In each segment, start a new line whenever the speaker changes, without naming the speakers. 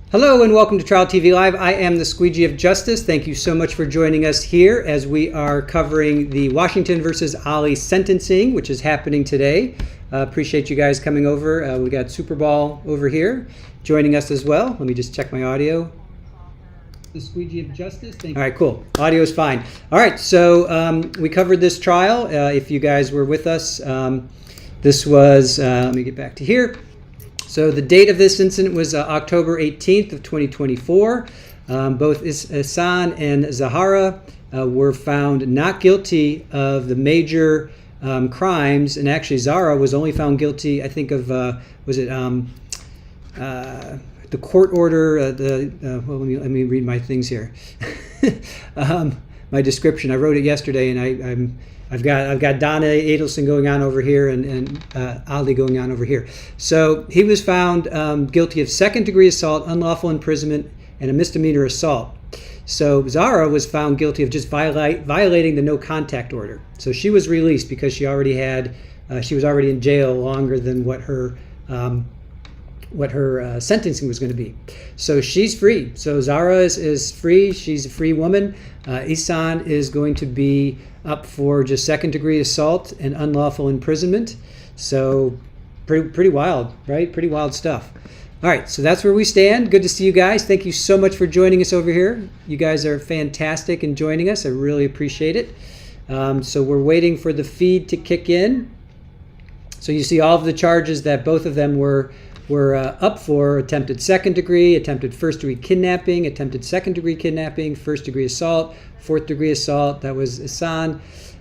Hello and welcome to Trial TV Live. I am the Squeegee of Justice. Thank you so much for joining us here as we are covering the Washington versus Ali sentencing, which is happening today. Appreciate you guys coming over. We got Super Ball over here joining us as well. Let me just check my audio. The Squeegee of Justice. Thank you. All right, cool. Audio is fine. All right, so we covered this trial. If you guys were with us, this was, let me get back to here. So the date of this incident was October 18th of 2024. Both Ihsan and Zahraa were found not guilty of the major crimes, and actually Zahraa was only found guilty, I think, of the court order. Well, let me read my things here. My description. I wrote it yesterday, and I've got Donna Adelson going on over here and Ali going on over here. So he was found guilty of second-degree assault, unlawful imprisonment, and a misdemeanor assault. So Zahraa was found guilty of just violating the no-contact order. So she was released because she was already in jail longer than what her sentencing was going to be. So she's free. So Zahraa is free. She's a free woman. Ihsan is going to be up for just second-degree assault and unlawful imprisonment. So pretty wild, right? Pretty wild stuff. All right, so that's where we stand. Good to see you guys. Thank you so much for joining us over here. You guys are fantastic in joining us. I really appreciate it. So we're waiting for the feed to kick in. So you see all of the charges that both of them were up for: attempted second degree, attempted first degree kidnapping, attempted second degree kidnapping, first degree assault, fourth degree assault. That was Ihsan.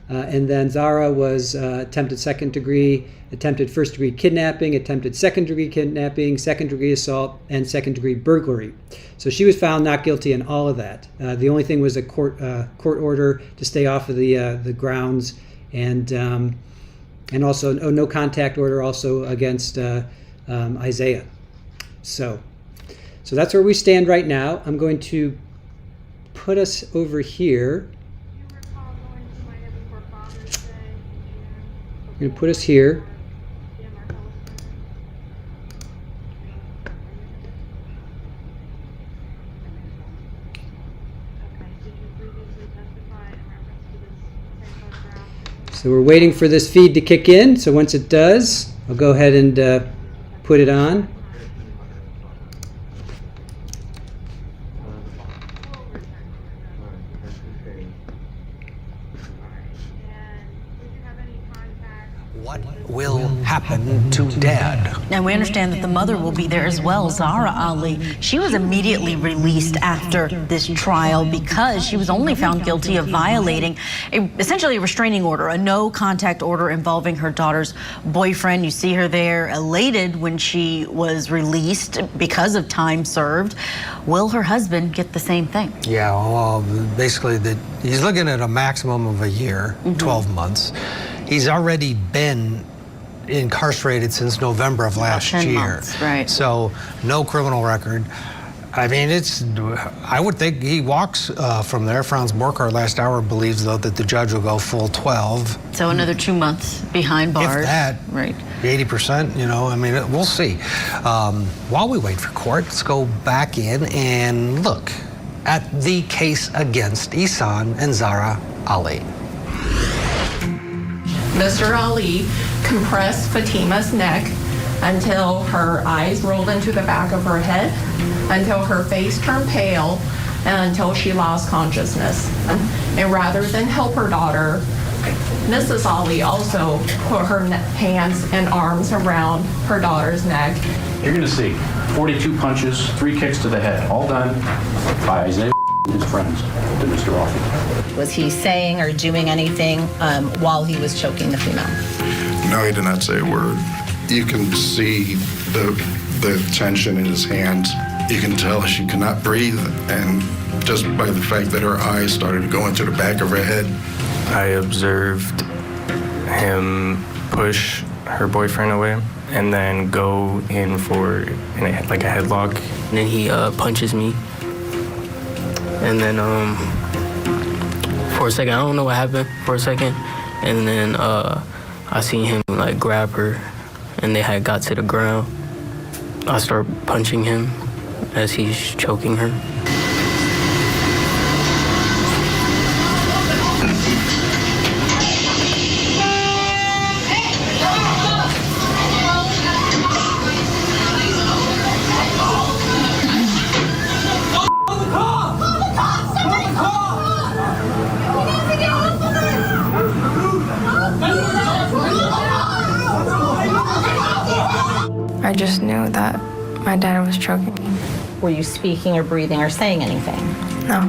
And then Zahraa was attempted second degree, attempted first degree kidnapping, attempted second degree kidnapping, second degree assault, and second degree burglary. So she was found not guilty in all of that. The only thing was a court order to stay off of the grounds, and also a no contact order also against Isaiah. So that's where we stand right now. I'm going to put us over here. I'm going to put us here. So we're waiting for this feed to kick in. So once it does, I'll go ahead and put it on.
What will happen to Dad?
And we understand that the mother will be there as well, Zahraa Ali. She was immediately released after this trial because she was only found guilty of violating essentially a restraining order, a no-contact order involving her daughter's boyfriend. You see her there elated when she was released because of time served. Will her husband get the same thing?
Yeah, well, basically he's looking at a maximum of a year, 12 months. He's already been incarcerated since November of last
10
year.
months, right.
So no criminal record. I mean, I would think he walks from there. Franz Borkhardt last hour believes, though, that the judge will go full 12.
So another 2 months behind bars.
If that,
right.
80%, I mean, we'll see. While we wait for court, let's go back in and look at the case against Ihsan and Zahraa Ali.
Mr. Ali compressed Fatima's neck until her eyes rolled into the back of her head, until her face turned pale, and until she lost consciousness. And rather than help her daughter, Mrs. Ali also put her hands and arms around her daughter's neck.
You're going to see 42 punches, 3 kicks to the head, all done by Isaiah and his friends to Mr. Awful.
Was he saying or doing anything while he was choking the female?
No, he did not say a word. You can see the tension in his hands. You can tell she could not breathe, and just by the fact that her eyes started to go into the back of her head.
I observed him push her boyfriend away and then go in for like a headlock.
And then he punches me. And then for a second, I don't know what happened for a second. And then I seen him like grab her and they had got to the ground. I started punching him as he's choking her.
I just knew that my dad was choking me.
Were you speaking or breathing or saying anything?
No.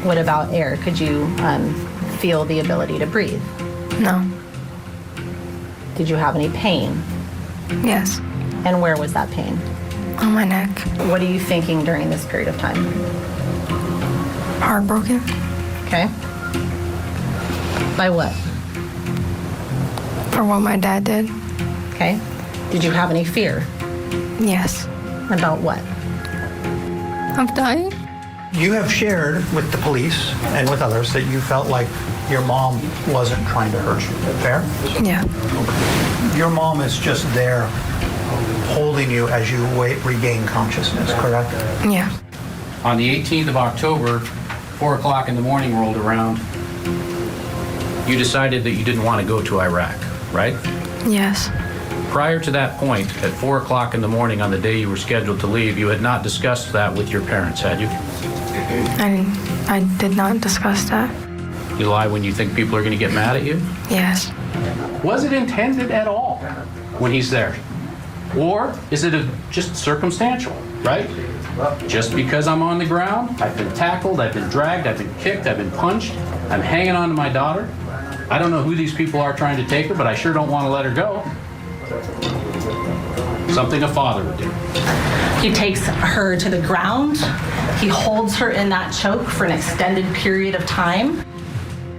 What about air? Could you feel the ability to breathe?
No.
Did you have any pain?
Yes.
And where was that pain?
On my neck.
What are you thinking during this period of time?
Heartbroken.
Okay. By what?
For what my dad did.
Okay. Did you have any fear?
Yes.
About what?
Of dying?
You have shared with the police and with others that you felt like your mom wasn't trying to hurt you. Fair?
Yeah.
Your mom is just there holding you as you regain consciousness, correct?
Yeah.
On the 18th of October, 4 o'clock in the morning rolled around. You decided that you didn't want to go to Iraq, right?
Yes.
Prior to that point, at 4 o'clock in the morning on the day you were scheduled to leave, you had not discussed that with your parents, had you?
I did not discuss that.
You lie when you think people are going to get mad at you?
Yes.
Was it intended at all when he's there? Or is it just circumstantial, right? Just because I'm on the ground, I've been tackled, I've been dragged, I've been kicked, I've been punched, I'm hanging on to my daughter. I don't know who these people are trying to take her, but I sure don't want to let her go. Something a father would do.
He takes her to the ground. He holds her in that choke for an extended period of time.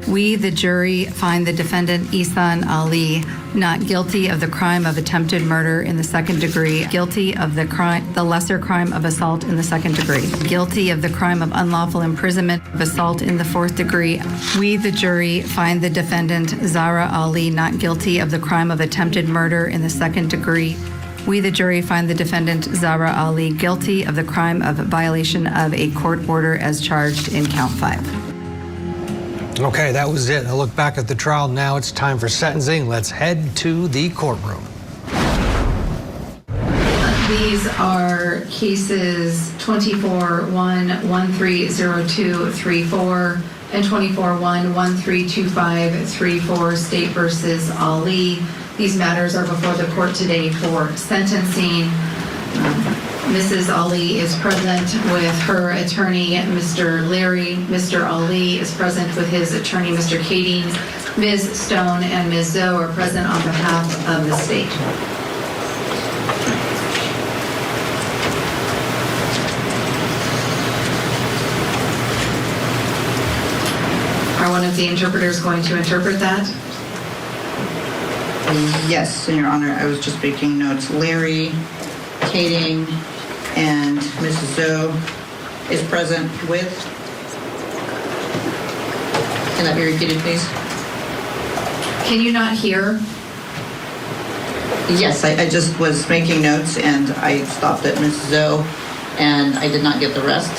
We, the jury, find the defendant Ihsan Ali not guilty of the crime of attempted murder in the second degree, guilty of the lesser crime of assault in the second degree, guilty of the crime of unlawful imprisonment, of assault in the fourth degree. We, the jury, find the defendant Zahraa Ali not guilty of the crime of attempted murder in the second degree. We, the jury, find the defendant Zahraa Ali guilty of the crime of violation of a court order as charged in count 5.
Okay, that was it. I look back at the trial. Now it's time for sentencing. Let's head to the courtroom.
These are cases 24-1-130234 and 24-1-132534, State versus Ali. These matters are before the court today for sentencing. Mrs. Ali is present with her attorney, Mr. Larry. Mr. Ali is present with his attorney, Mr. Kading. Ms. Stone and Ms. Zoe are present on behalf of the state. Are one of the interpreters going to interpret that?
Yes, Your Honor. I was just making notes. Larry, Kading, and Mrs. Zoe is present with. Can that be repeated, please?
Can you not hear?
Yes, I just was making notes and I stopped at Mrs. Zoe and I did not get the rest.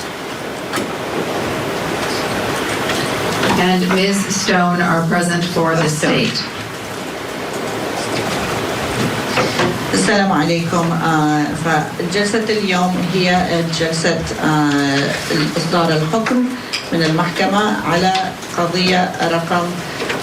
And Ms. Stone are present for the state.
السلام عليكم. فجلسة اليوم هي جلسة إصدار الحكم من المحكمة على قضية رقم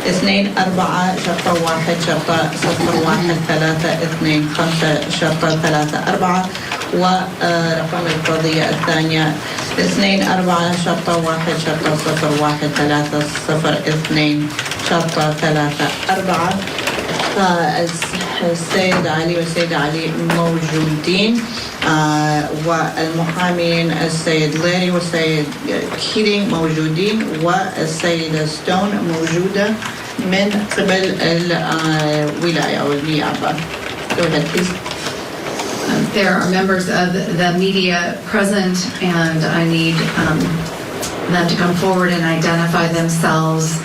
24-1-013-13-4 ورقم القضية الثانية 24-1-1-13-002-4 فالسيد علي والسيدة علي موجودين والمحامين السيد لاري والسيد كيدينج موجودين والسيدة ستون موجودة من قبل الولاية أو النيابة. Go ahead, please.
There are members of the media present and I need them to come forward and identify themselves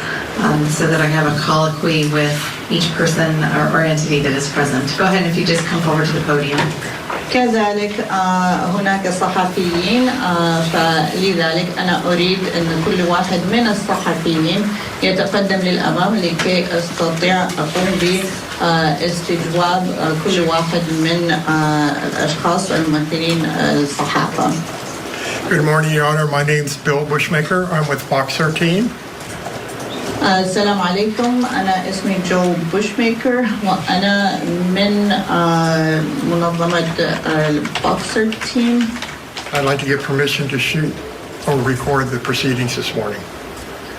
so that I have a colloquy with each person or entity that is present. Go ahead if you just come forward to the podium.
كذلك هناك صحفيين فلذلك أنا أريد أن كل واحد من الصحفيين يتقدم للأمام لكي أستطيع أقوم باستجواب كل واحد من الأشخاص الممثلين الصحافة.
Good morning, Your Honor. My name's Bill Bushmaker. I'm with Fox 13.
السلام عليكم. أنا اسمي جو بوشميكر وأنا من منظمة البوكسر تيم.
I'd like to get permission to shoot or record the proceedings this morning.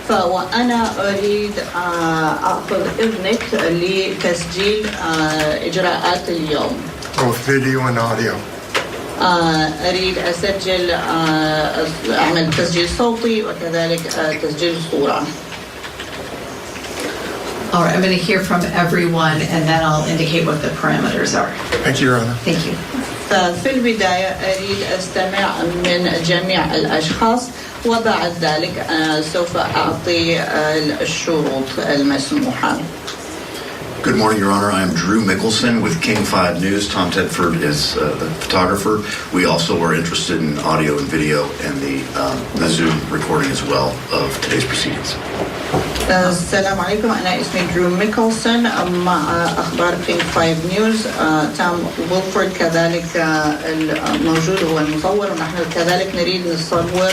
وأنا أريد أخذ إذنك لتسجيل إجراءات اليوم.
Both video and audio.
أريد أسجل أعمل تسجيل صوتي وكذلك تسجيل صورة.
All right, I'm going to hear from everyone, and then I'll indicate what the parameters are.
Thank you, Your Honor.
Thank you.
ففي البداية أريد أستمع من جميع الأشخاص وبعد ذلك سوف أعطي الشروط المسموحة.
Good morning, Your Honor. I am Drew Mickelson with King 5 News. Tom Tedford is the photographer. We also were interested in audio and video and the Zoom recording as well of today's proceedings.
السلام عليكم. أنا اسمي درو ميكلسون مع أخبار كينج 5 نيوز. تام ويلفورد كذلك الموجود هو المصور ونحن كذلك نريد نصور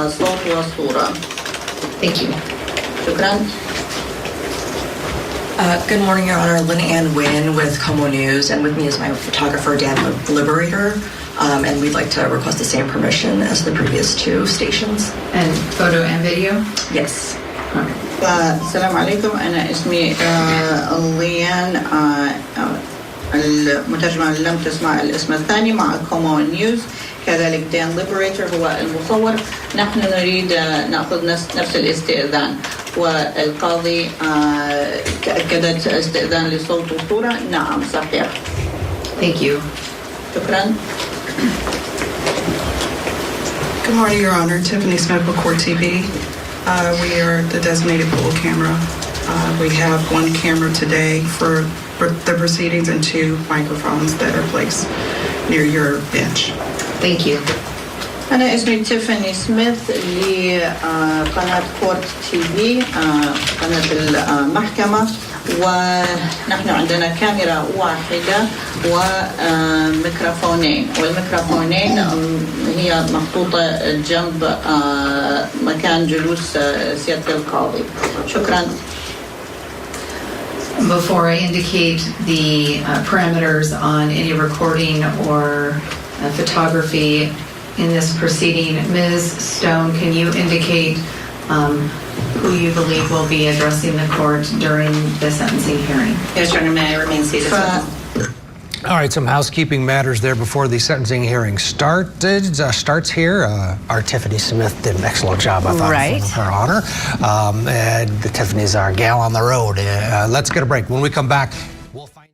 صوت وصورة.
Thank you.
شكرا.
Good morning, Your Honor. Lynn Ann Wynn with Como News, and with me is my photographer, Dan the Liberator, and we'd like to request the same permission as the previous two stations.
And photo and video?
Yes.
السلام عليكم. أنا اسمي ليان المترجمة لم تسمع الاسم الثاني مع كومو نيوز. كذلك دان ليبريتور هو المصور. نحن نريد نأخذ نفس الاستئذان والقاضي أكدت استئذان لصوت وصورة. نعم صحيح.
Thank you.
شكرا.
Good morning, Your Honor. Tiffany Smith with Court TV. We are the designated pool camera. We have one camera today for the proceedings and two microphones that are placed near your bench.
Thank you.
أنا اسمي تيفاني سميث لقناة كورت تي في قناة المحكمة ونحن عندنا كاميرا واحدة وميكروفونين والميكروفونين هي محطوطة جنب مكان جلوس سيادة القاضي. شكرا.
Before I indicate the parameters on any recording or photography in this proceeding, Ms. Stone, can you indicate who you believe will be addressing the court during the sentencing hearing?
Yes, Your Honor. May I remain seated?
All right, some housekeeping matters there before the sentencing hearing starts here. Our Tiffany Smith did an excellent job, I thought,
right.
for her honor. And Tiffany's our gal on the road. Let's get a break. When we come back, we'll find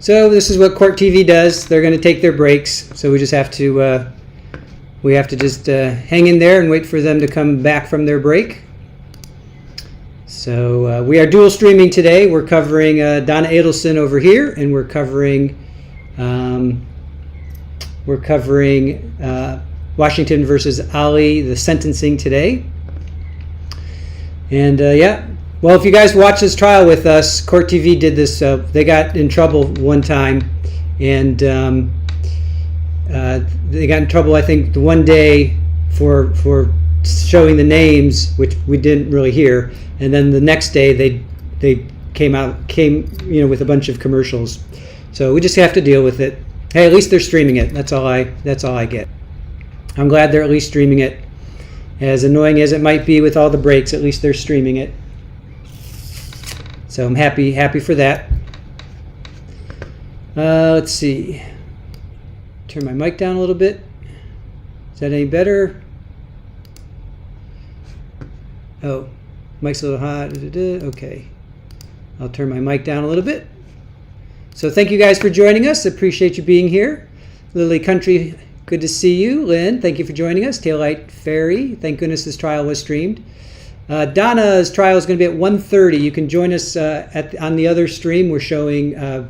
So this is what Court TV does. They're going to take their breaks, so we just have to just hang in there and wait for them to come back from their break. So we are dual streaming today. We're covering Donna Adelson over here, and we're covering Washington versus Ali, the sentencing today. And yeah. Well, if you guys watch this trial with us, Court TV did this. They got in trouble one time, and they got in trouble, I think, the one day for showing the names, which we didn't really hear, and then the next day they came with a bunch of commercials. So we just have to deal with it. Hey, at least they're streaming it. That's all I get. I'm glad they're at least streaming it. As annoying as it might be with all the breaks, at least they're streaming it. So I'm happy for that. Let's see. Turn my mic down a little bit. Is that any better? Oh, mic's a little hot. Okay. I'll turn my mic down a little bit. So thank you guys for joining us. Appreciate you being here. Lily Country good to see you. Lynn, thank you for joining us. Taillight Fairy, thank goodness this trial was streamed. Donna's trial is going to be at 1:30. You can join us on the other stream. We're showing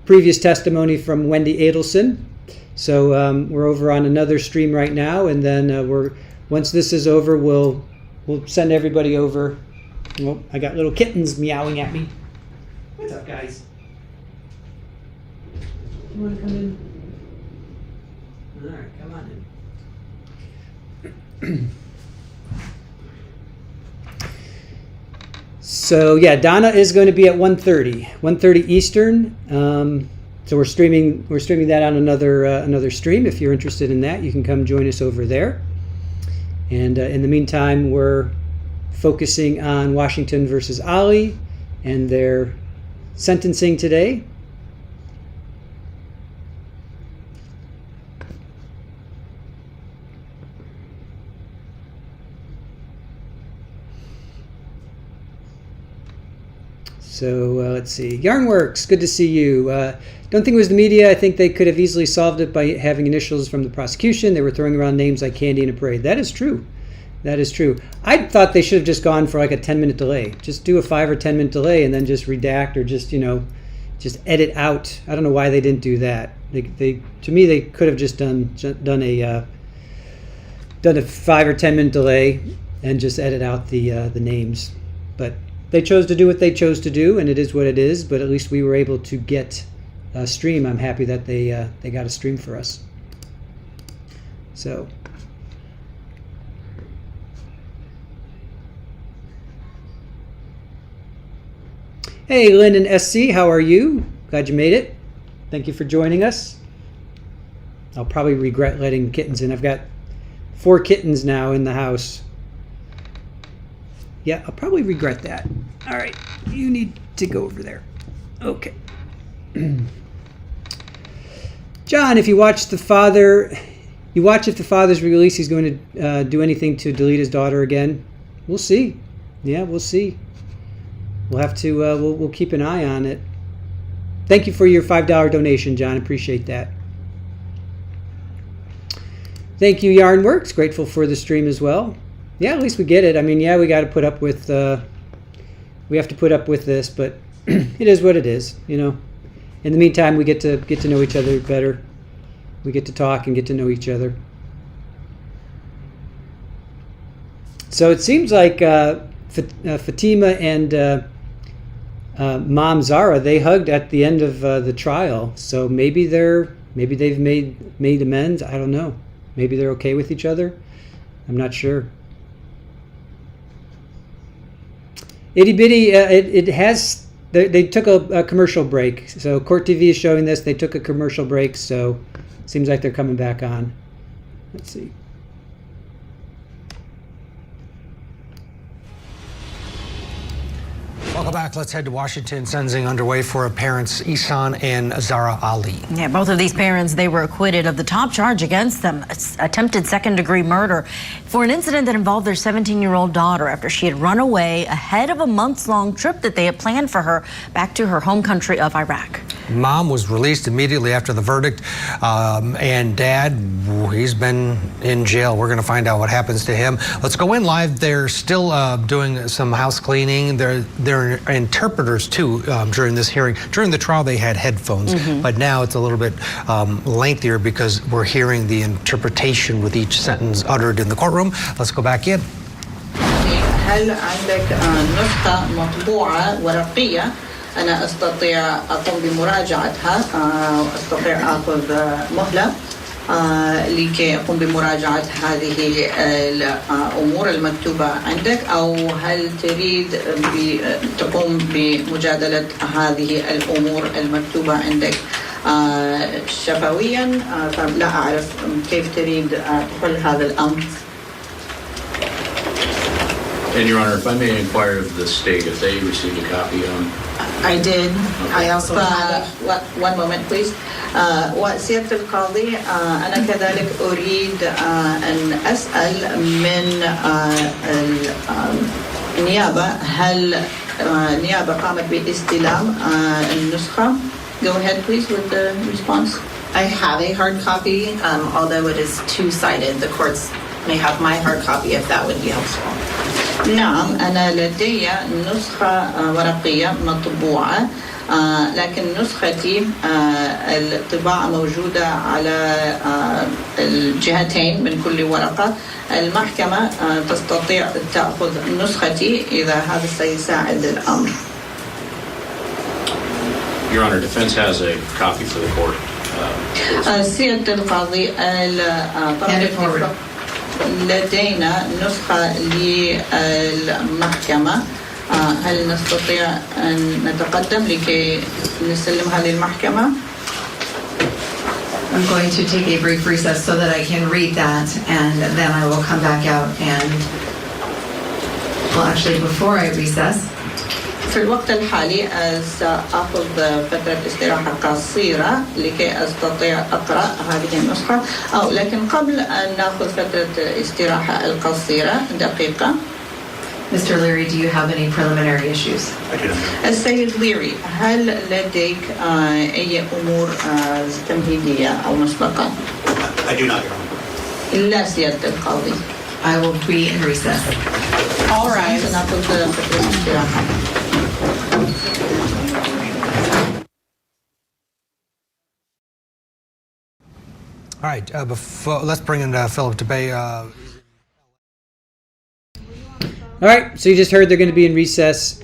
previous testimony from Wendy Adelson. So we're over on another stream right now, and then once this is over, we'll send everybody over. Well, I got little kittens meowing at me. What's up, guys? You want to come in? All right, come on in. So yeah, Donna is going to be at 1:30 Eastern. So we're streaming that on another stream. If you're interested in that, you can come join us over there. And in the meantime, we're focusing on Washington versus Ali and their sentencing today. So let's see. Yarnworks, good to see you. Don't think it was the media. I think they could have easily solved it by having initials from the prosecution. They were throwing around names like candy in a parade. That is true. That is true. I thought they should have just gone for like a 10-minute delay. Just do a 5 or 10-minute delay and then just redact or just, just edit out. I don't know why they didn't do that. To me, they could have just done a 5 or 10-minute delay and just edit out the names. But they chose to do what they chose to do, and it is what it is. But at least we were able to get a stream. I'm happy that they got a stream for us. So. Hey, Lynn and SC, how are you? Glad you made it. Thank you for joining us. I'll probably regret letting kittens in. I've got 4 kittens now in the house. Yeah, I'll probably regret that. All right, you need to go over there. Okay. John, if you watch the father, if the father's released, he's going to do anything to delete his daughter again. We'll see. Yeah, we'll see. We'll have to. We'll keep an eye on it. Thank you for your $5 donation, John. Appreciate that. Thank you, Yarnworks. Grateful for the stream as well. Yeah, at least we get it. I mean, yeah, we got to put up with. We have to put up with this, but it is what it is. In the meantime, we get to know each other better. We get to talk and get to know each other. So it seems like Fatima and Mom Zahra, they hugged at the end of the trial. So maybe they've made amends. I don't know. Maybe they're okay with each other. I'm not sure. Itty bitty. It has. They took a commercial break. So Court TV is showing this. They took a commercial break. So it seems like they're coming back on. Let's see.
Welcome back. Let's head to Washington. Sentencing underway for parents Ihsan and Zahraa Ali.
Yeah, both of these parents, they were acquitted of the top charge against them, attempted second-degree murder, for an incident that involved their 17-year-old daughter after she had run away ahead of a months-long trip that they had planned for her back to her home country of Iraq.
Mom was released immediately after the verdict, and Dad, he's been in jail. We're going to find out what happens to him. Let's go in live. They're still doing some house cleaning. They're interpreters too during this hearing. During the trial, they had headphones, but now it's a little bit lengthier because we're hearing the interpretation with each sentence uttered in the courtroom. Let's go back in.
هل عندك نسخة مطبوعة ورقية أنا أستطيع أقوم بمراجعتها أستطيع أخذ مهلة لكي أقوم بمراجعة هذه الأمور المكتوبة عندك أو هل تريد تقوم بمجادلة هذه الأمور المكتوبة عندك شفويا فلا أعرف كيف تريد تحل هذا الأمر.
And Your Honor, if I may inquire of the state if they received a copy on.
I did. I also had one moment please. وسيادة القاضي أنا كذلك أريد أن أسأل من النيابة هل النيابة قامت باستلام النسخة. Go ahead please with the response. I have a hard copy, although it is two-sided. The courts may have my hard copy if that would be helpful. نعم أنا لدي نسخة ورقية مطبوعة لكن نسختي الطباعة موجودة على الجهتين من كل ورقة. المحكمة تستطيع تأخذ نسختي إذا هذا سيساعد الأمر.
Your Honor, defense has a copy for the court.
سيادة القاضي لدينا نسخة للمحكمة. هل نستطيع أن نتقدم لكي نسلمها للمحكمة؟
I'm going to take a brief recess so that I can read that, and then I will come back out and, well, actually, before I recess,
في الوقت الحالي سأخذ فترة استراحة قصيرة لكي أستطيع أقرأ هذه النسخة، لكن قبل أن نأخذ فترة استراحة القصيرة دقيقة.
Mr. Leary, do you have any preliminary issues?
السيد ليري، هل لديك أي أمور تمهيدية أو مسبقة؟
I do not, Your Honor.
لا سيادة القاضي.
I will be in recess.
All right. سنأخذ فترة استراحة.
All right, let's bring in Philip DeBay.
All right, so you just heard they're going to be in recess.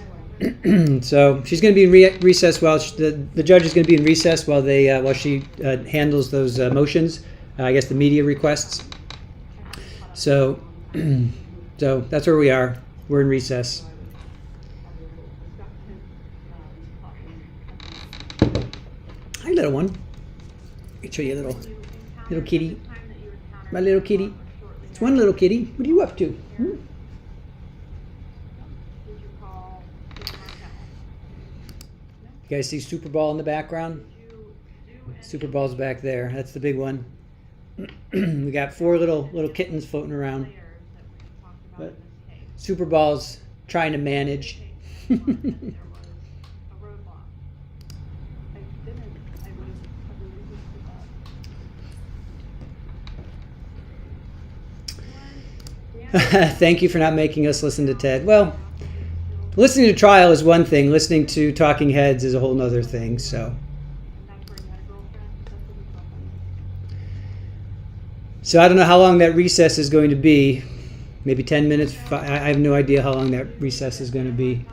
So she's going to be in recess while the judge is going to be in recess while she handles those motions. I guess the media requests. So that's where we are. We're in recess. Hi, little one. Let me show you a little kitty. My little kitty. It's one little kitty. What are you up to? You guys see Super Bowl in the background? Super Bowl's back there. That's the big one. We got 4 little kittens floating around. But Super Bowl's trying to manage. Thank you for not making us listen to Ted. Well, listening to trial is one thing. Listening to talking heads is a whole nother thing. So I don't know how long that recess is going to be. Maybe 10 minutes. I have no idea how long that recess is going to be.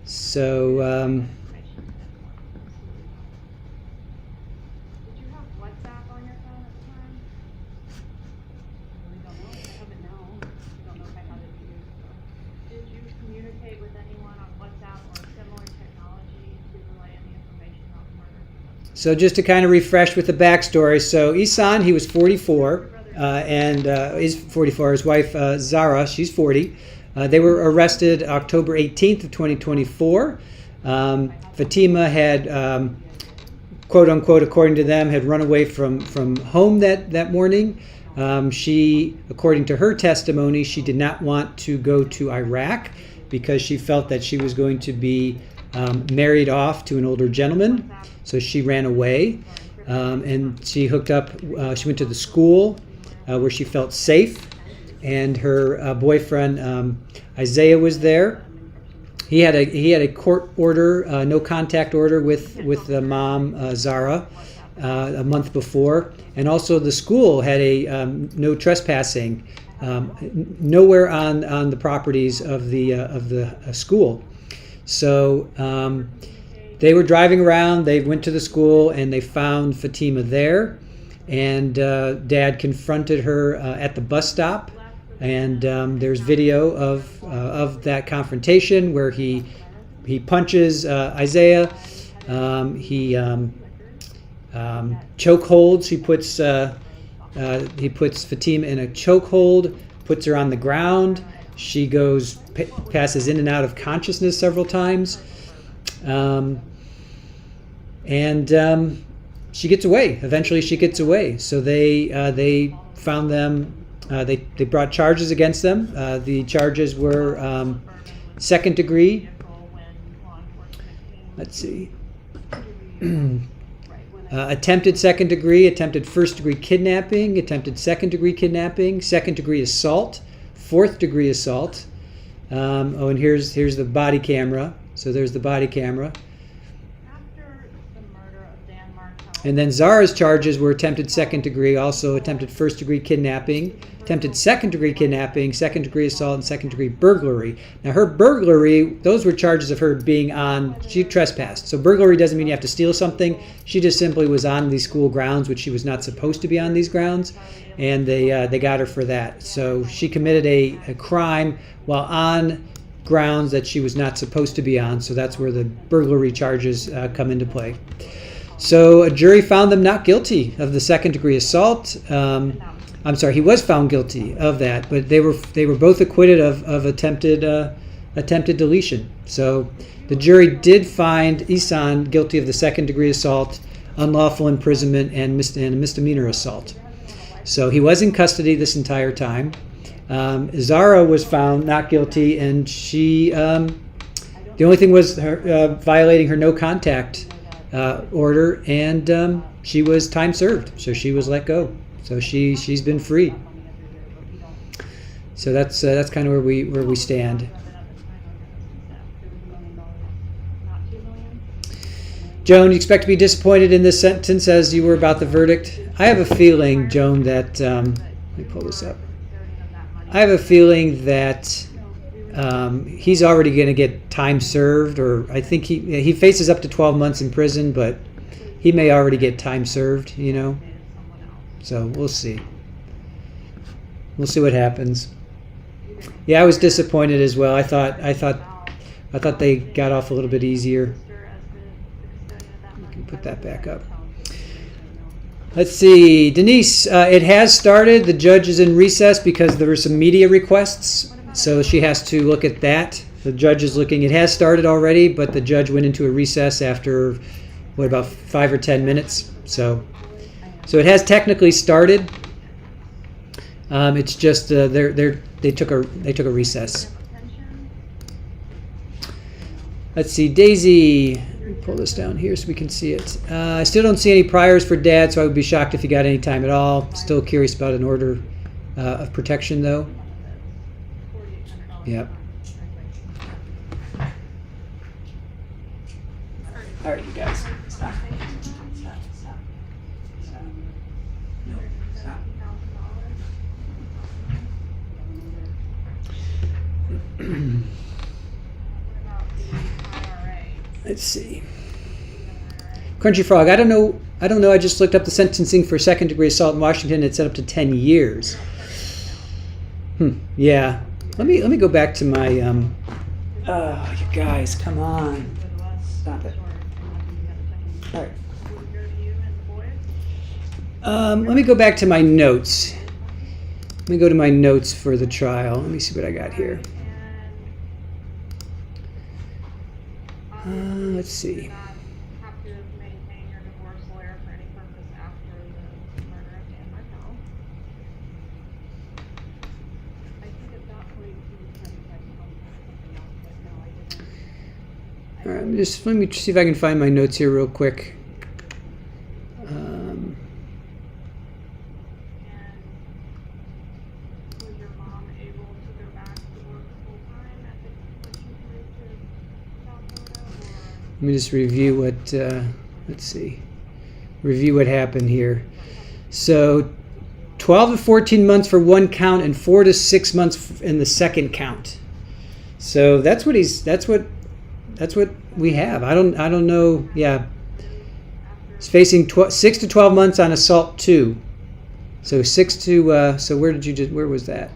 So So just to kind of refresh with the backstory, so Ihsan, he was 44, and is 44. His wife, Zahra, she's 40. They were arrested October 18th of 2024. Fatima had, quote unquote, according to them, had run away from home that morning. She, according to her testimony, she did not want to go to Iraq because she felt that she was going to be married off to an older gentleman. So she ran away, and she hooked up. She went to the school where she felt safe, and her boyfriend Isaiah was there. He had a court order, no contact order with the mom Zahra a month before, and also the school had a no trespassing nowhere on the properties of the school. So they were driving around, they went to the school, and they found Fatima there. And Dad confronted her at the bus stop. And there's video of that confrontation where he punches Isaiah. He chokeholds. He puts Fatima in a chokehold, puts her on the ground. She passes in and out of consciousness several times. And she gets away. Eventually she gets away. So they found them. They brought charges against them. The charges were second degree. Let's see. attempted second degree, attempted first degree kidnapping, attempted second degree kidnapping, second degree assault, fourth degree assault. And here's the body camera. So there's the body camera. And then Zahra's charges were attempted second degree, also attempted first degree kidnapping, attempted second degree kidnapping, second degree assault, and second degree burglary. Now her burglary, those were charges of her being she trespassed. So burglary doesn't mean you have to steal something. She just simply was on these school grounds, which she was not supposed to be on these grounds, and they got her for that. So she committed a crime while on grounds that she was not supposed to be on. So that's where the burglary charges come into play. So a jury found them not guilty of the second degree assault. I'm sorry, he was found guilty of that, but they were both acquitted of attempted deletion. So the jury did find Ihsan guilty of the second degree assault, unlawful imprisonment, and misdemeanor assault. So he was in custody this entire time. Zahra was found not guilty, and she the only thing was her violating her no contact order, and she was time served, so she was let go. So she's been free. So that's kind of where we stand. Joan, you expect to be disappointed in this sentence as you were about the verdict? I have a feeling, Joan, that let me pull this up. I have a feeling that he's already going to get time served, or I think he faces up to 12 months in prison, but he may already get time served, So we'll see. We'll see what happens. Yeah, I was disappointed as well. I thought they got off a little bit easier. We can put that back up. Let's see, Denise. It has started. The judge is in recess because there were some media requests. So she has to look at that. The judge is looking. It has started already, but the judge went into a recess after, about 5 or 10 minutes. So it has technically started. It's just they took a recess. Let's see, Daisy. Let me pull this down here so we can see it. I still don't see any priors for Dad, so I would be shocked if he got any time at all. Still curious about an order of protection, though. Yep. All right, you guys. Stop. Let's see. Crunchy Frog. I don't know. I just looked up the sentencing for second degree assault in Washington. It's set up to 10 years. Yeah. Let me go back to my oh, you guys, come on. Stop it. All right. Let me go back to my notes. Let me go to my notes for the trial. Let me see what I got here. Let's see. All right, let me see if I can find my notes here real quick. Let me just review what, let's see, review what happened here. So 12 to 14 months for one count and 4 to 6 months in the second count. So that's what we have. I don't know. Yeah. He's facing 6 to 12 months on assault 2. So 6 to, so where was that?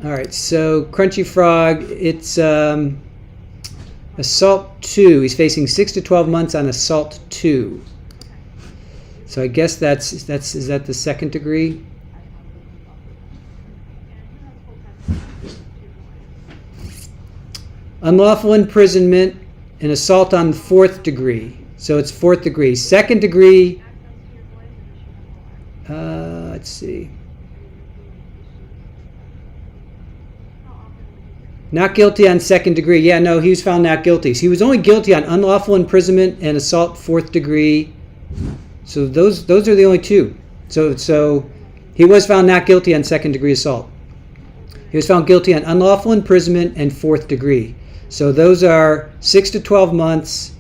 All right, so Crunchy Frog, it's assault 2. He's facing 6 to 12 months on assault 2. So I guess is that the second degree? Unlawful imprisonment and assault on the 4th degree. So it's 4th degree. Second degree, let's see. Not guilty on second degree. Yeah, no, he was found not guilty. He was only guilty on unlawful imprisonment and assault 4th degree. So those are the only two. So he was found not guilty on second degree assault. He was found guilty on unlawful imprisonment and 4th degree. So those are 6 to 12 months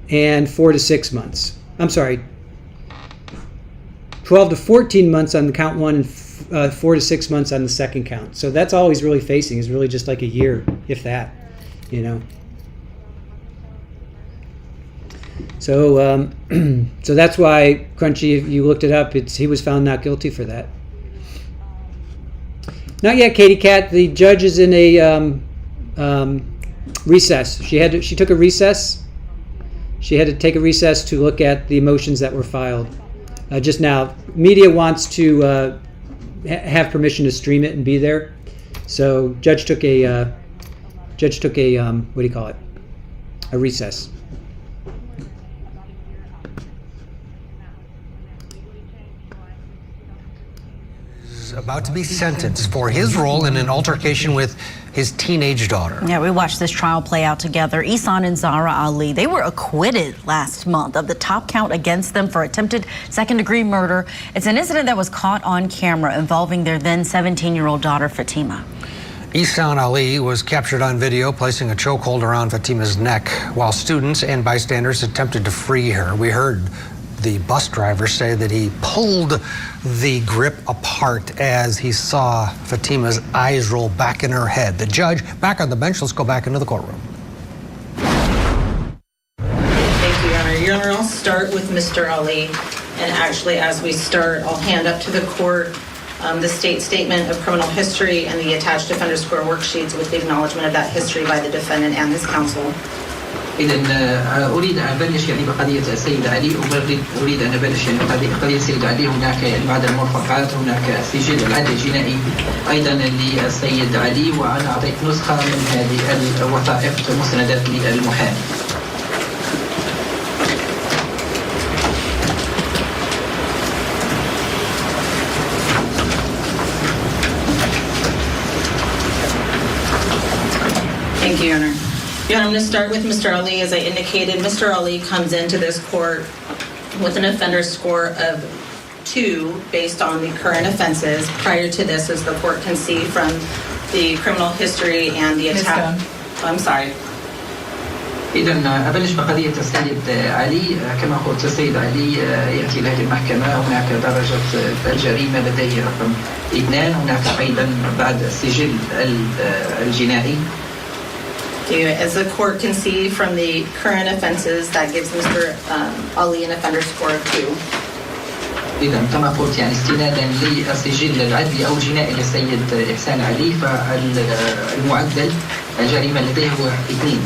and 4 to 6 months. I'm sorry, 12 to 14 months on count one and 4 to 6 months on the second count. So that's all he's really facing, is really just like a year, if that, you know. So so that's why, Crunchy, if you looked it up, he was found not guilty for that. Not yet, Katie Cat. The judge is in a recess. She took a recess. She had to take a recess to look at the motions that were filed. Just now, media wants to have permission to stream it and be there. So judge took a what do you call it? A recess.
About to be sentenced for his role in an altercation with his teenage daughter.
Yeah, we watched this trial play out together. Ihsan and Zahraa Ali, they were acquitted last month of the top count against them for attempted second-degree murder. It's an incident that was caught on camera involving their then 17-year-old daughter, Fatima.
Ihsan Ali was captured on video placing a chokehold around Fatima's neck while students and bystanders attempted to free her. We heard the bus driver say that he pulled the grip apart as he saw Fatima's eyes roll back in her head. The judge back on the bench. Let's go back into the courtroom.
Thank you, Your Honor. Your Honor, I'll start with Mr. Ali. And actually, as we start, I'll hand up to the court the state statement of criminal history and the attached offender score worksheets with the acknowledgement of that history by the defendant and his counsel.
إذا أريد أن أبلش بقضية السيد علي أريد أن أبلش بقضية السيد علي. هناك بعض المرفقات، هناك سجل العدل الجنائي أيضا للسيد علي، وأنا أعطيت نسخة من هذه الوثائق المسندات للمحامي.
Thank you, Your Honor. Yeah, I'm going to start with Mr. Ali. As I indicated, Mr. Ali comes into this court with an offender score of 2 based on the current offenses. Prior to this, as the court can see from the criminal history and the attack. I'm sorry.
إذا أبلش بقضية السيد علي. كما قلت السيد علي يأتي إلى المحكمة. هناك درجة الجريمة لديه رقم 2. هناك أيضا بعد السجل الجنائي.
As the court can see from the current offenses, that gives Mr. Ali an offender score of 2.
إذا كما قلت يعني استنادا للسجل العدلي أو الجنائي للسيد إحسان علي، فالمعدل الجريمة لديه هو 2.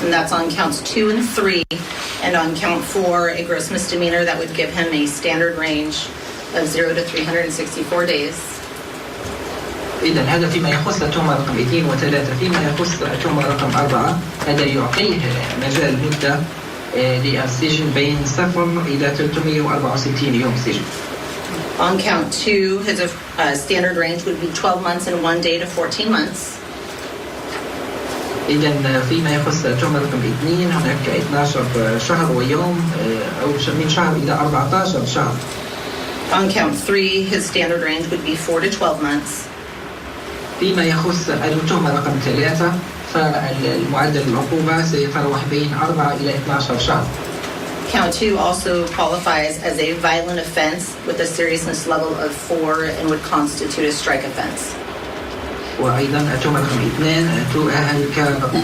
And that's on counts 2 and 3. And on count 4, a gross misdemeanor that would give him a standard range of 0 to 364 days.
إذا هذا فيما يخص التهمة رقم 2 و3. فيما يخص التهمة رقم 4 هذا يعطيه مجال مدة للسجن بين 0 إلى 364 يوم سجن.
On count 2, his standard range would be 12 months and 1 day to 14 months.
إذا فيما يخص التهمة رقم 2 هناك 12 شهر ويوم أو من شهر إلى 14 شهر.
On count 3, his standard range would be 4 to 12 months.
فيما يخص التهمة رقم 3 فالمعدل العقوبة سيتراوح بين 4 إلى 12 شهر.
Count 2 also qualifies as a violent offense with a seriousness level of 4 and would constitute a strike offense.
وأيضا التهمة رقم 2 تؤهل كتهمة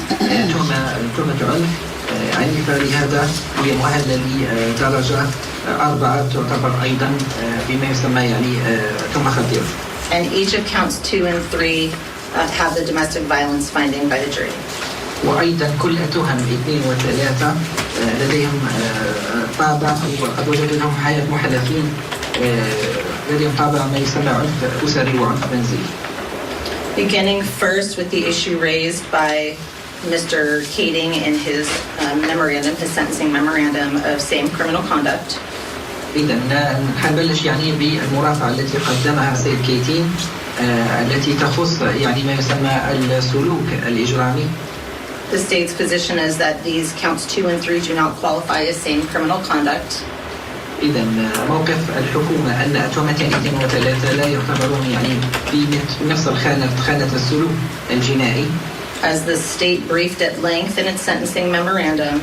عنيفة، لهذا هي مؤهلة لدرجة 4 تعتبر أيضا بما يسمى يعني تهمة خطيرة.
And each of counts 2 and 3 have the domestic violence finding by the jury.
وأيضا كل التهم 2 و3 لديهم طابع وقد وجد لهم حياة محلفين لديهم طابع ما يسمى عنف أسري وعنف منزلي.
Beginning first with the issue raised by Mr. Kading in his memorandum, his sentencing memorandum of same criminal conduct.
إذا حنبلش يعني بالمرافعة التي قدمها سيد كيتين التي تخص يعني ما يسمى السلوك الإجرامي.
The state's position is that these counts 2 and 3 do not qualify as same criminal conduct.
إذا موقف الحكومة أن التهمتين 2 و3 لا يعتبرون يعني في نفس خانة السلوك الجنائي.
As the state briefed at length in its sentencing memorandum,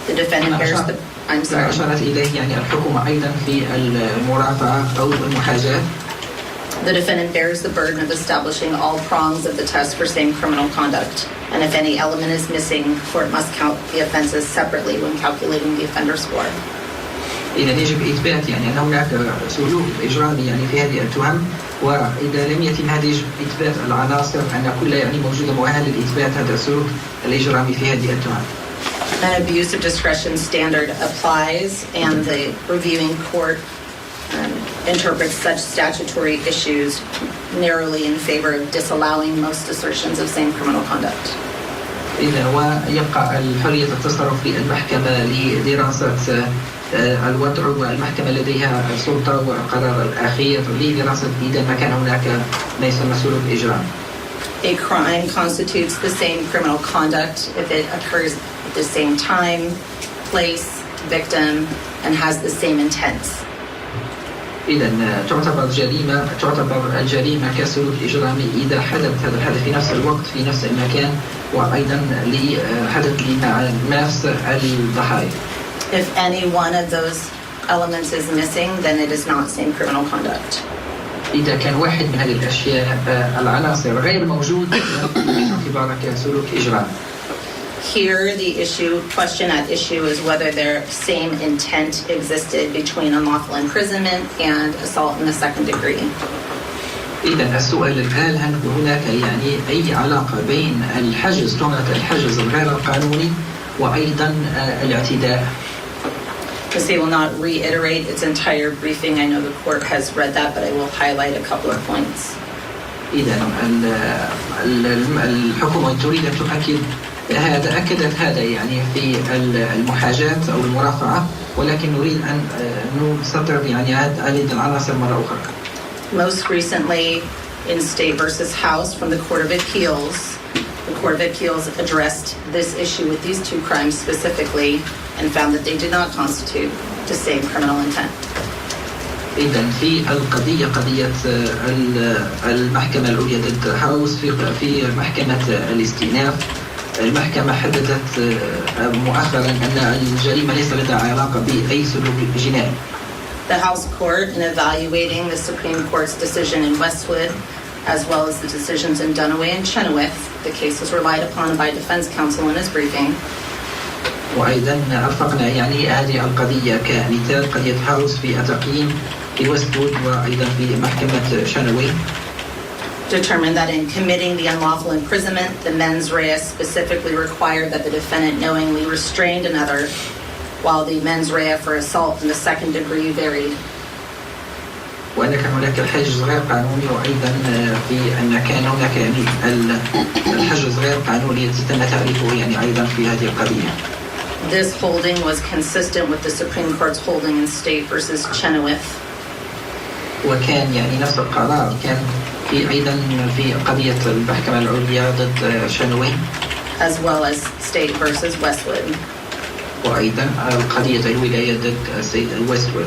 the defendant bears the... I'm sorry.
أشارت إليه يعني الحكومة أيضا في المرافعة أو المحاجاة.
The defendant bears the burden of establishing all prongs of the test for same criminal conduct. And if any element is missing, court must count the offenses separately when calculating the offender score.
إذا يجب إثبات يعني أن هناك سلوك إجرامي يعني في هذه التهم، وإذا لم يتم هذا يجب إثبات العناصر أن كلها يعني موجودة مؤهلة لإثبات هذا السلوك الإجرامي في هذه التهم.
An abuse of discretion standard applies, and the reviewing court interprets such statutory issues narrowly in favor of disallowing most assertions of same criminal conduct.
إذا ويبقى الحرية التصرف للمحكمة لدراسة الوضع، والمحكمة لديها السلطة والقرار الأخير لدراسة إذا ما كان هناك ما يسمى سلوك إجرام.
A crime constitutes the same criminal conduct if it occurs at the same time, place, victim, and has the same intent.
إذا تعتبر الجريمة كسلوك إجرامي إذا حدث هذا الحدث في نفس الوقت في نفس المكان، وأيضا حدث لنفس الضحايا.
If any one of those elements is missing, then it is not same criminal conduct.
إذا كان واحد من هذه الأشياء العناصر غير موجود باعتبارها كسلوك إجرامي.
Here, the question at issue is whether their same intent existed between unlawful imprisonment and assault in the second degree.
إذا السؤال الآن هل هناك يعني أي علاقة بين تهمة الحجز الغير القانوني وأيضا الاعتداء؟
The state will not reiterate its entire briefing. I know the court has read that, but I will highlight a couple of points.
إذا الحكومة تريد أن تؤكد أكدت هذا يعني في المحاجات أو المرافعة، ولكن نريد أن نستطرد يعني هذه العناصر مرة أخرى.
Most recently, in State versus House from the Court of Appeals, the Court of Appeals addressed this issue with these two crimes specifically and found that they did not constitute the same criminal intent.
إذا في القضية قضية المحكمة العليا ضد هاوس في محكمة الاستئناف، المحكمة حددت مؤخرا أن الجريمة ليس لها علاقة بأي سلوك جنائي.
The House Court, in evaluating the Supreme Court's decision in Westwood, as well as the decisions in Dunaway and Chenoweth, the case was relied upon by defense counsel in his briefing.
وأيضا أرفقنا يعني هذه القضية كمثال قضية هاوس في التقييم في ويستوود وأيضا في محكمة شانوي.
Determined that in committing the unlawful imprisonment, the mens rea specifically required that the defendant knowingly restrained another, while the mens rea for assault in the second degree varied.
وأن كان هناك الحجز غير قانوني، وأيضا في أن كان هناك يعني الحجز غير قانوني الذي تم تعريفه يعني أيضا في هذه القضية.
This holding was consistent with the Supreme Court's holding in State versus Chenoweth.
وكان يعني نفس القرار كان في أيضا في قضية المحكمة العليا ضد شانوي.
As well as State versus Westwood.
وأيضا قضية الولاية ضد سيد ويستوود.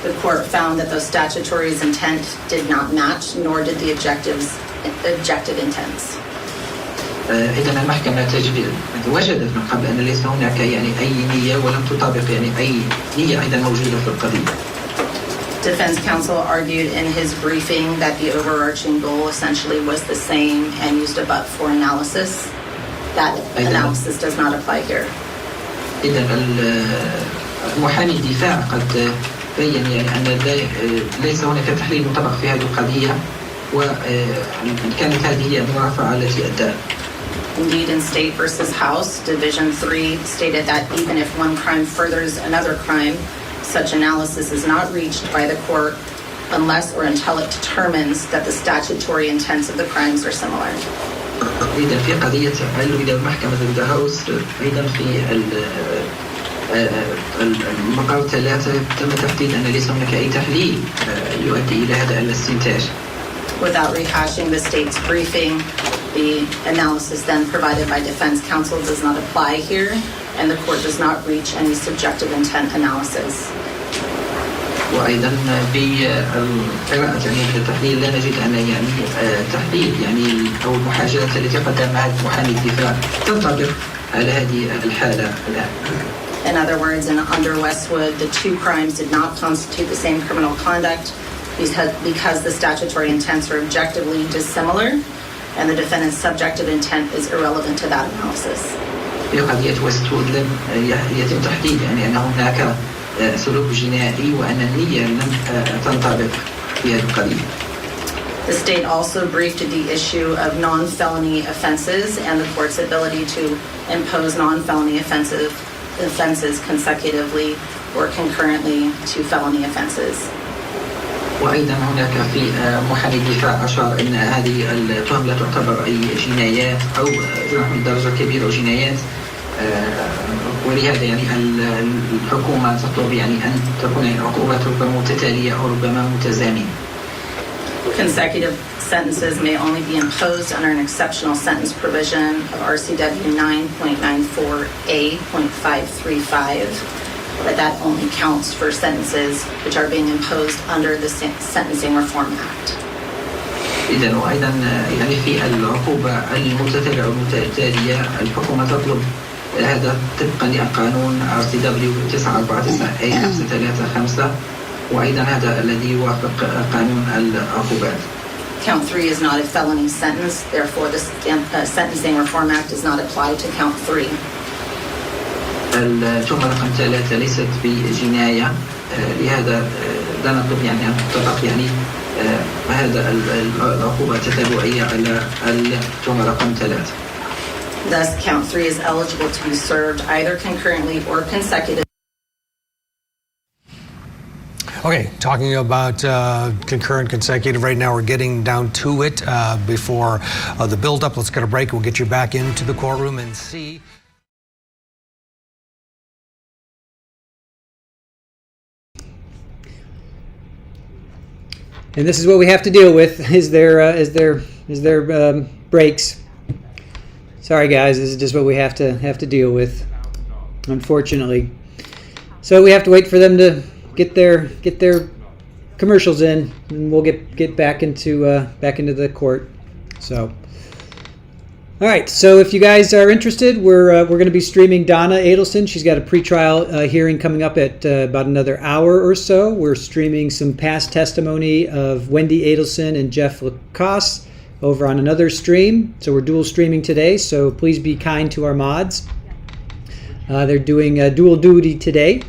The court found that the statutory's intent did not match, nor did the objective intents.
إذا المحكمة وجدت من قبل أن ليس هناك يعني أي نية ولم تطابق يعني أي نية أيضا موجودة في القضية.
Defense counsel argued in his briefing that the overarching goal essentially was the same and used a but-for analysis. That analysis does not apply here.
إذا المحامي الدفاع قد بين يعني أن ليس هناك تحليل مطبق في هذه القضية، وكانت هذه هي المرافعة التي أدت.
Indeed, in State versus House, Division 3 stated that even if one crime furthers another crime, such analysis is not reached by the court unless or until it determines that the statutory intents of the crimes are similar.
إذا في قضية المحكمة ضد هاوس أيضا في المقال 3 تم تحديد أن ليس هناك أي تحليل يؤدي إلى هذا الاستنتاج.
Without rehashing the state's briefing, the analysis then provided by defense counsel does not apply here, and the court does not reach any subjective intent analysis.
وأيضا بقراءة التحليل لا نجد أن تحليل أو المحاججات التي قدمها محامي الدفاع تنطبق على هذه الحالة الآن.
In other words, under Westwood, the two crimes did not constitute the same criminal conduct because the statutory intents are objectively dissimilar, and the defendant's subjective intent is irrelevant to that analysis.
في قضية ويستوود لم يتم تحديد أن هناك سلوك جنائي وأن النية لم تنطبق في هذه القضية.
The state also briefed the issue of non-felony offenses and the court's ability to impose non-felony offenses consecutively or concurrently to felony offenses.
وأيضا هناك في محامي الدفاع أشار أن هذه التهم لا تعتبر أي جنايات أو من درجة كبيرة أو جنايات، ولهذا الحكومة تطلب أن تكون العقوبات ربما متتالية أو ربما متزامنة.
Consecutive sentences may only be imposed under an exceptional sentence provision of RCW 9.94A.535, but that only counts for sentences which are being imposed under the Sentencing Reform Act.
إذا وأيضا في العقوبة المتتالية أو المتتالية الحكومة تطلب هذا طبقا لقانون RCW 949A535 وأيضا هذا الذي يوافق قانون العقوبات.
Count 3 is not a felony sentence, therefore the Sentencing Reform Act does not apply to count 3.
التهمة رقم 3 ليست بجناية، لهذا لا نطلب أن تطبق هذا العقوبة التتابعية على التهمة رقم 3.
Thus, count 3 is eligible to be served either concurrently or consecutively.
Okay, talking about concurrent consecutive right now, we're getting down to it before the build-up. Let's get a break. We'll get you back into the courtroom and see.
And this is what we have to deal with. Is there breaks? Sorry, guys. This is just what we have to deal with, unfortunately. So we have to wait for them to get their commercials in, and we'll get back into the court. So, all right. So if you guys are interested, we're going to be streaming Donna Adelson. She's got a pretrial hearing coming up at about another hour or so. We're streaming some past testimony of Wendy Adelson and Jeff Lacoste over on another stream. So we're dual streaming today. So please be kind to our mods. They're doing dual duty today.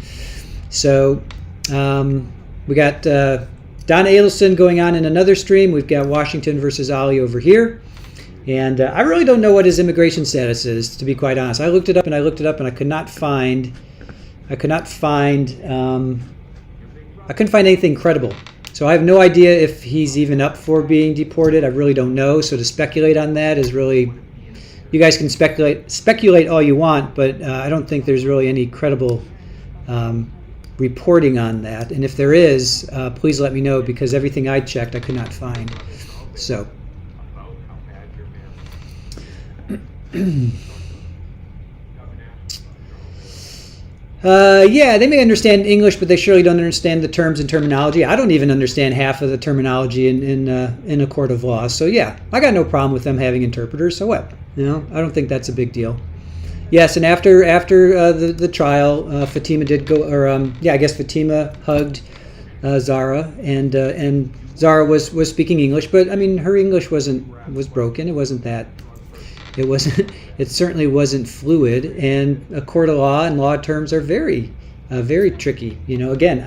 So we got Donna Adelson going on in another stream. We've got Washington versus Ali over here. And I really don't know what his immigration status is, to be quite honest. I looked it up and I couldn't find anything credible. So I have no idea if he's even up for being deported. I really don't know. So to speculate on that is really, you guys can speculate all you want, but I don't think there's really any credible reporting on that. And if there is, please let me know, because everything I checked I could not find. So yeah, they may understand English, but they surely don't understand the terms and terminology. I don't even understand half of the terminology in a court of law. So yeah, I got no problem with them having interpreters. So what? I don't think that's a big deal. Yes, and after the trial, Fatima did go, or I guess Fatima hugged Zahraa, and Zahraa was speaking English, but I mean her English was broken. It wasn't that. It certainly wasn't fluid, and a court of law and law terms are very tricky. Again,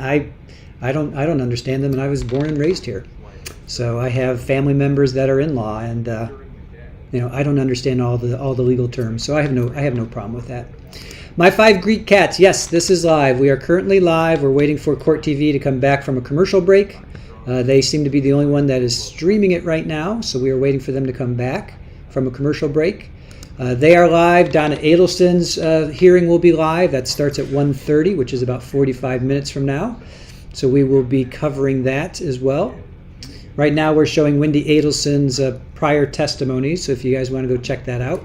I don't understand them, and I was born and raised here, so I have family members that are in law, and I don't understand all the legal terms, so I have no problem with that. My 5 Greek cats. Yes, this is live. We are currently live. We're waiting for Court TV to come back from a commercial break. They seem to be the only one that is streaming it right now, so we are waiting for them to come back from a commercial break. They are live. Donna Adelson's hearing will be live. That starts at 1:30, which is about 45 minutes from now. So we will be covering that as well. Right now we're showing Wendy Adelson's prior testimony, so if you guys want to go check that out,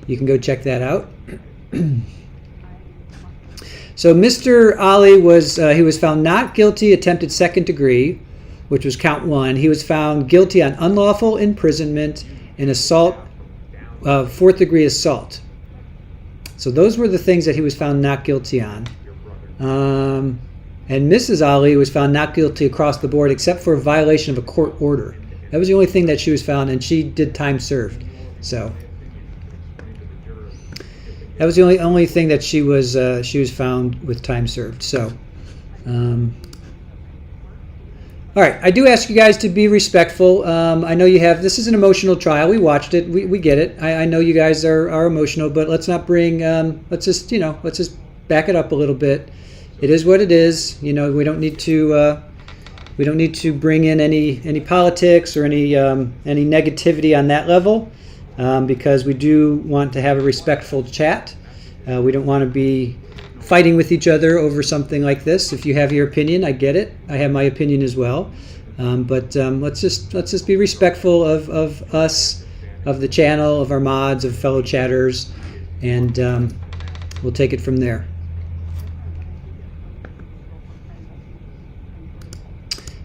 you can go check that out. So Mr. Ali was found not guilty attempted second degree, which was count 1. He was found guilty on unlawful imprisonment and assault, 4th degree assault. So those were the things that he was found not guilty on. And Mrs. Ali was found not guilty across the board except for a violation of a court order. That was the only thing that she was found, and she did time served. So that was the only thing that she was found with time served. So, all right. I do ask you guys to be respectful. I know you have. This is an emotional trial. We watched it. We get it. I know you guys are emotional, but let's not bring. Let's just back it up a little bit. It is what it is. We don't need to. We don't need to bring in any politics or any negativity on that level. Because we do want to have a respectful chat. We don't want to be fighting with each other over something like this. If you have your opinion, I get it. I have my opinion as well. But let's just be respectful of us, of the channel, of our mods, of fellow chatters, and we'll take it from there.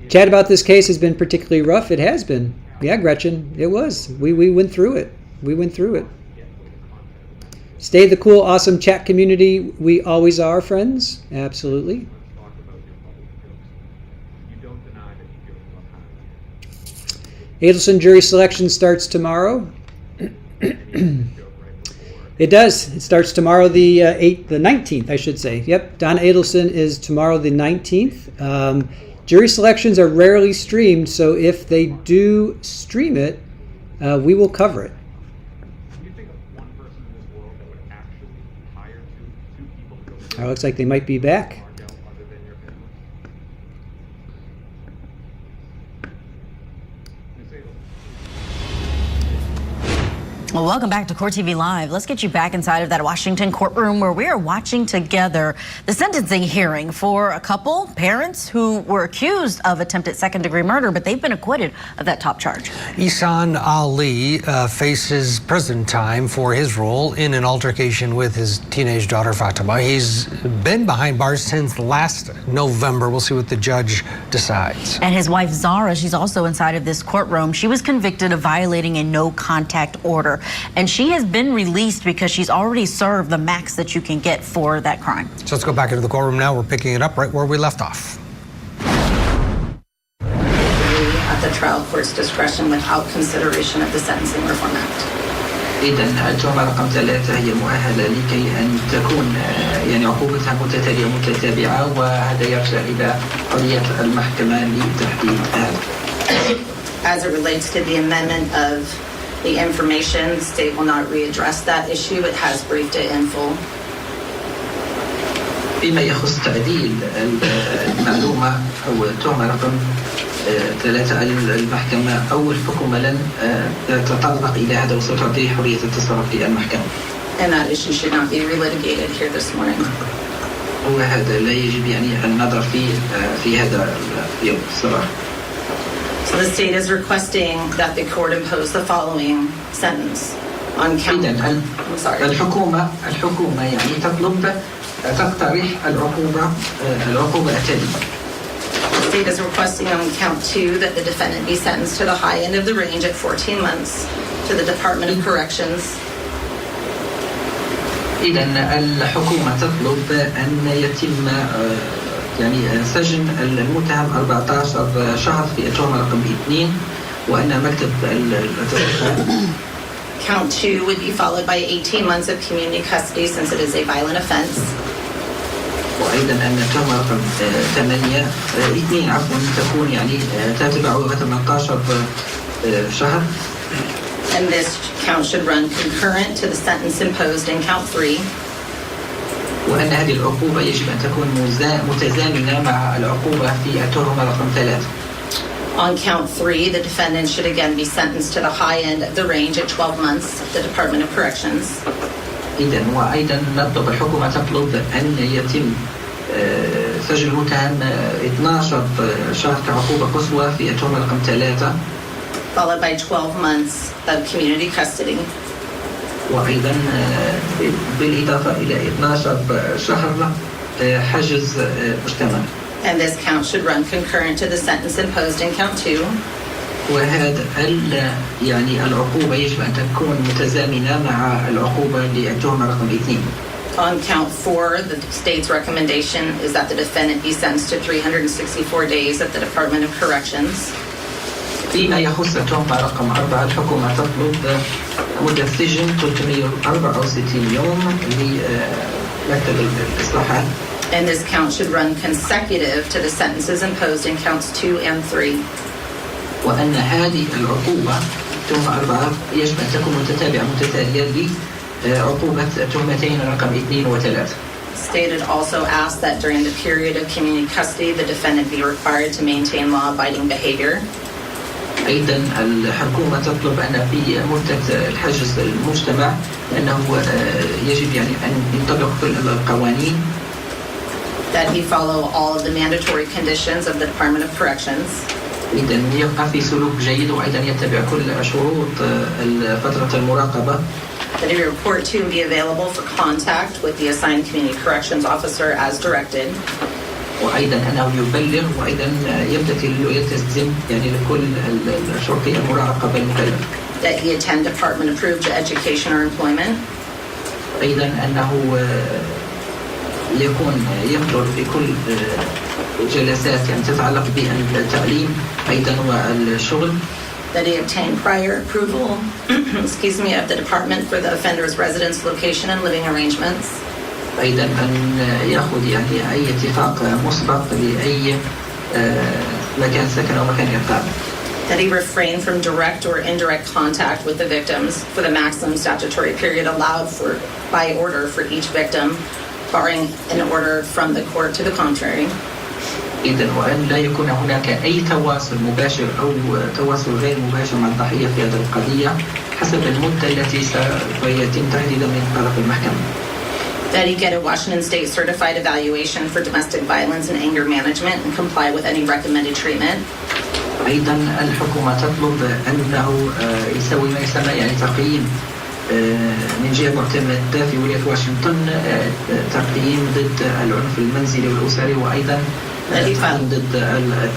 Chat about this case has been particularly rough. It has been. Yeah, Gretchen, it was. We went through it. We went through it. Stay the cool, awesome chat community. We always are, friends. Absolutely. Adelson jury selection starts tomorrow. It does. It starts tomorrow, the 19th, I should say. Yep, Donna Adelson is tomorrow, the 19th. Jury selections are rarely streamed, so if they do stream it, we will cover it. Oh, looks like they might be back.
Well, welcome back to Court TV Live. Let's get you back inside of that Washington courtroom where we are watching together the sentencing hearing for a couple, parents who were accused of attempted second-degree murder, but they've been acquitted of that top charge.
Ihsan Ali faces prison time for his role in an altercation with his teenage daughter Fatima. He's been behind bars since last November. We'll see what the judge decides.
And his wife Zahraa, she's also inside of this courtroom. She was convicted of violating a no-contact order. And she has been released because she's already served the max that you can get for that crime.
So let's go back into the courtroom now. We're picking it up right where we left off.
At the trial court's discretion without consideration of the Sentencing Reform Act.
إذا التهمة رقم 3 هي مؤهلة لكي أن تكون عقوبتها متتالية متتابعة، وهذا يرجع إلى حرية المحكمة لتحديد هذا.
As it relates to the amendment of the information, the state will not readdress that issue. It has briefed it in full.
فيما يخص تعديل المعلومة أو التهمة رقم 3 المحكمة أو الحكومة لن تتطرق إلى هذا وستعطي حرية التصرف في المحكمة.
And that issue should not be relitigated here this morning.
وهذا لا يجب النظر فيه في هذا اليوم صراحة.
So the state is requesting that the court impose the following sentence on count. I'm sorry.
الحكومة تطلب تقترح العقوبة التالية.
The state is requesting on count 2 that the defendant be sentenced to the high end of the range at 14 months to the Department of Corrections.
إذا الحكومة تطلب أن يتم سجن المتهم 14 شهر في التهمة رقم 2 وأن مكتب
Count 2 would be followed by 18 months of community custody since it is a violent offense.
وأيضا أن التهمة رقم 2 تكون تتبعها 18 شهر.
And this count should run concurrent to the sentence imposed in count 3.
وأن هذه العقوبة يجب أن تكون متزامنة مع العقوبة في التهمة رقم 3.
On count 3, the defendant should again be sentenced to the high end of the range at 12 months at the Department of Corrections.
إذا وأيضا نطلب الحكومة تطلب أن يتم سجن المتهم 12 شهر كعقوبة قصوى في التهمة رقم 3.
Followed by 12 months of community custody.
وأيضا بالإضافة إلى 12 شهر حجز مجتمع.
And this count should run concurrent to the sentence imposed in count 2.
وهذا يعني العقوبة يجب أن تكون متزامنة مع العقوبة للتهمة رقم 2.
On count 4, the state's recommendation is that the defendant be sentenced to 364 days at the Department of Corrections.
فيما يخص التهمة رقم 4 الحكومة تطلب مدة سجن 364 يوم لمكتب الإصلاحات.
And this count should run consecutive to the sentences imposed in counts 2 and 3.
وأن هذه العقوبة تهمة 4 يجب أن تكون متتابعة متتالية لعقوبة تهمتين رقم 2 و 3.
Stated also asked that during the period of community custody, the defendant be required to maintain law-abiding behavior.
أيضا الحكومة تطلب أن في مدة الحجز المجتمع أنه يجب يعني أن ينطبق كل القوانين.
That he follow all of the mandatory conditions of the Department of Corrections.
إذا يبقى في سلوك جيد وأيضا يتبع كل شروط فترة المراقبة.
That he report to and be available for contact with the assigned community corrections officer as directed.
وأيضا أنه يبلغ وأيضا يمتثل ويلتزم يعني لكل شرطي المراقبة المكلف.
That he attend department approved education or employment.
أيضا أنه يكون يحضر في كل جلسات يعني تتعلق بالتعليم أيضا والشغل.
That he obtain prior approval of the department for the offender's residence, location and living arrangements.
أيضا أن يأخذ يعني أي اتفاق مسبق لأي مكان سكن أو مكان إقامة.
That he refrain from direct or indirect contact with the victims for the maximum statutory period allowed by order for each victim, barring an order from the court to the contrary.
إذا وأن لا يكون هناك أي تواصل مباشر أو تواصل غير مباشر مع الضحية في هذه القضية حسب المدة التي سيتم تحديدها من طرف المحكمة.
That he get a Washington State certified evaluation for domestic violence and anger management and comply with any recommended treatment.
أيضا الحكومة تطلب أنه يسوي ما يسمى يعني تقييم من جهة معتمدة في ولاية واشنطن تقييم ضد العنف المنزلي والأسري وأيضا تقييم ضد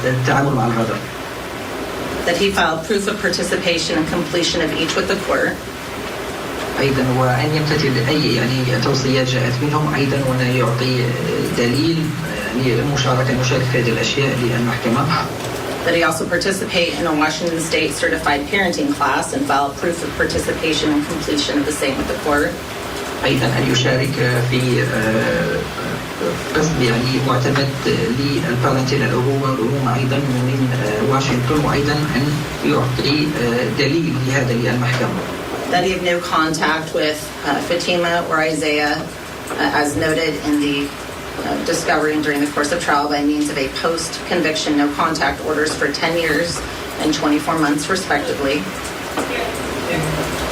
التعامل مع الغضب.
That he filed proof of participation and completion of each with the court.
أيضا وأن يمتثل أي يعني توصيات جاءت منهم أيضا وأن يعطي دليل للمشاركة نشارك في هذه الأشياء للمحكمة.
That he also participate in a Washington State certified parenting class and file proof of participation and completion of the same with the court.
أيضا أن يشارك في قسم يعني معتمد للبارنتين الأبوة والأمومة أيضا من واشنطن وأيضا أن يعطي دليل لهذا للمحكمة.
That he have no contact with Fatima or Isaiah as noted in the discovery and during the course of trial by means of a post-conviction no contact orders for 10 years and 24 months respectively.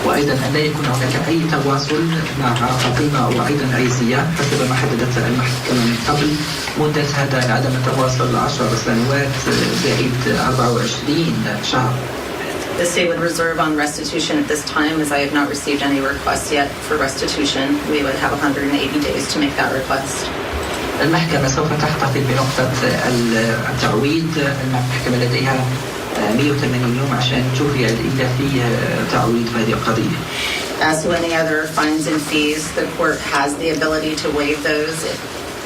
وأيضا أن لا يكون هناك أي تواصل مع فاطمة وأيضا عيسية حسب ما حددت المحكمة من قبل مدة هذا عدم التواصل 10 سنوات زائد 24 شهر.
The state would reserve on restitution at this time as I have not received any requests yet for restitution. We would have 180 days to make that request.
المحكمة سوف تحتفظ بنقطة التعويض. المحكمة لديها 180 يوم عشان تشوف إذا في تعويض في هذه القضية.
As to any other fines and fees, the court has the ability to waive those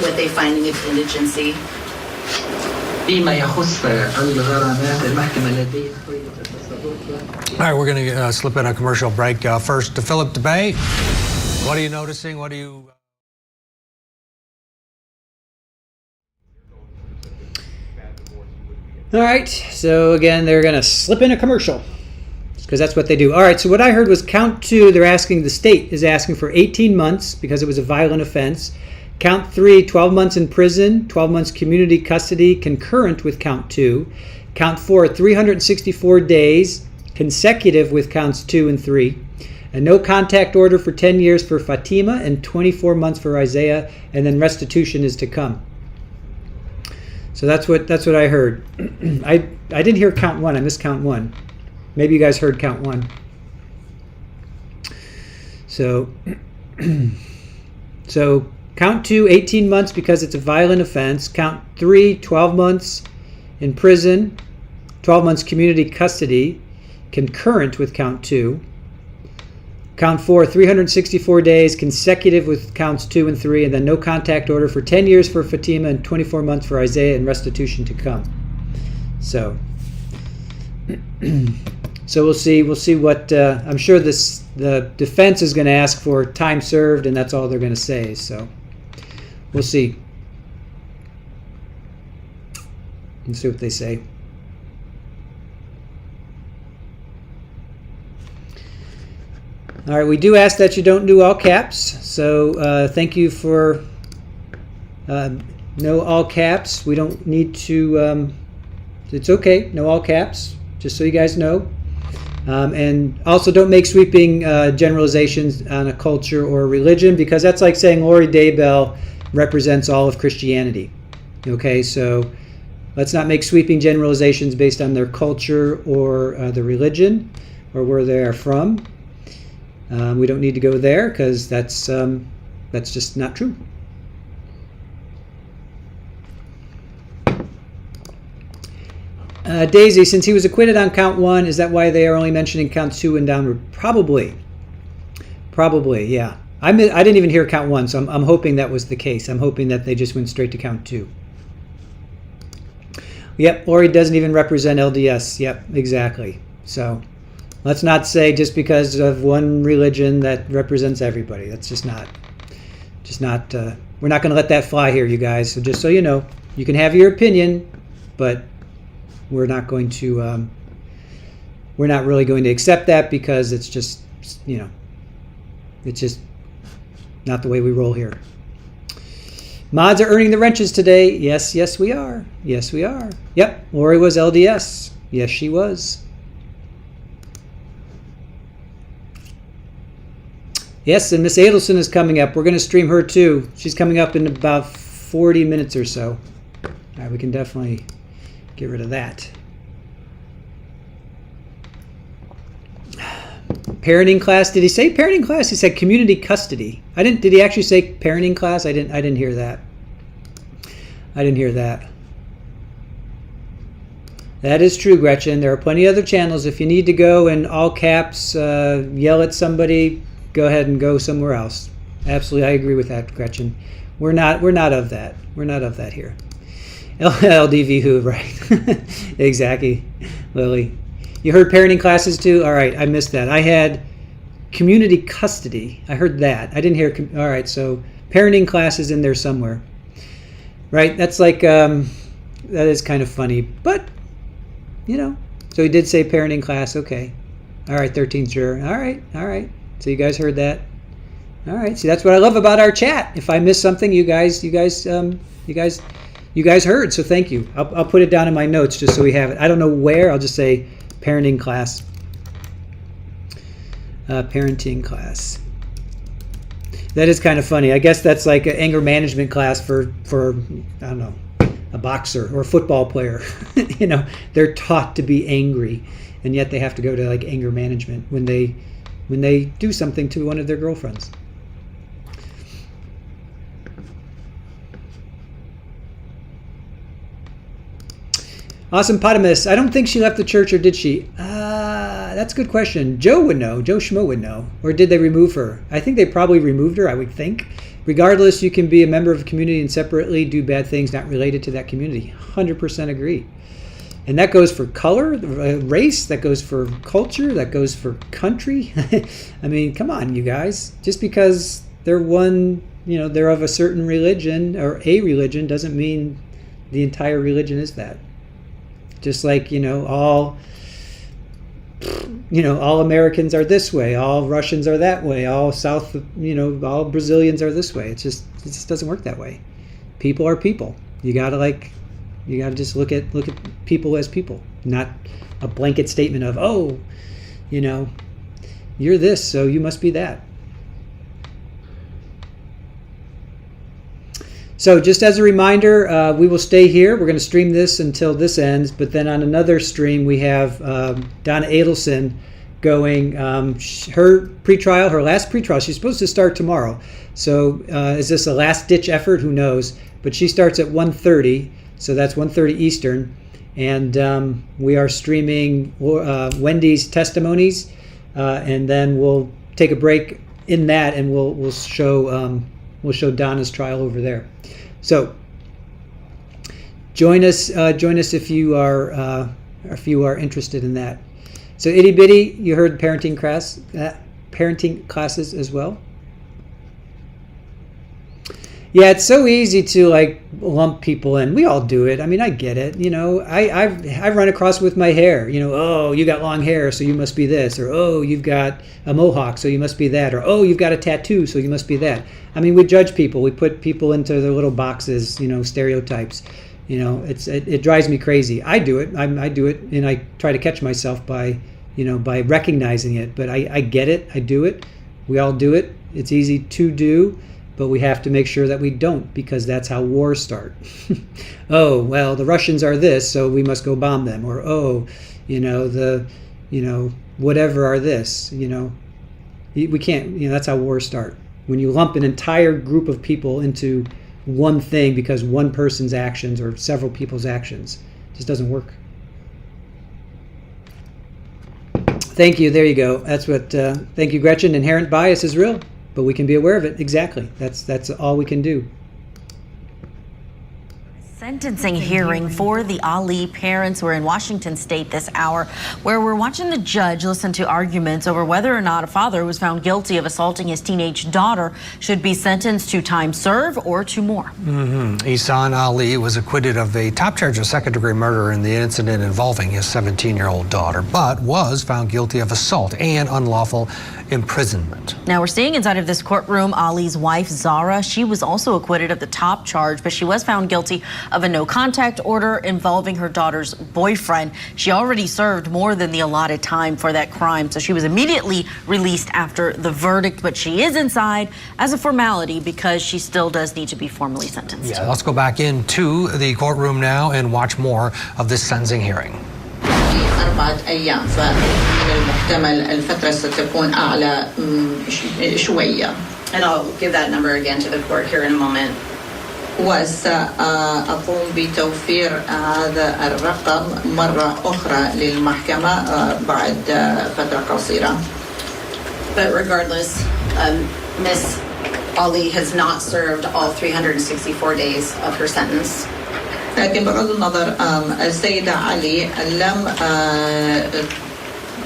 with a finding of indigency.
فيما يخص الغرامات المحكمة لديها.
All right, we're going to slip in a commercial break. First to Philip DeBay. What are you noticing? What are you...
All right, so again, they're going to slip in a commercial because that's what they do. All right, so what I heard was count 2, they're asking, the state is asking for 18 months because it was a violent offense. Count 3, 12 months in prison, 12 months community custody concurrent with count 2. Count 4, 364 days consecutive with counts 2 and 3. A no contact order for 10 years for Fatima and 24 months for Isaiah, and then restitution is to come. So that's what I heard. I didn't hear count 1. I missed count 1. Maybe you guys heard count 1. So count 2, 18 months because it's a violent offense. Count 3, 12 months in prison, 12 months community custody concurrent with count 2. Count 4, 364 days consecutive with counts 2 and 3, and then no contact order for 10 years for Fatima and 24 months for Isaiah, and restitution to come. So we'll see what I'm sure the defense is going to ask for time served, and that's all they're going to say. So we'll see. Let's see what they say. All right, we do ask that you don't do all caps. So thank you for no all caps. We don't need to, it's okay, no all caps, just so you guys know. And also don't make sweeping generalizations on a culture or a religion, because that's like saying Lori Daybell represents all of Christianity. Okay, so let's not make sweeping generalizations based on their culture or the religion or where they are from. We don't need to go there because that's just not true. Daisy, since he was acquitted on count 1, is that why they are only mentioning counts 2 and downward? Probably, yeah. I didn't even hear count 1, so I'm hoping that was the case. I'm hoping that they just went straight to count 2. Yep, Lori doesn't even represent LDS. Yep, exactly. So let's not say just because of one religion that represents everybody. That's just not, we're not going to let that fly here, you guys. So just so you know, you can have your opinion, but we're not going to, we're not really going to accept that, because it's just, it's just not the way we roll here. Mods are earning the wrenches today. Yes, we are. Yes, we are. Yep, Lori was LDS. Yes, she was. Yes, and Miss Adelson is coming up. We're going to stream her too. She's coming up in about 40 minutes or so. All right, we can definitely get rid of that. Parenting class. Did he say parenting class? He said community custody. Did he actually say parenting class? I didn't hear that. I didn't hear that. That is true, Gretchen. There are plenty of other channels. If you need to go in all caps, yell at somebody, go ahead and go somewhere else. Absolutely, I agree with that, Gretchen. We're not of that. We're not of that here. LDV who, right? Exactly, Lily. You heard parenting classes too? All right, I missed that. I had community custody. I heard that. I didn't hear. All right, so parenting classes in there somewhere. Right? That's like, that is kind of funny. But, so he did say parenting class. Okay. All right, 13th juror. All right. So you guys heard that. All right. See, that's what I love about our chat. If I miss something, you guys heard. So thank you. I'll put it down in my notes just so we have it. I don't know where. I'll just say parenting class. Parenting class. That is kind of funny. I guess that's like an anger management class for I don't know, a boxer or a football player. They're taught to be angry, and yet they have to go to like anger management when they do something to one of their girlfriends. Awesome Potamus. I don't think she left the church, or did she? That's a good question. Joe would know. Joe Schmo would know. Or did they remove her? I think they probably removed her, I would think. Regardless, you can be a member of a community and separately do bad things not related to that community. 100% agree. And that goes for color, race, that goes for culture, that goes for country. I mean, come on, you guys. Just because they're they're of a certain religion or a religion doesn't mean the entire religion is that. Just like, all all Americans are this way, all Russians are that way, all all Brazilians are this way. It just doesn't work that way. People are people. You gotta just look at people as people, not a blanket statement of, oh, you're this, so you must be that. So just as a reminder, we will stay here. We're going to stream this until this ends, but then on another stream we have Donna Adelson going her last pretrial. She's supposed to start tomorrow. So is this a last-ditch effort? Who knows? But she starts at 1:30, so that's 1:30 Eastern, and we are streaming Wendy's testimonies, and then we'll take a break in that, and we'll show Donna's trial over there. So join us if you are interested in that. So itty bitty, you heard parenting classes as well. Yeah, it's so easy to lump people in. We all do it. I mean, I get it. I've run across with my hair. Oh, you got long hair, so you must be this, or oh, you've got a mohawk, so you must be that, or oh, you've got a tattoo, so you must be that. I mean, we judge people. We put people into their little boxes. Stereotypes. It drives me crazy. I do it. I do it, and I try to catch myself by recognizing it. But I get it. I do it. We all do it. It's easy to do. But we have to make sure that we don't, because that's how wars start. Oh, well, the Russians are this, so we must go bomb them. Or, oh, whatever are this. We can't, that's how wars start. When you lump an entire group of people into one thing because one person's actions or several people's actions, it just doesn't work. Thank you. There you go. That's what, thank you, Gretchen. Inherent bias is real. But we can be aware of it. Exactly. That's all we can do.
Sentencing hearing for the Ali parents. We're in Washington State this hour, where we're watching the judge listen to arguments over whether or not a father who was found guilty of assaulting his teenage daughter should be sentenced to time served or to more.
Ihsan Ali was acquitted of a top charge of second-degree murder in the incident involving his 17-year-old daughter, but was found guilty of assault and unlawful imprisonment.
Now we're seeing inside of this courtroom Ali's wife, Zahraa. She was also acquitted of the top charge, but she was found guilty of a no-contact order involving her daughter's boyfriend. She already served more than the allotted time for that crime, so she was immediately released after the verdict, but she is inside as a formality because she still does need to be formally sentenced.
Yeah, let's go back into the courtroom now and watch more of this sentencing hearing.
4 أيام فمن المحتمل الفترة ستكون أعلى شوية.
And I'll give that number again to the court here in a moment.
وسأقوم بتوفير هذا الرقم مرة أخرى للمحكمة بعد فترة قصيرة.
But regardless, Miss Ali has not served all 364 days of her sentence.
لكن بغض النظر السيدة علي لم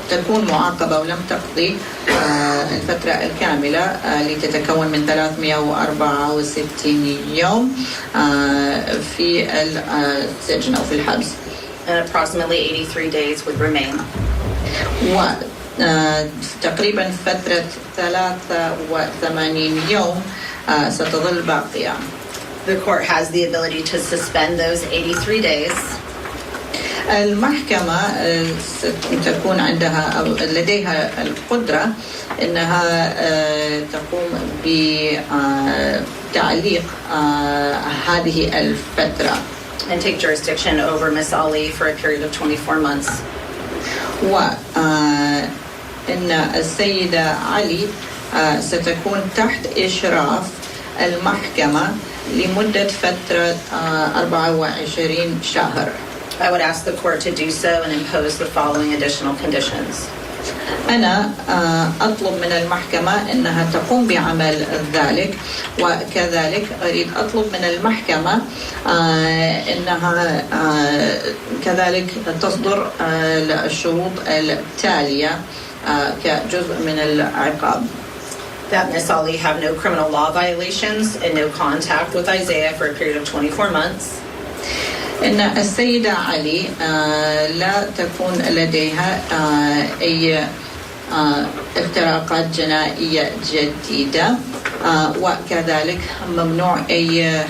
تكون معاقبة ولم تقضي الفترة الكاملة لتتكون من 364 يوم في السجن أو في الحبس.
And approximately 83 days would remain.
وتقريبا فترة 83 يوم ستظل باقية.
The court has the ability to suspend those 83 days.
المحكمة ستكون عندها أو لديها القدرة أنها تقوم بتعليق هذه الفترة.
And take jurisdiction over Miss Ali for a period of 24 months.
وأن السيدة علي ستكون تحت إشراف المحكمة لمدة فترة 24 شهر.
I would ask the court to do so and impose the following additional conditions.
أنا أطلب من المحكمة أنها تقوم بعمل ذلك، وكذلك أريد أطلب من المحكمة أنها كذلك تصدر الشروط التالية كجزء من العقاب.
That Miss Ali have no criminal law violations and no contact with Isaiah for a period of 24 months.
إن السيدة علي لا تكون لديها أي اختراقات جنائية جديدة، وكذلك ممنوع أي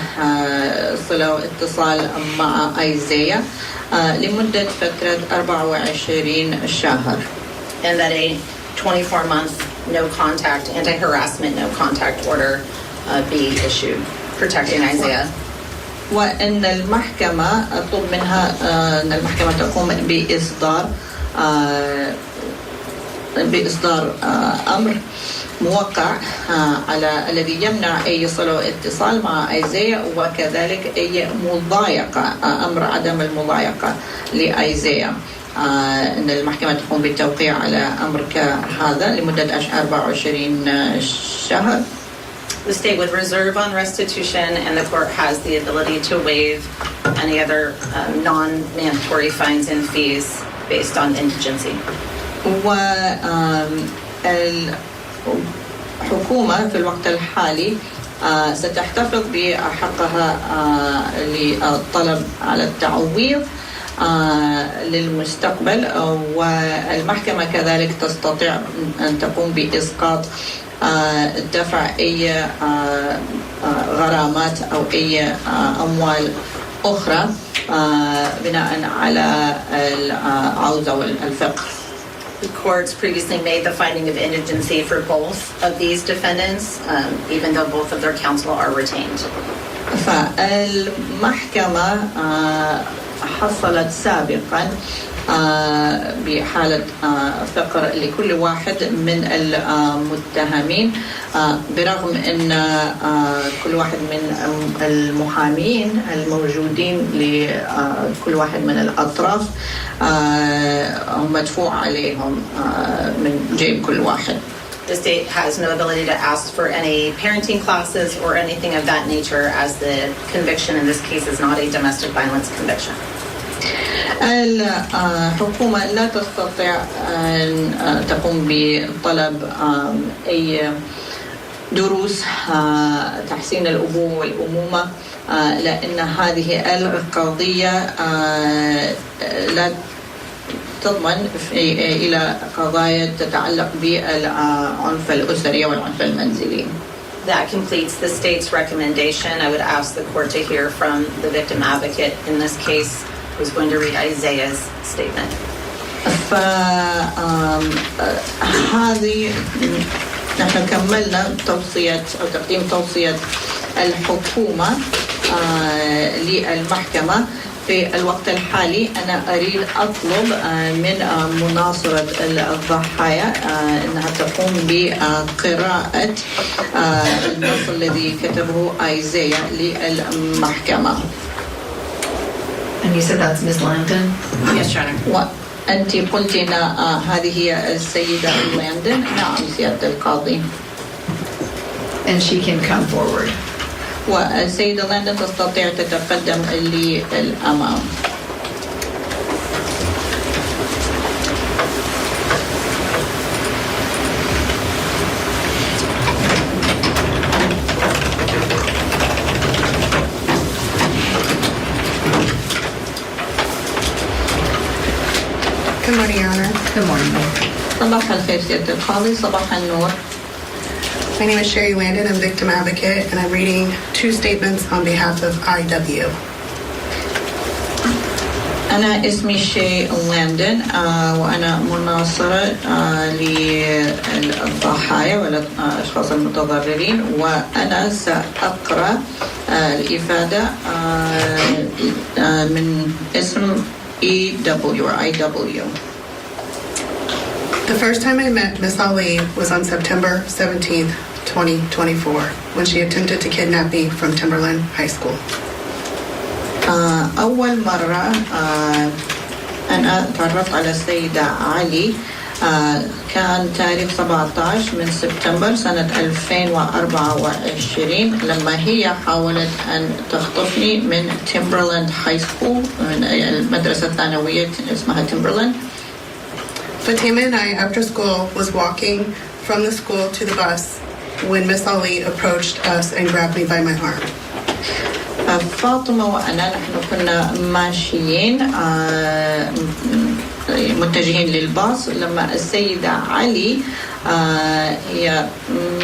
صلة واتصال مع أيزيا لمدة فترة 24 شهر.
And that a 24-month no contact, anti-harassment no contact order be issued, protecting Isaiah.
وأن المحكمة أطلب منها أن المحكمة تقوم بإصدار أمر موقع على الذي يمنع أي صلة واتصال مع أيزيا، وكذلك أي مضايقة، أمر عدم المضايقة لأيزيا. أن المحكمة تقوم بالتوقيع على أمر كهذا لمدة 24 شهر.
The state would reserve on restitution, and the court has the ability to waive any other non-mandatory fines and fees based on indigency.
والحكومة في الوقت الحالي ستحتفظ بحقها للطلب على التعويض للمستقبل، والمحكمة كذلك تستطيع أن تقوم بإسقاط دفع أي غرامات أو أي أموال أخرى بناء على العوزة والفقر.
The courts previously made the finding of indigency for both of these defendants, even though both of their counsel are retained.
فالمحكمة حصلت سابقا بحالة فقر لكل واحد من المتهمين، برغم أن كل واحد من المحامين الموجودين لكل واحد من الأطراف مدفوع عليهم من جيب كل واحد.
The state has no ability to ask for any parenting classes or anything of that nature, as the conviction in this case is not a domestic violence conviction.
الحكومة لا تستطيع أن تقوم بطلب أي دروس تحسين الأبوة والأمومة، لأن هذه القضية لا تضمن إلى قضايا تتعلق بالعنف الأسري والعنف المنزلي.
That completes the state's recommendation. I would ask the court to hear from the victim advocate in this case, who's going to read Isaiah's statement.
فهذه نحن كملنا توصية أو تقديم توصية الحكومة للمحكمة. في الوقت الحالي أنا أريد أطلب من مناصرة الضحايا أنها تقوم بقراءة النص الذي كتبه أيزيا للمحكمة.
And you said that's Ms. Langdon?
Yes, Your Honor.
وأنت قلت أن هذه هي السيدة لاندن. نعم سيادة القاضي.
And she can come forward.
والسيدة لاندن تستطيع تتقدم للأمام.
Good morning, Your Honor.
Good morning.
صباح الخير سيادة القاضي. صباح النور.
My name is Sherry Landon. I'm victim advocate, and I'm reading two statements on behalf of IW.
أنا اسمي شي لاندن وأنا مناصرة للضحايا والأشخاص المتضررين، وأنا سأقرأ الإفادة من اسم EW or IW.
The first time I met Miss Ali was on September 17th, 2024, when she attempted to kidnap me from Timberline High School.
أول مرة أنا تعرفت على السيدة علي كان تاريخ 17 من سبتمبر سنة 2024 لما هي حاولت أن تخطفني من Timberline High School، من المدرسة الثانوية اسمها Timberline.
Fatima and I, after school, was walking from the school to the bus when Miss Ali approached us and grabbed me by my arm.
ففاطمة وأنا نحن كنا ماشيين متجهين للباص لما السيدة علي هي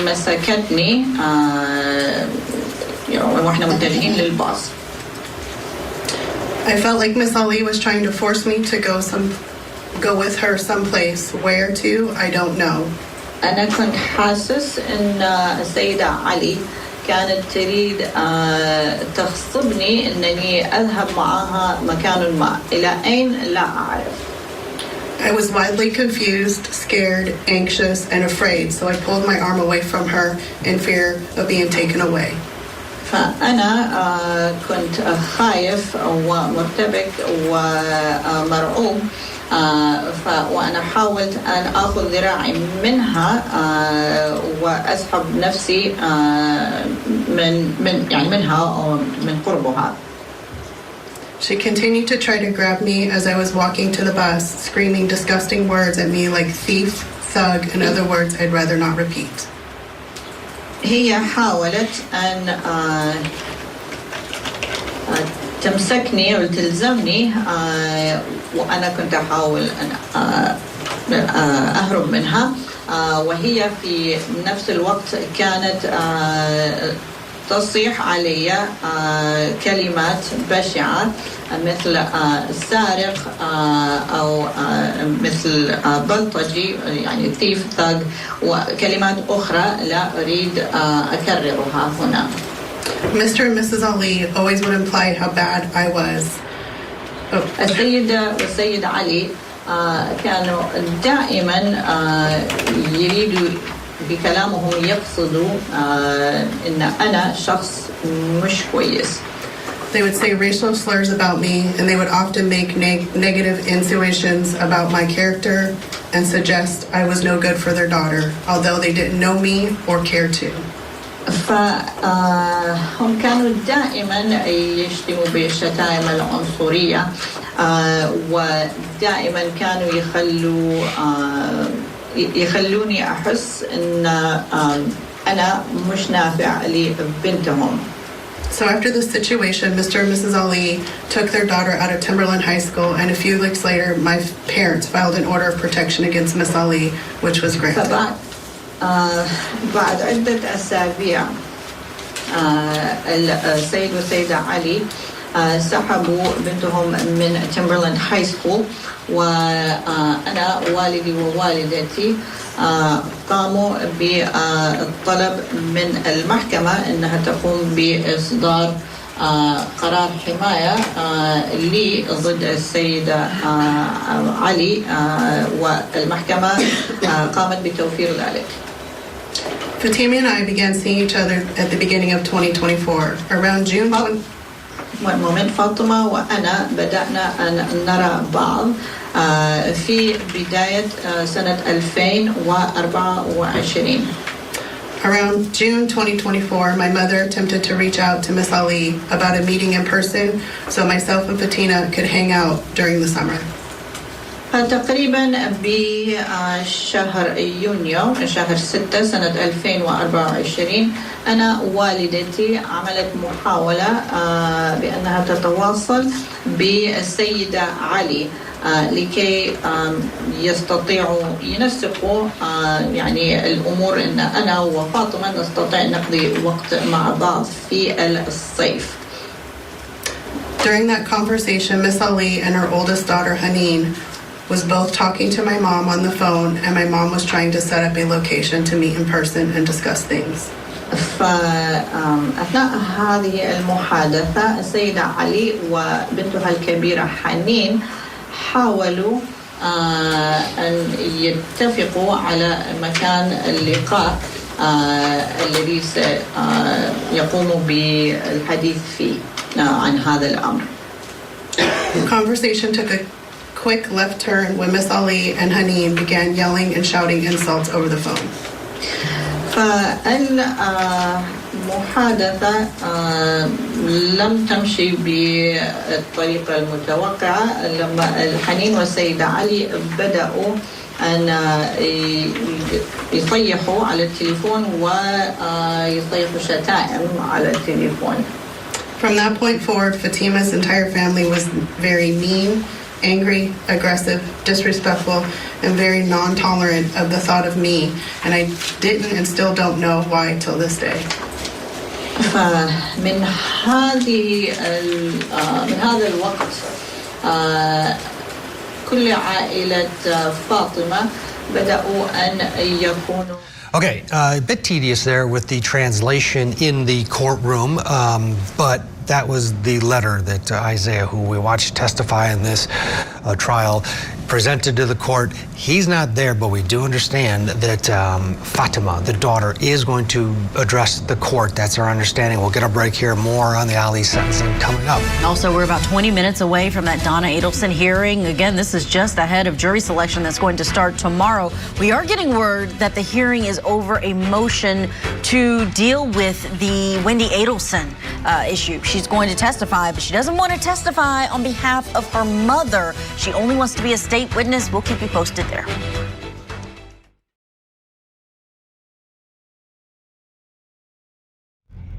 مسكتني وإحنا متجهين للباص.
I felt like Miss Ali was trying to force me to go with her someplace. Where to? I don't know.
أنا كنت حاسس إن السيدة علي كانت تريد تغصبني إنني أذهب معها مكان ما. إلى أين لا أعرف.
I was wildly confused, scared, anxious, and afraid, so I pulled my arm away from her in fear of being taken away.
فأنا كنت خايف ومرتبك ومرعوب وأنا حاولت أن أخذ ذراعي منها وأسحب نفسي منها أو من قربها.
She continued to try to grab me as I was walking to the bus, screaming disgusting words at me like thief, thug, and other words I'd rather not repeat.
هي حاولت أن تمسكني وتلزمني وأنا كنت أحاول أن أهرب منها وهي في نفس الوقت كانت تصيح علي كلمات بشعة مثل سارق أو مثل بلطجي يعني thief thug وكلمات أخرى لا أريد أكررها هنا.
Mr. and Mrs. Ali always would imply how bad I was.
السيدة والسيد علي كانوا دائما يريدوا بكلامهم يقصدوا إن أنا شخص مش كويس.
They would say racial slurs about me, and they would often make negative insinuations about my character and suggest I was no good for their daughter, although they didn't know me or care to.
فهم كانوا دائما يشتموا بالشتائم العنصرية ودائما كانوا يخلوني أحس إن أنا مش نافع لبنتهم.
So after this situation, Mr. and Mrs. Ali took their daughter out of Timberline High School, and a few weeks later, my parents filed an order of protection against Miss Ali, which was granted.
بعد عدة أسابيع السيد والسيدة علي سحبوا بنتهم من Timberline High School وأنا والدي ووالدتي قاموا بالطلب من المحكمة أنها تقوم بإصدار قرار حماية لي ضد السيدة علي والمحكمة قامت بتوفير ذلك.
Fatima and I began seeing each other at the beginning of 2024. Around June.
moment فاطمة وأنا بدأنا أن نرى بعض في بداية سنة 2024.
Around June 2024, my mother attempted to reach out to Miss Ali about a meeting in person so myself and Fatima could hang out during the summer.
تقريبا بشهر يونيو شهر 6 سنة 2024 أنا والدتي عملت محاولة بأنها تتواصل بالسيدة علي لكي يستطيعوا ينسقوا يعني الأمور إن أنا وفاطمة نستطيع نقضي وقت مع بعض في الصيف.
During that conversation, Miss Ali and her oldest daughter Haneen was both talking to my mom on the phone, and my mom was trying to set up a location to meet in person and discuss things.
فأثناء هذه المحادثة السيدة علي وبنتها الكبيرة حنين حاولوا أن يتفقوا على مكان اللقاء الذي سيقوموا بالحديث فيه عن هذا الأمر.
The conversation took a quick left turn when Miss Ali and Haneen began yelling and shouting insults over the phone.
فالمحادثة لم تمشي بالطريقة المتوقعة لما الحنين والسيدة علي بدأوا أن يصيحوا على التليفون ويصيحوا شتائم على التليفون.
From that point forward, Fatima's entire family was very mean, angry, aggressive, disrespectful, and very non-tolerant of the thought of me, and I didn't and still don't know why till this day.
من هذا الوقت كل عائلة فاطمة بدأوا أن يكونوا.
Okay, a bit tedious there with the translation in the courtroom, but that was the letter that Isaiah, who we watched testify in this trial, presented to the court. He's not there, but we do understand that Fatima, the daughter, is going to address the court. That's our understanding. We'll get a break here. More on the Ali sentencing coming up.
Also, we're about 20 minutes away from that Donna Adelson hearing. Again, this is just ahead of jury selection that's going to start tomorrow. We are getting word that the hearing is over a motion to deal with the Wendy Adelson issue. She's going to testify, but she doesn't want to testify on behalf of her mother. She only wants to be a state witness. We'll keep you posted there.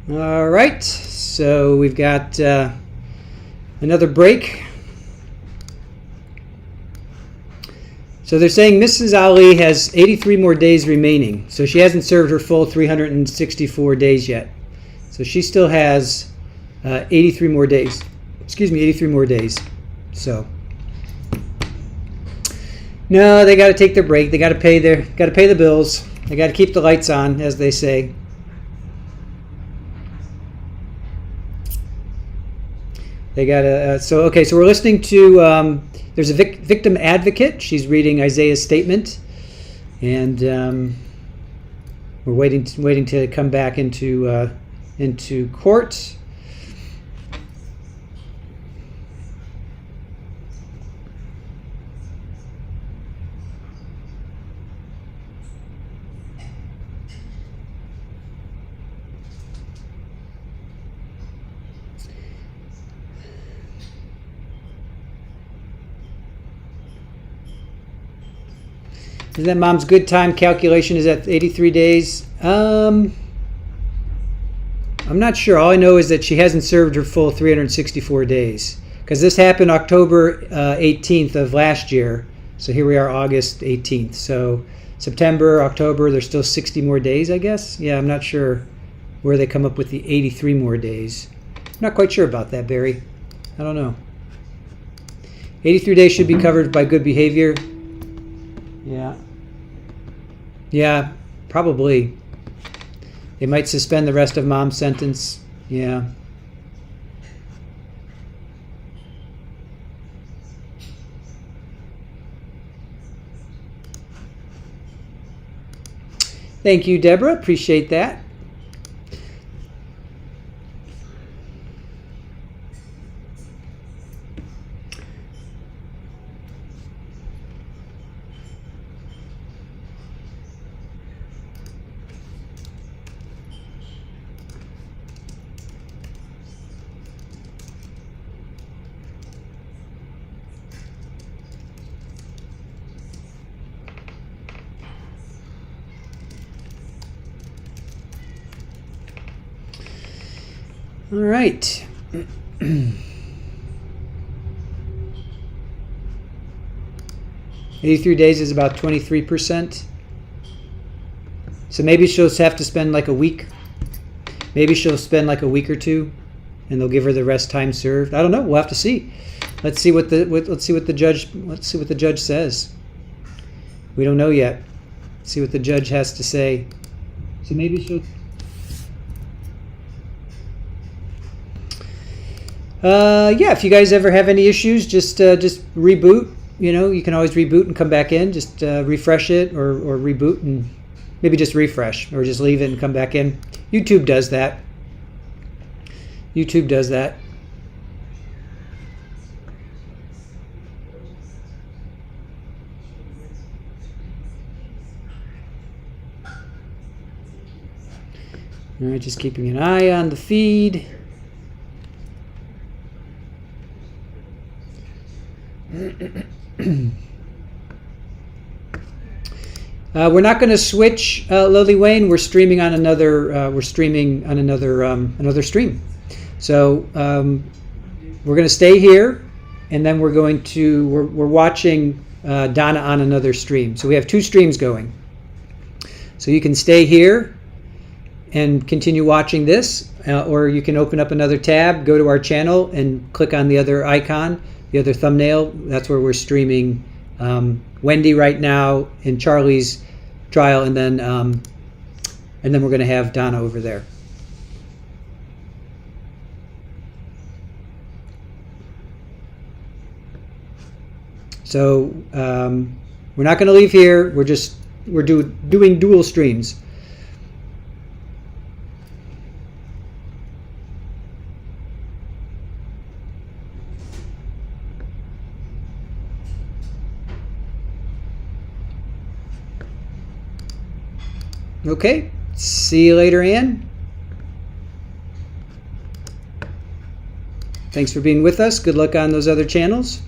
All right, so we've got another break. So they're saying Mrs. Ali has 83 more days remaining. So she hasn't served her full 364 days yet. So she still has 83 more days. Excuse me, 83 more days. So no, they got to take their break. They got to pay the bills. They got to keep the lights on, as they say. They got to. So we're listening to. There's a victim advocate. She's reading Isaiah's statement, and we're waiting to come back into court. Isn't that mom's good time calculation is at 83 days? I'm not sure. All I know is that she hasn't served her full 364 days. Because this happened October 18th of last year. So here we are, August 18th. So September, October, there's still 60 more days, I guess. Yeah, I'm not sure where they come up with the 83 more days. I'm not quite sure about that, Barry. I don't know. 83 days should be covered by good behavior. Yeah, probably. They might suspend the rest of mom's sentence. Yeah. Thank you, Deborah. Appreciate that. All right. 83 days is about 23%. So maybe she'll have to spend like a week. Maybe she'll spend like a week or two, and they'll give her the rest time served. I don't know. We'll have to see. Let's see what the judge says. We don't know yet. See what the judge has to say. So maybe she'll. Yeah, if you guys ever have any issues, just reboot. You know, you can always reboot and come back in. Just refresh it or reboot and maybe just refresh or just leave it and come back in. YouTube does that. All right, just keeping an eye on the feed. We're not going to switch, Lily Wayne. We're streaming on another. Another stream. So we're going to stay here, and then we're watching Donna on another stream. So we have 2 streams going. So you can stay here and continue watching this, or you can open up another tab, go to our channel, and click on the other icon, the other thumbnail. That's where we're streaming Wendy right now in Charlie's trial, and then we're going to have Donna over there. So we're not going to leave here. We're doing dual streams. Okay, see you later, Ann. Thanks for being with us. Good luck on those other channels.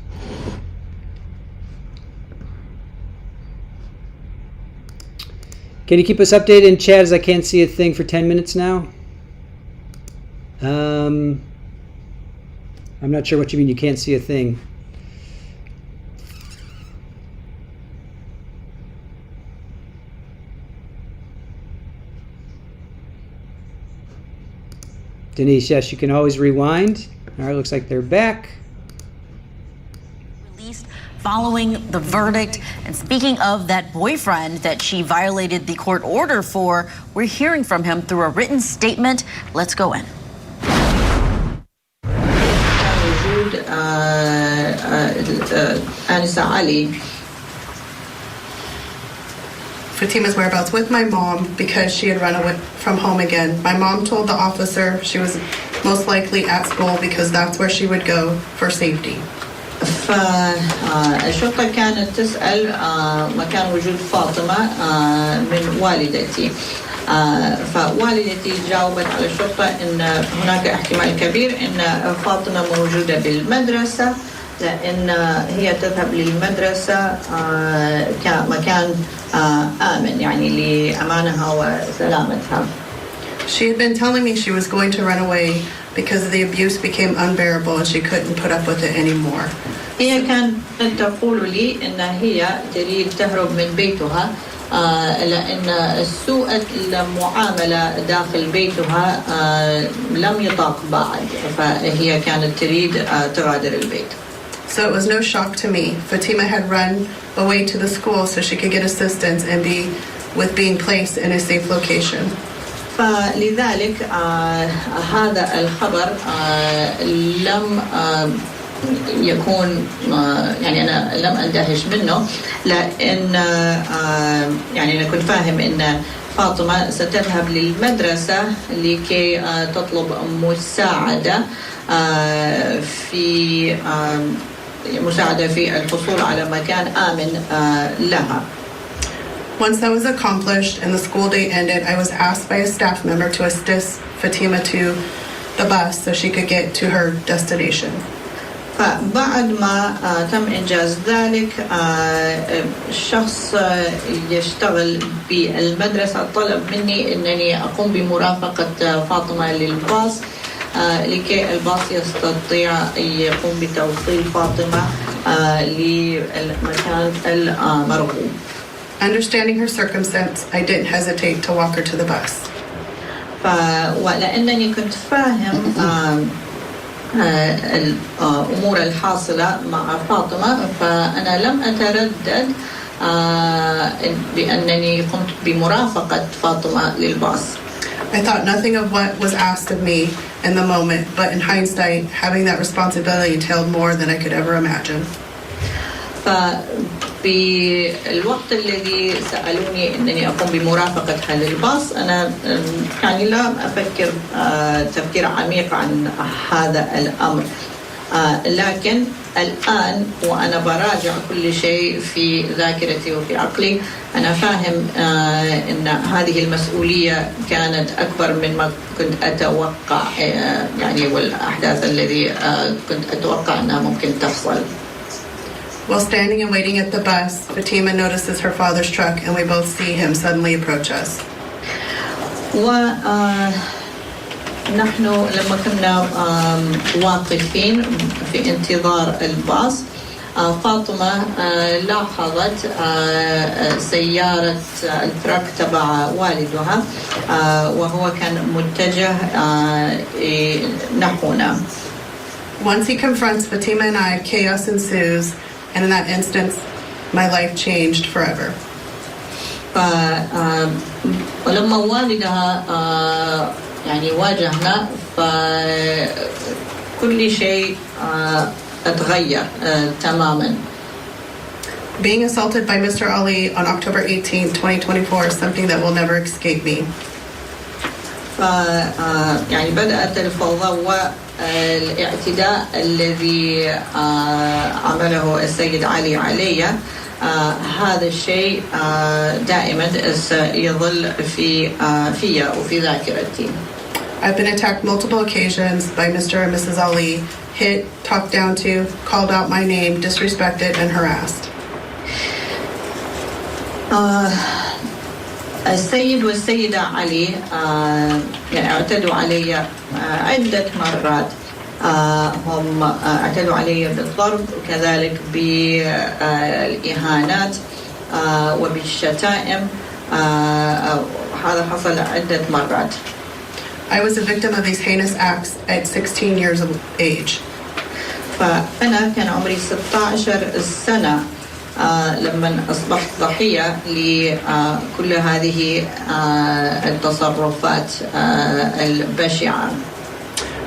Can you keep us updated in chat, as I can't see a thing for 10 minutes now? I'm not sure what you mean you can't see a thing. Denise, yes, you can always rewind. All right, looks like they're back.
Released following the verdict. And speaking of that boyfriend that she violated the court order for, we're hearing from him through a written statement. Let's go in.
Ihsan Ali. Fatima's whereabouts with my mom because she had run away from home again. My mom told the officer she was most likely at school because that's where she would go for safety.
فالشرطة كانت تسأل مكان وجود فاطمة من والدتي. فوالدتي جاوبت على الشرطة إن هناك احتمال كبير إن فاطمة موجودة بالمدرسة، لأن هي تذهب للمدرسة كمكان آمن، يعني لأمانها وسلامتها.
She had been telling me she was going to run away because the abuse became unbearable and she couldn't put up with it anymore.
هي كانت تقول لي إن هي تريد تهرب من بيتها لأن سوء المعاملة داخل بيتها لم يطاق بعد، فهي كانت تريد تغادر البيت.
So it was no shock to me. Fatima had run away to the school so she could get assistance and be with being placed in a safe location.
فلذلك هذا الخبر لم يكون يعني أنا لم أندهش منه، لأن يعني أنا كنت فاهم أن فاطمة ستذهب للمدرسة لكي تطلب مساعدة في الحصول على مكان آمن لها.
Once that was accomplished and the school day ended, I was asked by a staff member to assist Fatima to the bus so she could get to her destination.
فبعد ما تم إنجاز ذلك شخص يشتغل بالمدرسة طلب مني أنني أقوم بمرافقة فاطمة للباص لكي الباص يستطيع يقوم بتوصيل فاطمة للمكان المرغوب.
Understanding her circumstance, I didn't hesitate to walk her to the bus.
ولأنني كنت فاهم الأمور الحاصلة مع فاطمة، فأنا لم أتردد بأنني قمت بمرافقة فاطمة للباص.
I thought nothing of what was asked of me in the moment, but in hindsight, having that responsibility entailed more than I could ever imagine.
بالوقت الذي سألوني أنني أقوم بمرافقة هذا الباص، أنا يعني لا أفكر تفكير عميق عن هذا الأمر، لكن الآن وأنا براجع كل شيء في ذاكرتي وفي عقلي، أنا فاهم أن هذه المسؤولية كانت أكبر مما كنت أتوقع، يعني والأحداث الذي كنت أتوقع أنها ممكن تحصل.
While standing and waiting at the bus, Fatima notices her father's truck and we both see him suddenly approach us.
نحن لما كنا واقفين في انتظار الباص فاطمة لاحظت سيارة التراك تبع والدها وهو كان متجه نحونا.
Once he confronts Fatima and I, chaos ensues, and in that instance, my life changed forever.
ولما والدها يعني واجهنا فكل شيء اتغير تماما.
Being assaulted by Mr. Ali on October 18, 2024 is something that will never escape me.
يعني بدأت الفوضى والاعتداء الذي عمله السيد علي علي هذا الشيء دائما سيظل فيا وفي ذاكرتي.
I've been attacked multiple occasions by Mr. and Mrs. Ali, hit, talked down to, called out my name, disrespected, and harassed.
السيد والسيدة علي يعني اعتدوا علي عدة مرات. هم اعتدوا علي بالضرب وكذلك بالإهانات وبالشتائم. هذا حصل عدة مرات.
I was a victim of these heinous acts at 16 years of age.
فأنا كان عمري 16 سنة لما أصبحت ضحية لكل هذه التصرفات البشعة.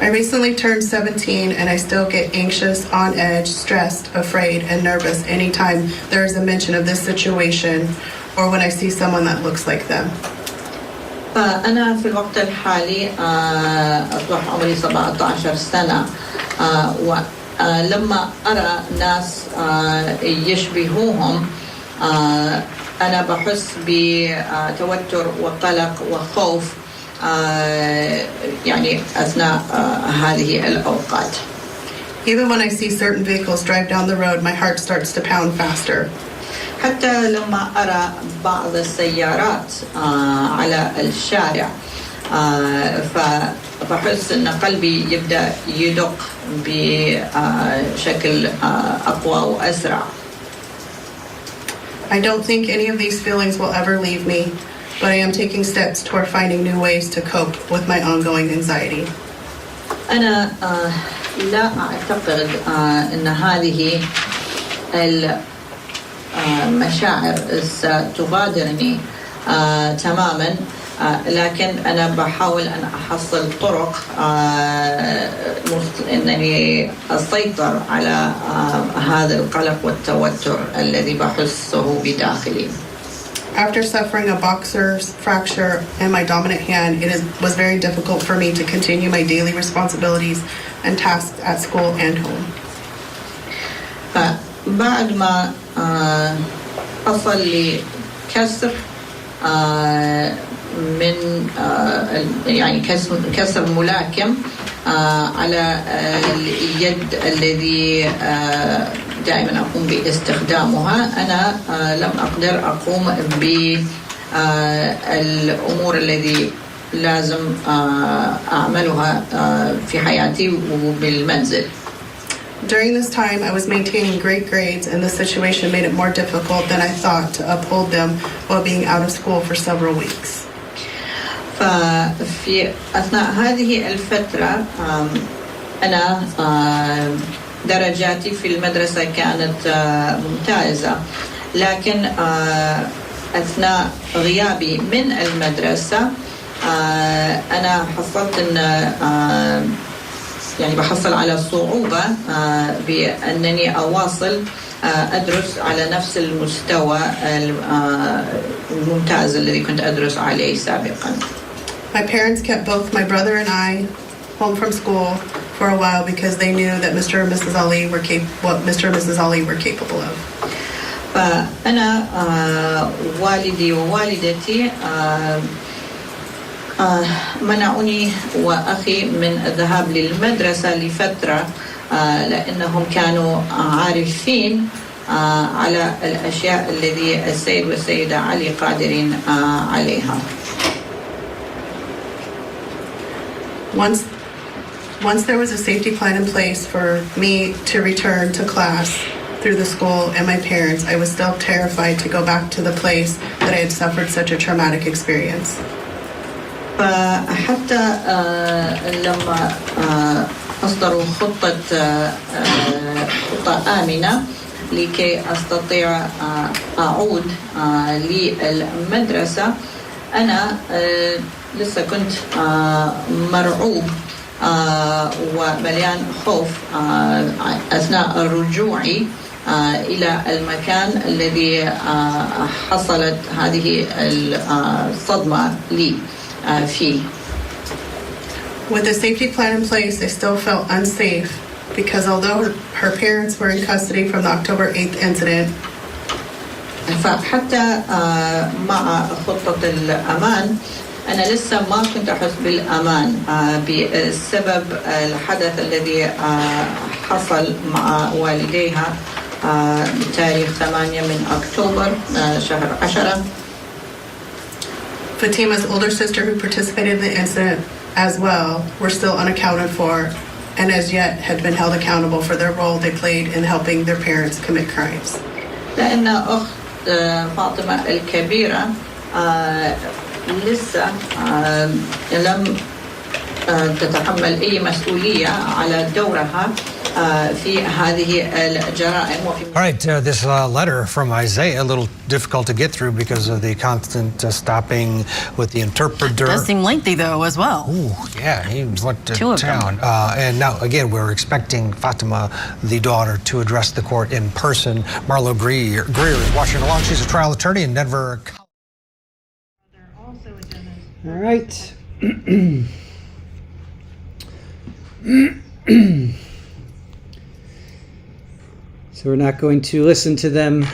I recently turned 17 and I still get anxious, on edge, stressed, afraid, and nervous anytime there is a mention of this situation or when I see someone that looks like them.
أنا في الوقت الحالي أصبح عمري 17 سنة ولما أرى ناس يشبهوهم أنا بحس بتوتر وقلق وخوف يعني أثناء هذه الأوقات.
Even when I see certain vehicles drive down the road, my heart starts to pound faster.
حتى لما أرى بعض السيارات على الشارع فبحس أن قلبي يبدأ يدق بشكل أقوى وأسرع.
I don't think any of these feelings will ever leave me, but I am taking steps toward finding new ways to cope with my ongoing anxiety.
أنا لا أعتقد أن هذه المشاعر ستغادرني تماما لكن أنا بحاول أن أحصل طرق أنني أسيطر على هذا القلق والتوتر الذي بحسه بداخلي.
After suffering a boxer's fracture in my dominant hand, it was very difficult for me to continue my daily responsibilities and tasks at school and home.
بعد ما حصل لي كسر من يعني كسر ملاكم على اليد الذي دائما أقوم باستخدامها أنا لم أقدر أقوم بالأمور الذي لازم أعملها في حياتي وبالمنزل.
During this time, I was maintaining great grades, and the situation made it more difficult than I thought to uphold them while being out of school for several weeks.
ففي أثناء هذه الفترة أنا درجاتي في المدرسة كانت ممتازة لكن أثناء غيابي من المدرسة أنا حصلت أن يعني بحصل على صعوبة بأنني أواصل أدرس على نفس المستوى الممتاز الذي كنت أدرس عليه سابقا.
My parents kept both my brother and I home from school for a while because they knew that Mr. and Mrs. Ali were what Mr. and Mrs. Ali were capable of.
فأنا والدي ووالدتي منعوني وأخي من الذهاب للمدرسة لفترة لأنهم كانوا عارفين على الأشياء الذي السيد والسيدة علي قادرين عليها.
Once there was a safety plan in place for me to return to class through the school and my parents, I was still terrified to go back to the place that I had suffered such a traumatic experience.
فحتى لما أصدروا خطة آمنة لكي أستطيع أعود للمدرسة، أنا لسه كنت مرعوب ومليان خوف أثناء رجوعي إلى المكان الذي حصلت هذه الصدمة لي فيه.
With the safety plan in place, I still felt unsafe because although her parents were in custody from the October 8th incident,
فحتى مع خطة الأمان أنا لسه ما كنت أحس بالأمان بسبب الحدث الذي حصل مع والديها بتاريخ 8 من أكتوبر شهر 10.
Fatima's older sister who participated in the incident as well were still unaccounted for and as yet had been held accountable for their role they played in helping their parents commit crimes.
لأن أخت فاطمة الكبيرة لسه لم تتحمل أي مسؤولية على دورها في هذه الجرائم.
All right, this letter from Isaiah, a little difficult to get through because of the constant stopping with the interpreter.
It does seem lengthy, though, as well.
Ooh, yeah, he went to
Two of
town.
them.
And now, again, we're expecting Fatima, the daughter, to address the court in person. Marlo Greer is watching along. She's a trial attorney in Denver.
All right. So we're not going to listen to them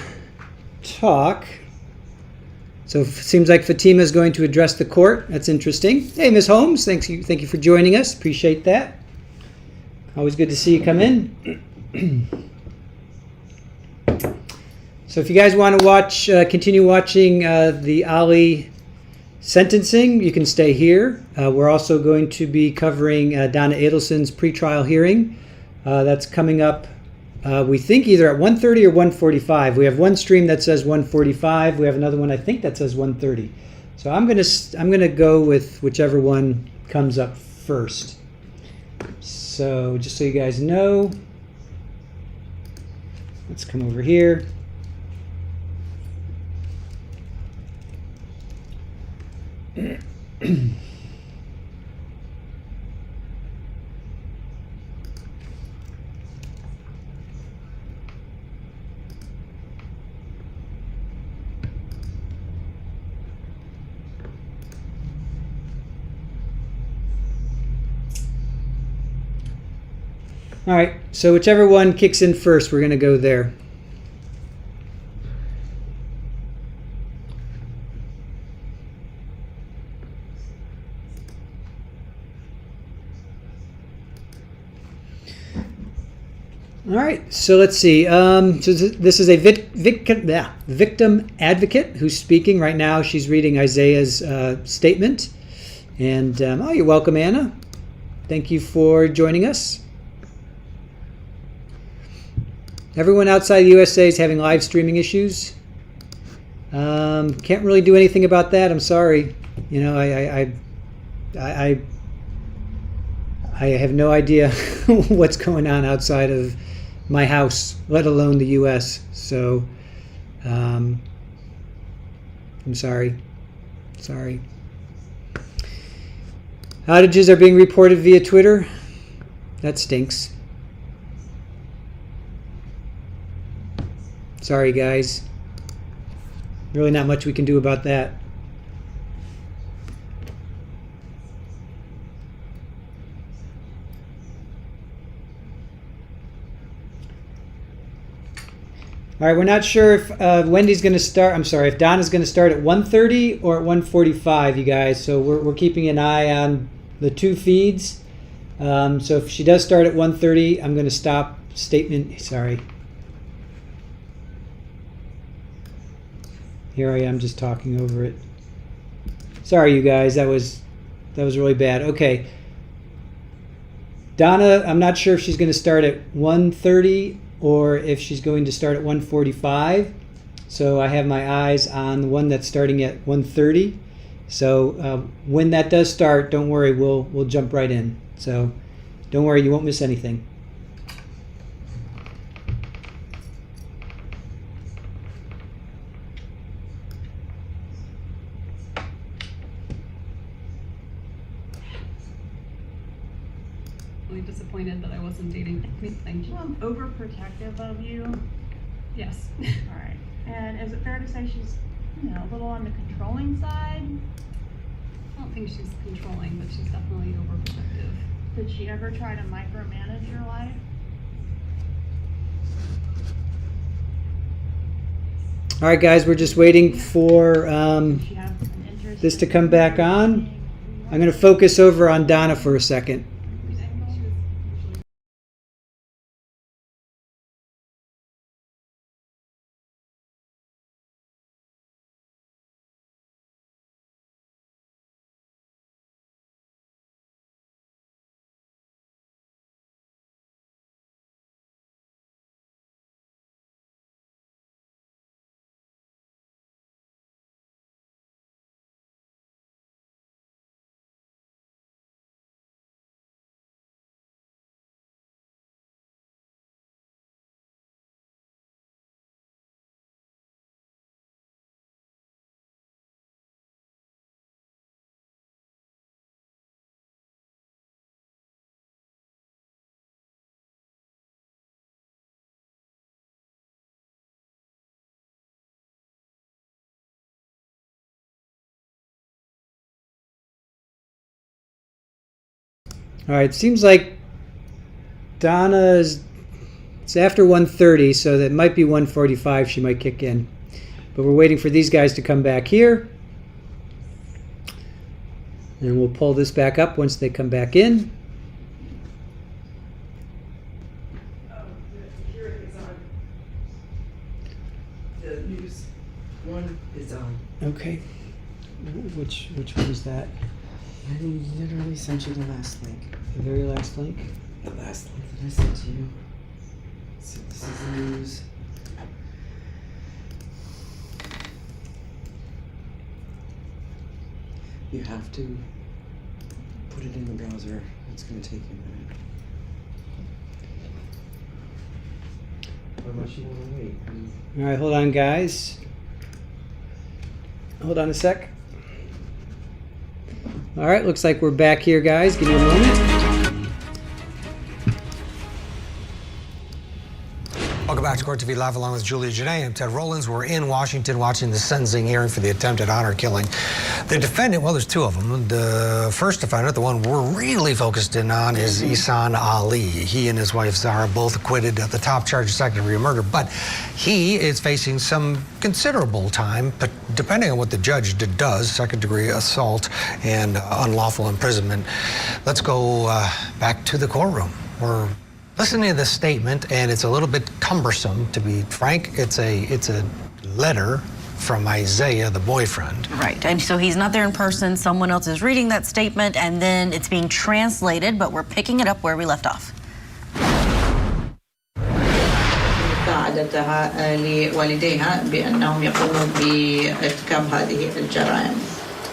talk. So it seems like Fatima is going to address the court. That's interesting. Hey, Ms. Holmes, thank you for joining us. Appreciate that. Always good to see you come in. So if you guys want to watch, continue watching the Ali sentencing, you can stay here. We're also going to be covering Donna Adelson's pretrial hearing. That's coming up, we think, either at 1:30 or 1:45. We have one stream that says 1:45. We have another one, I think, that says 1:30. So I'm gonna go with whichever one comes up first. So just so you guys know, let's come over here. All right, so whichever one kicks in first, we're going to go there. All right, so let's see. So this is a victim advocate who's speaking right now. She's reading Isaiah's statement. And, oh, you're welcome, Anna. Thank you for joining us. Everyone outside the USA is having live streaming issues. Can't really do anything about that. I'm sorry. You know, I have no idea what's going on outside of my house, let alone the U.S. So, I'm sorry. Sorry. Outages are being reported via Twitter. That stinks. Sorry, guys. Really not much we can do about that. All right, we're not sure if Wendy's going to start. I'm sorry, if Donna's going to start at 1:30 or at 1:45, you guys. So we're keeping an eye on the two feeds. So if she does start at 1:30, I'm going to stop statement. Sorry. Here I am just talking over it. Sorry, you guys. That was really bad. Okay. Donna, I'm not sure if she's going to start at 1:30 or if she's going to start at 1:45. So I have my eyes on the one that's starting at 1:30. So when that does start, don't worry, we'll jump right in. So don't worry, you won't miss anything.
Really disappointed that I wasn't dating anything.
Well, I'm overprotective of you.
Yes.
All right. And is it fair to say she's, a little on the controlling side?
I don't think she's controlling, but she's definitely overprotective.
Did she ever try to micromanage your life?
All right, guys, we're just waiting for this to come back on. I'm going to focus over on Donna for a second. All right, seems like Donna's, it's after 1:30, so that might be 1:45 she might kick in. But we're waiting for these guys to come back here. And we'll pull this back up once they come back in.
Here it is on. The news one is on.
Okay. Which one is that?
I literally sent you the last link.
The very last link?
The last link that I sent to you. So this is the news. You have to put it in the browser. It's going to take you a minute. Unless you want to wait.
All right, hold on, guys. Hold on a sec. All right, looks like we're back here, guys. Give me a moment.
Welcome back to Court TV Live along with Julia Janae and Ted Rollins. We're in Washington watching the sentencing hearing for the attempted honor killing. The defendant, well, there's two of them. The first defendant, the one we're really focused in on, is Ihsan Ali. He and his wife Zahraa both acquitted of the top charge of second-degree murder, but he is facing some considerable time, but depending on what the judge does, second-degree assault and unlawful imprisonment. Let's go back to the courtroom. We're listening to this statement, and it's a little bit cumbersome, to be frank. It's a letter from Isaiah, the boyfriend.
Right, and so he's not there in person. Someone else is reading that statement, and then it's being translated, but we're picking it up where we left off.
مساعدتها لوالديها بأنهم يقوموا بارتكاب هذه الجرائم.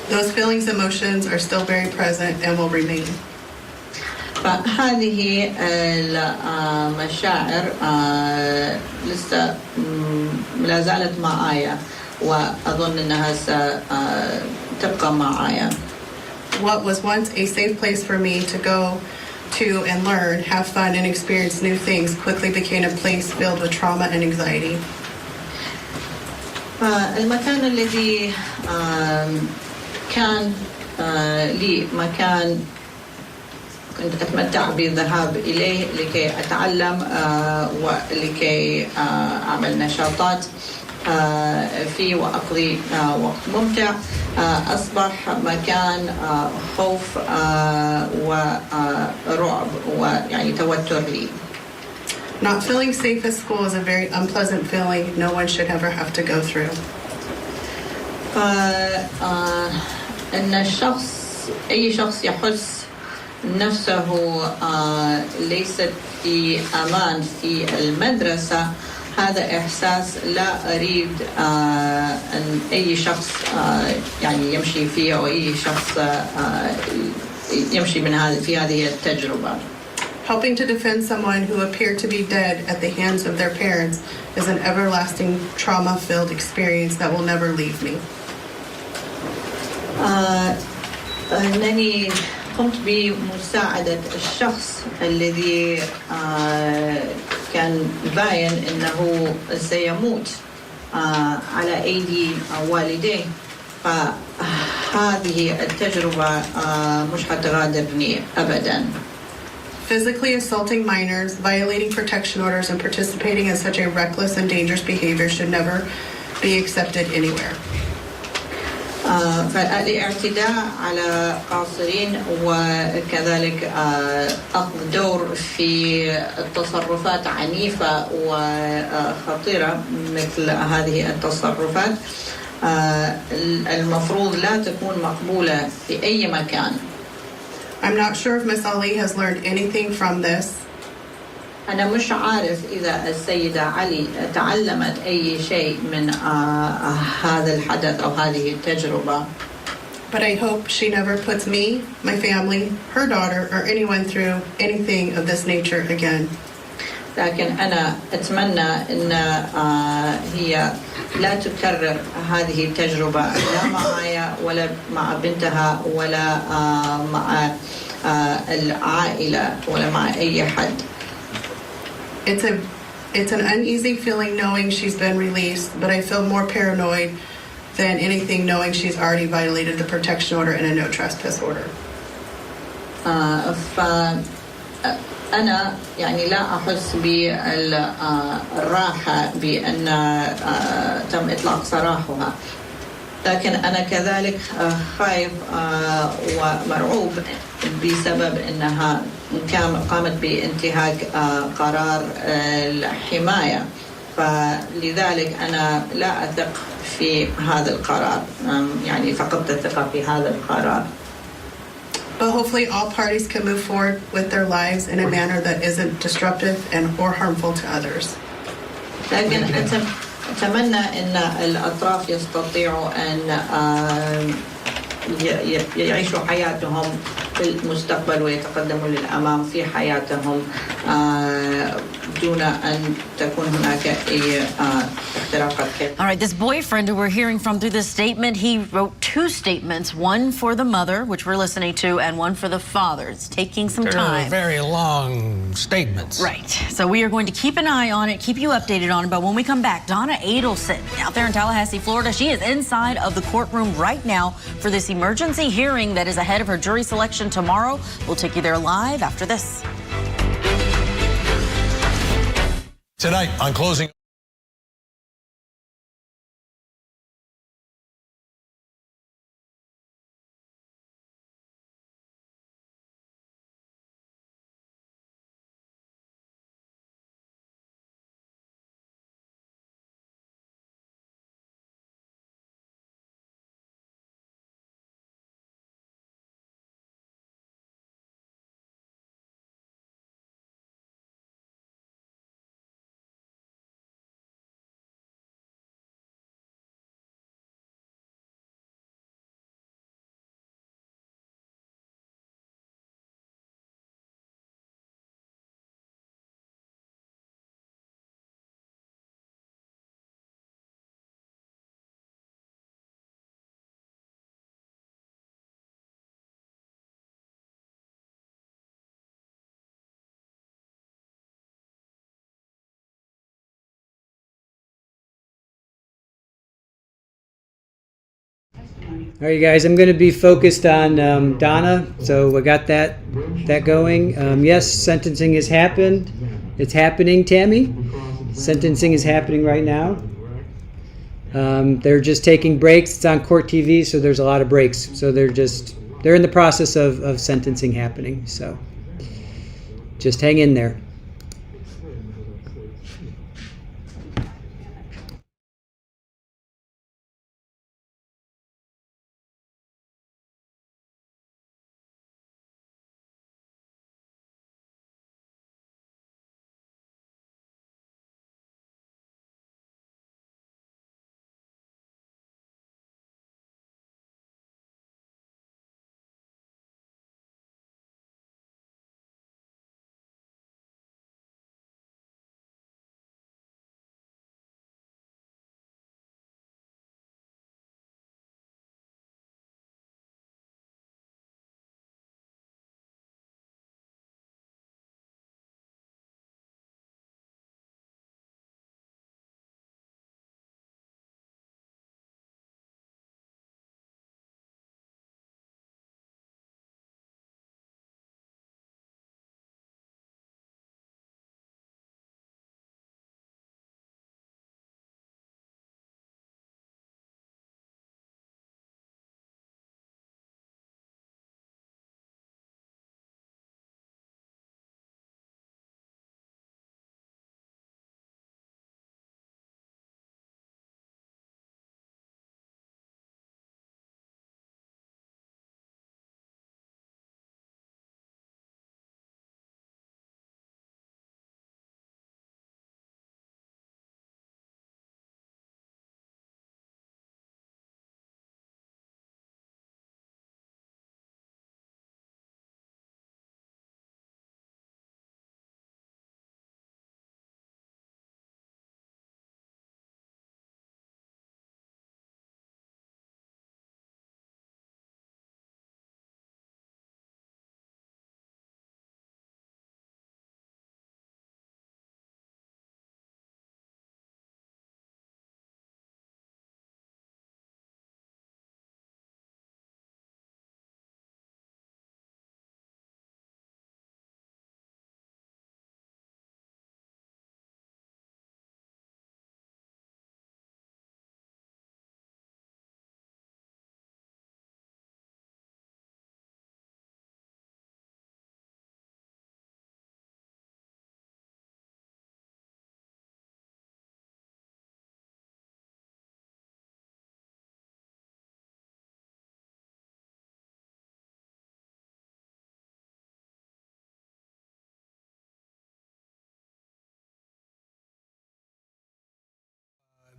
Those feelings and emotions are still very present and will remain.
فهذه المشاعر لسه لا زالت معايا وأظن أنها ستبقى معايا.
What was once a safe place for me to go to and learn, have fun, and experience new things quickly became a place filled with trauma and anxiety.
المكان الذي كان لي مكان كنت أتمتع بالذهاب إليه لكي أتعلم ولكي أعمل نشاطات فيه وأقضي وقت ممتع أصبح مكان خوف ورعب ويعني توتر لي.
Not feeling safe at school is a very unpleasant feeling no one should ever have to go through.
أن الشخص أي شخص يحس نفسه ليست في أمان في المدرسة، هذا إحساس لا أريد أن أي شخص يعني يمشي فيه أو أي شخص يمشي في هذه التجربة.
Helping to defend someone who appeared to be dead at the hands of their parents is an everlasting trauma-filled experience that will never leave me.
أنني قمت بمساعدة الشخص الذي كان باين أنه سيموت على أيدي والديه، فهذه التجربة مش هتغادرني أبداً.
Physically assaulting minors, violating protection orders, and participating in such a reckless and dangerous behavior should never be accepted anywhere.
فالاعتداء على قاصرين وكذلك أخذ دور في تصرفات عنيفة وخطيرة مثل هذه التصرفات المفروض لا تكون مقبولة في أي مكان.
I'm not sure if Miss Ali has learned anything from this.
أنا مش عارف إذا السيدة علي تعلمت أي شيء من هذا الحدث أو هذه التجربة.
But I hope she never puts me, my family, her daughter, or anyone through anything of this nature again.
لكن أنا أتمنى أن هي لا تكرر هذه التجربة لا معايا ولا مع بنتها ولا مع العائلة ولا مع أي حد.
It's an uneasy feeling knowing she's been released, but I feel more paranoid than anything knowing she's already violated the protection order and a no trespass order.
أنا يعني لا أحس بالراحة بأن تم إطلاق سراحها، لكن أنا كذلك خايف ومرعوب بسبب أنها قامت بانتهاك قرار الحماية، فلذلك أنا لا أثق في هذا القرار، يعني فقدت الثقة في هذا القرار.
But hopefully all parties can move forward with their lives in a manner that isn't disruptive or harmful to others.
لكن أتمنى أن الأطراف يستطيعوا أن يعيشوا حياتهم في المستقبل ويتقدموا للأمام في حياتهم دون أن تكون هناك أي اختراقات.
All right, this boyfriend who we're hearing from through this statement, he wrote two statements, one for the mother, which we're listening to, and one for the father. It's taking some time.
Very long statements.
Right. So we are going to keep an eye on it, keep you updated on it. But when we come back, Donna Adelson out there in Tallahassee, Florida, she is inside of the courtroom right now for this emergency hearing that is ahead of her jury selection tomorrow. We'll take you there live after this.
Tonight on Closing.
All right, you guys, I'm going to be focused on Donna, so I got that going. Yes, sentencing has happened. It's happening, Tammy. Sentencing is happening right now. They're just taking breaks. It's on Court TV, so there's a lot of breaks. So they're in the process of sentencing happening. So just hang in there.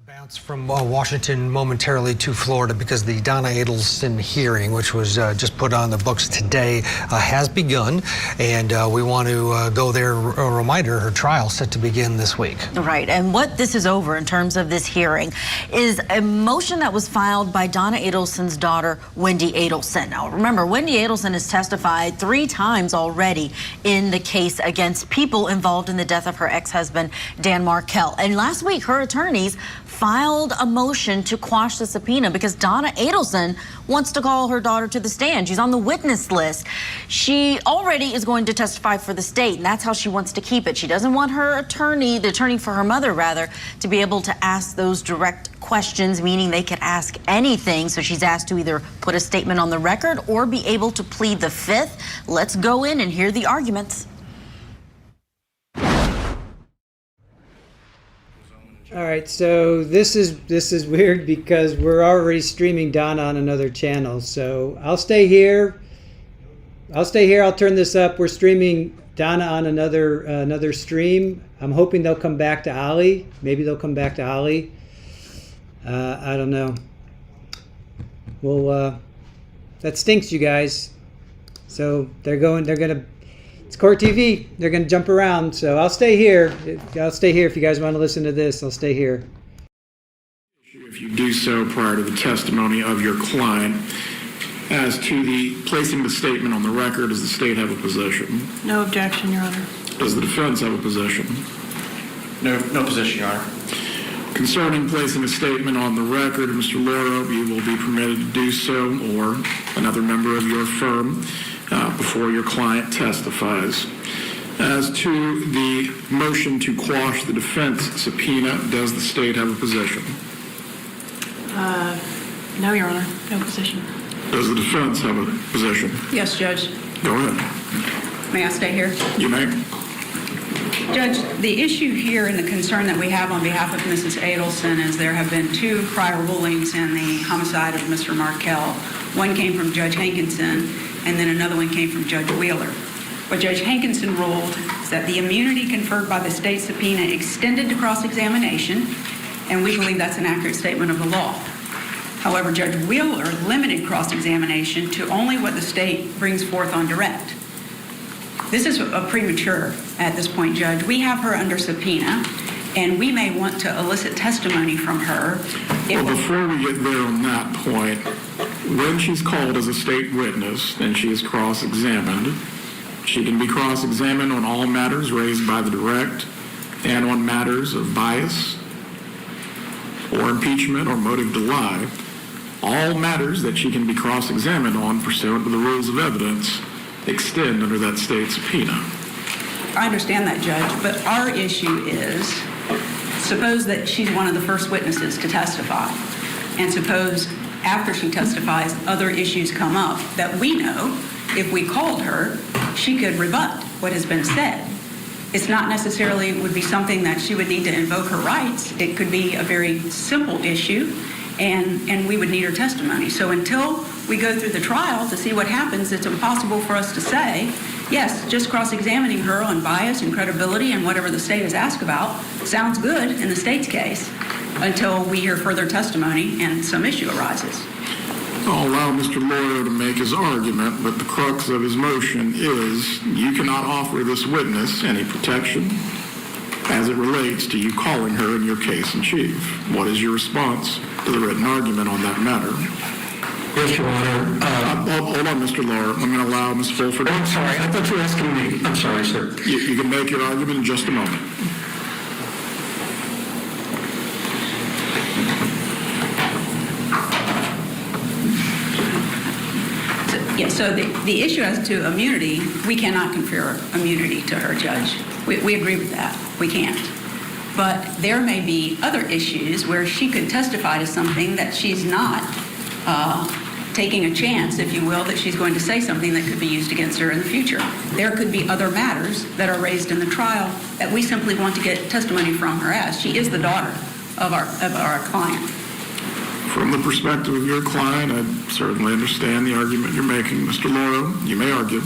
Bounce from Washington momentarily to Florida because the Donna Adelson hearing, which was just put on the books today, has begun, and we want to go there. A reminder, her trial set to begin this week.
Right, and what this is over in terms of this hearing is a motion that was filed by Donna Adelson's daughter, Wendy Adelson. Now, remember, Wendy Adelson has testified 3 times already in the case against people involved in the death of her ex-husband, Dan Markell. And last week, her attorneys filed a motion to quash the subpoena because Donna Adelson wants to call her daughter to the stand. She's on the witness list. She already is going to testify for the state, and that's how she wants to keep it. She doesn't want her attorney, the attorney for her mother rather, to be able to ask those direct questions, meaning they could ask anything. So she's asked to either put a statement on the record or be able to plead the fifth. Let's go in and hear the arguments.
All right, so this is weird because we're already streaming Donna on another channel. So I'll stay here. I'll turn this up. We're streaming Donna on another stream. I'm hoping they'll come back to Ali. Maybe they'll come back to Ali. I don't know. Well, that stinks, you guys. So they're gonna. It's Court TV. They're going to jump around, so I'll stay here. If you guys want to listen to this, I'll stay here.
If you do so prior to the testimony of your client, as to the placing the statement on the record, does the state have a position?
No objection, Your Honor.
Does the defense have a position?
No position, Your Honor.
Concerning placing a statement on the record, Mr. Loro, you will be permitted to do so, or another member of your firm, before your client testifies. As to the motion to quash the defense subpoena, does the state have a position?
No, Your Honor. No position.
Does the defense have a position?
Yes, Judge.
Go ahead.
May I stay here?
You may.
Judge, the issue here and the concern that we have on behalf of Mrs. Adelson is there have been 2 prior rulings in the homicide of Mr. Markell. One came from Judge Hankinson, and then another one came from Judge Wheeler. What Judge Hankinson ruled is that the immunity conferred by the state subpoena extended to cross-examination, and we believe that's an accurate statement of the law. However, Judge Wheeler limited cross-examination to only what the state brings forth on direct. This is a premature at this point, Judge. We have her under subpoena, and we may want to elicit testimony from her.
Well, before we get there on that point, when she's called as a state witness and she is cross-examined, she can be cross-examined on all matters raised by the direct and on matters of bias or impeachment or motive to lie. All matters that she can be cross-examined on pursuant to the rules of evidence extend under that state subpoena.
I understand that, Judge, but our issue is, suppose that she's one of the first witnesses to testify, and suppose after she testifies, other issues come up that we know if we called her, she could rebut what has been said. It's not necessarily would be something that she would need to invoke her rights. It could be a very simple issue, and we would need her testimony. So until we go through the trial to see what happens, it's impossible for us to say, yes, just cross-examining her on bias and credibility and whatever the state has asked about sounds good in the state's case until we hear further testimony and some issue arises.
I'll allow Mr. Lawyer to make his argument, but the crux of his motion is you cannot offer this witness any protection as it relates to you calling her in your case in chief. What is your response to the written argument on that matter?
Yes, Your Honor.
Hold on, Mr. Lawyer. I'm going to allow Ms. Fulford.
I'm sorry. I thought you were asking me. I'm sorry, sir.
You can make your argument in just a moment.
So the issue as to immunity, we cannot confer immunity to her, Judge. We agree with that. We can't. But there may be other issues where she could testify to something that she's not taking a chance, if you will, that she's going to say something that could be used against her in the future. There could be other matters that are raised in the trial that we simply want to get testimony from her as. She is the daughter of our client.
From the perspective of your client, I certainly understand the argument you're making, Mr. Lauro. You may argue.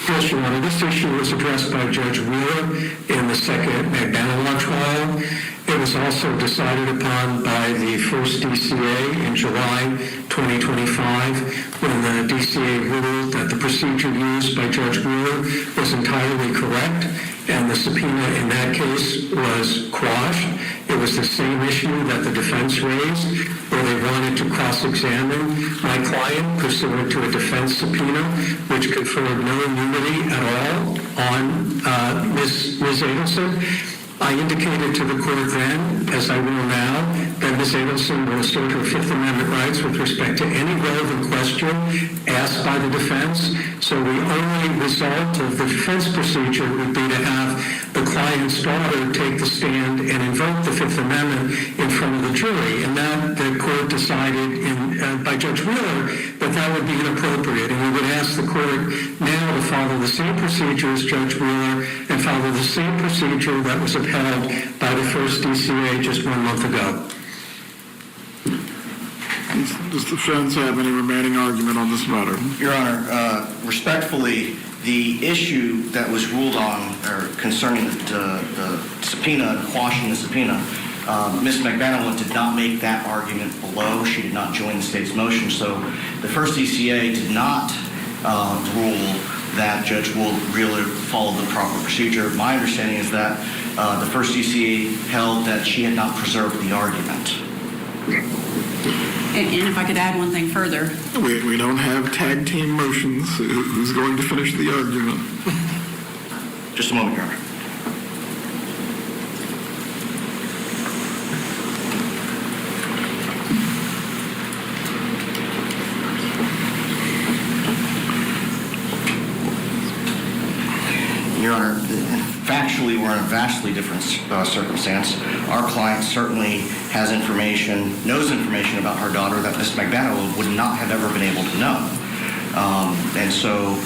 Yes, Your Honor. This issue was addressed by Judge Wheeler in the second McBanawan trial. It was also decided upon by the first DCA in July 2025 when the DCA ruled that the procedure used by Judge Wheeler was entirely correct and the subpoena in that case was quashed. It was the same issue that the defense raised where they wanted to cross-examine my client pursuant to a defense subpoena which conferred no immunity at all on Ms. Adelson. I indicated to the court then, as I will now, that Ms. Adelson will assert her Fifth Amendment rights with respect to any relevant question asked by the defense. So the only result of the defense procedure would be to have the client's daughter take the stand and invoke the Fifth Amendment in front of the jury. And that the court decided by Judge Wheeler that would be inappropriate. And we would ask the court now to follow the same procedure as Judge Wheeler and follow the same procedure that was upheld by the first DCA just 1 month ago. Does the defense have any remaining argument on this matter?
Your Honor, respectfully, the issue that was ruled on or concerning the subpoena, quashing the subpoena, Ms. McBanawan did not make that argument below. She did not join the state's motion. So the first DCA did not rule that Judge Wheeler followed the proper procedure. My understanding is that the first DCA held that she had not preserved the argument.
And if I could add one thing further.
We don't have tag team motions. Who's going to finish the argument?
Just a moment, Your Honor. Your Honor, factually, we're in a vastly different circumstance. Our client certainly has information, knows information about her daughter that Ms. McBanawan would not have ever been able to know. And so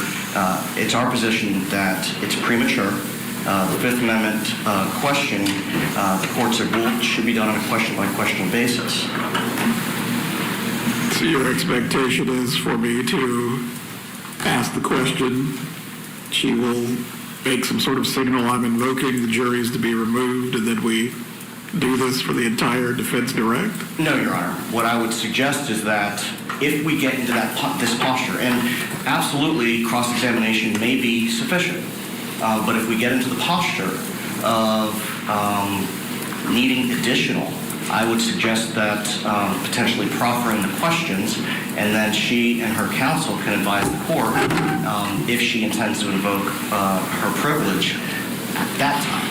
it's our position that it's premature. The Fifth Amendment question, the courts have ruled, should be done on a question-by-question basis.
So your expectation is for me to ask the question, she will make some sort of signal, I'm invoking the juries to be removed, and then we do this for the entire defense direct?
No, Your Honor. What I would suggest is that if we get into this posture, and absolutely cross-examination may be sufficient, but if we get into the posture of needing additional, I would suggest that potentially proffering the questions, and then she and her counsel can advise the court if she intends to invoke her privilege at that time.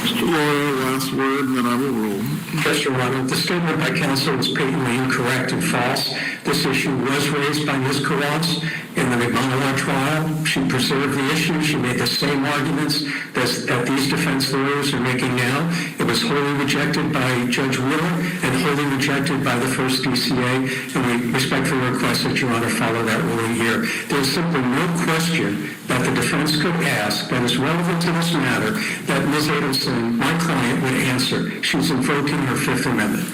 Mr. Laura, last word, and then I will rule.
Yes, Your Honor. The statement by counsel was patently incorrect and false. This issue was raised by Ms. Carras in the McBanawan trial. She preserved the issue. She made the same arguments that these defense lawyers are making now. It was wholly rejected by Judge Wheeler and wholly rejected by the first DCA, and we respectfully request that Your Honor follow that ruling here. There is simply no question that the defense could ask that is relevant to this matter that Ms. Adelson, my client, would answer. She's invoking her Fifth Amendment.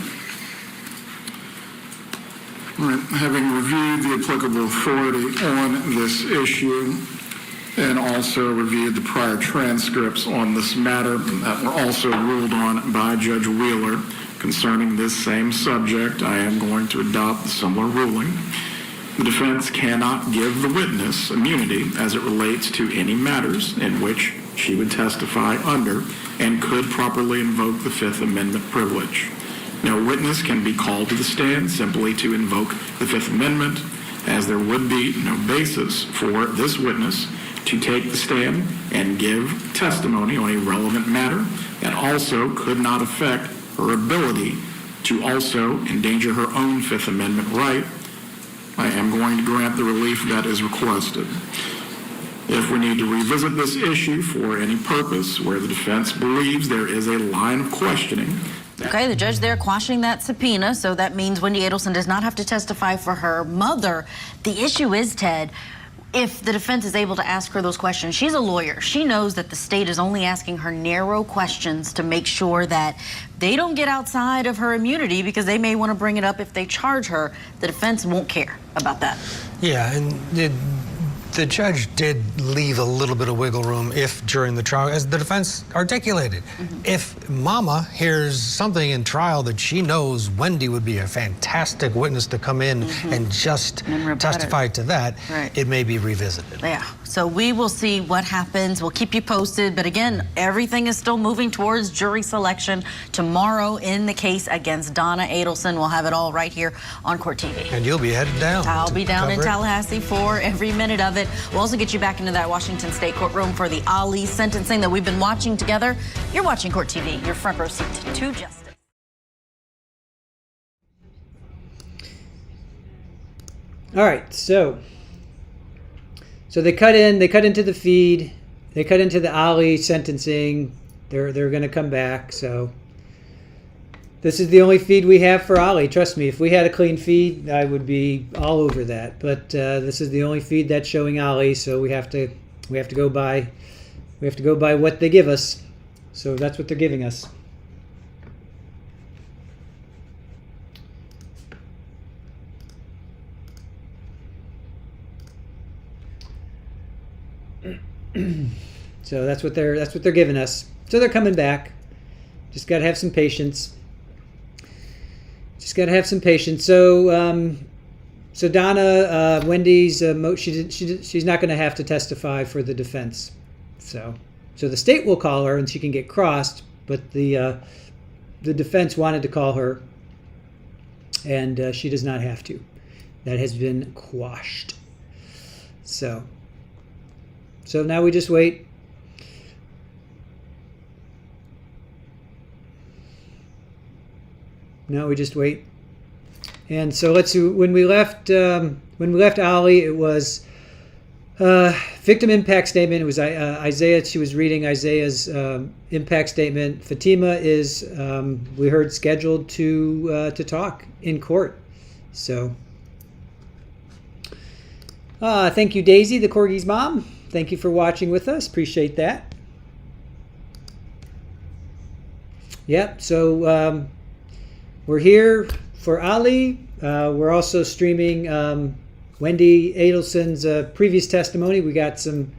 All right, having reviewed the applicable authority on this issue and also reviewed the prior transcripts on this matter that were also ruled on by Judge Wheeler concerning this same subject, I am going to adopt a similar ruling. The defense cannot give the witness immunity as it relates to any matters in which she would testify under and could properly invoke the Fifth Amendment privilege. No witness can be called to the stand simply to invoke the Fifth Amendment, as there would be no basis for this witness to take the stand and give testimony on a relevant matter that also could not affect her ability to also endanger her own Fifth Amendment right. I am going to grant the relief that is requested. If we need to revisit this issue for any purpose where the defense believes there is a line of questioning.
Okay, the judge there quashing that subpoena, so that means Wendy Adelson does not have to testify for her mother. The issue is, Ted, if the defense is able to ask her those questions, she's a lawyer. She knows that the state is only asking her narrow questions to make sure that they don't get outside of her immunity because they may want to bring it up if they charge her. The defense won't care about that.
Yeah, and the The judge did leave a little bit of wiggle room if during the trial, as the defense articulated, if Mama hears something in trial that she knows Wendy would be a fantastic witness to come in and just testify to that, it may be revisited.
Yeah, so we will see what happens. We'll keep you posted. But again, everything is still moving towards jury selection tomorrow in the case against Donna Adelson. We'll have it all right here on Court TV.
And you'll be headed down.
I'll be down in
cover it.
Tallahassee for every minute of it. We'll also get you back into that Washington State courtroom for the Ali sentencing that we've been watching together. You're watching Court TV, your front row seat to justice.
All right, so they cut into the feed, they cut into the Ali sentencing. They're going to come back. So this is the only feed we have for Ali. Trust me, if we had a clean feed, I would be all over that. But this is the only feed that's showing Ali, so we have to go by what they give us. So that's what they're giving us. So that's what they're giving us. So they're coming back. Just got to have some patience. So so Donna, Wendy's she's not going to have to testify for the defense. So the state will call her and she can get crossed, but the defense wanted to call her, and she does not have to. That has been quashed. So now we just wait. Now we just wait. And so let's see. When we left Ali, it was victim impact statement. It was Isaiah. She was reading Isaiah's impact statement. Fatima is we heard scheduled to talk in court. So thank you, Daisy, the corgi's mom. Thank you for watching with us. Appreciate that. Yep. So we're here for Ali. We're also streaming Wendy Adelson's previous testimony. We got some.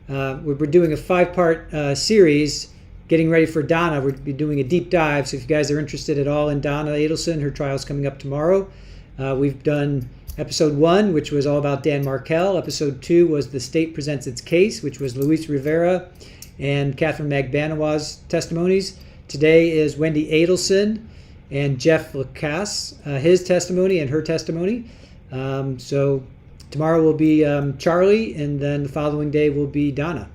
We're doing a 5-part series, getting ready for Donna. We'll be doing a deep dive. So if you guys are interested at all in Donna Adelson, her trial's coming up tomorrow. We've done Episode 1, which was all about Dan Markel. Episode 2 was The State Presents Its Case, which was Luis Rivera and Catherine Magbanawa's testimonies. Today is Wendy Adelson and Jeff Lacasse, his testimony and her testimony. So tomorrow will be Charlie, and then the following day will be Donna.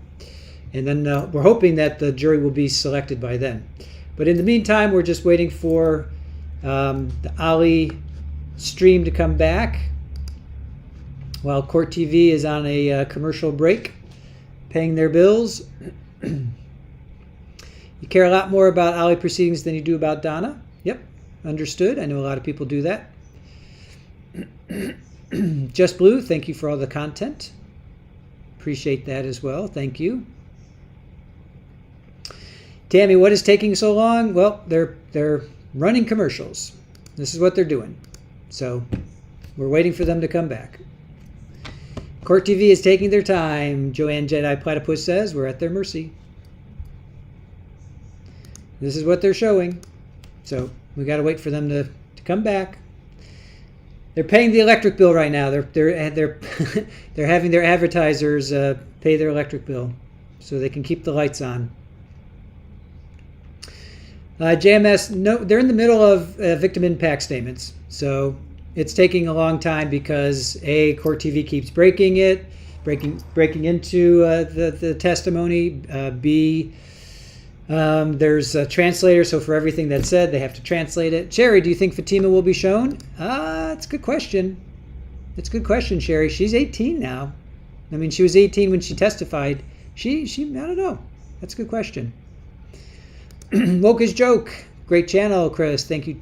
And then we're hoping that the jury will be selected by then. But in the meantime, we're just waiting for the Ali stream to come back while Court TV is on a commercial break, paying their bills. You care a lot more about Ali proceedings than you do about Donna? Yep, understood. I know a lot of people do that. Just Blue, thank you for all the content. Appreciate that as well. Thank you. Tammy, what is taking so long? Well, they're running commercials. This is what they're doing. So we're waiting for them to come back. Court TV is taking their time. Joanne Jedi Platypus says we're at their mercy. This is what they're showing. So we got to wait for them to come back. They're paying the electric bill right now. They're having their advertisers pay their electric bill so they can keep the lights on. JMS, no, they're in the middle of victim impact statements. So it's taking a long time because A, Court TV keeps breaking into the testimony. B, there's a translator, so for everything that's said, they have to translate it. Sherry, do you think Fatima will be shown? That's a good question. It's a good question, Sherry. She's 18 now. I mean, she was 18 when she testified. She I don't know. That's a good question. Woke is Joke. Great channel, Chris. Thank you,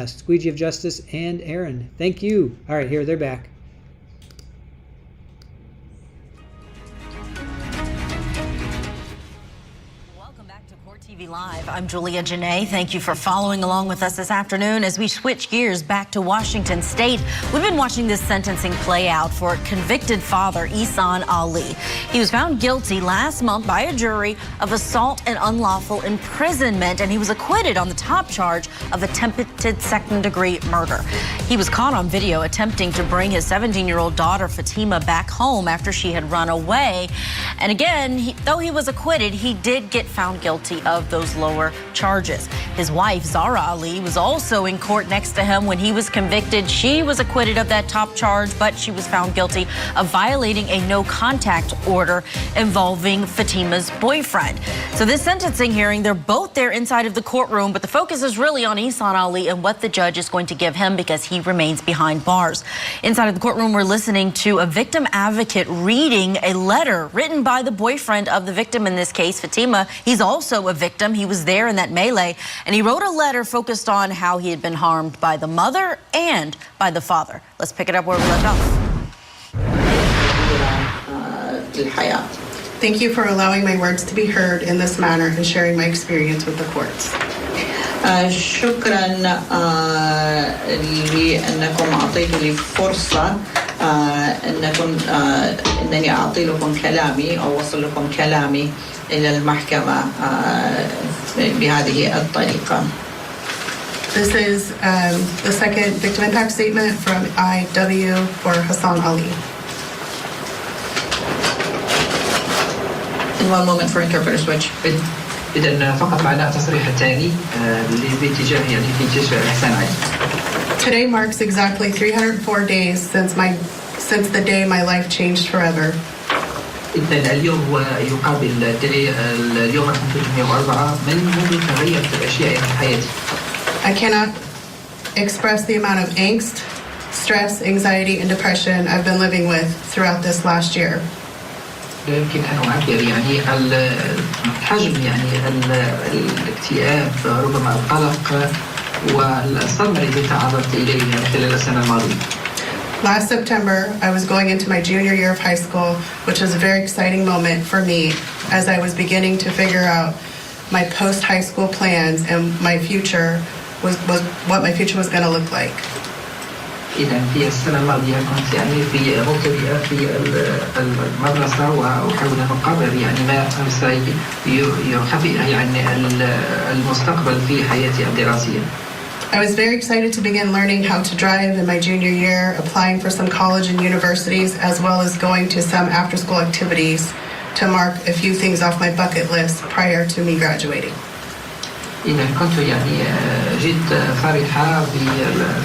Squeegee of Justice and Aaron. Thank you. All right, here, they're back.
Live. I'm Julia Janae. Thank you for following along with us this afternoon as we switch gears back to Washington State. We've been watching this sentencing play out for convicted father Ihsan Ali. He was found guilty last month by a jury of assault and unlawful imprisonment, and he was acquitted on the top charge of attempted second-degree murder. He was caught on video attempting to bring his 17-year-old daughter Fatima back home after she had run away. And again, though he was acquitted, he did get found guilty of those lower charges. His wife, Zahraa Ali, was also in court next to him when he was convicted. She was acquitted of that top charge, but she was found guilty of violating a no-contact order involving Fatima's boyfriend. So this sentencing hearing, they're both there inside of the courtroom, but the focus is really on Ihsan Ali and what the judge is going to give him because he remains behind bars. Inside of the courtroom, we're listening to a victim advocate reading a letter written by the boyfriend of the victim in this case, Fatima. He's also a victim. He was there in that melee, and he wrote a letter focused on how he had been harmed by the mother and by the father. Let's pick it up where we left off.
Thank you for allowing my words to be heard in this manner and sharing my experience with the courts.
شكرا لأنكم أعطيتوا لي فرصة أنني أعطي لكم كلامي أو أوصل لكم كلامي إلى المحكمة بهذه الطريقة.
This is the second victim impact statement from IW for Ihsan Ali.
In one moment for interpreter switch.
إذا فقط معنا التصريح الثاني باتجاه في جيش إحسان علي.
Today marks exactly 304 days since the day my life changed forever.
إذا اليوم هو يقابل اليوم رقم 304 من منذ تغيرت الأشياء في حياتي.
I cannot express the amount of angst, stress, anxiety, and depression I've been living with throughout this last year.
لا يمكن أن أعبر حجم الاكتئاب ربما القلق والصدمة التي تعرضت إليه خلال السنة الماضية.
Last September, I was going into my junior year of high school, which was a very exciting moment for me as I was beginning to figure out my post-high school plans and my future was what my future was going to look like.
إذا في السنة الماضية كنت في مبتدئة في المدرسة وأحاول أن أقرر ما سيخبئ المستقبل في حياتي الدراسية.
I was very excited to begin learning how to drive in my junior year, applying for some college and universities, as well as going to some after-school activities to mark a few things off my bucket list prior to me graduating.
إذا كنت جد فرحة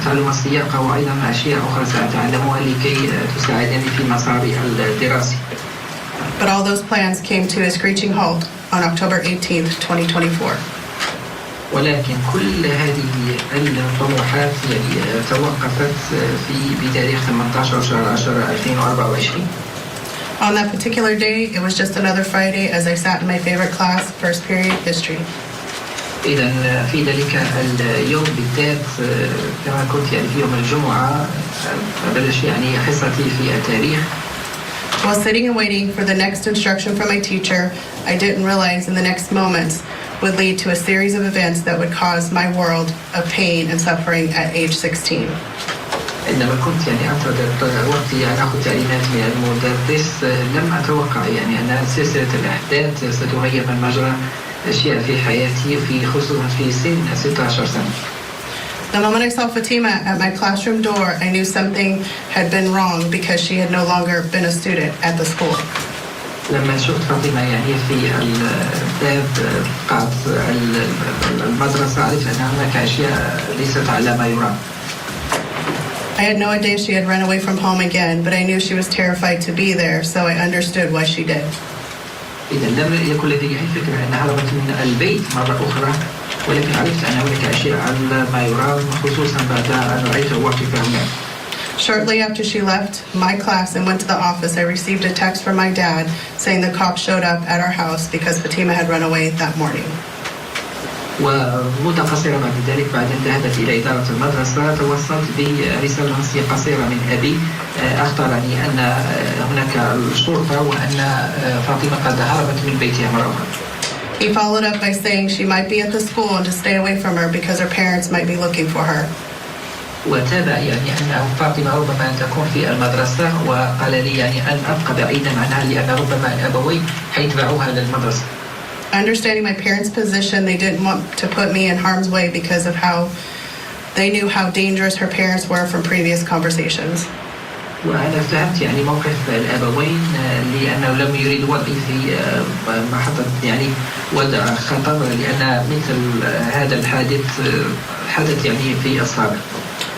بتعلم السياقة وأيضا أشياء أخرى سأتعلمها لكي تساعدني في مساري الدراسي.
But all those plans came to a screeching halt on October 18th, 2024.
ولكن كل هذه الطموحات توقفت بتاريخ 18 شهر 10 2024.
On that particular day, it was just another Friday as I sat in my favorite class, first period history.
إذا في ذلك اليوم بالذات كما كنت في يوم الجمعة بلش حصتي في التاريخ.
While sitting and waiting for the next instruction from my teacher, I didn't realize in the next moments would lead to a series of events that would cause my world of pain and suffering at age 16.
عندما كنت أنتظر وقتي أخذ تعليمات من المدرس لم أتوقع أن سلسلة الأحداث ستغير من مجرى أشياء في حياتي خصوصا في سن 16 سنة.
The moment I saw Fatima at my classroom door, I knew something had been wrong because she had no longer been a student at the school.
لما شفت فاطمة في الباب قاعة المدرسة عرفت أن هناك أشياء ليست على ما يرام.
I had no idea she had run away from home again, but I knew she was terrified to be there, so I understood why she did.
إذا لم يكن لدي أي فكرة أن هربت من البيت مرة أخرى، ولكن عرفت أن هناك أشياء على ما يرام خصوصا بعد أن رأيت واقفة هناك.
Shortly after she left my class and went to the office, I received a text from my dad saying the cops showed up at our house because Fatima had run away that morning.
ومدة قصيرة بعد ذلك بعد أن ذهبت إلى إدارة المدرسة توصلت برسالة نصية قصيرة من أبي أخبرني أن هناك الشرطة وأن فاطمة قد هربت من بيتها مرة أخرى.
He followed up by saying she might be at the school and to stay away from her because her parents might be looking for her.
وتابع يعني أن فاطمة ربما تكون في المدرسة وقال لي يعني أن أبقى بعيدا عنها لأن ربما الأبوين حيتبعوها للمدرسة.
Understanding my parents' position, they didn't want to put me in harm's way because of how they knew how dangerous her parents were from previous conversations.
وأنا فهمت يعني موقف الأبوين لأنه لم يريد وضعي في محطة يعني وضع خطر لأن مثل هذا الحادث حدث يعني في السابق.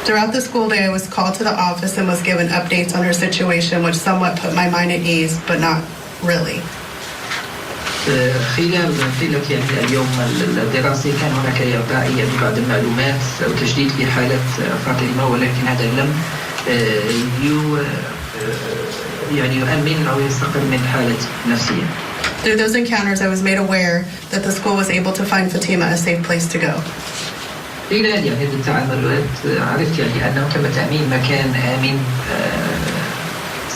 Throughout the school day, I was called to the office and was given updates on her situation, which somewhat put my mind at ease, but not really.
خلال طيلة يعني اليوم الدراسي كان هناك إعطائي بعض المعلومات أو تجديد في حالة فاطمة ولكن هذا لم يعني يؤمن أو يستقر من حالة نفسية.
Through those encounters, I was made aware that the school was able to find Fatima a safe place to go.
خلال يعني هذه التعاملات عرفت يعني أنه تم تأمين مكان آمن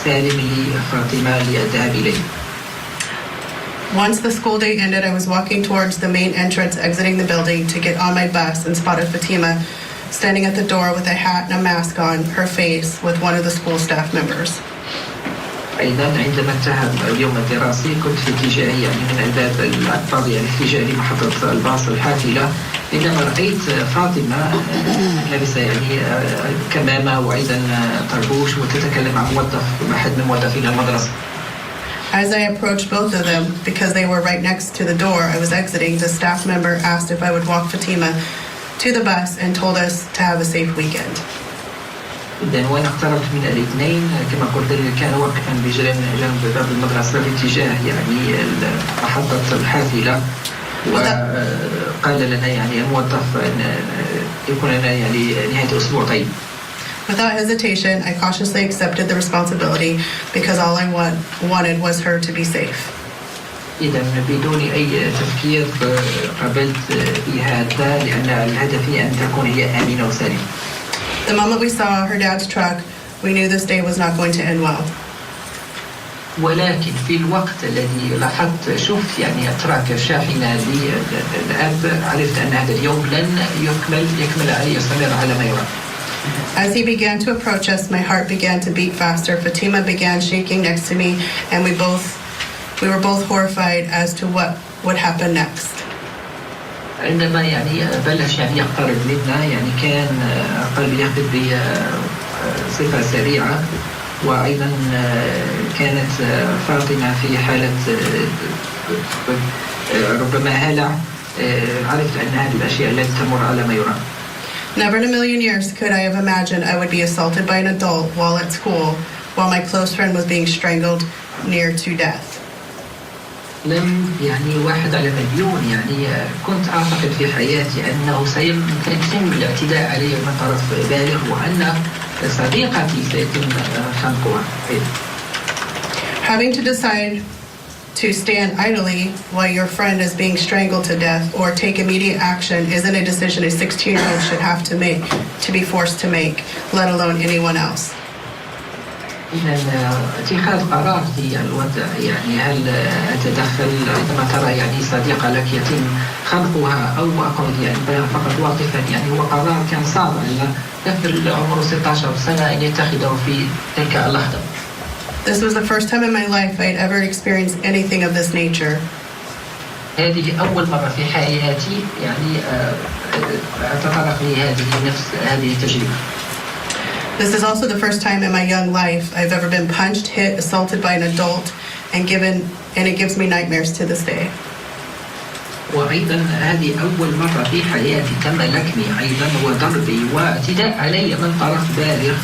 سالم لفاطمة للذهاب إليه.
Once the school day ended, I was walking towards the main entrance, exiting the building to get on my bus and spotted Fatima standing at the door with a hat and a mask on her face with one of the school staff members.
أيضا عندما انتهى اليوم الدراسي كنت في اتجاه يعني من الباب الأكبر يعني اتجاه لمحطة الباص الحافلة عندما رأيت فاطمة لابسة يعني كمامة وأيضا طربوش وتتكلم مع موظف أحد من موظفين المدرسة.
As I approached both of them, because they were right next to the door I was exiting, the staff member asked if I would walk Fatima to the bus and told us to have a safe weekend.
إذن وأنا اقتربت من الاثنين كما قلت لك كان واقفا بجانب باب المدرسة باتجاه يعني محطة الحافلة وقال لنا يعني الموظف أن يكون لنا يعني نهاية أسبوع طيب.
Without hesitation, I cautiously accepted the responsibility because all I wanted was her to be safe.
إذا بدون أي تفكير قبلت بهذا لأن الهدف أن تكون هي آمنة وسليمة.
The moment we saw her dad's truck, we knew this day was not going to end well.
ولكن في الوقت الذي لاحظت شفت يعني أتراك شاحنة للأب عرفت أن هذا اليوم لن يكمل عليه يستمر على ما يرام.
As he began to approach us, my heart began to beat faster. Fatima began shaking next to me, and we were both horrified as to what would happen next.
عندما يعني بلش يعني يقترب منا يعني كان قلبي يخبط بصفة سريعة وأيضا كانت فاطمة في حالة ربما هلع عرفت أن هذه الأشياء لن تمر على ما يرام.
Never in a million years could I have imagined I would be assaulted by an adult while at school, while my close friend was being strangled near to death.
لم يعني واحد على مليون يعني كنت أعتقد في حياتي أنه سيتم الاعتداء علي من طرف بالغ وأن صديقتي سيتم خنقها.
Having to decide to stand idly while your friend is being strangled to death or take immediate action isn't a decision a 16-year-old should have to make, to be forced to make, let alone anyone else.
إذن اتخاذ قرار في الوضع يعني هل أتدخل عندما ترى يعني صديقة لك يتم خنقها أو أقعد يعني فقط واقفا يعني هو قرار كان صعب على طفل عمره 16 سنة أن يتخذه في تلك اللحظة.
This was the first time in my life I had ever experienced anything of this nature.
هذه أول مرة في حياتي يعني أتطرق لهذه التجربة.
This is also the first time in my young life I've ever been punched, hit, assaulted by an adult, and it gives me nightmares to this day.
وأيضا هذه أول مرة في حياتي تم لكمي أيضا وضربي واعتداء علي من طرف بالغ.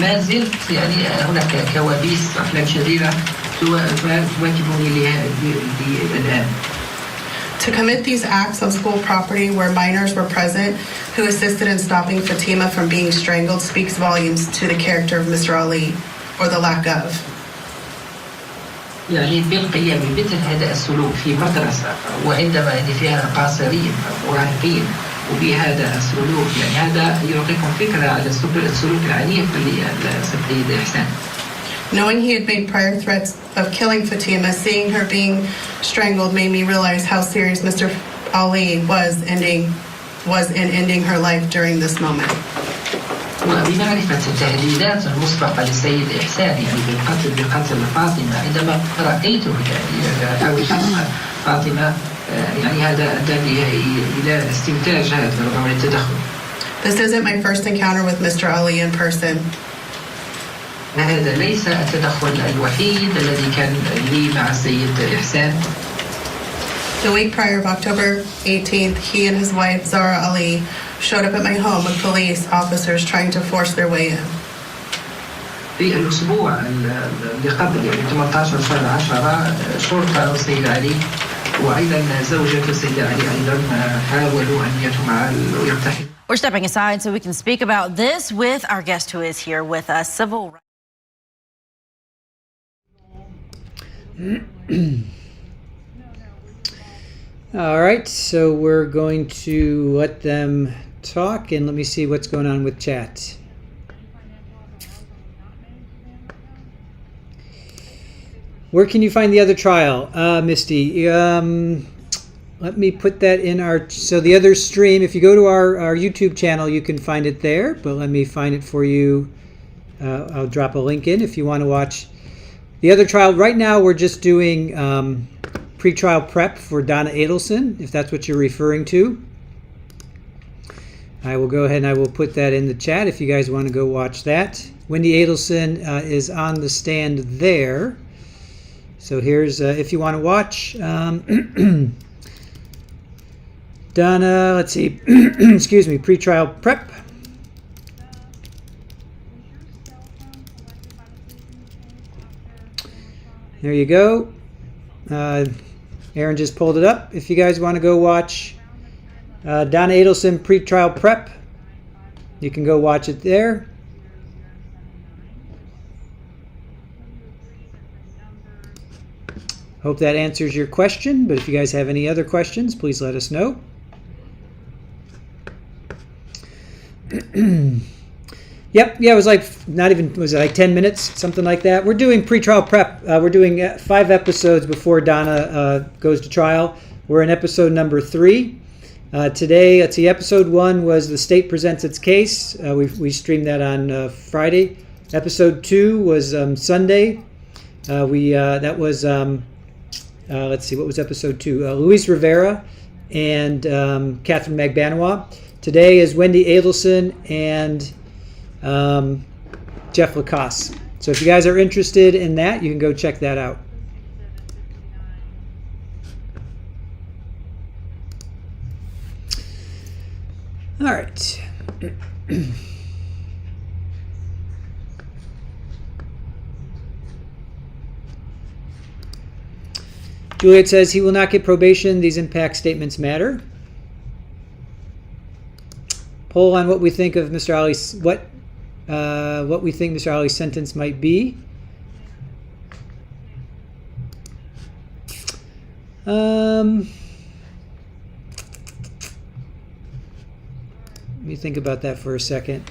ما زلت يعني هناك كوابيس أفلام شريرة تواكبني الآن.
To commit these acts on school property where minors were present who assisted in stopping Fatima from being strangled speaks volumes to the character of Mr. Ali, or the lack of.
يعني بالقيام بمثل هذا السلوك في مدرسة وعندما فيها قاصرين وراهقين وبهذا السلوك يعني هذا يعطيكم فكرة على السلوك العنيف للسيد إحسان.
Knowing he had made prior threats of killing Fatima, seeing her being strangled made me realize how serious Mr. Ali was in ending her life during this moment.
وبمعرفة التهديدات المسبقة للسيد إحسان علي بقتل فاطمة، عندما رأيته يعني أو شخص فاطمة يعني هذا أدى إلى استنتاج هذا رغم التدخل.
This isn't my first encounter with Mr. Ali in person.
هذا ليس التدخل الوحيد الذي كان لي مع السيد إحسان.
The week prior of October 18th, he and his wife, Zahraa Ali, showed up at my home with police officers trying to force their way in.
في الأسبوع اللي قبل يعني 18 شهر 10 شرطة السيد علي وأيضا زوجة السيد علي أيضا حاولوا أن يتمعوا ويرتحلوا.
We're stepping aside so we can speak about this with our guest who is here with us, civil rights.
All right, so we're going to let them talk, and let me see what's going on with chat. Where can you find the other trial, Misty? Let me put that in so the other stream, if you go to our YouTube channel, you can find it there, but let me find it for you. I'll drop a link in if you want to watch the other trial. Right now, we're just doing pre-trial prep for Donna Adelson, if that's what you're referring to. I will go ahead and I will put that in the chat if you guys want to go watch that. Wendy Adelson is on the stand there. So here's, if you want to watch, Donna, let's see, excuse me, pre-trial prep. There you go. Aaron just pulled it up. If you guys want to go watch Donna Adelson pre-trial prep, you can go watch it there. Hope that answers your question, but if you guys have any other questions, please let us know. Yep, yeah, it was like was it like 10 minutes, something like that. We're doing pre-trial prep. We're doing 5 episodes before Donna goes to trial. We're in episode number 3. Today, let's see, episode 1 was the state presents its case. We streamed that on Friday. Episode 2 was Sunday. That was, let's see, what was episode 2? Luis Rivera and Catherine Magbanois. Today is Wendy Adelson and Jeff Lacoste. So if you guys are interested in that, you can go check that out. All right. Juliet says he will not get probation. These impact statements matter. Poll on what we think of Mr. Ali's what we think Mr. Ali's sentence might be. Let me think about that for a second.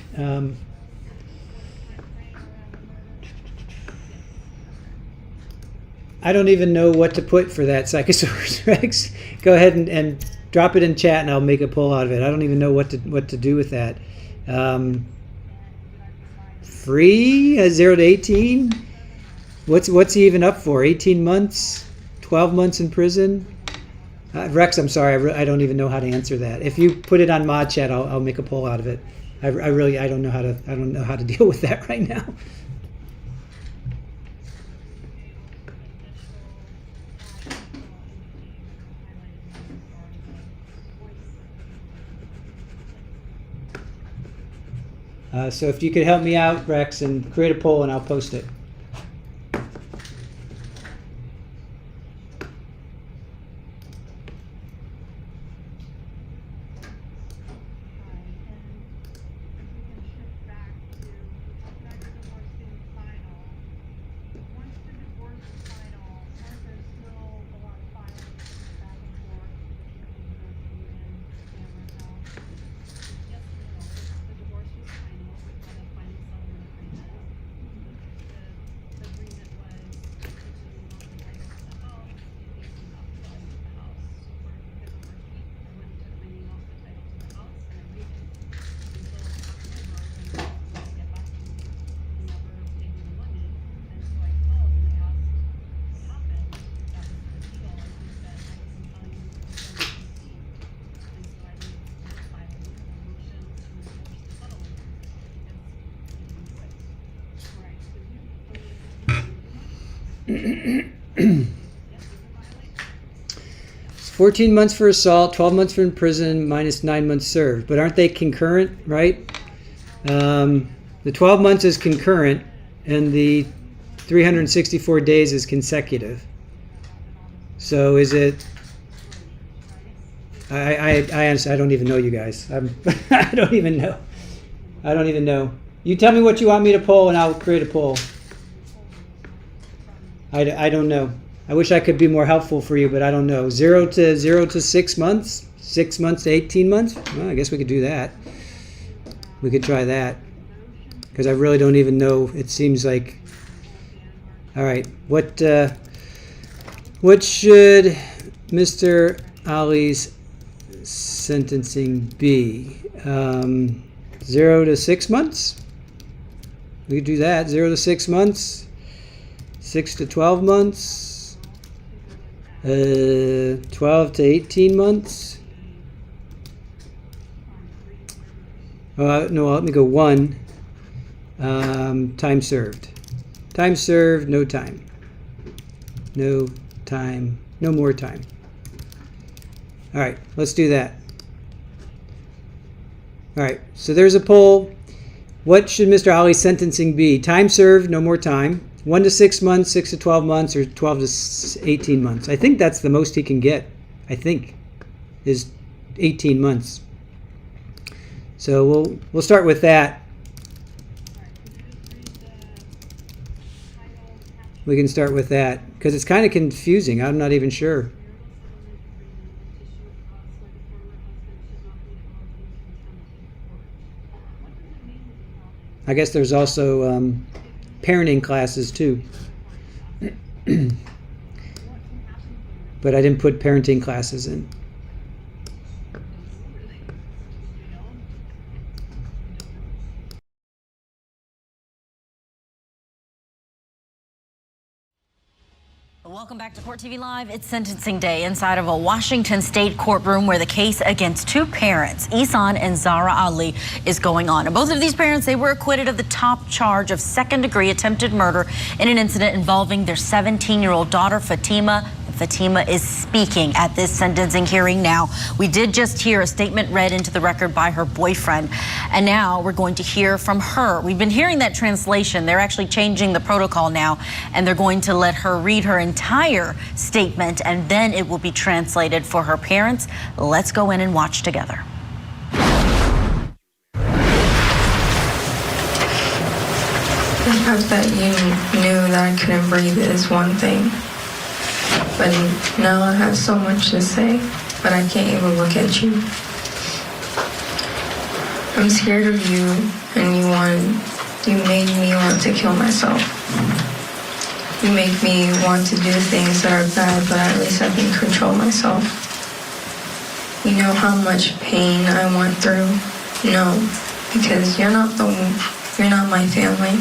I don't even know what to put for that, Psychosaurus Rex. Go ahead and drop it in chat, and I'll make a poll out of it. I don't even know what to do with that. Free 0 to 18. What's he even up for? 18 months, 12 months in prison. Rex, I'm sorry, I don't even know how to answer that. If you put it on mod chat, I'll make a poll out of it. I don't know how to deal with that right now. So if you could help me out, Rex, and create a poll, and I'll post it. 14 months for assault, 12 months for imprisonment, minus 9 months served. But aren't they concurrent, right? The 12 months is concurrent, and the 364 days is consecutive. So is it? I honestly, I don't even know, you guys. I don't even know. I don't even know. You tell me what you want me to poll, and I'll create a poll. I don't know. I wish I could be more helpful for you, but I don't know. 0 to 6 months, 6 months to 18 months. Well, I guess we could do that. We could try that, because I really don't even know. It seems like. All right, what should Mr. Ali's sentencing be? 0 to 6 months. We could do that. 0 to 6 months. 6 to 12 months. 12 to 18 months. No, let me go 1. Time served. Time served, no time. No time, no more time. All right, let's do that. All right, so there's a poll. What should Mr. Ali's sentencing be? Time served, no more time. 1 to 6 months, 6 to 12 months, or 12 to 18 months. I think that's the most he can get. I think is 18 months. So we'll start with that. We can start with that because it's kind of confusing. I'm not even sure. I guess there's also parenting classes too. But I didn't put parenting classes in.
Welcome back to Court TV Live. It's sentencing day inside of a Washington state courtroom where the case against two parents, Ihsan and Zahraa Ali, is going on. And both of these parents, they were acquitted of the top charge of second-degree attempted murder in an incident involving their 17-year-old daughter, Fatima. Fatima is speaking at this sentencing hearing now. We did just hear a statement read into the record by her boyfriend, and now we're going to hear from her. We've been hearing that translation. They're actually changing the protocol now, and they're going to let her read her entire statement, and then it will be translated for her parents. Let's go in and watch together.
The fact that you knew that I couldn't breathe is one thing. But now I have so much to say, but I can't even look at you. I'm scared of you, and you made me want to kill myself. You make me want to do things that are bad, but at least I can control myself. You know how much pain I went through? No, because you're not my family.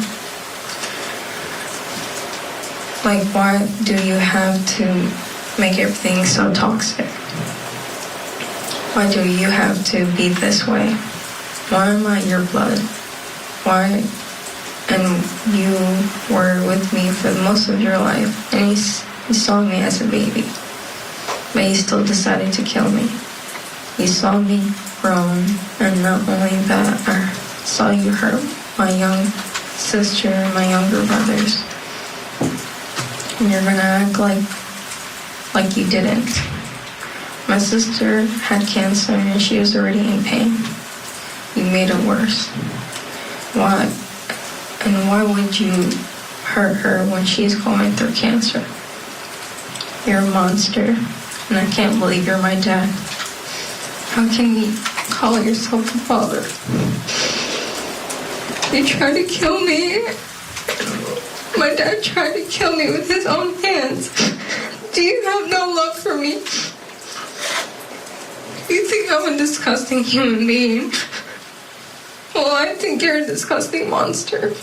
Like, why do you have to make everything so toxic? Why do you have to be this way? Why am I your blood? Why? And you were with me for most of your life, and you saw me as a baby, but you still decided to kill me. You saw me grown, and not only that, I saw you hurt my young sister and my younger brothers. And you're gonna act like you didn't. My sister had cancer and she was already in pain. You made it worse. Why? And why would you hurt her when she's going through cancer? You're a monster, and I can't believe you're my dad. How can you call yourself a father? You tried to kill me. My dad tried to kill me with his own hands. Do you have no love for me? You think I'm a disgusting human being? Well, I think you're a disgusting monster.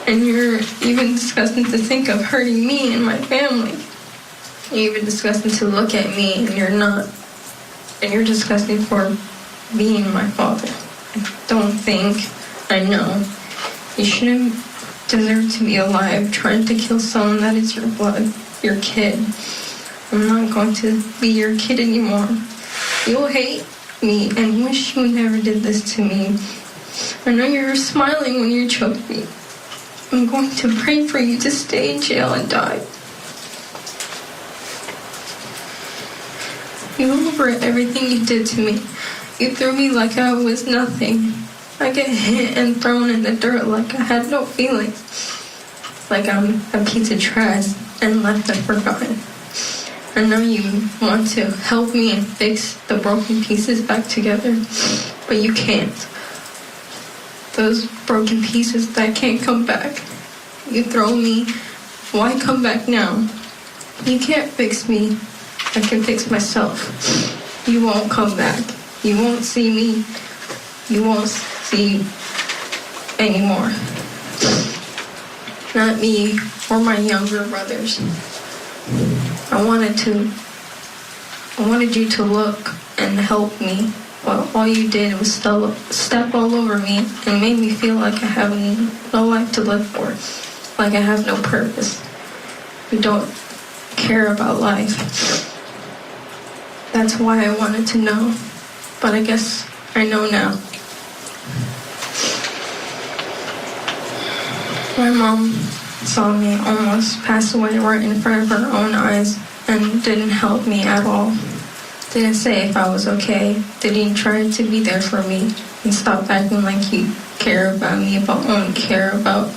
And you're even disgusting to think of hurting me and my family. You're even disgusting to look at me, and you're not. And you're disgusting for being my father. I know you shouldn't deserve to be alive trying to kill someone that is your blood, your kid. I'm not going to be your kid anymore. You'll hate me and wish you never did this to me. I know you're smiling when you choked me. I'm going to pray for you to stay in jail and die. You regret everything you did to me. You threw me like I was nothing. I get hit and thrown in the dirt like I had no feelings. Like I'm a piece of trash and left and forgotten. I know you want to help me and fix the broken pieces back together, but you can't. Those broken pieces that can't come back. You throw me, why come back now? You can't fix me. I can fix myself. You won't come back. You won't see me. You won't see anymore. Not me or my younger brothers. I wanted you to look and help me, but all you did was step all over me and made me feel like I have no life to live for, like I have no purpose. You don't care about life. That's why I wanted to know, but I guess I know now. My mom saw me almost pass away right in front of her own eyes and didn't help me at all. Didn't say if I was okay. Didn't try to be there for me and stop acting like you care about me, but only care about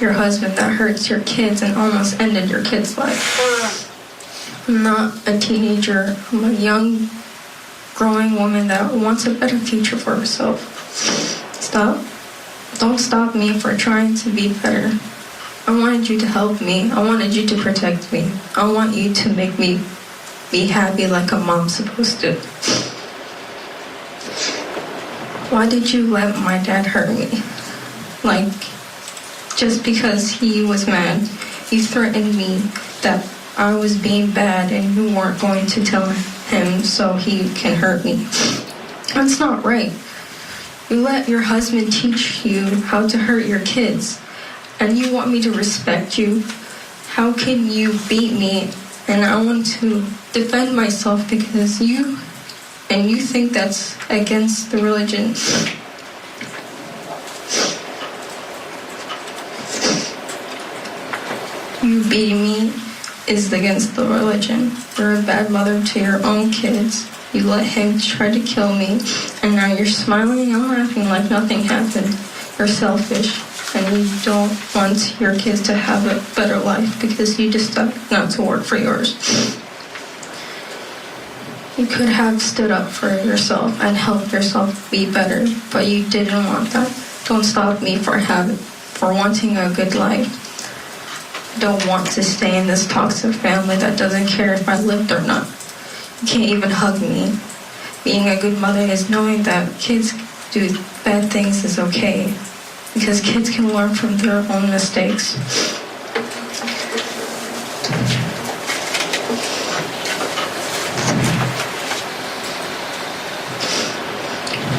your husband that hurts your kids and almost ended your kid's life. I'm not a teenager. I'm a young, growing woman that wants a better future for herself. Don't stop me for trying to be better. I wanted you to help me. I wanted you to protect me. I want you to make me be happy like a mom's supposed to. Why did you let my dad hurt me? Like, just because he was mad, you threatened me that I was being bad and you weren't going to tell him so he can hurt me. That's not right. You let your husband teach you how to hurt your kids, and you want me to respect you. How can you beat me? And I want to defend myself because you think that's against the religion. You beating me is against the religion. You're a bad mother to your own kids. You let him try to kill me, and now you're smiling and laughing like nothing happened. You're selfish, and you don't want your kids to have a better life because you decided not to work for yours. You could have stood up for yourself and helped yourself be better, but you didn't want that. Don't stop me for wanting a good life. I don't want to stay in this toxic family that doesn't care if I lived or not. You can't even hug me. Being a good mother is knowing that kids do bad things is okay, because kids can learn from their own mistakes.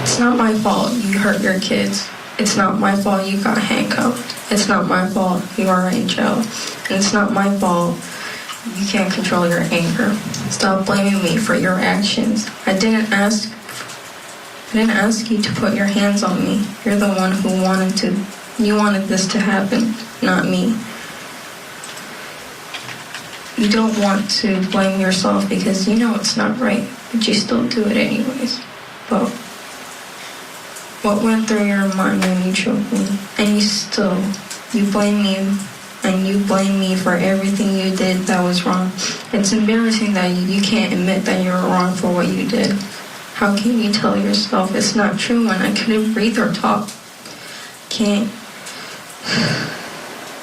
It's not my fault you hurt your kids. It's not my fault you got handcuffed. It's not my fault you are in jail. And it's not my fault you can't control your anger. Stop blaming me for your actions. I didn't ask you to put your hands on me. You're the one who wanted this to happen, not me. You don't want to blame yourself because you know it's not right, but you still do it anyways. But what went through your mind when you choked me? And you blame me. And you blame me for everything you did that was wrong. It's embarrassing that you can't admit that you were wrong for what you did. How can you tell yourself it's not true when I couldn't breathe or talk? Can't.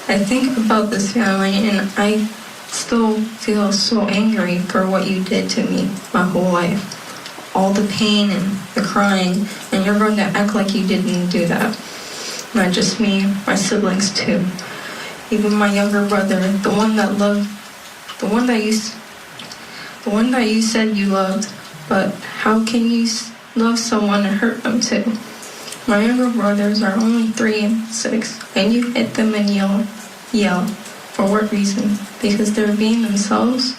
I think about this family and I still feel so angry for what you did to me my whole life. All the pain and the crying, and you're going to act like you didn't do that. Not just me, my siblings too. Even my younger brother, the one that you said you loved, but how can you love someone and hurt them too? My younger brothers are only 3 and 6, and you hit them and yell. For what reason? Because they're being themselves?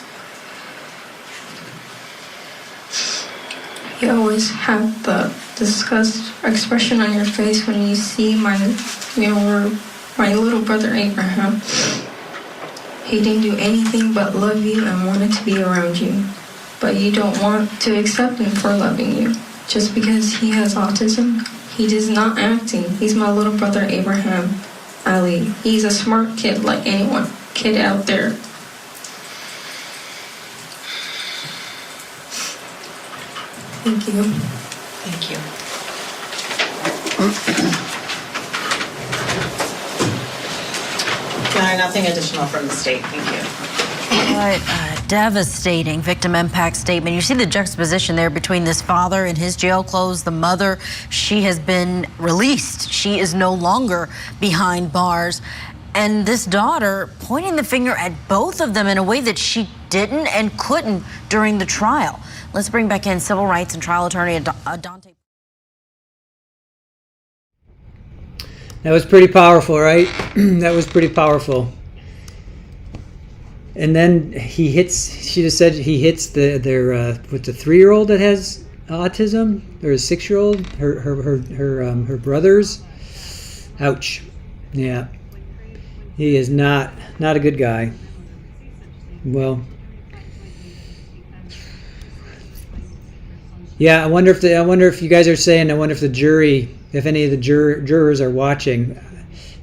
You always have the disgust expression on your face when you see my little brother Abraham. He didn't do anything but love you and wanted to be around you. But you don't want to accept him for loving you. Just because he has autism, he is not acting. He's my little brother Abraham Ali. He's a smart kid like anyone kid out there. Thank you.
Thank you. Your Honor, nothing additional from the state. Thank you.
What a devastating victim impact statement. You see the juxtaposition there between this father in his jail clothes, the mother, she has been released. She is no longer behind bars. And this daughter pointing the finger at both of them in a way that she didn't and couldn't during the trial. Let's bring back in civil rights and trial attorney Dante.
That was pretty powerful, right? That was pretty powerful. And then he hits, she just said he hits their with the 3-year-old that has autism, or a 6-year-old, her brothers. Ouch. Yeah. He is not a good guy. Well, yeah, I wonder if you guys are saying, I wonder if the jury, if any of the jurors are watching.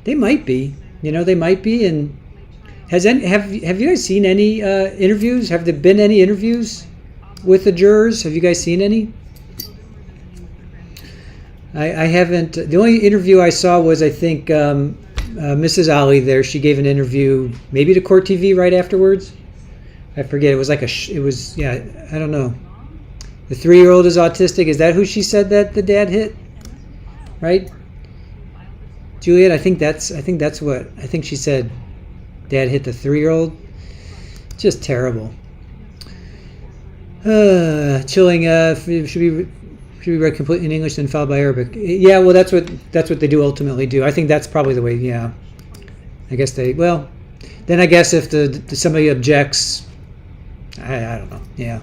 They might be. They might be. And have you guys seen any interviews? Have there been any interviews with the jurors? Have you guys seen any? I haven't. The only interview I saw was, I think, Mrs. Ali there. She gave an interview, maybe to Court TV right afterwards. I forget. It was like I don't know. The 3-year-old is autistic. Is that who she said that the dad hit? Right? Juliet, I think that's what she said. Dad hit the 3-year-old. Just terrible. Chilling. Should be read completely in English then followed by Arabic. Yeah, well, that's what they do ultimately do. I think that's probably the way. Yeah, I guess they. Well, then I guess if somebody objects, I don't know. Yeah.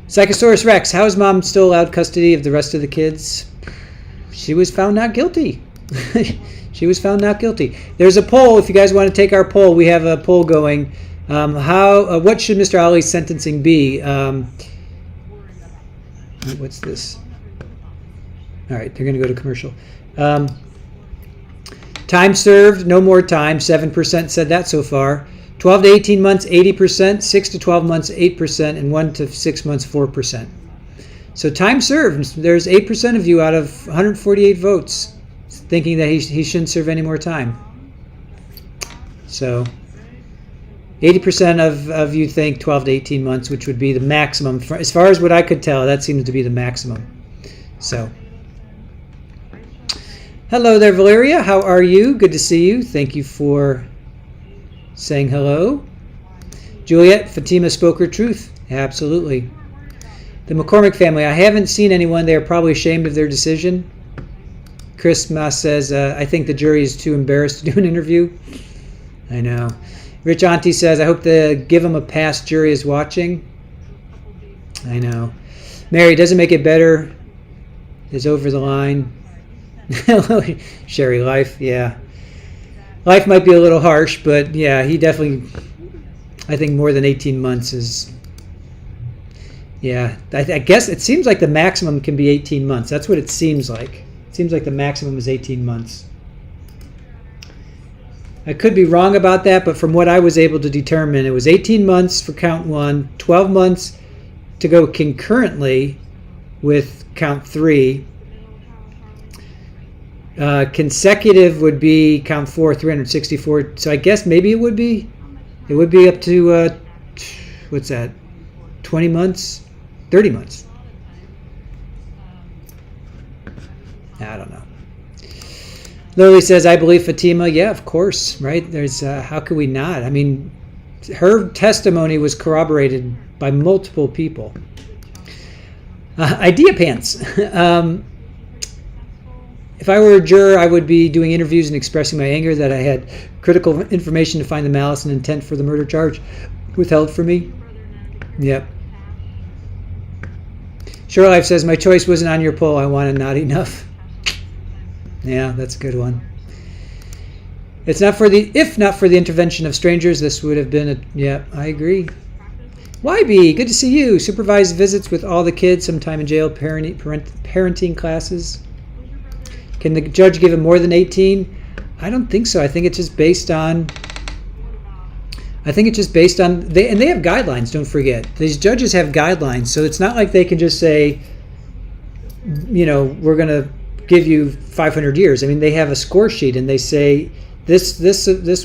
Psychosaurus Rex. How is mom still allowed custody of the rest of the kids? She was found not guilty. She was found not guilty. There's a poll. If you guys want to take our poll, we have a poll going. What should Mr. Ali's sentencing be? What's this? All right, they're going to go to commercial. Time served, no more time. 7% said that so far. 12 to 18 months, 80%. 6 to 12 months, 8%. And 1 to 6 months, 4%. So time served. There's 8% of you out of 148 votes thinking that he shouldn't serve any more time. So 80% of you think 12 to 18 months, which would be the maximum. As far as what I could tell, that seems to be the maximum. So, hello there, Valeria. How are you? Good to see you. Thank you for saying hello. Juliet, Fatima spoke her truth. Absolutely. The McCormick family. I haven't seen anyone. They are probably ashamed of their decision. Chris Maas says, I think the jury is too embarrassed to do an interview. I know. Rich Auntie says, I hope the Give 'em a Pass jury is watching. I know. Mary, doesn't make it better. Is over the line. Sherry, life, yeah. Life might be a little harsh, but yeah, he definitely, I think more than 18 months is, yeah. I guess it seems like the maximum can be 18 months. That's what it seems like. It seems like the maximum is 18 months. I could be wrong about that, but from what I was able to determine, it was 18 months for count 1, 12 months to go concurrently with count 3. Consecutive would be count 4, 364. So I guess maybe it would be up to, what's that, 20 months? 30 months. I don't know. Lily says, I believe Fatima. Yeah, of course, right? There's, how could we not? I mean, her testimony was corroborated by multiple people. Idea Pants. if I were a juror, I would be doing interviews and expressing my anger that I had critical information to find the malice and intent for the murder charge withheld from me. Yep. Cheryl Life says, my choice wasn't on your poll. I wanted not enough. Yeah, that's a good one. It's not for the, if not for the intervention of strangers, this would have been a, yeah, I agree. YB, good to see you. Supervised visits with all the kids, sometime in jail, parenting classes. Can the judge give him more than 18? I don't think so. I think it's just based on, and they have guidelines, don't forget. These judges have guidelines, so it's not like they can just say, you know, we're going to give you 500 years. I mean, they have a score sheet, and they say this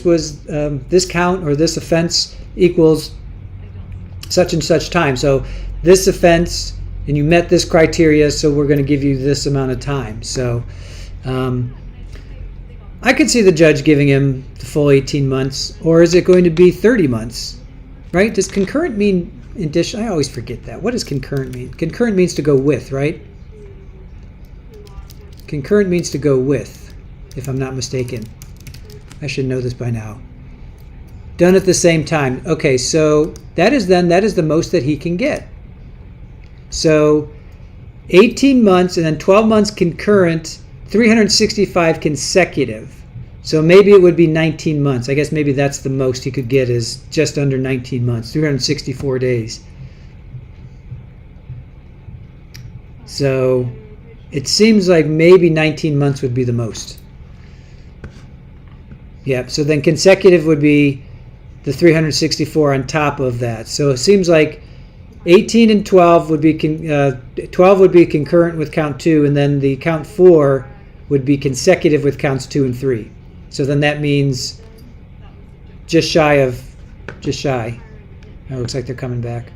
was this count or this offense equals such and such time. So this offense, and you met this criteria, so we're going to give you this amount of time. So I could see the judge giving him the full 18 months, or is it going to be 30 months? Right? Does concurrent mean addition? I always forget that. What does concurrent mean? Concurrent means to go with, right? Concurrent means to go with, if I'm not mistaken. I should know this by now. Done at the same time. Okay, so that is the most that he can get. So 18 months and then 12 months concurrent, 365 consecutive. So maybe it would be 19 months. I guess maybe that's the most he could get, is just under 19 months, 364 days. So it seems like maybe 19 months would be the most. Yeah, so then consecutive would be the 364 on top of that. So it seems like 18 and 12 would be 12 would be concurrent with count 2, and then the count 4 would be consecutive with counts 2 and 3. So then that means just shy. Oh, it looks like they're coming back.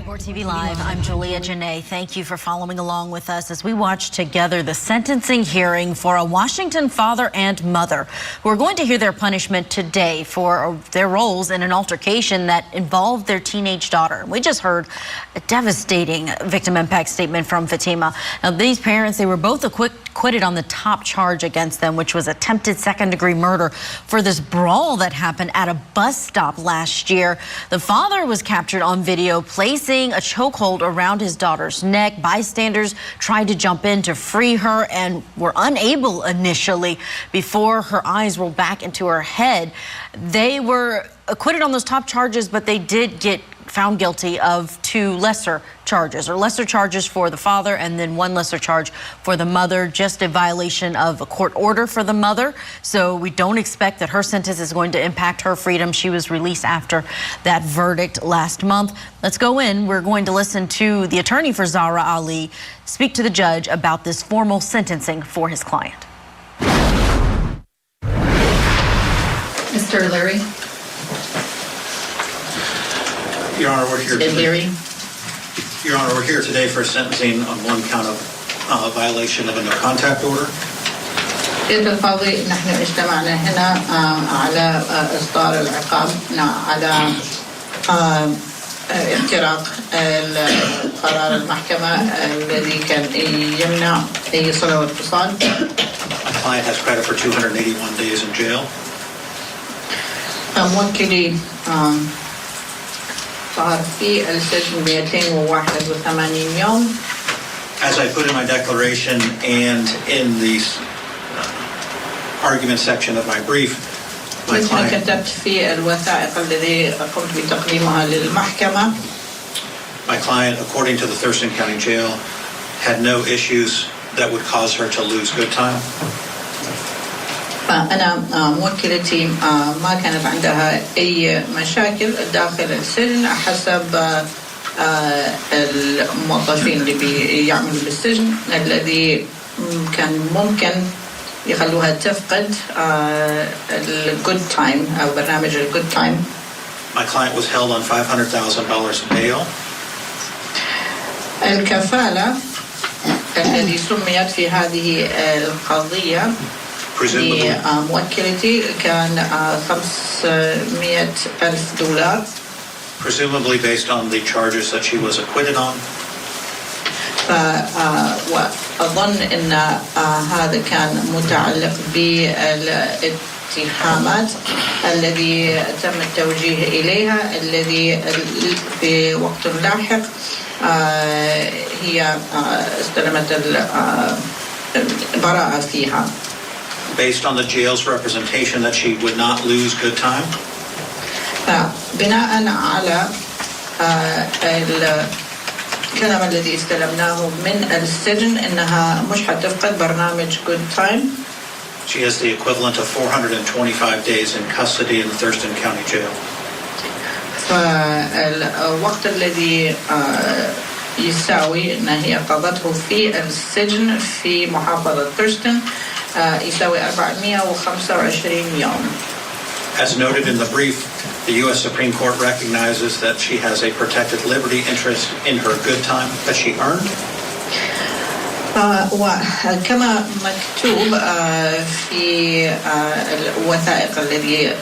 Court TV Live, I'm Julia Janae. Thank you for following along with us as we watch together the sentencing hearing for a Washington father and mother who are going to hear their punishment today for their roles in an altercation that involved their teenage daughter. We just heard a devastating victim impact statement from Fatima. Now, these parents, they were both acquitted on the top charge against them, which was attempted second-degree murder for this brawl that happened at a bus stop last year. The father was captured on video placing a chokehold around his daughter's neck. Bystanders tried to jump in to free her and were unable initially before her eyes rolled back into her head. They were acquitted on those top charges, but they did get found guilty of 2 lesser charges for the father and then 1 lesser charge for the mother, just a violation of a court order for the mother. So we don't expect that her sentence is going to impact her freedom. She was released after that verdict last month. Let's go in. We're going to listen to the attorney for Zahraa Ali speak to the judge about this formal sentencing for his client.
Mr. Leary.
Your Honor, we're here
Leary.
Your Honor, we're here today for sentencing on 1 count of violation of a no contact order.
سيد القاضي، نحن اجتمعنا هنا على إصدار العقاب على اختراق قرار المحكمة الذي كان يمنع أي صلة واتصال.
My client has credit for 281 days in jail.
موكلي صار في السجن 281 يوم.
As I put in my declaration and in the argument section of my brief, my client
كتبت في الوثائق الذي قمت بتقديمها للمحكمة.
My client, according to the Thurston County Jail, had no issues that would cause her to lose good time.
أنا موكلتي ما كانت عندها أي مشاكل داخل السجن حسب الموظفين اللي بيعملوا بالسجن الذي كان ممكن يخلوها تفقد الجود تايم أو برنامج الجود تايم.
My client was held on $500,000 bail.
الكفالة التي سميت في هذه القضية لموكلتي كان $500,000.
Presumably based on the charges that she was acquitted on.
وأظن أن هذا كان متعلق بالاتهامات الذي تم التوجيه إليها الذي في وقت لاحق هي استلمت البراءة فيها.
Based on the jail's representation that she would not lose good time.
بناء على الكلام الذي استلمناه من السجن انها مش حتفقد برنامج Good Time.
She has the equivalent of 425 days in custody in the Thurston County Jail.
فالوقت الذي يساوي ان هي قضته في السجن في محافظة ثيرستون يساوي 425 يوم.
As noted in the brief, the U.S. Supreme Court recognizes that she has a protected liberty interest in her good time that she earned.
وكما مكتوب في الوثائق الذي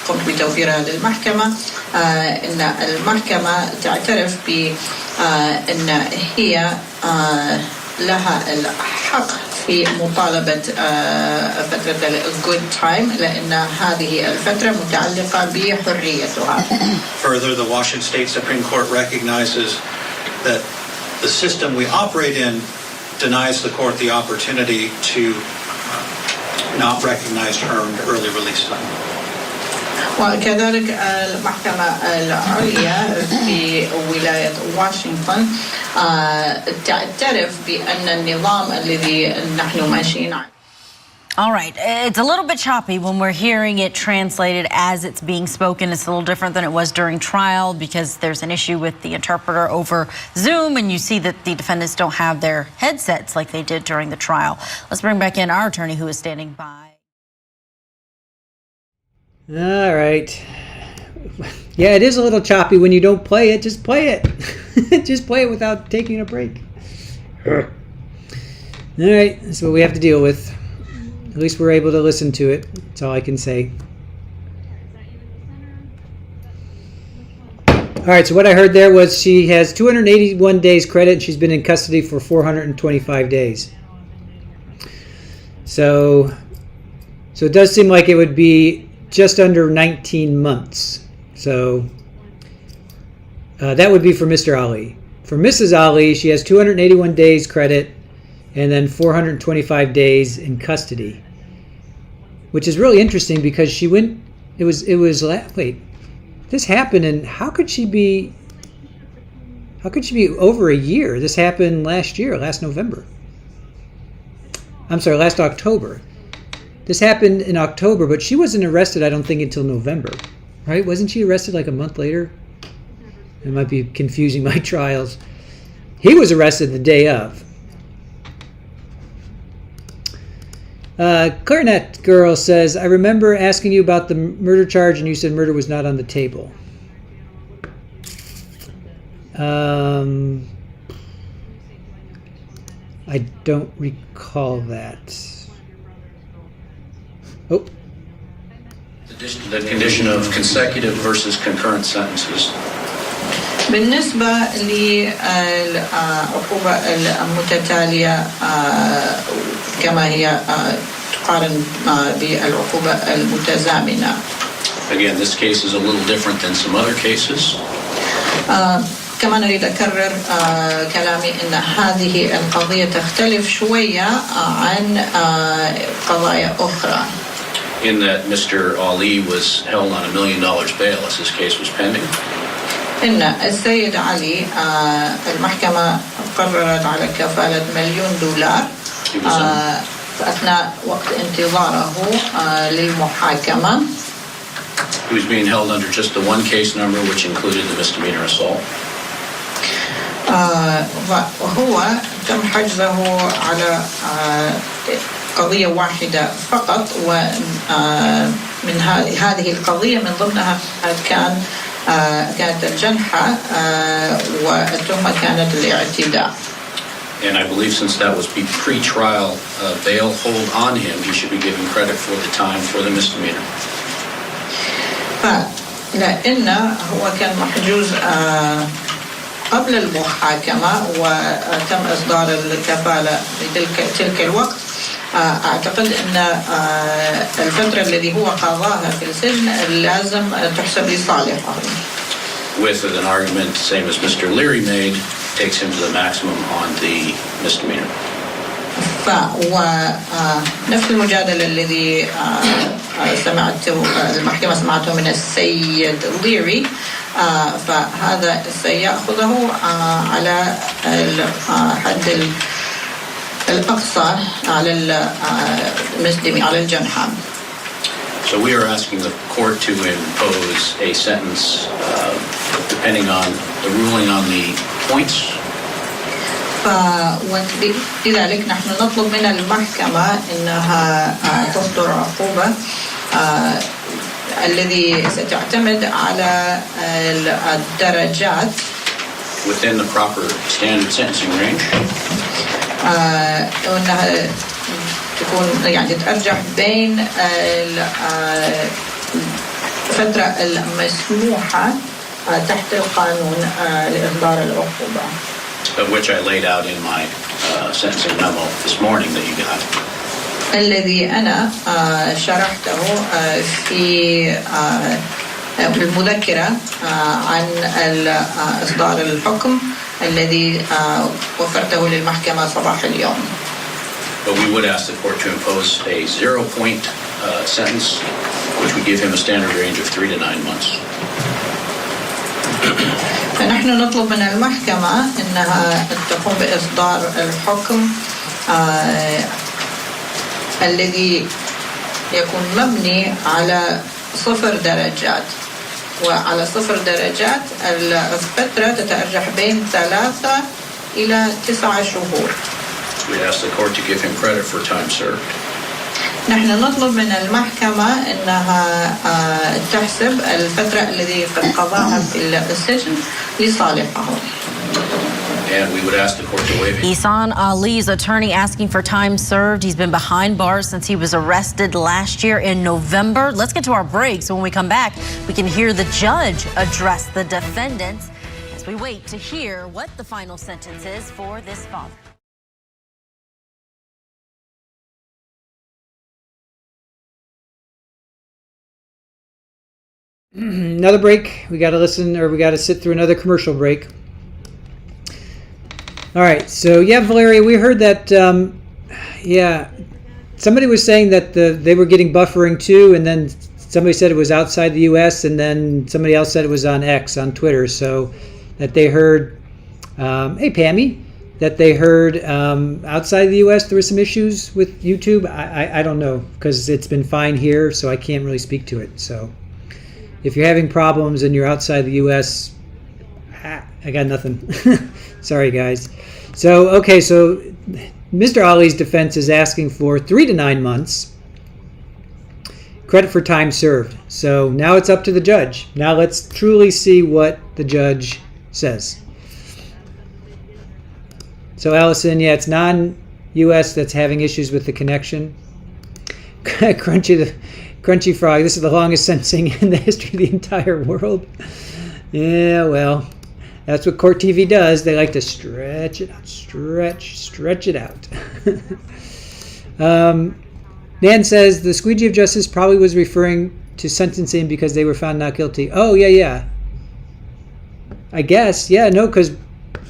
قمت بتوفيرها للمحكمة أن المحكمة تعترف بأن هي لها الحق في مطالبة فترة الجود تايم لأن هذه الفترة متعلقة بحريتها.
Further, the Washington State Supreme Court recognizes that the system we operate in denies the court the opportunity to not recognize earned early release time.
وكذلك المحكمة العليا في ولاية واشنطن تعترف بأن النظام الذي نحن ماشيين عليه.
All right, it's a little bit choppy when we're hearing it translated as it's being spoken. It's a little different than it was during trial because there's an issue with the interpreter over Zoom, and you see that the defendants don't have their headsets like they did during the trial. Let's bring back in our attorney who is standing by.
All right. Yeah, it is a little choppy when you don't play it. Just play it. Just play it without taking a break. All right, that's what we have to deal with. At least we're able to listen to it. That's all I can say. All right, so what I heard there was she has 281 days credit and she's been in custody for 425 days. So it does seem like it would be just under 19 months. So that would be for Mr. Ali. For Mrs. Ali, she has 281 days credit and then 425 days in custody, which is really interesting because she went. Wait, this happened, and how could she be over a year? This happened last November. I'm sorry, last October. This happened in October, but she wasn't arrested, I don't think, until November, right? Wasn't she arrested like a month later? I might be confusing my trials. He was arrested the day of. Clarinet Girl says, I remember asking you about the murder charge and you said murder was not on the table. I don't recall that. Oh.
The condition of consecutive versus concurrent sentences.
بالنسبة للعقوبة المتتالية كما هي تقارن بالعقوبة المتزامنة.
Again, this case is a little different than some other cases.
كما نريد أكرر كلامي أن هذه القضية تختلف شوية عن قضايا أخرى.
In that Mr. Ali was held on $1 million bail as his case was pending.
إن السيد علي المحكمة قررت على كفالة $1,000,000 أثناء وقت انتظاره للمحاكمة.
He was being held under just the one case number, which included the misdemeanor assault.
وهو تم حجزه على قضية واحدة فقط ومن هذه القضية من ضمنها كانت الجنحة والتهمة كانت الاعتداء.
And I believe since that was pre-trial bail hold on him, he should be given credit for the time for the misdemeanor.
لأن هو كان محجوز قبل المحاكمة وتم إصدار الكفالة في تلك الوقت. أعتقد أن الفترة التي هو قضاها في السجن لازم تحسب لصالحه.
With an argument same as Mr. Leary made, takes him to the maximum on the misdemeanor.
ونفس المجادلة الذي المحكمة سمعته من السيد ليري، فهذا سيأخذه على الحد الأقصى على على الجنحة.
So we are asking the court to impose a sentence depending on the ruling on the points.
لذلك نحن نطلب من المحكمة أنها تصدر عقوبة الذي ستعتمد على الدرجات
within the proper standard sentencing range.
وأنها تكون يعني تتأرجح بين الفترة المسموحة تحت القانون لإصدار العقوبة.
Which I laid out in my sentencing memo this morning that you got.
الذي أنا شرحته في المذكرة عن إصدار الحكم الذي وفرته للمحكمة صباح اليوم.
But we would ask the court to impose a 0-point sentence, which would give him a standard range of 3 to 9 months.
فنحن نطلب من المحكمة أنها تقوم بإصدار الحكم الذي يكون مبني على 0 درجات، وعلى 0 درجات الفترة تتأرجح بين 3 إلى 9 شهور.
We ask the court to give him credit for time served.
نحن نطلب من المحكمة أنها تحسب الفترة التي قد قضاها في السجن لصالحه.
And we would ask the court to waive it.
Ihsan Ali's attorney asking for time served. He's been behind bars since he was arrested last year in November. Let's get to our break. So when we come back, we can hear the judge address the defendants as we wait to hear what the final sentence is for this father.
Another break. We got to listen, or we got to sit through another commercial break. All right. So yeah, Valeria, we heard that. Somebody was saying that they were getting buffering too, and then somebody said it was outside the U.S., and then somebody else said it was on X, on Twitter. So that they heard. Hey, Pammy, that they heard outside the U.S. there were some issues with YouTube. I don't know, because it's been fine here, so I can't really speak to it. So. If you're having problems and you're outside the U.S., I got nothing. Sorry, guys. So Mr. Ali's defense is asking for 3 to 9 months credit for time served. So now it's up to the judge. Now let's truly see what the judge says. So Adelson, yeah, it's non-U.S. that's having issues with the connection. Crunchy Frog, this is the longest sentencing in the history of the entire world. Yeah, well, that's what Court TV does. They like to stretch it out, stretch it out. Nan says the squeegee of justice probably was referring to sentencing because they were found not guilty. Oh, yeah. I guess, yeah, no, because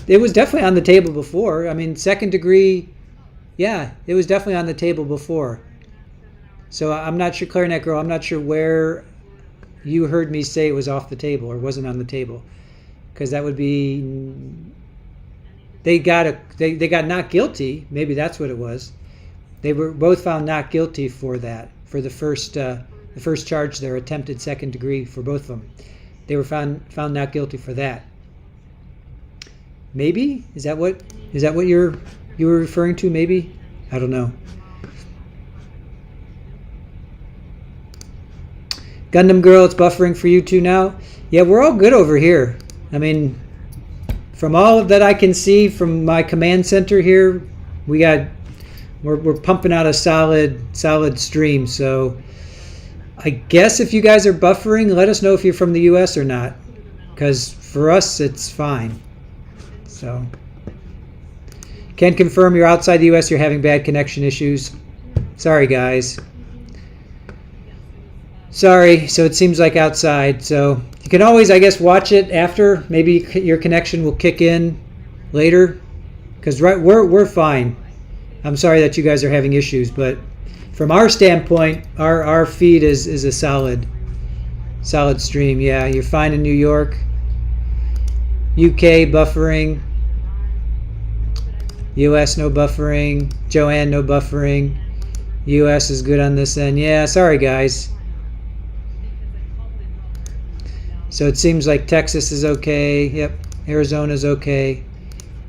it was definitely on the table before. I mean, second degree, yeah, it was definitely on the table before. So I'm not sure, Clarinet Girl, I'm not sure where you heard me say it was off the table or wasn't on the table. Because that would be, they got not guilty. Maybe that's what it was. They were both found not guilty for that, for the first charge, their attempted second degree for both of them. They were found not guilty for that. Maybe? Is that what you were referring to? Maybe? I don't know. Gundam Girl, it's buffering for you too now. Yeah, we're all good over here. I mean, from all that I can see from my command center here, we're pumping out a solid stream. So I guess if you guys are buffering, let us know if you're from the U.S. or not, because for us it's fine. So, can confirm you're outside the U.S. You're having bad connection issues. Sorry, guys. Sorry. So it seems like outside. So you can always, I guess, watch it after. Maybe your connection will kick in later, because we're fine. I'm sorry that you guys are having issues, but from our standpoint, our feed is a solid stream. Yeah, you're fine in New York. UK buffering. US no buffering. Joanne no buffering. US is good on this end. Yeah, sorry guys. So it seems like Texas is okay. Yep, Arizona's okay.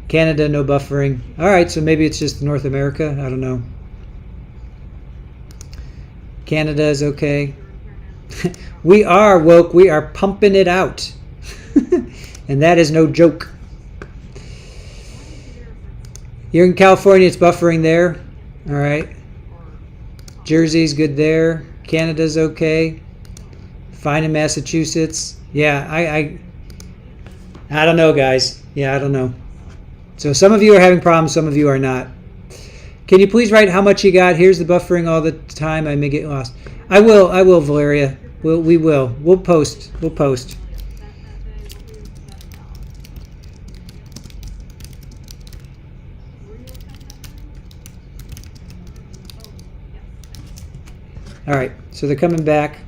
Canada no buffering. All right, so maybe it's just North America. I don't know. Canada is okay. We are woke. We are pumping it out. And that is no joke. You're in California, it's buffering there. All right. Jersey's good there. Canada's okay. Fine in Massachusetts. Yeah, I don't know, guys. Yeah, I don't know. So some of you are having problems, some of you are not. Can you please write how much you got? Here's the buffering all the time. I may get lost. I will, Valeria. We will. We'll post. All right, so they're coming back.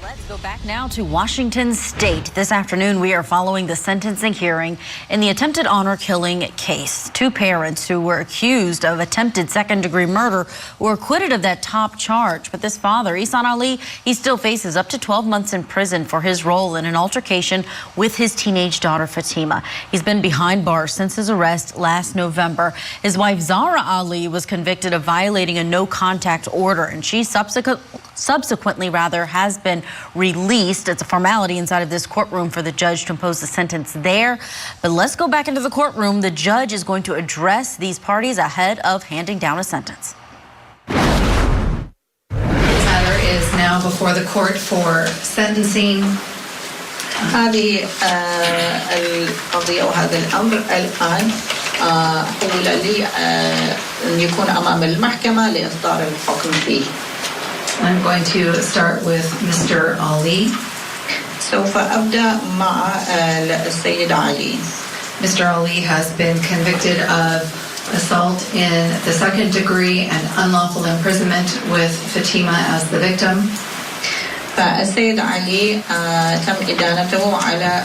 Let's go back now to Washington State. This afternoon, we are following the sentencing hearing in the attempted honor killing case. Two parents who were accused of attempted second-degree murder were acquitted of that top charge. But this father, Ihsan Ali, he still faces up to 12 months in prison for his role in an altercation with his teenage daughter, Fatima. He's been behind bars since his arrest last November. His wife, Zahraa Ali, was convicted of violating a no-contact order, and she subsequently has been released. It's a formality inside of this courtroom for the judge to impose the sentence there. But let's go back into the courtroom. The judge is going to address these parties ahead of handing down a sentence.
This matter is now before the court for sentencing.
هذه القضية وهذا الأمر الآن حول لي أن يكون أمام المحكمة لإصدار الحكم فيه.
I'm going to start with Mr. Ali.
سوف أبدأ مع السيد علي.
Mr. Ali has been convicted of assault in the second degree and unlawful imprisonment with Fatima as the victim.
فالسيد علي تم إدانته على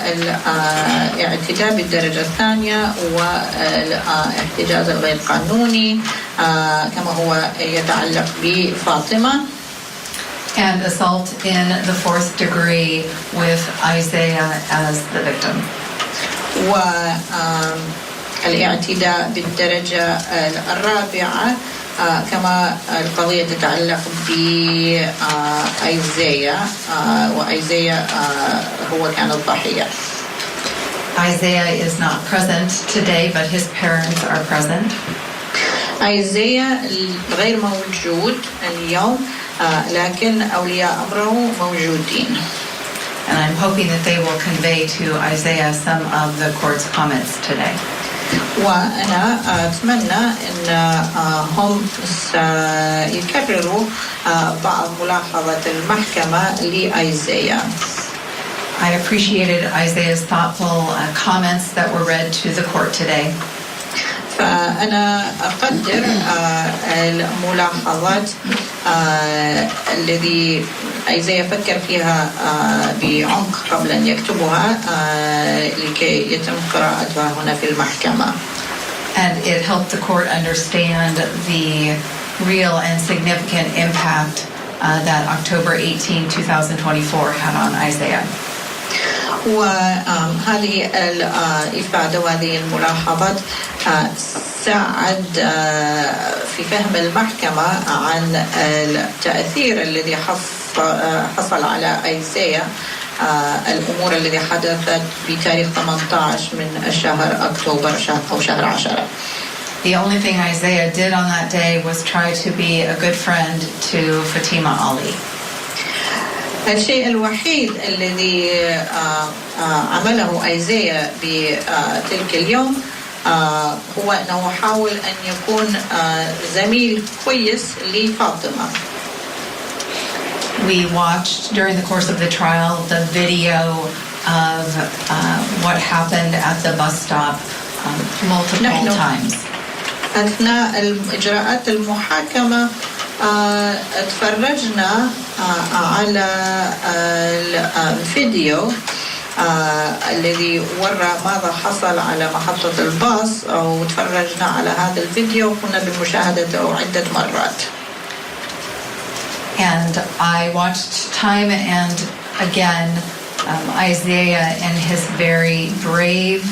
الاعتداء بالدرجة الثانية والاحتجاز الغير قانوني كما هو يتعلق بفاطمة.
And assault in the fourth degree with Isaiah as the victim.
والاعتداء بالدرجة الرابعة كما القضية تتعلق بأيزيا وأيزيا هو كان الضحية.
Isaiah is not present today, but his parents are present.
أيزيا غير موجود اليوم لكن أولياء أمره موجودين.
And I'm hoping that they will convey to Isaiah some of the court's comments today.
وأنا أتمنى أن هم سيكرروا بعض ملاحظة المحكمة لأيزيا.
I appreciated Isaiah's thoughtful comments that were read to the court today.
فأنا أقدر الملاحظات الذي أيزيا فكر فيها بعمق قبل أن يكتبها لكي يتم قراءتها هنا في المحكمة.
And it helped the court understand the real and significant impact that October 18, 2024 had on Isaiah.
وهذه الإفادة وهذه الملاحظات ساعد في فهم المحكمة عن التأثير الذي حصل على أيزيا الأمور التي حدثت بتاريخ 18 من الشهر أكتوبر أو شهر 10.
The only thing Isaiah did on that day was try to be a good friend to Fatima Ali.
الشيء الوحيد الذي عمله أيزيا بتلك اليوم هو أنه حاول أن يكون زميل كويس لفاطمة.
We watched during the course of the trial the video of what happened at the bus stop multiple times.
أثناء الإجراءات المحاكمة تفرجنا على الفيديو الذي ورى ماذا حصل على محطة الباص، أو تفرجنا على هذا الفيديو وكنا بمشاهدته عدة مرات.
And I watched time and again Isaiah and his very brave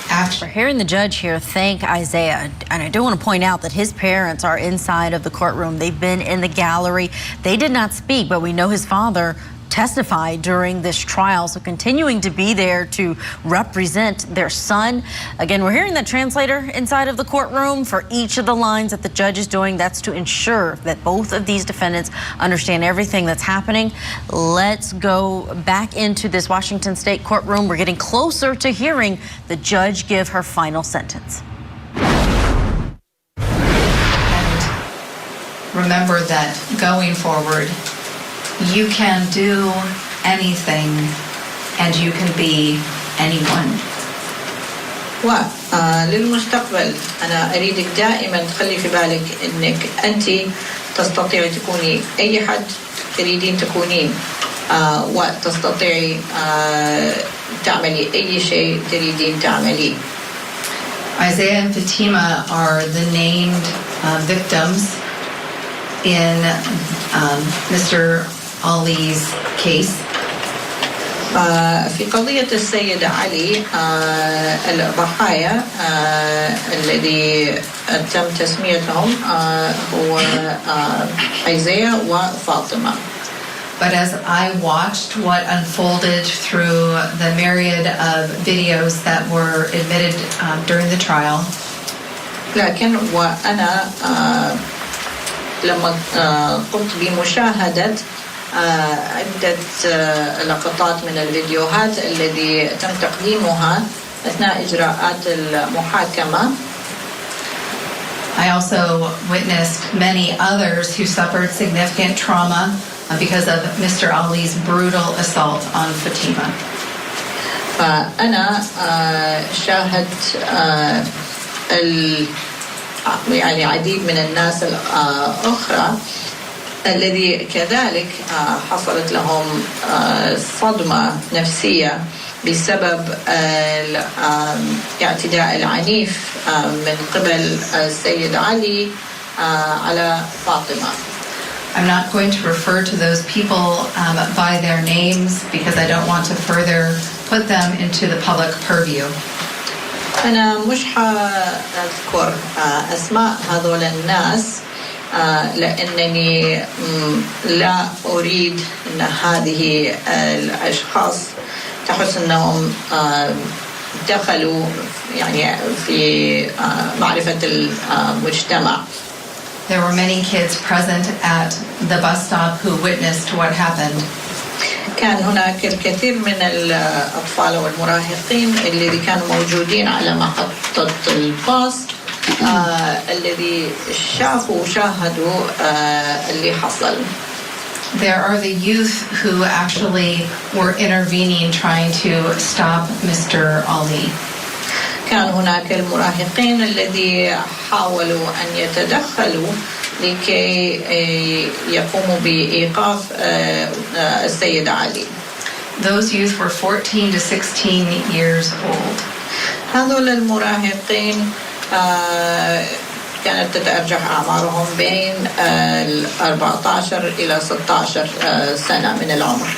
action.
We're hearing the judge here thank Isaiah, and I do want to point out that his parents are inside of the courtroom. They've been in the gallery. They did not speak, but we know his father testified during this trial, so continuing to be there to represent their son. Again, we're hearing that translator inside of the courtroom for each of the lines that the judge is doing. That's to ensure that both of these defendants understand everything that's happening. Let's go back into this Washington State courtroom. We're getting closer to hearing the judge give her final sentence.
And remember that going forward, you can do anything and you can be anyone.
وللمستقبل أنا أريدك دائما تخلي في بالك أنك أنت تستطيعي تكوني أي حد تريدين تكونين، وتستطيعي تعملي أي شيء تريدين تعمليه.
Isaiah and Fatima are the named victims in Mr. Ali's case.
في قضية السيد علي الضحايا الذي تم تسميتهم هو Isaiah وفاطمة.
But as I watched what unfolded through the myriad of videos that were admitted during the trial,
لكن وأنا لما قمت بمشاهدة عدة لقطات من الفيديوهات الذي تم تقديمها أثناء إجراءات المحاكمة.
I also witnessed many others who suffered significant trauma because of Mr. Ali's brutal assault on Fatima.
فأنا شاهدت يعني عديد من الناس الأخرى الذي كذلك حصلت لهم صدمة نفسية بسبب الاعتداء العنيف من قبل السيد علي على فاطمة.
I'm not going to refer to those people by their names because I don't want to further put them into the public purview.
أنا مش هذكر أسماء هذول الناس لأنني لا أريد أن هذه الأشخاص تحس أنهم دخلوا يعني في معرفة المجتمع.
There were many kids present at the bus stop who witnessed what happened.
كان هناك الكثير من الأطفال والمراهقين الذي كانوا موجودين على محطة الباص الذي شافوا وشاهدوا اللي حصل.
There are the youth who actually were intervening trying to stop Mr. Ali.
كان هناك المراهقين الذي حاولوا أن يتدخلوا لكي يقوموا بإيقاف السيد علي.
Those youth were 14 to 16 years old.
هذول المراهقين كانت تتأرجح أعمارهم بين 14 إلى 16 سنة من العمر.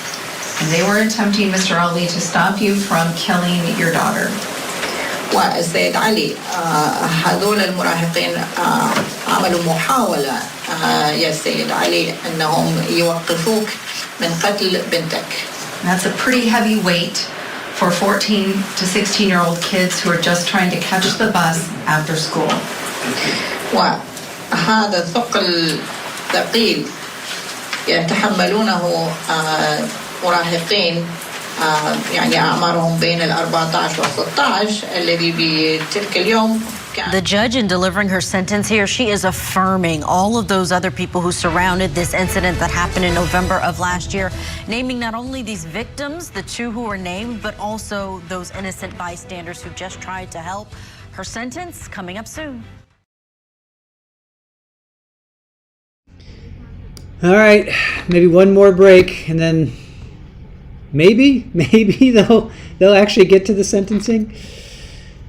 And they were attempting, Mr. Ali, to stop you from killing your daughter.
والسيد علي هذول المراهقين عملوا محاولة يا سيد علي أنهم يوقفوك من قتل بنتك.
That's a pretty heavy weight for 14 to 16-year-old kids who are just trying to catch the bus after school.
وهذا ثقل ثقيل يتحملونه مراهقين يعني أعمارهم بين 14 و 16 الذي بتلك اليوم.
The judge, in delivering her sentence here, she is affirming all of those other people who surrounded this incident that happened in November of last year, naming not only these victims, the two who were named, but also those innocent bystanders who just tried to help. Her sentence coming up soon.
All right, maybe one more break, and then maybe they'll actually get to the sentencing.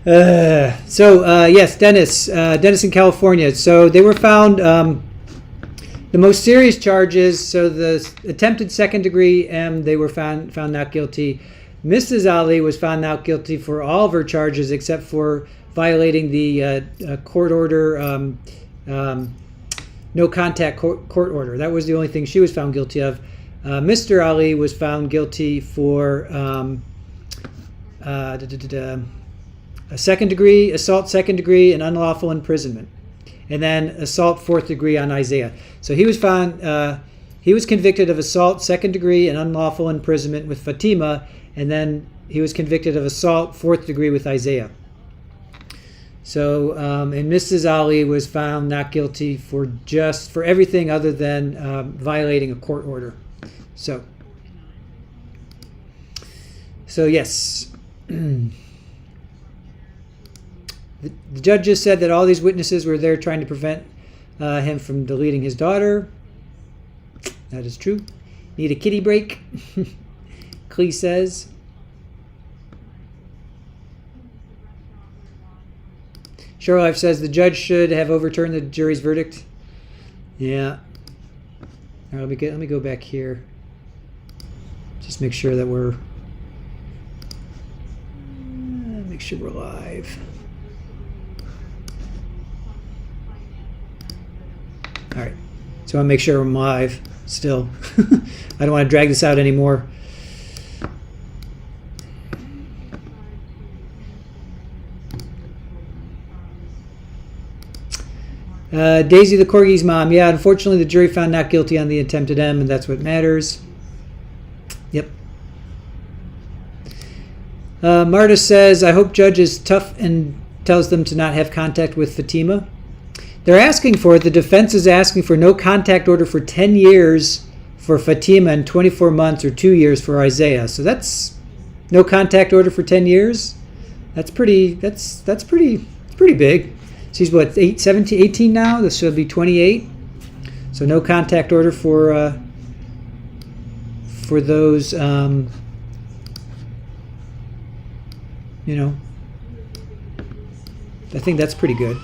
Yes, Dennis in California. So they were found, the most serious charges, so the attempted second degree they were found not guilty. Mrs. Ali was found not guilty for all of her charges except for violating the court order, no contact court order. That was the only thing she was found guilty of. Mr. Ali was found guilty for a second degree, assault second degree, and unlawful imprisonment. And then assault fourth degree on Isaiah. So he was found, he was convicted of assault second degree and unlawful imprisonment with Fatima, and then he was convicted of assault fourth degree with Isaiah. So, and Mrs. Ali was found not guilty for everything other than violating a court order. So yes. The judge just said that all these witnesses were there trying to prevent him from deleting his daughter. That is true. Need a kitty break, Clee says. Sherlock says the judge should have overturned the jury's verdict. Yeah. All right, let me go back here. Just make sure that we're live. All right, so I want to make sure I'm live still. I don't want to drag this out anymore. Daisy the Corgi's mom. Yeah, unfortunately the jury found not guilty on the attempted M, and that's what matters. Yep. Marta says, I hope judge is tough and tells them to not have contact with Fatima. They're asking for it. The defense is asking for no contact order for 10 years for Fatima and 24 months or 2 years for Isaiah. So that's no contact order for 10 years. That's pretty big. She's what, 18 now? This should be 28. So no contact order for those, I think that's pretty good.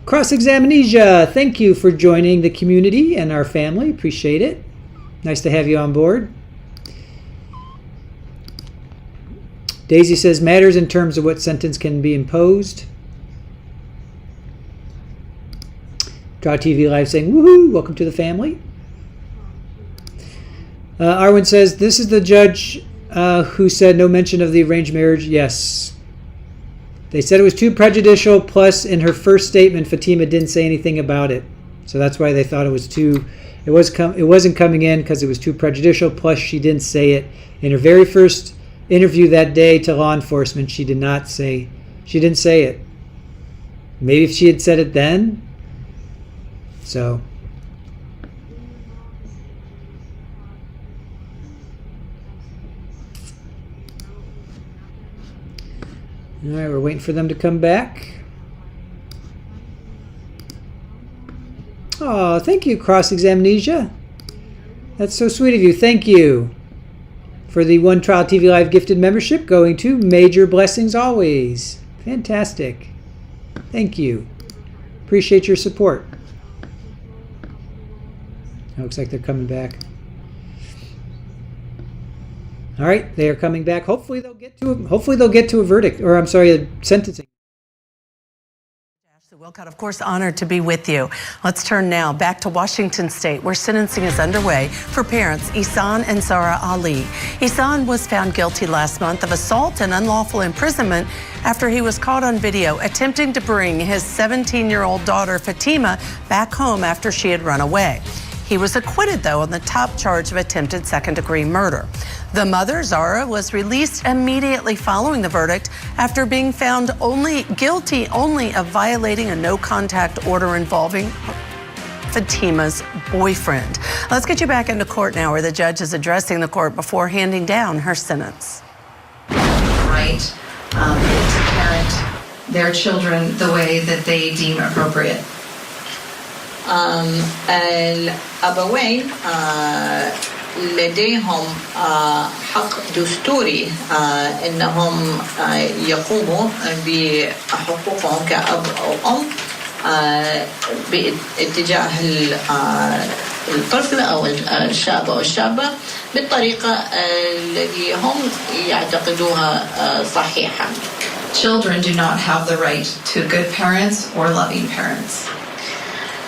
Cross-Examinasia, thank you for joining the community and our family. Appreciate it. Nice to have you on board. Daisy says, matters in terms of what sentence can be imposed. Draw TV Live saying, woohoo, welcome to the family. Arwen says, this is the judge who said no mention of the arranged marriage. Yes. They said it was too prejudicial, plus in her first statement, Fatima didn't say anything about it. So that's why they thought it was it wasn't coming in because it was too prejudicial, plus she didn't say it. In her very first interview that day to law enforcement, she didn't say it. Maybe if she had said it then. So. All right, we're waiting for them to come back. Oh, thank you, Cross-Examinasia. That's so sweet of you. Thank you for the One Trial TV Live gifted membership going to Major Blessings Always. Fantastic. Thank you. Appreciate your support. It looks like they're coming back. All right, they are coming back. Hopefully they'll get to a verdict, or I'm sorry, a sentencing.
Wilcott, of course, honored to be with you. Let's turn now back to Washington State, where sentencing is underway for parents Ihsan and Zahraa Ali. Ihsan was found guilty last month of assault and unlawful imprisonment after he was caught on video attempting to bring his 17-year-old daughter Fatima back home after she had run away. He was acquitted, though, on the top charge of attempted second-degree murder. The mother, Zahraa, was released immediately following the verdict after being found guilty only of violating a no-contact order involving Fatima's boyfriend. Let's get you back into court now, where the judge is addressing the court before handing down her sentence.
Right to parent their children the way that they deem appropriate.
الأبوين لديهم حق دستوري أنهم يقوموا بحقوقهم كأب أو أم باتجاه الطفل أو الشاب أو الشابة بالطريقة التي هم يعتقدوها صحيحة.
Children do not have the right to good parents or loving parents.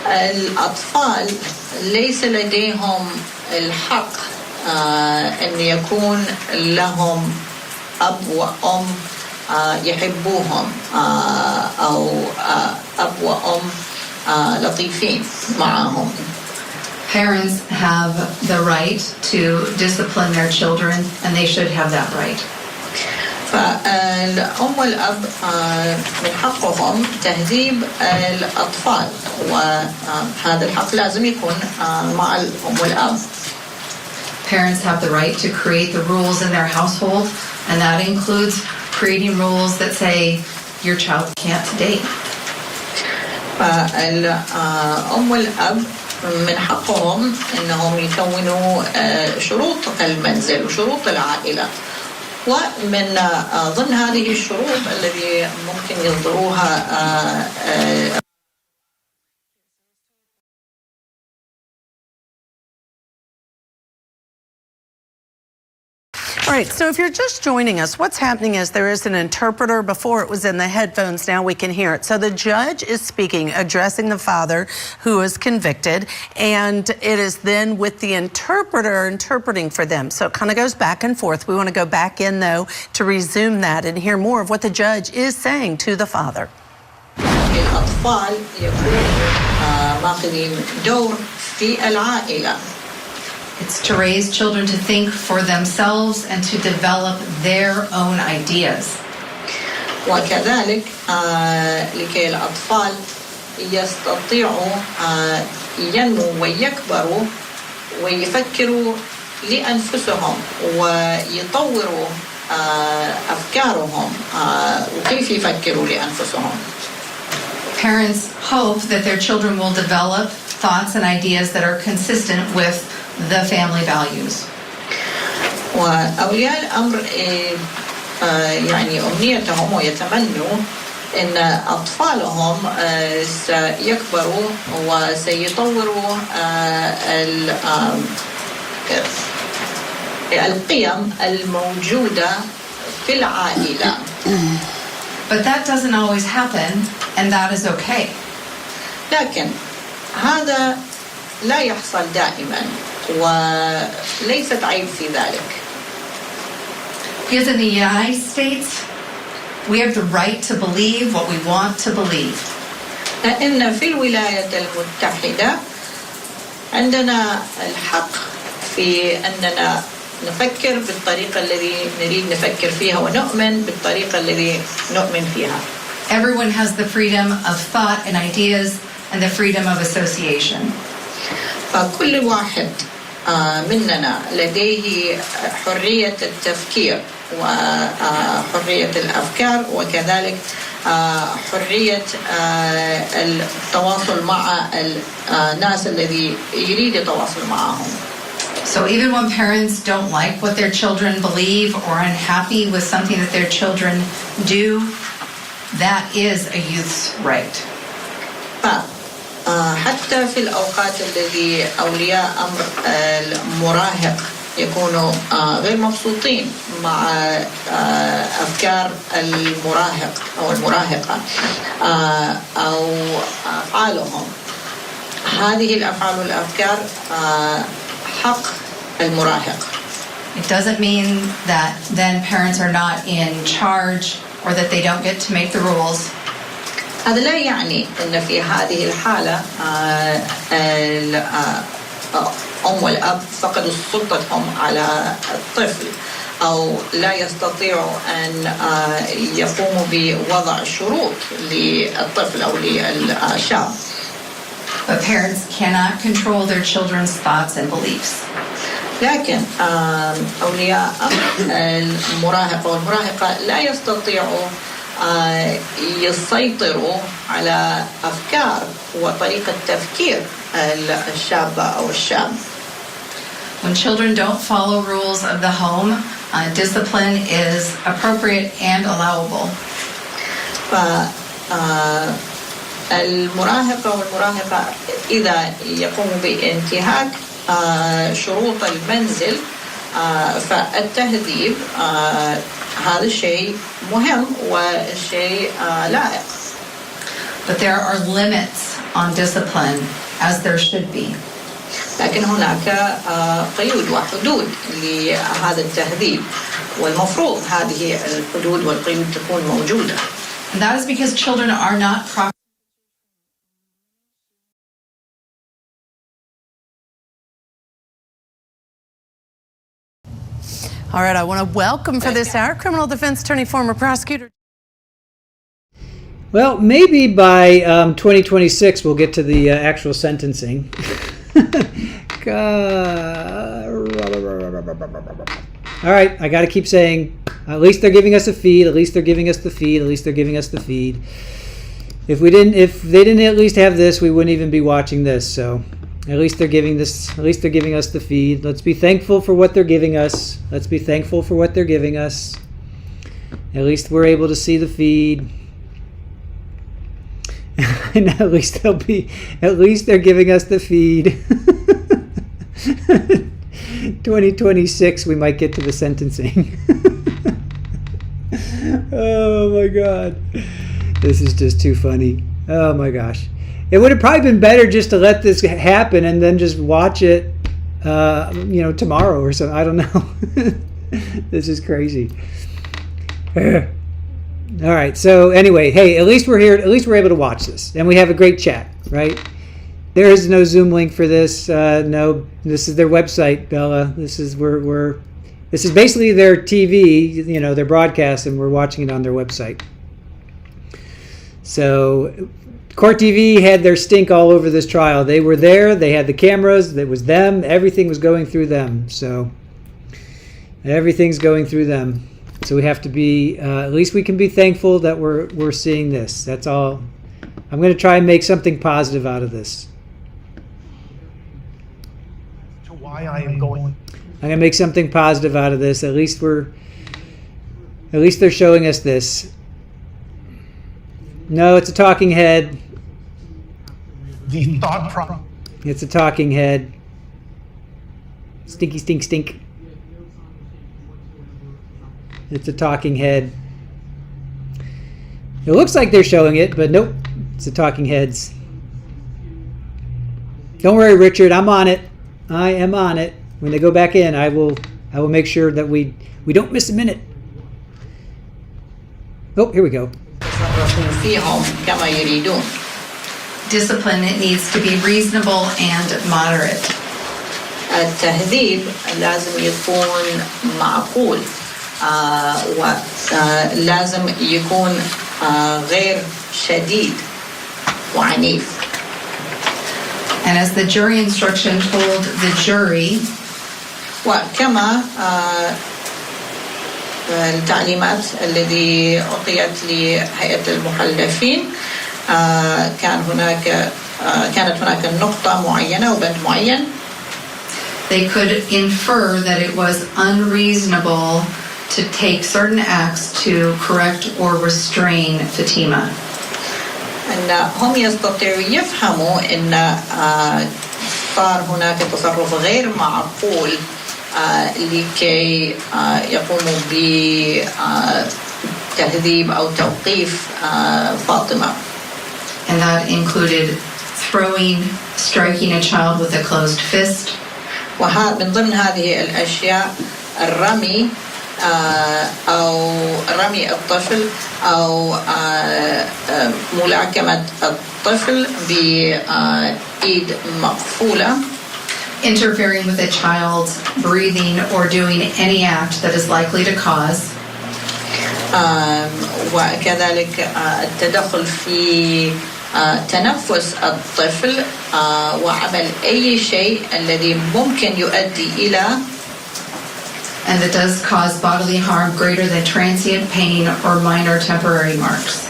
الأطفال ليس لديهم الحق أن يكون لهم أب وأم يحبوهم أو أب وأم لطيفين معهم.
Parents have the right to discipline their children, and they should have that right.
فالأم والأب من حقهم تهذيب الأطفال، وهذا الحق لازم يكون مع الأم والأب.
Parents have the right to create the rules in their household, and that includes creating rules that say your child can't date.
فالأم والأب من حقهم أنهم يكونوا شروط المنزل وشروط العائلة، ومن ضمن هذه الشروط التي ممكن يصدروها
All right, so if you're just joining us, what's happening is there is an interpreter. Before it was in the headphones, now we can hear it. So the judge is speaking, addressing the father who is convicted, and it is then with the interpreter interpreting for them. So it kind of goes back and forth. We want to go back in, though, to resume that and hear more of what the judge is saying to the father.
الأطفال يكونوا ماخذين دور في العائلة.
It's to raise children to think for themselves and to develop their own ideas.
وكذلك لكي الأطفال يستطيعوا ينموا ويكبروا ويفكروا لأنفسهم ويطوروا أفكارهم وكيف يفكروا لأنفسهم.
Parents hope that their children will develop thoughts and ideas that are consistent with the family values.
وأولياء الأمر يعني أمنيتهم ويتمنوا أن أطفالهم سيكبروا وسيطوروا القيم الموجودة في العائلة.
But that doesn't always happen, and that is okay.
لكن هذا لا يحصل دائما وليست عيب في ذلك.
Because in the United States, we have the right to believe what we want to believe.
لأن في الولايات المتحدة عندنا الحق في أننا نفكر بالطريقة التي نريد نفكر فيها ونؤمن بالطريقة التي نؤمن فيها.
Everyone has the freedom of thought and ideas and the freedom of association.
فكل واحد مننا لديه حرية التفكير وحرية الأفكار وكذلك حرية التواصل مع الناس الذي يريد التواصل معهم.
So even when parents don't like what their children believe or are unhappy with something that their children do, that is a youth's right.
حتى في الأوقات التي أولياء أمر المراهق يكونوا غير مبسوطين مع أفكار المراهق أو المراهقة أو أفعالهم. هذه الأفعال والأفكار حق المراهق.
It doesn't mean that then parents are not in charge or that they don't get to make the rules.
هذا لا يعني أن في هذه الحالة الأم والأب فقدوا سلطتهم على الطفل أو لا يستطيعوا أن يقوموا بوضع شروط للطفل أو للشاب.
But parents cannot control their children's thoughts and beliefs.
لكن أولياء المراهق والمراهقة لا يستطيعوا يسيطروا على أفكار وطريقة تفكير الشابة أو الشاب.
When children don't follow rules of the home, discipline is appropriate and allowable.
المراهقة والمراهقة إذا يقوموا بانتهاك شروط المنزل فالتهذيب هذا شيء مهم وشيء لائق.
But there are limits on discipline, as there should be.
لكن هناك قيود وحدود لهذا التهذيب والمفروض هذه الحدود والقيود تكون موجودة.
And that is because children are not properly.
All right, I want to welcome for this hour criminal defense attorney, former prosecutor.
Well, maybe by 2026 we'll get to the actual sentencing. All right, I got to keep saying, at least they're giving us a feed. At least they're giving us the feed. At least they're giving us the feed. If they didn't at least have this, we wouldn't even be watching this. So, at least they're giving this. At least they're giving us the feed. Let's be thankful for what they're giving us. Let's be thankful for what they're giving us. At least we're able to see the feed. And at least they're giving us the feed. 2026 we might get to the sentencing. Oh my god, this is just too funny. Oh my gosh, it would have probably been better just to let this happen and then just watch it tomorrow or something. I don't know. This is crazy. All right, so anyway, hey, at least we're here. At least we're able to watch this, and we have a great chat, right? There is no Zoom link for this. No, this is their website, Bella. This is this is basically their TV, their broadcast, and we're watching it on their website. So, Court TV had their stink all over this trial. They were there. They had the cameras. It was them. Everything was going through them. So, everything's going through them. So we have to be, at least we can be thankful that we're seeing this. That's all. I'm going to try and make something positive out of this.
To why I am going.
I'm going to make something positive out of this. At least they're showing us this. No, it's a talking head.
The thought process.
It's a talking head. Stinky, stink, stink. It's a talking head. It looks like they're showing it, but nope. It's the talking heads. Don't worry, Richard. I'm on it. I am on it. When they go back in, I will make sure that we don't miss a minute. Oh, here we go.
Discipline, it needs to be reasonable and moderate.
التهذيب لازم يكون معقول. ولازم يكون غير شديد وعنيف.
And as the jury instruction told the jury,
وكما التعليمات التي أعطيت لهيئة المحلفين كانت هناك نقطة معينة وبند معين.
They could infer that it was unreasonable to take certain acts to correct or restrain Fatima.
أن هم يستطيعوا يفهموا أن صار هناك تصرف غير معقول لكي يقوموا بتهذيب أو توقيف فاطمة.
And that included striking a child with a closed fist.
ومن ضمن هذه الأشياء الرمي أو رمي الطفل أو ملاكمة الطفل بإيد مقفولة.
Interfering with a child's breathing or doing any act that is likely to cause.
وكذلك التدخل في تنفس الطفل وعمل أي شيء الذي ممكن يؤدي إلى
and that does cause bodily harm greater than transient pain or minor temporary marks.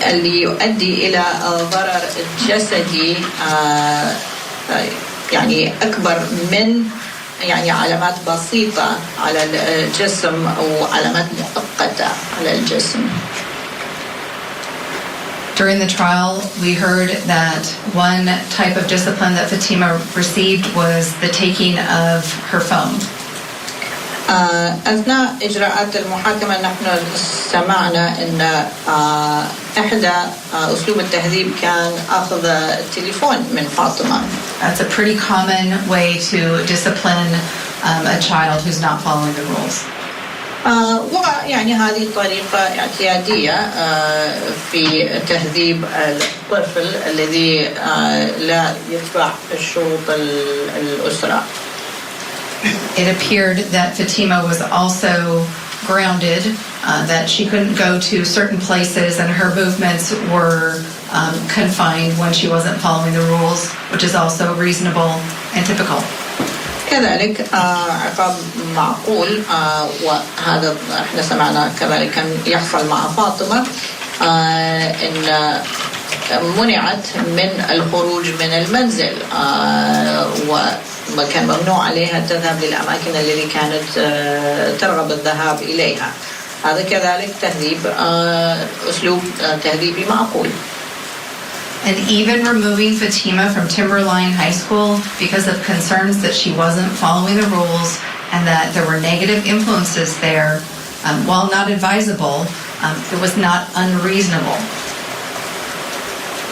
اللي يؤدي إلى ضرر جسدي يعني أكبر من يعني علامات بسيطة على الجسم أو علامات مؤقتة على الجسم.
During the trial, we heard that one type of discipline that Fatima received was the taking of her phone.
أثناء إجراءات المحاكمة نحن سمعنا أن إحدى أسلوب التهذيب كان أخذ التليفون من فاطمة.
That's a pretty common way to discipline a child who's not following the rules.
ويعني هذه طريقة اعتيادية في تهذيب الطفل الذي لا يتبع شروط الأسرة.
It appeared that Fatima was also grounded, that she couldn't go to certain places and her movements were confined when she wasn't following the rules, which is also reasonable and typical.
كذلك عقاب معقول وهذا احنا سمعنا كذلك كان يحصل مع فاطمة ان منعت من الخروج من المنزل وكان ممنوع عليها تذهب للأماكن التي كانت ترغب الذهاب إليها. هذا كذلك تهذيب أسلوب تهذيبي معقول.
And even removing Fatima from Timberline High School because of concerns that she wasn't following the rules and that there were negative influences there, while not advisable, it was not unreasonable.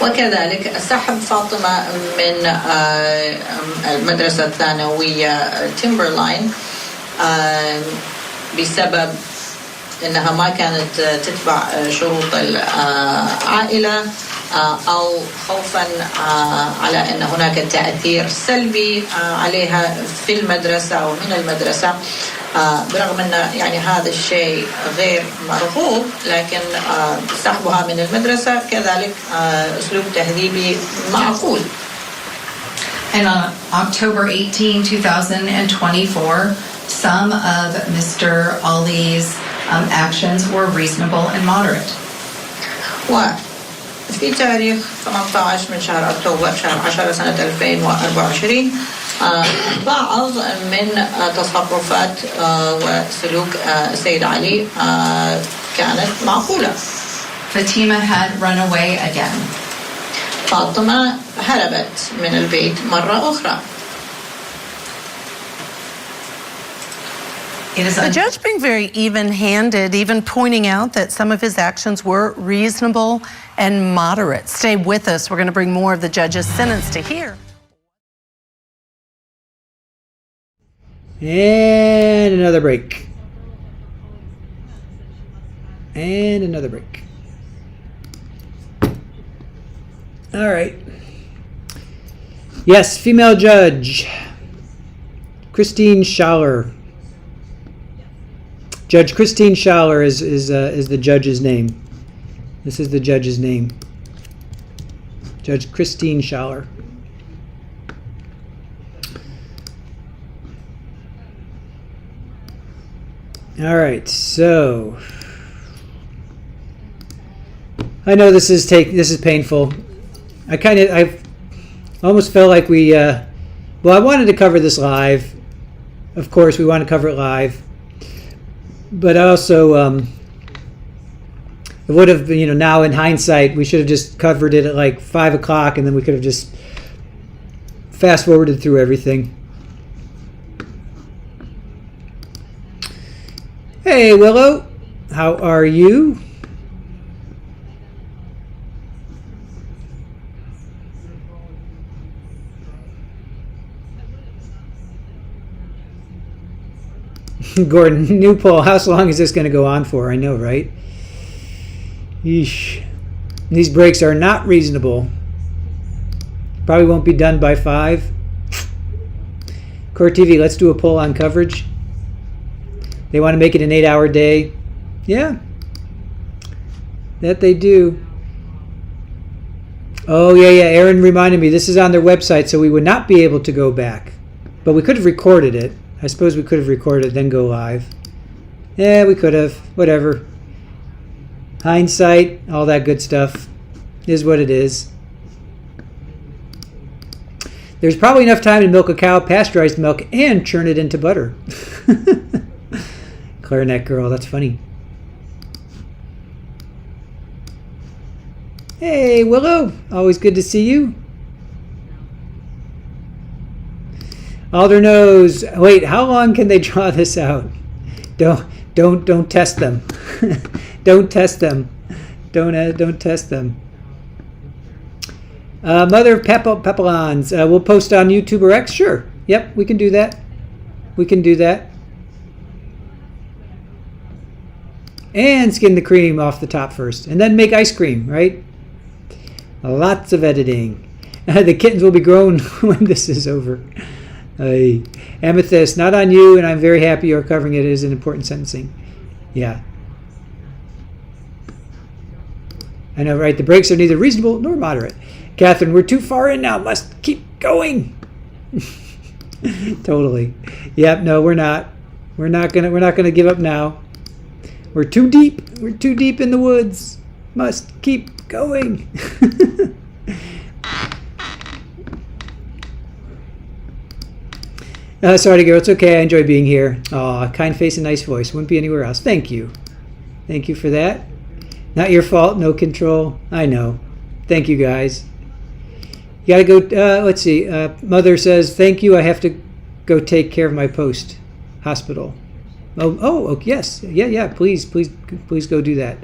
وكذلك سحب فاطمة من المدرسة الثانوية تيمبرلاين بسبب أنها ما كانت تتبع شروط العائلة أو خوفا على أن هناك تأثير سلبي عليها في المدرسة أو من المدرسة برغم أن يعني هذا الشيء غير مرغوب لكن سحبها من المدرسة كذلك أسلوب تهذيبي معقول.
And on October 18, 2024, some of Mr. Ali's actions were reasonable and moderate.
في تاريخ 18 من شهر أكتوبر شهر 10 سنة 2024 بعض من تصرفات وسلوك السيد علي كانت معقولة.
Fatima had run away again.
فاطمة هربت من البيت مرة أخرى.
The judge being very even-handed, even pointing out that some of his actions were reasonable and moderate. Stay with us. We're going to bring more of the judge's sentence to hear.
And another break. And another break. All right. Yes, female judge. Christine Schaller. Judge Christine Schaller is the judge's name. This is the judge's name. Judge Christine Schaller. All right, so I know this is painful. I almost felt like I wanted to cover this live. Of course, we want to cover it live. But also, it would have been, now in hindsight, we should have just covered it at like 5 o'clock and then we could have just fast forwarded through everything. Hey, Willow. How are you? Gordon, new poll. How long is this going to go on for? I know, right? Yeesh. These breaks are not reasonable. Probably won't be done by 5. Court TV, let's do a poll on coverage. They want to make it an 8-hour day. Yeah. That they do. Oh, yeah. Aaron reminded me. This is on their website, so we would not be able to go back. But we could have recorded it. I suppose we could have recorded it, then go live. Yeah, we could have. Whatever. Hindsight, all that good stuff is what it is. There's probably enough time to milk a cow, pasteurize the milk, and churn it into butter. Clarinet girl, that's funny. Hey, Willow. Always good to see you. Alder knows. Wait, how long can they draw this out? Don't test them. Don't test them. Don't test them. Mother of Pepelons. We'll post on YouTube or X. Sure. Yep, we can do that. We can do that. And skin the cream off the top first, and then make ice cream. Right? Lots of editing. The kittens will be grown when this is over. Amethyst, not on you, and I'm very happy you're covering it as an important sentencing. Yeah. I know, right? The breaks are neither reasonable nor moderate. Catherine, we're too far in now. Must keep going. Totally. Yep. No, we're not. We're not gonna give up now. We're too deep. We're too deep in the woods. Must keep going. Sorry, girl. It's okay. I enjoy being here. Aw, kind face and nice voice. Wouldn't be anywhere else. Thank you. Thank you for that. Not your fault. No control. I know. Thank you, guys. You gotta go. Let's see. Mother says, thank you. I have to go take care of my post. Hospital. Oh, yes. Yeah. Please go do that.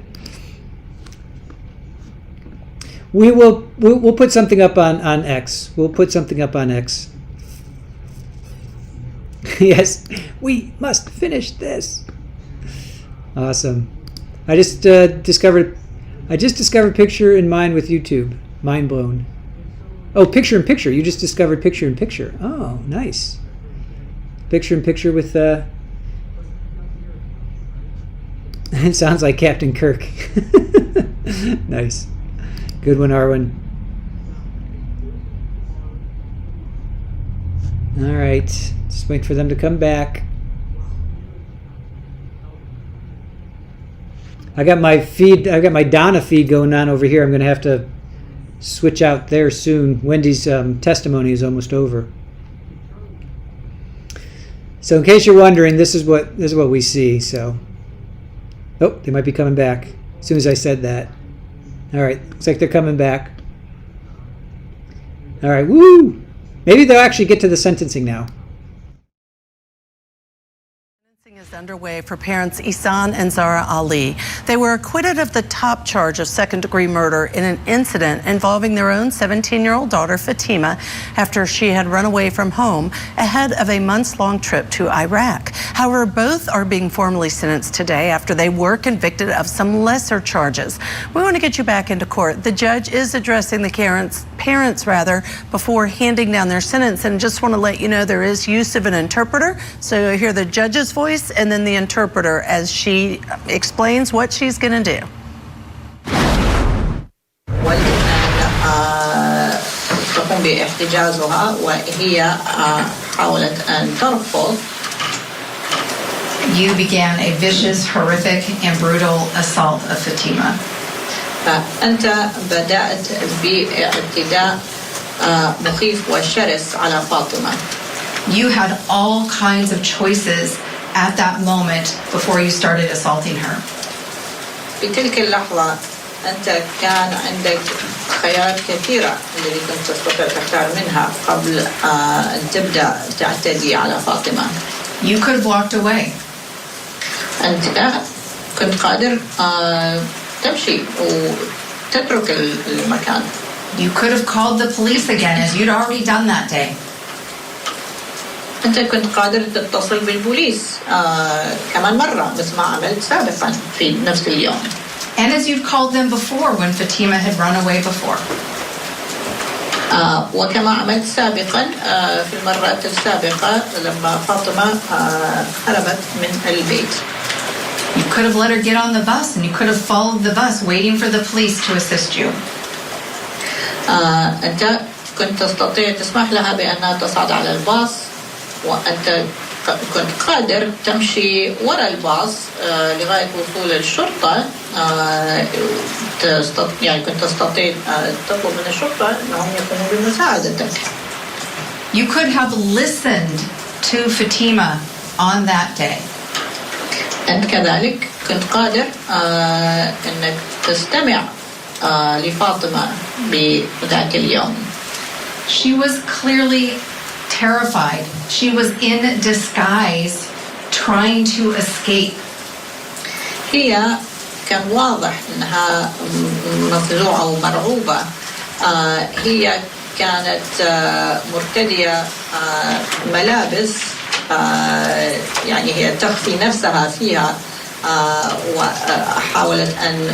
We'll put something up on X. We'll put something up on X. Yes, we must finish this. Awesome. I just discovered picture in mind with YouTube. Mind blown. Oh, picture in picture. You just discovered picture in picture. Oh, nice. Picture in picture with it sounds like Captain Kirk. Nice. Good one, Arwen. All right. Just wait for them to come back. I got my Donna feed going on over here. I'm going to have to switch out there soon. Wendy's testimony is almost over. So in case you're wondering, this is what we see. So, oh, they might be coming back as soon as I said that. All right, looks like they're coming back. All right, woo! Maybe they'll actually get to the sentencing now.
Is underway for parents Ihsan and Zahraa Ali. They were acquitted of the top charge of second-degree murder in an incident involving their own 17-year-old daughter Fatima after she had run away from home ahead of a months-long trip to Iraq. However, both are being formally sentenced today after they were convicted of some lesser charges. We want to get you back into court. The judge is addressing the parents before handing down their sentence, and just want to let you know there is use of an interpreter, so you'll hear the judge's voice and then the interpreter as she explains what she's going to do.
تقوم باحتجازها وهي حاولت أن ترفض.
You began a vicious, horrific, and brutal assault of Fatima.
فأنت بدأت باعتداء مخيف وشرس على فاطمة.
You had all kinds of choices at that moment before you started assaulting her.
في تلك اللحظة أنت كان عندك خيارات كثيرة التي كنت تستطيع تختار منها قبل أن تبدأ تعتدي على فاطمة.
You could have walked away.
أنت كنت قادر تمشي وتترك المكان.
You could have called the police again, as you'd already done that day.
أنت كنت قادر تتصل بالبوليس كمان مرة مثل ما عملت سابقا في نفس اليوم.
And as you'd called them before when Fatima had run away before.
وكما عملت سابقا في المرات السابقة لما فاطمة هربت من البيت.
You could have let her get on the bus and you could have followed the bus waiting for the police to assist you.
أنت كنت تستطيع تسمح لها بأنها تصعد على الباص وأنت كنت قادر تمشي وراء الباص لغاية وصول الشرطة. يعني كنت تستطيع تطلب من الشرطة أنهم يقوموا بمساعدتك.
You could have listened to Fatima on that day.
أنت كذلك كنت قادر أنك تستمع لفاطمة بذاك اليوم.
She was clearly terrified. She was in disguise, trying to escape.
هي كان واضح أنها مفزوعة ومرعوبة. هي كانت مرتدية ملابس يعني هي تخفي نفسها فيها وحاولت أن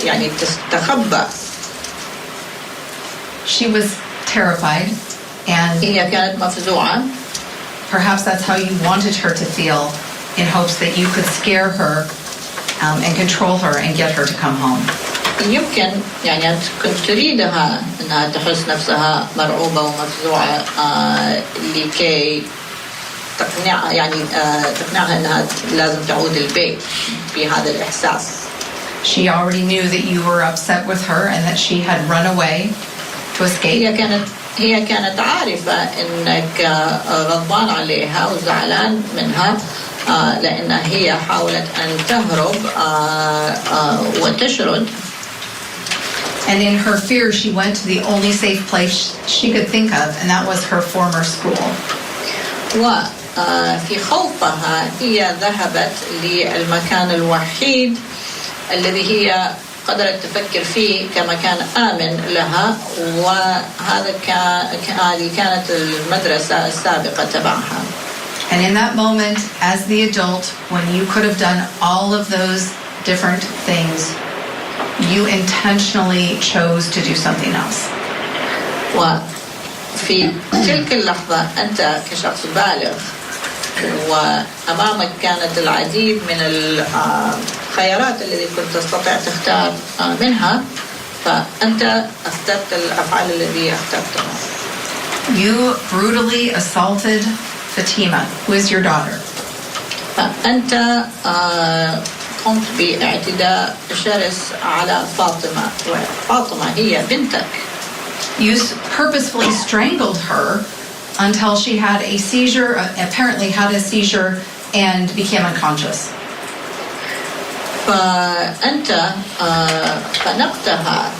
يعني تستخبى.
She was terrified and
هي كانت مفزوعة.
Perhaps that's how you wanted her to feel, in hopes that you could scare her and control her and get her to come home.
يمكن يعني كنت تريدها أنها تحس نفسها مرعوبة ومفزوعة لكي تقنعها يعني تقنعها أنها لازم تعود البيت بهذا الإحساس.
She already knew that you were upset with her and that she had run away to escape.
هي كانت عارفة أنك غضبان عليها وزعلان منها لأن هي حاولت أن تهرب وتشرد.
And in her fear, she went to the only safe place she could think of, and that was her former school.
وفي خوفها هي ذهبت للمكان الوحيد الذي هي قدرت تفكر فيه كمكان آمن لها وهذا كانت المدرسة السابقة تبعها.
And in that moment, as the adult, when you could have done all of those different things, you intentionally chose to do something else.
وفي تلك اللحظة أنت كشخص بالغ وأمامك كانت العديد من الخيارات التي كنت تستطيع تختار منها فأنت اخترت الأفعال التي اخترتها.
You brutally assaulted Fatima, who is your daughter.
فأنت قمت باعتداء شرس على فاطمة وفاطمة هي بنتك.
You purposefully strangled her until she had a seizure, apparently had a seizure and became unconscious.
فأنت خنقتها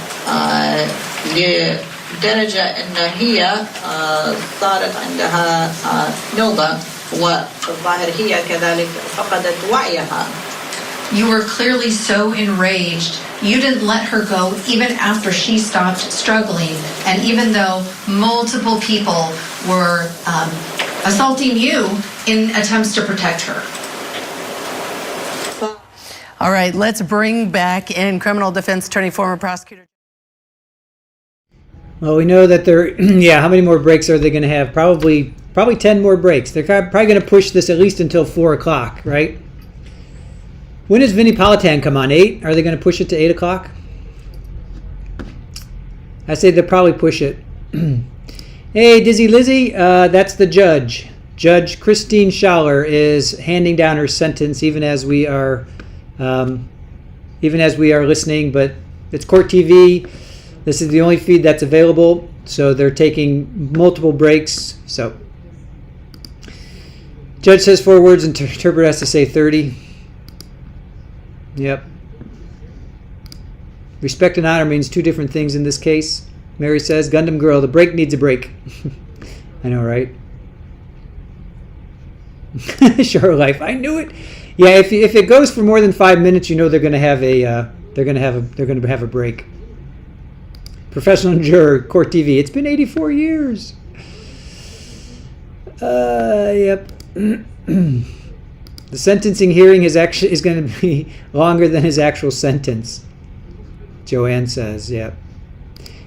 لدرجة أن هي صارت عندها نوبة والظاهر هي كذلك فقدت وعيها.
You were clearly so enraged. You didn't let her go even after she stopped struggling, and even though multiple people were assaulting you in attempts to protect her.
All right, let's bring back in criminal defense attorney, former prosecutor.
Well, we know that they're, how many more breaks are they going to have? Probably 10 more breaks. They're probably going to push this at least until 4 o'clock, right? When does Vinnie Politan come on? 8? Are they going to push it to 8 o'clock? I say they'll probably push it. Hey, Dizzy Lizzie, that's the judge. Judge Christine Schaller is handing down her sentence even as we are listening, but it's Court TV. This is the only feed that's available, so they're taking multiple breaks. So, judge says 4 words, interpreter has to say 30. Yep. Respect and honor means 2 different things in this case. Mary says, Gundam Girl, the break needs a break. I know, right? Sure life. I knew it. Yeah, if it goes for more than 5 minutes, you know they're going to have a break. Professional juror, Court TV. It's been 84 years. Yep. The sentencing hearing is going to be longer than his actual sentence. Joanne says, yep.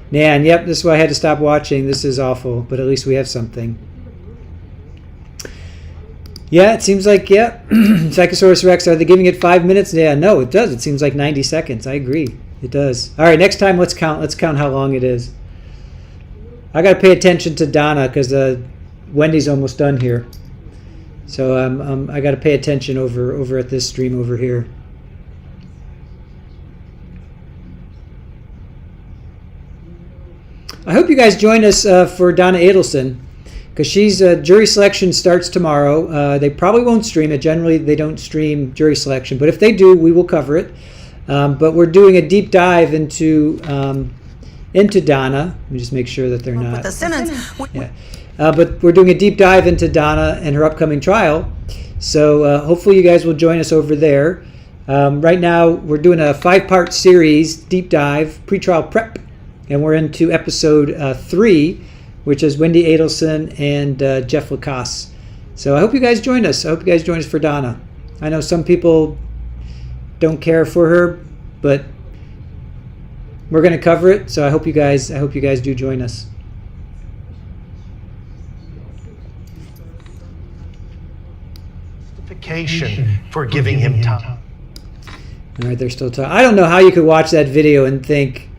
Man, yep, this is why I had to stop watching. This is awful, but at least we have something. Yeah, it seems like, yeah. Psychosaurus Rex, are they giving it 5 minutes? Yeah, no, it does. It seems like 90 seconds. I agree. It does. All right, next time let's count. Let's count how long it is. I got to pay attention to Donna because Wendy's almost done here. So I got to pay attention over at this stream over here. I hope you guys join us for Donna Adelson, because she's jury selection starts tomorrow. They probably won't stream it. Generally, they don't stream jury selection, but if they do, we will cover it. But we're doing a deep dive into Donna. Let me just make sure that they're not.
With the sentence.
Yeah. But we're doing a deep dive into Donna and her upcoming trial. So hopefully you guys will join us over there. Right now, we're doing a 5-part series, deep dive, pretrial prep. And we're into episode 3, which is Wendy Adelson and Jeff Lacasse. So I hope you guys join us. I hope you guys join us for Donna. I know some people don't care for her, but we're going to cover it. So I hope you guys do join us.
For giving him time.
All right, they're still talking. I don't know how you could watch that video and think,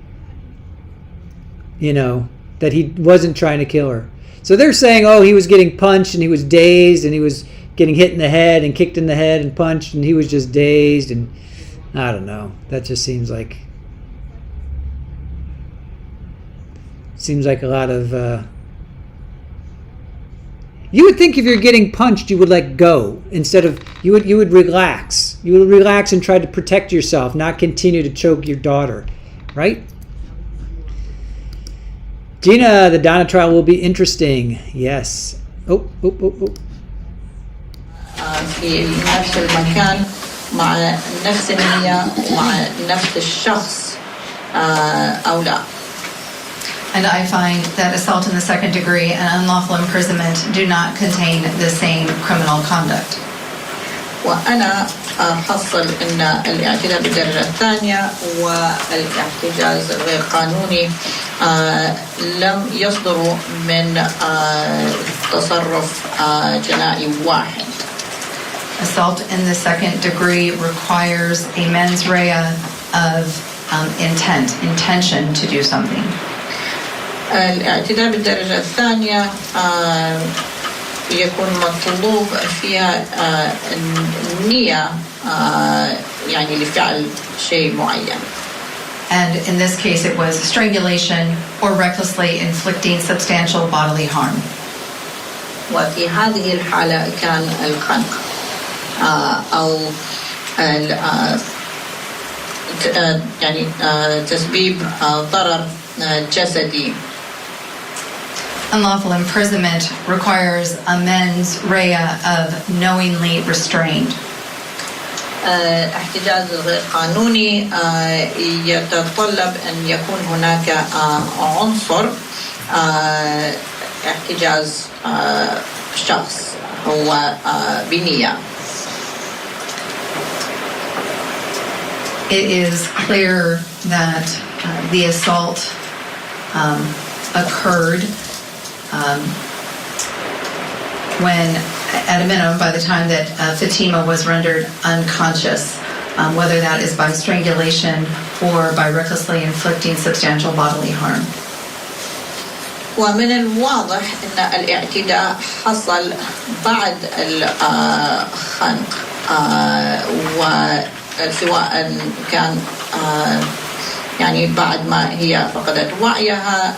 that he wasn't trying to kill her. So they're saying, oh, he was getting punched and he was dazed and he was getting hit in the head and kicked in the head and punched and he was just dazed, and I don't know. That just seems like a lot of. You would think if you're getting punched, you would let go instead of you would relax. You would relax and try to protect yourself, not continue to choke your daughter, right? Gina, the Donna trial will be interesting. Yes. Oh.
في نفس المكان مع نفس النية مع نفس الشخص أو لا.
And I find that assault in the second degree and unlawful imprisonment do not contain the same criminal conduct.
وأنا أحصل أن الاعتداء بالدرجة الثانية والاحتجاز غير قانوني لم يصدروا من تصرف جنائي واحد.
Assault in the second degree requires a mens rea of intention to do something.
الاعتداء بالدرجة الثانية يكون مطلوب فيها النية يعني لفعل شيء معين.
And in this case it was strangulation or recklessly inflicting substantial bodily harm.
وفي هذه الحالة كان الخنق أو يعني تسبيب ضرر جسدي.
Unlawful imprisonment requires a mens rea of knowingly restrained.
احتجاز غير قانوني يتطلب أن يكون هناك عنصر احتجاز شخص هو بنية.
It is clear that the assault occurred when, at a minimum, by the time that Fatima was rendered unconscious, whether that is by strangulation or by recklessly inflicting substantial bodily harm.
ومن الواضح أن الاعتداء حصل بعد الخنق وسواء كان يعني بعد ما هي فقدت وعيها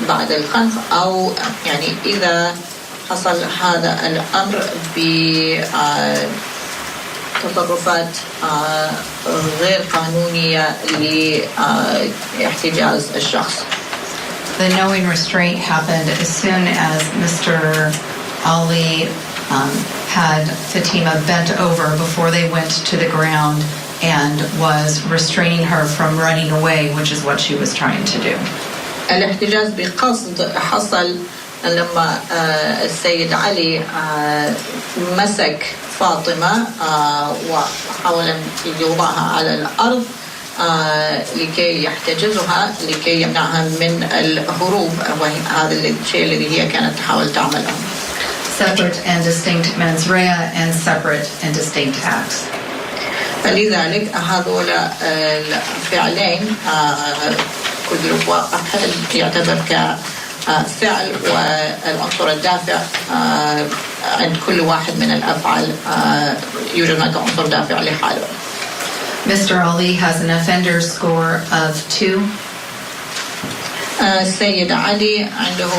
بعد الخنق أو يعني إذا حصل هذا الأمر بتصرفات غير قانونية لاحتجاز الشخص.
The knowing restraint happened as soon as Mr. Ali had Fatima bent over before they went to the ground and was restraining her from running away, which is what she was trying to do.
الاحتجاز بقصد حصل لما السيد علي مسك فاطمة وحاول أن يوضعها على الأرض لكي يحتجزها لكي يمنعها من الهروب وهذا الشيء الذي هي كانت تحاول تعمله.
Separate and distinct mens rea and separate and distinct acts.
فلذلك هذول الفعلين كل واحد يعتبر كفعل والعنصر الدافع عند كل واحد من الأفعال يوجد هناك عنصر دافع لحاله.
Mr. Ali has an offender score of 2.
السيد علي عنده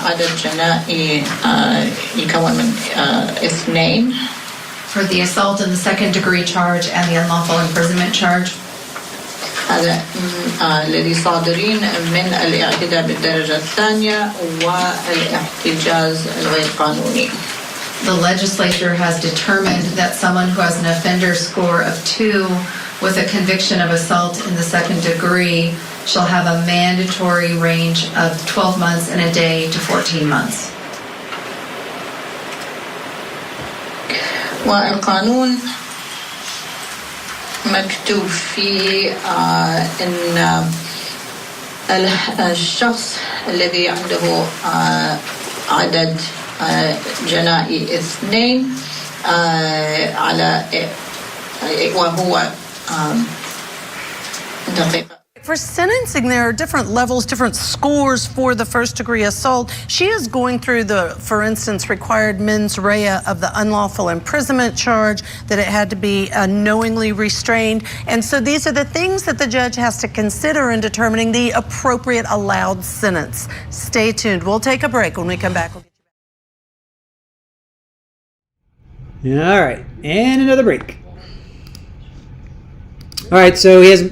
عدد جنائي يكون من 2
for the assault in the second degree charge and the unlawful imprisonment charge.
هذا الذي صادرين من الاعتداء بالدرجة الثانية والاحتجاز الغير قانوني.
The legislature has determined that someone who has an offender score of 2 with a conviction of assault in the second degree shall have a mandatory range of 12 months and a day to 14 months.
والقانون مكتوب فيه ان الشخص الذي عنده عدد جنائي 2 على وهو دقيقة.
For sentencing, there are different levels, different scores for the first-degree assault. She is going through the, for instance, required mens rea of the unlawful imprisonment charge, that it had to be knowingly restrained. And so these are the things that the judge has to consider in determining the appropriate allowed sentence. Stay tuned. We'll take a break. When we come back, we'll get you back.
All right, and another break. All right, so he has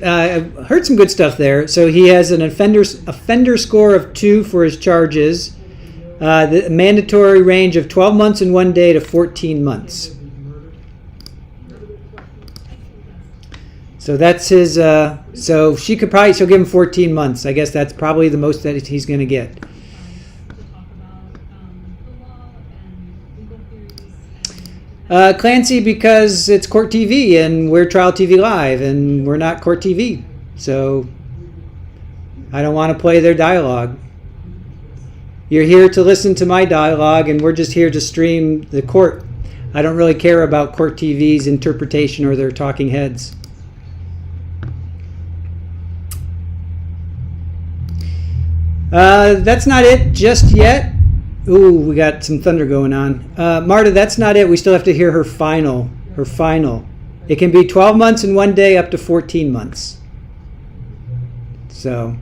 heard some good stuff there. So he has an offender score of 2 for his charges, the mandatory range of 12 months and 1 day to 14 months. So that's his. So she'll give him 14 months. I guess that's probably the most that he's going to get. Clancy, because it's Court TV and we're Trial TV Live and we're not Court TV. So I don't want to play their dialogue. You're here to listen to my dialogue and we're just here to stream the court. I don't really care about Court TV's interpretation or their talking heads. That's not it just yet. Ooh, we got some thunder going on. Marta, that's not it. We still have to hear her final. It can be 12 months and 1 day up to 14 months. So,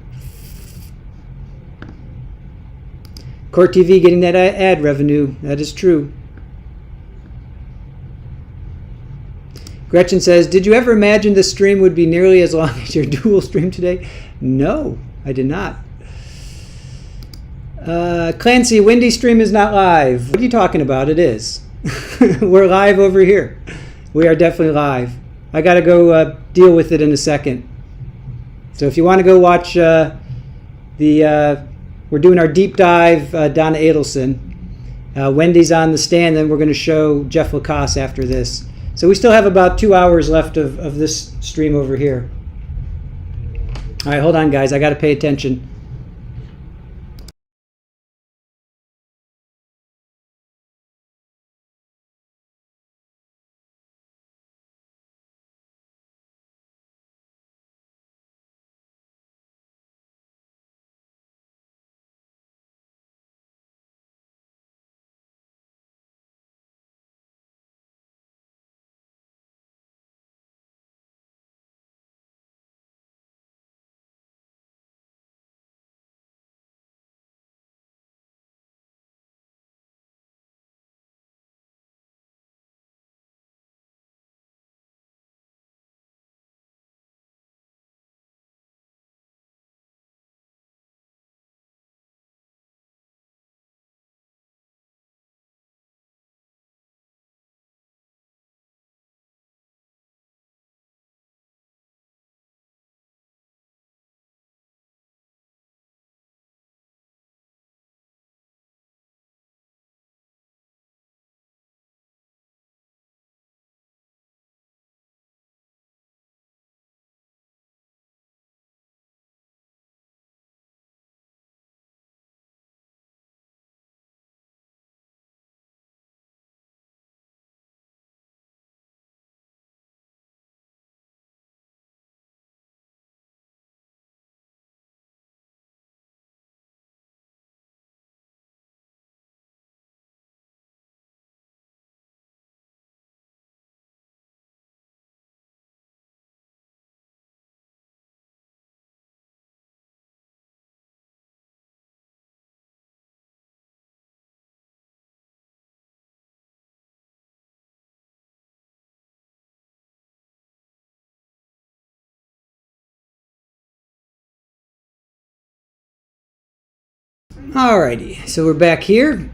Court TV getting that ad revenue. That is true. Gretchen says, did you ever imagine this stream would be nearly as long as your dual stream today? No, I did not. Clancy, Wendy's stream is not live. What are you talking about? It is. We're live over here. We are definitely live. I got to go deal with it in a second. So if you want to go watch we're doing our deep dive, Donna Adelson. Wendy's on the stand, then we're going to show Jeff Lacoste after this. So we still have about 2 hours left of this stream over here. All right, hold on, guys. I got to pay attention. Alrighty, so we're back here.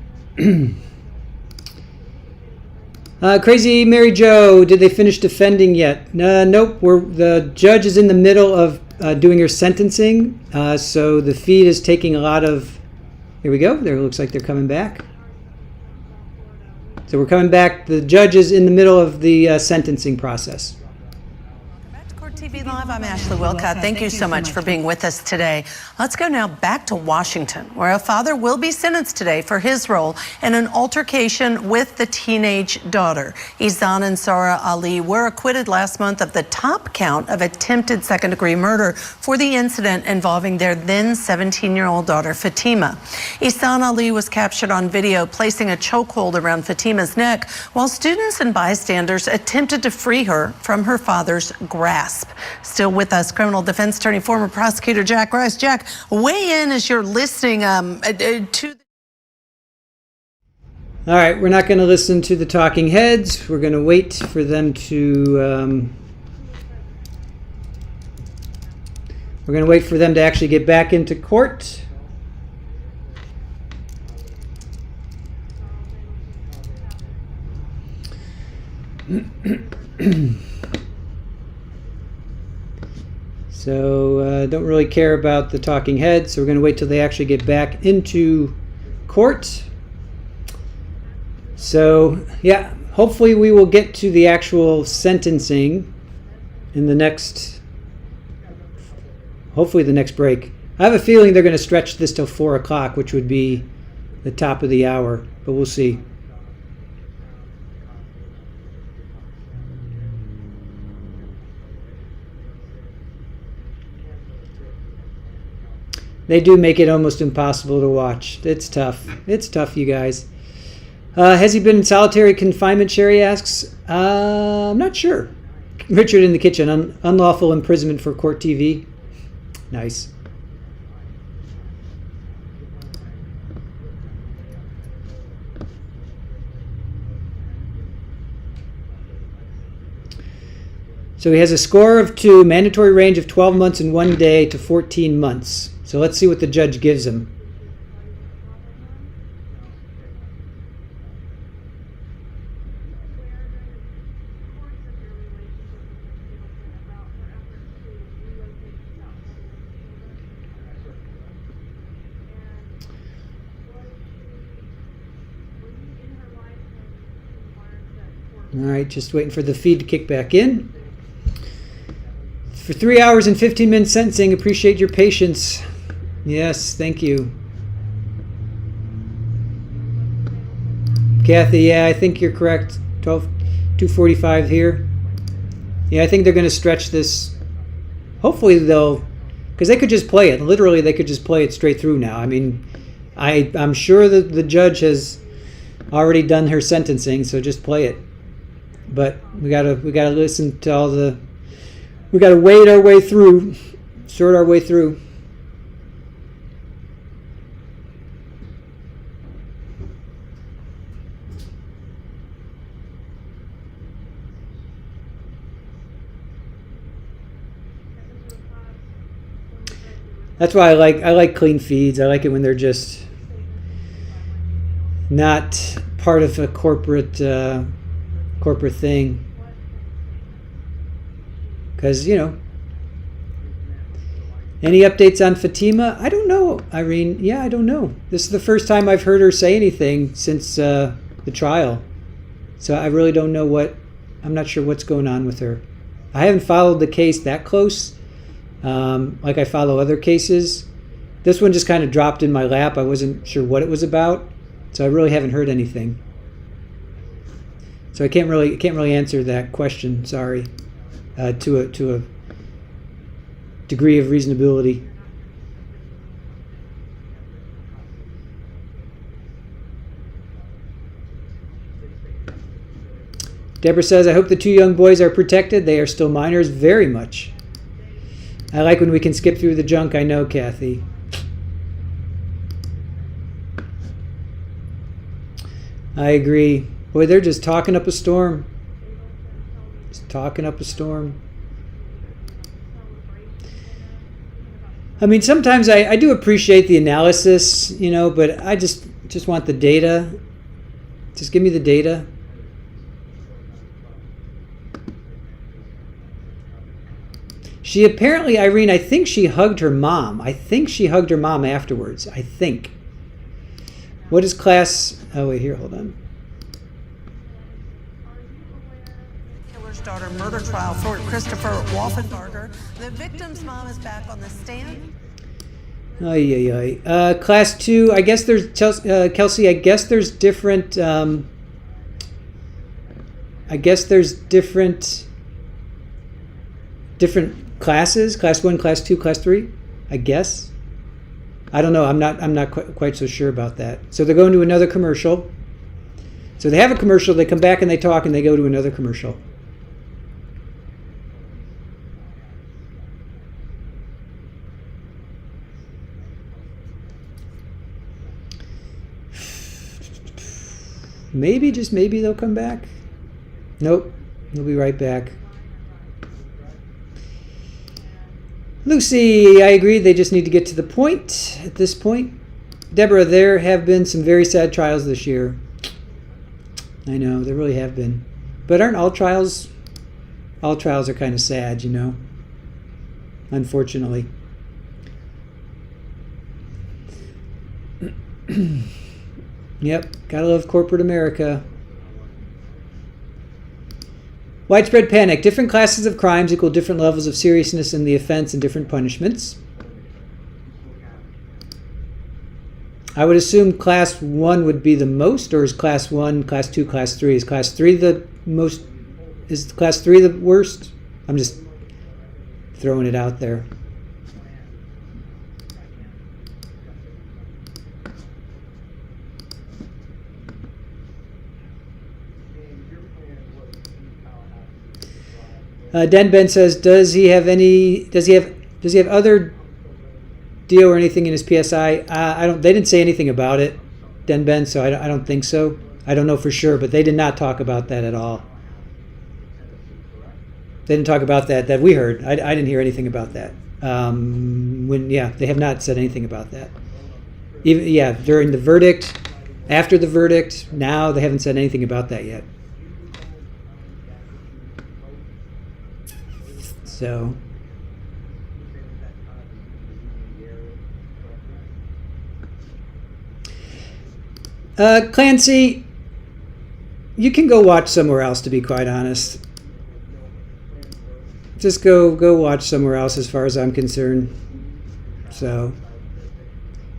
Crazy Mary Jo, did they finish defending yet? Nope. The judge is in the middle of doing her sentencing, so the feed is taking a lot of. Here we go. There, looks like they're coming back. So we're coming back. The judge is in the middle of the sentencing process.
TV Live, I'm Ashley Wilcott. Thank you so much for being with us today. Let's go now back to Washington, where a father will be sentenced today for his role in an altercation with the teenage daughter. Ihsan and Zahraa Ali were acquitted last month of the top count of attempted second-degree murder for the incident involving their then 17-year-old daughter, Fatima. Ihsan Ali was captured on video placing a chokehold around Fatima's neck while students and bystanders attempted to free her from her father's grasp. Still with us, criminal defense attorney, former prosecutor Jack Rice. Jack, weigh in as you're listening to.
All right, we're not going to listen to the talking heads. We're going to wait for them to. We're going to wait for them to actually get back into court. So don't really care about the talking heads, so we're going to wait till they actually get back into court. So yeah, hopefully we will get to the actual sentencing in the next, hopefully the next break. I have a feeling they're going to stretch this till 4 o'clock, which would be the top of the hour, but we'll see. They do make it almost impossible to watch. It's tough. It's tough, you guys. Has he been in solitary confinement, Sherry asks. I'm not sure. Richard in the kitchen. Unlawful imprisonment for court TV. Nice. So he has a score of 2, mandatory range of 12 months and 1 day to 14 months. So let's see what the judge gives him. All right, just waiting for the feed to kick back in. For 3 hours and 15 minutes sentencing, appreciate your patience. Yes, thank you. Kathy, yeah, I think you're correct. 2:45 here. Yeah, I think they're going to stretch this. Hopefully they'll, because they could just play it. Literally, they could just play it straight through now. I mean, I'm sure that the judge has already done her sentencing, so just play it. But we gotta listen to all the. We gotta wade our way through, sort our way through. That's why I like clean feeds. I like it when they're just not part of a corporate thing. Because, you know, any updates on Fatima? I don't know, Irene. Yeah, I don't know. This is the first time I've heard her say anything since the trial. So I really don't know I'm not sure what's going on with her. I haven't followed the case that close, like I follow other cases. This one just kind of dropped in my lap. I wasn't sure what it was about, so I really haven't heard anything. So I can't really answer that question. Sorry. To a degree of reasonability. Deborah says, I hope the 2 young boys are protected. They are still minors, very much. I like when we can skip through the junk. I know, Kathy. I agree. Boy, they're just talking up a storm. Talking up a storm. I mean, sometimes I do appreciate the analysis, but I just want the data. Just give me the data. She apparently, Irene, I think she hugged her mom. I think she hugged her mom afterwards. I think. What is class? Oh, wait, here, hold on.
Killer's daughter murder trial for Christopher Wolfenbarger. The victim's mom is back on the stand.
Class 2, I guess there's, Kelsey, I guess there's different, different classes, class 1, class 2, class 3, I guess. I don't know, I'm not quite so sure about that. So they're going to another commercial. So they have a commercial, they come back and they talk and they go to another commercial. Maybe, just maybe they'll come back. Nope, they'll be right back. Lucy, I agree, they just need to get to the point at this point. Deborah, there have been some very sad trials this year. I know, there really have been. But aren't all trials are kind of sad, unfortunately. Yep, gotta love corporate America. Widespread panic. Different classes of crimes equal different levels of seriousness in the offense and different punishments. I would assume class 1 would be the most, or is class 1, class 2, class 3? Is class 3 the most? Is class 3 the worst? I'm just throwing it out there. Den Ben says, does he have other deal or anything in his PSI? They didn't say anything about it, Den Ben, so I don't think so. I don't know for sure, but they did not talk about that at all. They didn't talk about that we heard. I didn't hear anything about that. They have not said anything about that. Even during the verdict, after the verdict, now they haven't said anything about that yet. So, Clancy, you can go watch somewhere else, to be quite honest. Just go watch somewhere else as far as I'm concerned. So,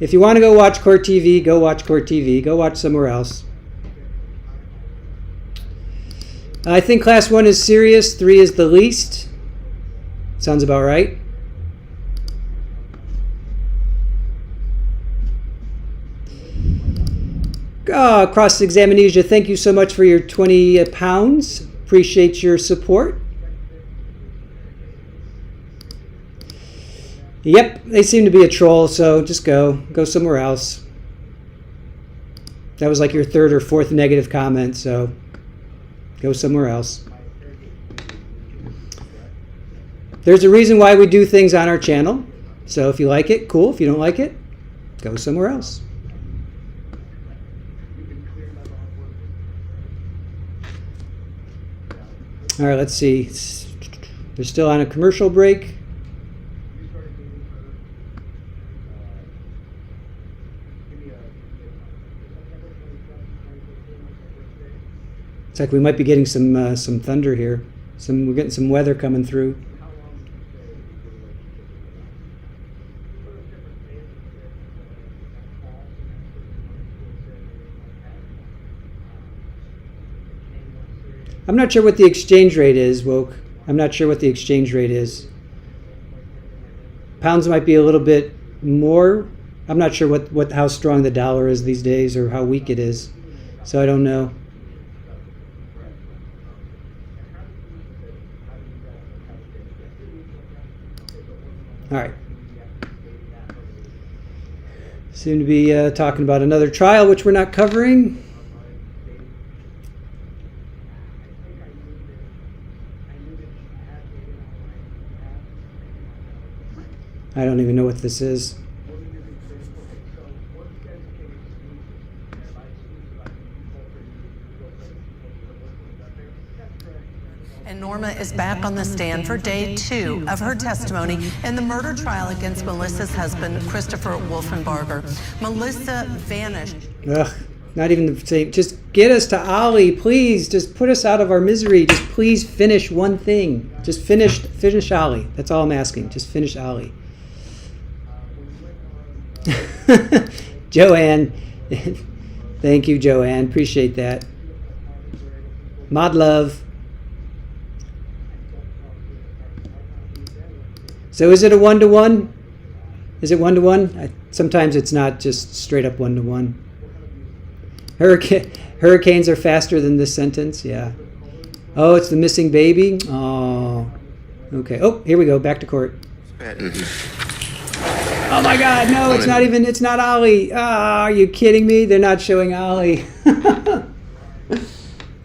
if you want to go watch Court TV, go watch Court TV. Go watch somewhere else. I think class 1 is serious, 3 is the least. Sounds about right. Cross-examination, thank you so much for your 20 pounds. Appreciate your support. Yep, they seem to be a troll, so just go somewhere else. That was like your 3rd or 4th negative comment, so go somewhere else. There's a reason why we do things on our channel. So if you like it, cool. If you don't like it, go somewhere else. All right, let's see. They're still on a commercial break. It's like we might be getting some thunder here. We're getting some weather coming through. I'm not sure what the exchange rate is, Woke. I'm not sure what the exchange rate is. Pounds might be a little bit more. I'm not sure how strong the dollar is these days or how weak it is. So I don't know. All right. Seem to be talking about another trial, which we're not covering. I don't even know what this is.
And Norma is back on the stand for day 2 of her testimony in the murder trial against Melissa's husband, Christopher Wolfenbarger. Melissa vanished.
Ugh, not even the same. Just get us to Ali, please. Just put us out of our misery. Just please finish one thing. Just finish Ali. That's all I'm asking. Just finish Ali. Joanne. Thank you, Joanne. Appreciate that. Mod love. So is it a 1-to-1? Is it 1-to-1? Sometimes it's not just straight up 1-to-1. Hurricanes are faster than this sentence. Yeah. Oh, it's the missing baby. Oh. Okay. Oh, here we go. Back to court. Oh my God! No, it's not even. It's not Ali. Ah, are you kidding me? They're not showing Ali.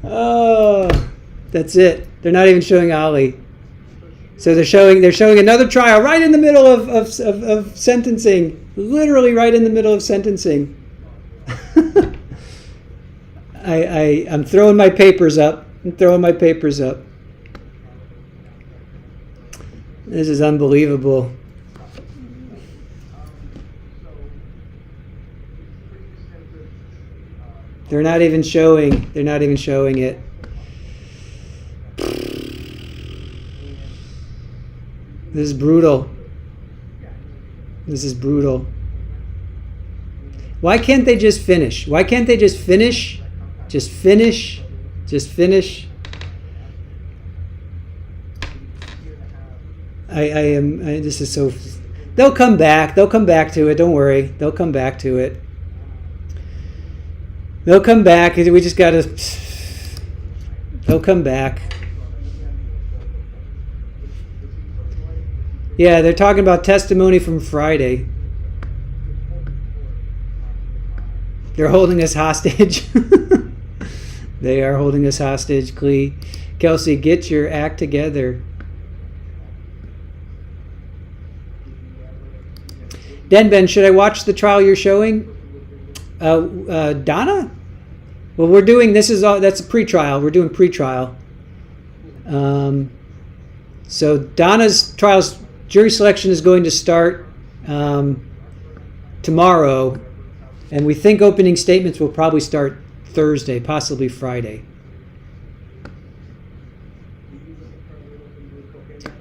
Oh, that's it. They're not even showing Ali. So they're showing another trial right in the middle of sentencing, literally right in the middle of sentencing. I'm throwing my papers up. This is unbelievable. They're not even showing it. This is brutal. Why can't they just finish? Just finish. This is so... They'll come back to it. Don't worry. They'll come back to it. They'll come back. We just got to... They'll come back. Yeah, they're talking about testimony from Friday. They're holding us hostage. They are holding us hostage, Clee. Kelsey, get your act together. Denben, should I watch the trial you're showing? Donna? Well, we're doing, that's a pre-trial. We're doing pre-trial. So Donna's trial's jury selection is going to start tomorrow, and we think opening statements will probably start Thursday, possibly Friday.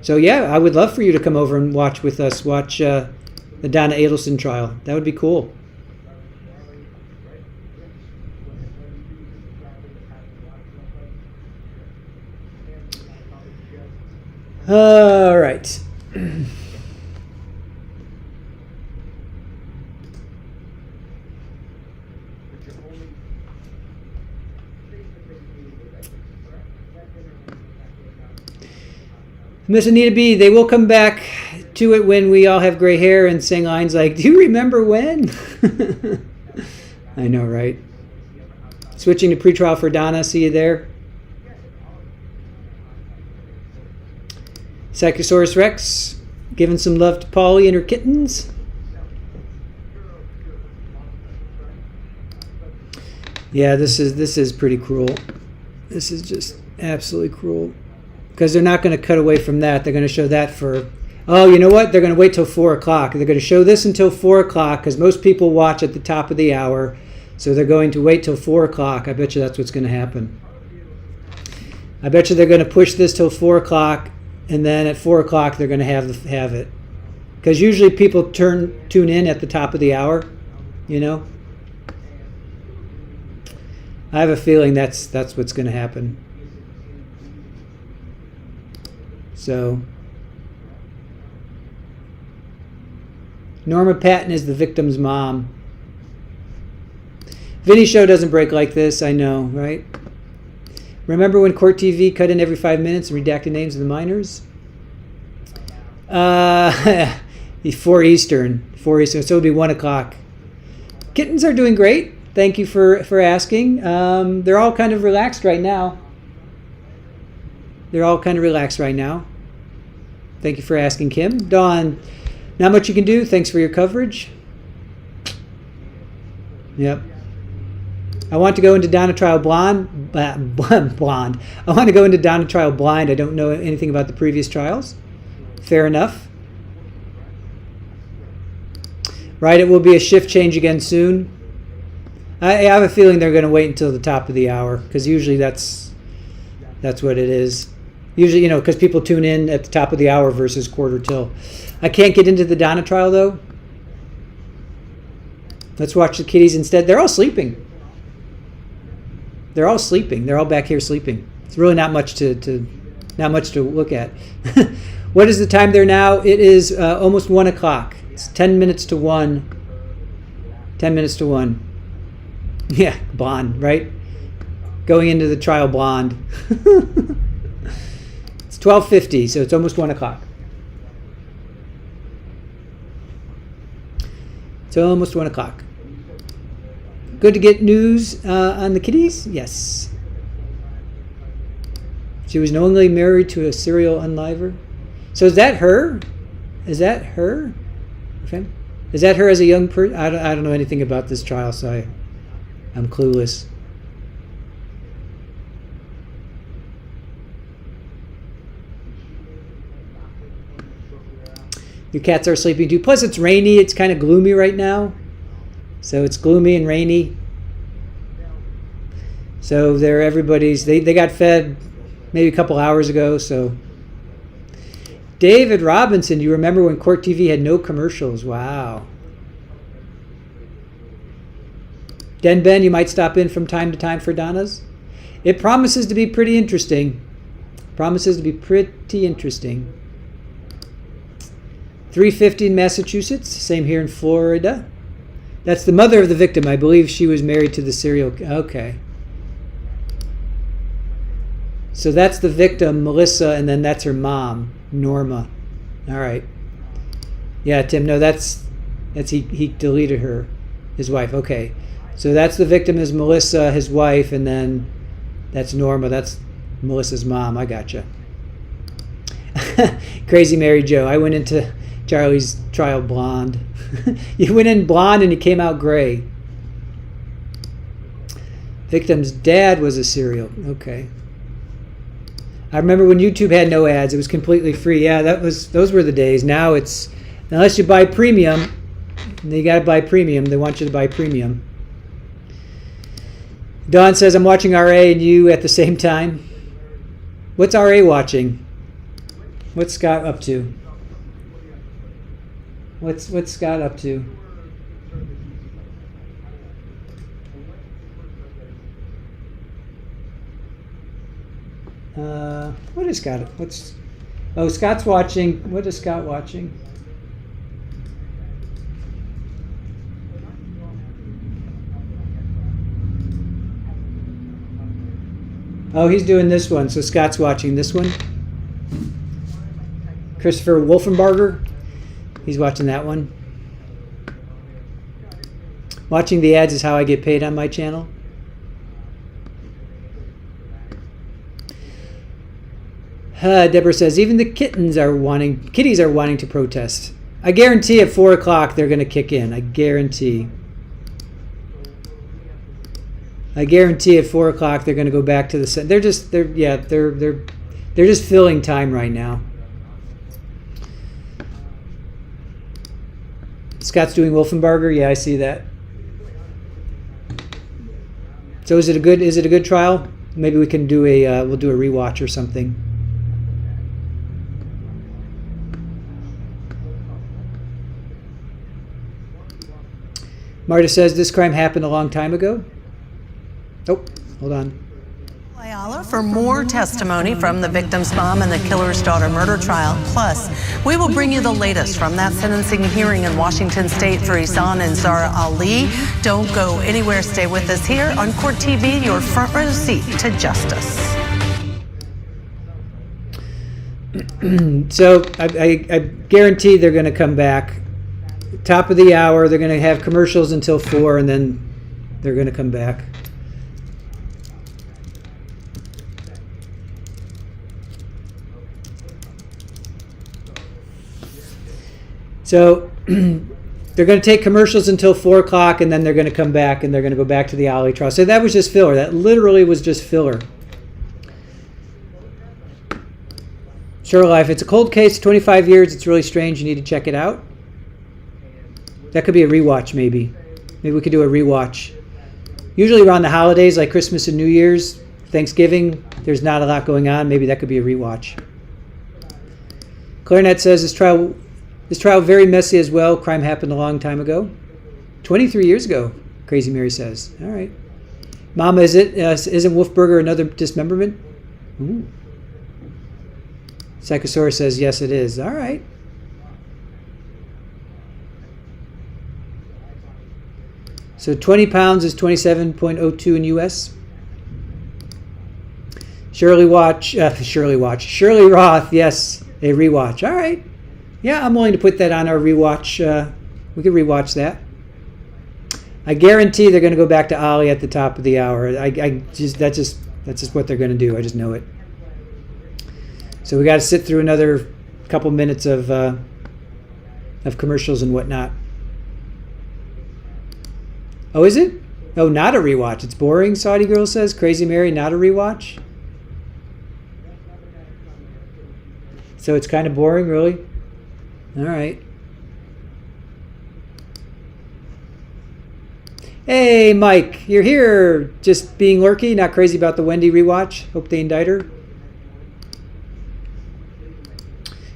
So yeah, I would love for you to come over and watch with us, the Donna Adelson trial. That would be cool. All right. Miss Anita B, they will come back to it when we all have gray hair and sing lines like, do you remember when? I know, right? Switching to pretrial for Donna. See you there. Psychosaurus Rex, giving some love to Polly and her kittens. Yeah, this is pretty cruel. This is just absolutely cruel. Because they're not going to cut away from that. They're going to show that for... Oh, you know what? They're going to wait till 4 o'clock. They're going to show this until 4 o'clock because most people watch at the top of the hour. So they're going to wait till 4 o'clock. I bet you that's what's going to happen. I bet you they're going to push this till 4 o'clock, and then at 4 o'clock they're going to have it. Because usually people tune in at the top of the hour, you know. I have a feeling that's what's going to happen. So, Norma Patton is the victim's mom. Vinny's show doesn't break like this, I know, right? Remember when Court TV cut in every 5 minutes and redacted names of the minors? 4 Eastern, so it would be 1 o'clock. Kittens are doing great. Thank you for asking. They're all kind of relaxed right now. Thank you for asking, Kim. Dawn Not much you can do. Thanks for your coverage. Yep. I want to go into Donna trial blonde. I want to go into Donna trial blind. I don't know anything about the previous trials. Fair enough. Right, it will be a shift change again soon. I have a feeling they're going to wait until the top of the hour, because usually that's what it is. Usually, because people tune in at the top of the hour versus quarter till. I can't get into the Donna trial, though. Let's watch the kiddies instead. They're all sleeping. They're all sleeping. They're all back here sleeping. It's really not much to look at. What is the time there now? It is almost 1 o'clock. It's 10 minutes to 1. 10 minutes to 1. Yeah, blonde, right? Going into the trial blonde. It's 12:50, so it's almost 1 o'clock. It's almost 1 o'clock. Good to get news on the kiddies? Yes. She was knowingly married to a serial unliver. So is that her? Is that her? Okay. Is that her as a young person? I don't know anything about this trial, so I'm clueless. Your cats are sleeping too. Plus, it's rainy. It's kind of gloomy right now. So it's gloomy and rainy. So they got fed maybe a couple hours ago. So David Robinson, you remember when Court TV had no commercials? Wow. Den Ben, you might stop in from time to time for Donna's. It promises to be pretty interesting. Promises to be pretty interesting. 350 in Massachusetts. Same here in Florida. That's the mother of the victim. I believe she was married to the serial. Okay. So that's the victim, Melissa, and then that's her mom, Norma. All right. Yeah, Tim. No, that's he deleted her, his wife. Okay. So that's the victim is Melissa, his wife, and then that's Norma. That's Melissa's mom. I gotcha. Crazy Mary Jo. I went into Charlie's trial blonde. You went in blonde and you came out gray. Victim's dad was a serial. Okay. I remember when YouTube had no ads. It was completely free. Yeah, those were the days. Now it's, unless you buy premium, you got to buy premium. They want you to buy premium. Dawn says, I'm watching RA and you at the same time. What's RA watching? What's Scott up to? What's Scott up to? What is Scott? Scott's watching. What is Scott watching? Oh, he's doing this one. So Scott's watching this one. Christopher Wolfenbarger. He's watching that one. Watching the ads is how I get paid on my channel. Deborah says, even the kitties are wanting to protest. I guarantee at 4 o'clock they're going to kick in. I guarantee at 4 o'clock they're going to go back to the. They're just filling time right now. Scott's doing Wolfenbarger. Yeah, I see that. So is it a good trial? Maybe we can do we'll do a rewatch or something. Marta says this crime happened a long time ago. Oh, hold on.
For more testimony from the victim's mom and the killer's daughter murder trial. Plus, we will bring you the latest from that sentencing hearing in Washington State for Ihsan and Zahraa Ali. Don't go anywhere. Stay with us here on Court TV, your front row seat to justice.
So I guarantee they're going to come back. Top of the hour, they're going to have commercials until 4, and then they're going to come back. So they're going to take commercials until 4 o'clock, and then they're going to come back, and they're going to go back to the Ali trial. So that was just filler. That literally was just filler. Sure Life. It's a cold case, 25 years. It's really strange. You need to check it out. That could be a rewatch, maybe. Maybe we could do a rewatch. Usually around the holidays, like Christmas and New Year's, Thanksgiving, there's not a lot going on. Maybe that could be a rewatch. Clarinet says this trial very messy as well. Crime happened a long time ago. 23 years ago, Crazy Mary says. All right. Mama, isn't Wolfberger another dismemberment? Ooh. Psychosaurus says, yes, it is. All right. So 20 pounds is 27.02 in U.S. Shirley Roth, yes, a rewatch. All right. Yeah, I'm willing to put that on our rewatch. We could rewatch that. I guarantee they're going to go back to Ali at the top of the hour. That's just what they're going to do. I just know it. So we got to sit through another couple minutes of commercials and whatnot. Oh, is it? Oh, not a rewatch. It's boring, Saudi Girl says. Crazy Mary, not a rewatch? So it's kind of boring, really? All right. Hey, Mike, you're here. Just being lurky, not crazy about the Wendy rewatch. Hope they indict her.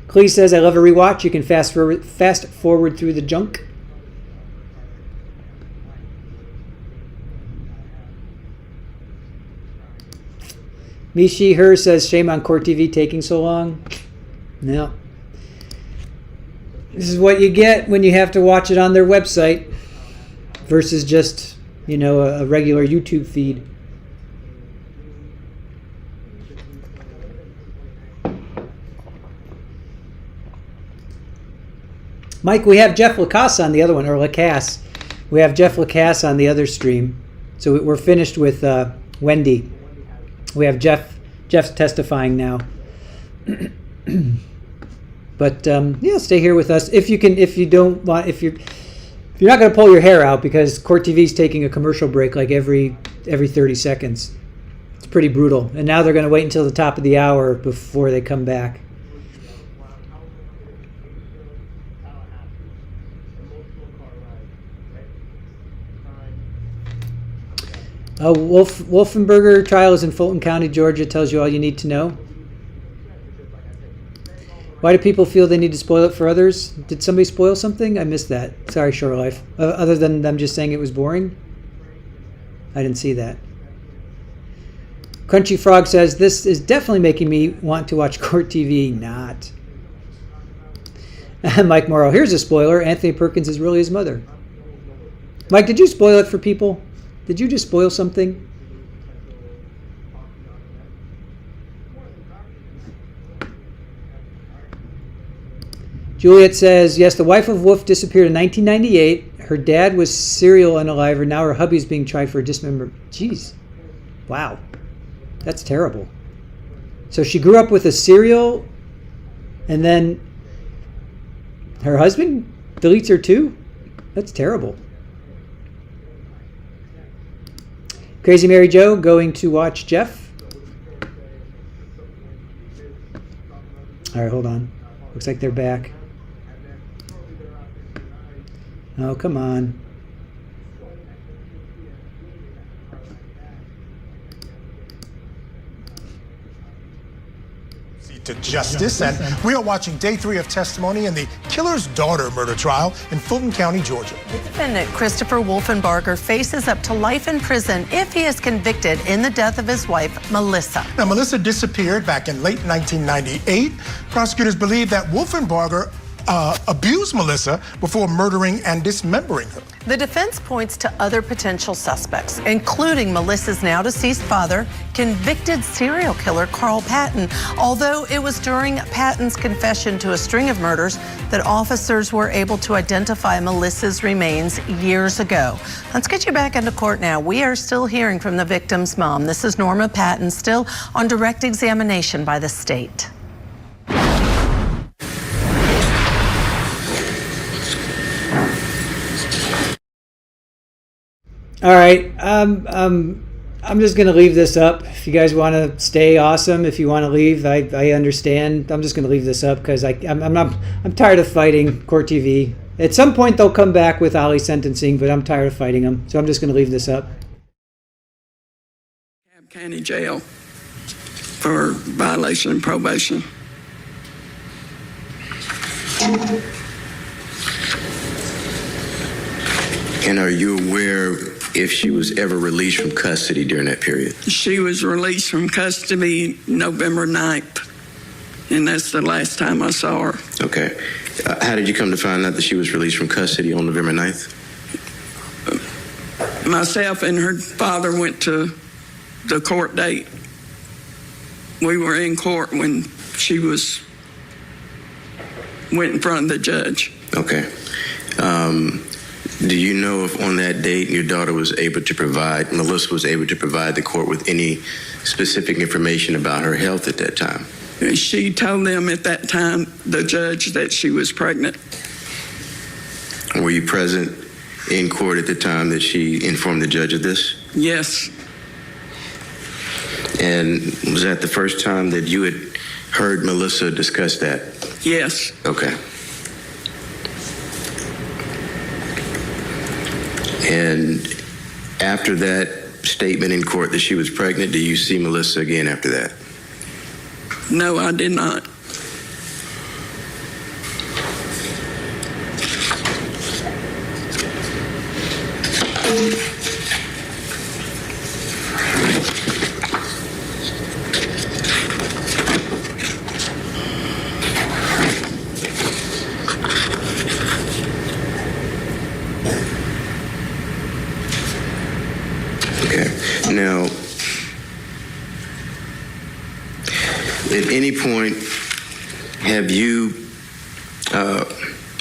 Clee says, I love a rewatch. You can fast forward through the junk. Mishi Her says, shame on Court TV taking so long. No. This is what you get when you have to watch it on their website versus just, a regular YouTube feed. Mike, we have Jeff Lacasse on the other one, or Lacasse. We have Jeff Lacasse on the other stream. So we're finished with Wendy. We have Jeff's testifying now. But yeah, stay here with us if you're not going to pull your hair out, because Court TV is taking a commercial break like every 30 seconds. It's pretty brutal. And now they're going to wait until the top of the hour before they come back. Wolfenberger trial is in Fulton County, Georgia. Tells you all you need to know. Why do people feel they need to spoil it for others? Did somebody spoil something? I missed that. Sorry, Short Life. Other than them just saying it was boring? I didn't see that. Crunchy Frog says, this is definitely making me want to watch Court TV. Not. Mike Morrow, here's a spoiler. Anthony Perkins is really his mother. Mike, did you spoil it for people? Did you just spoil something? Juliet says, yes, the wife of Wolf disappeared in 1998. Her dad was serial unaliver. Now her hubby's being tried for dismemberment. Jeez. Wow. That's terrible. So she grew up with a serial, and then her husband deletes her too? That's terrible. Crazy Mary Joe going to watch Jeff. All right, hold on. Looks like they're back. Oh, come on.
To justice, and we are watching day 3 of testimony in the killer's daughter murder trial in Fulton County, Georgia.
Defendant Christopher Wolfenbarger faces up to life in prison if he is convicted in the death of his wife, Melissa.
Now, Melissa disappeared back in late 1998. Prosecutors believe that Wolfenbarger abused Melissa before murdering and dismembering her.
The defense points to other potential suspects, including Melissa's now deceased father, convicted serial killer Carl Patton, although it was during Patton's confession to a string of murders that officers were able to identify Melissa's remains years ago. Let's get you back into court now. We are still hearing from the victim's mom. This is Norma Patton, still on direct examination by the state.
All right. I'm just going to leave this up. If you guys want to stay, awesome. If you want to leave, I understand. I'm just going to leave this up because I'm tired of fighting Court TV. At some point, they'll come back with Ali sentencing, but I'm tired of fighting them. So I'm just going to leave this up.
County Jail for violation of probation.
And are you aware if she was ever released from custody during that period?
She was released from custody November 9th, and that's the last time I saw her.
Okay. How did you come to find out that she was released from custody on November 9th?
Myself and her father went to the court date. We were in court when she went in front of the judge.
Okay. Do you know if on that date your daughter was able to provide, Melissa was able to provide the court with any specific information about her health at that time?
She told them at that time, the judge, that she was pregnant.
Were you present in court at the time that she informed the judge of this?
Yes.
And was that the first time that you had heard Melissa discuss that?
Yes.
Okay. And after that statement in court that she was pregnant, do you see Melissa again after that?
No, I did not.
Now, at any point, have you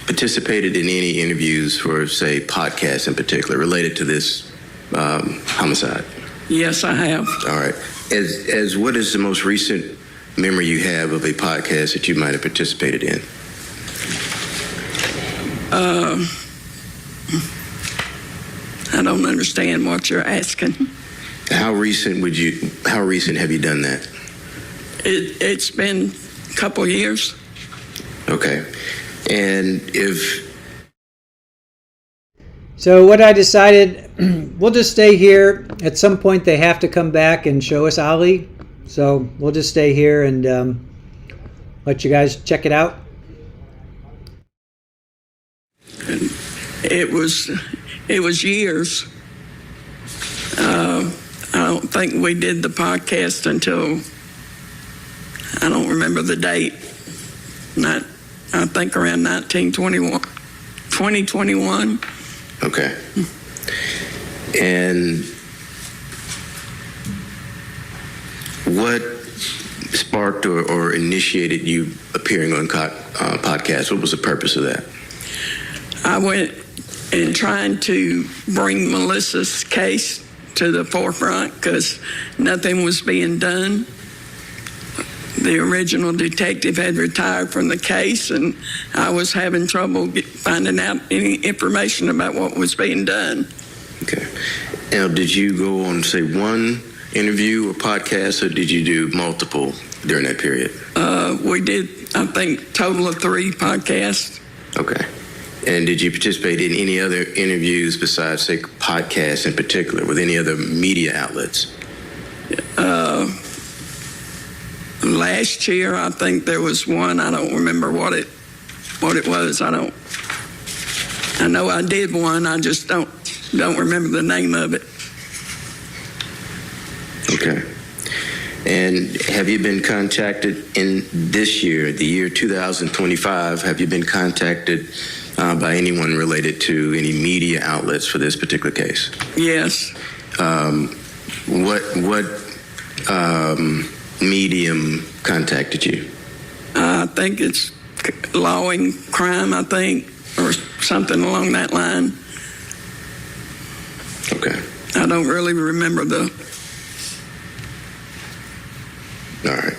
participated in any interviews for, say, podcasts in particular related to this homicide?
Yes, I have.
All right. As what is the most recent memory you have of a podcast that you might have participated in?
I don't understand what you're asking.
How recent have you done that?
It's been a couple years.
Okay. And
So what I decided, we'll just stay here. At some point they have to come back and show us Ali. So we'll just stay here and let you guys check it out.
It was years. I don't think we did the podcast until, I don't remember the date. I think around 2021.
Okay. And what sparked or initiated you appearing on podcasts? What was the purpose of that?
I went and trying to bring Melissa's case to the forefront because nothing was being done. The original detective had retired from the case, and I was having trouble finding out any information about what was being done.
Okay. Now, did you go on, say, one interview or podcast, or did you do multiple during that period?
We did, I think, total of 3 podcasts.
Okay. And did you participate in any other interviews besides, say, podcasts in particular, with any other media outlets?
Last year, I think there was one. I don't remember what it was. I know I did one. I just don't remember the name of it.
Okay. And have you been contacted in this year, the year 2025, have you been contacted by anyone related to any media outlets for this particular case?
Yes.
What medium contacted you?
I think it's Law and Crime, I think, or something along that line.
Okay.
I don't really remember
All right.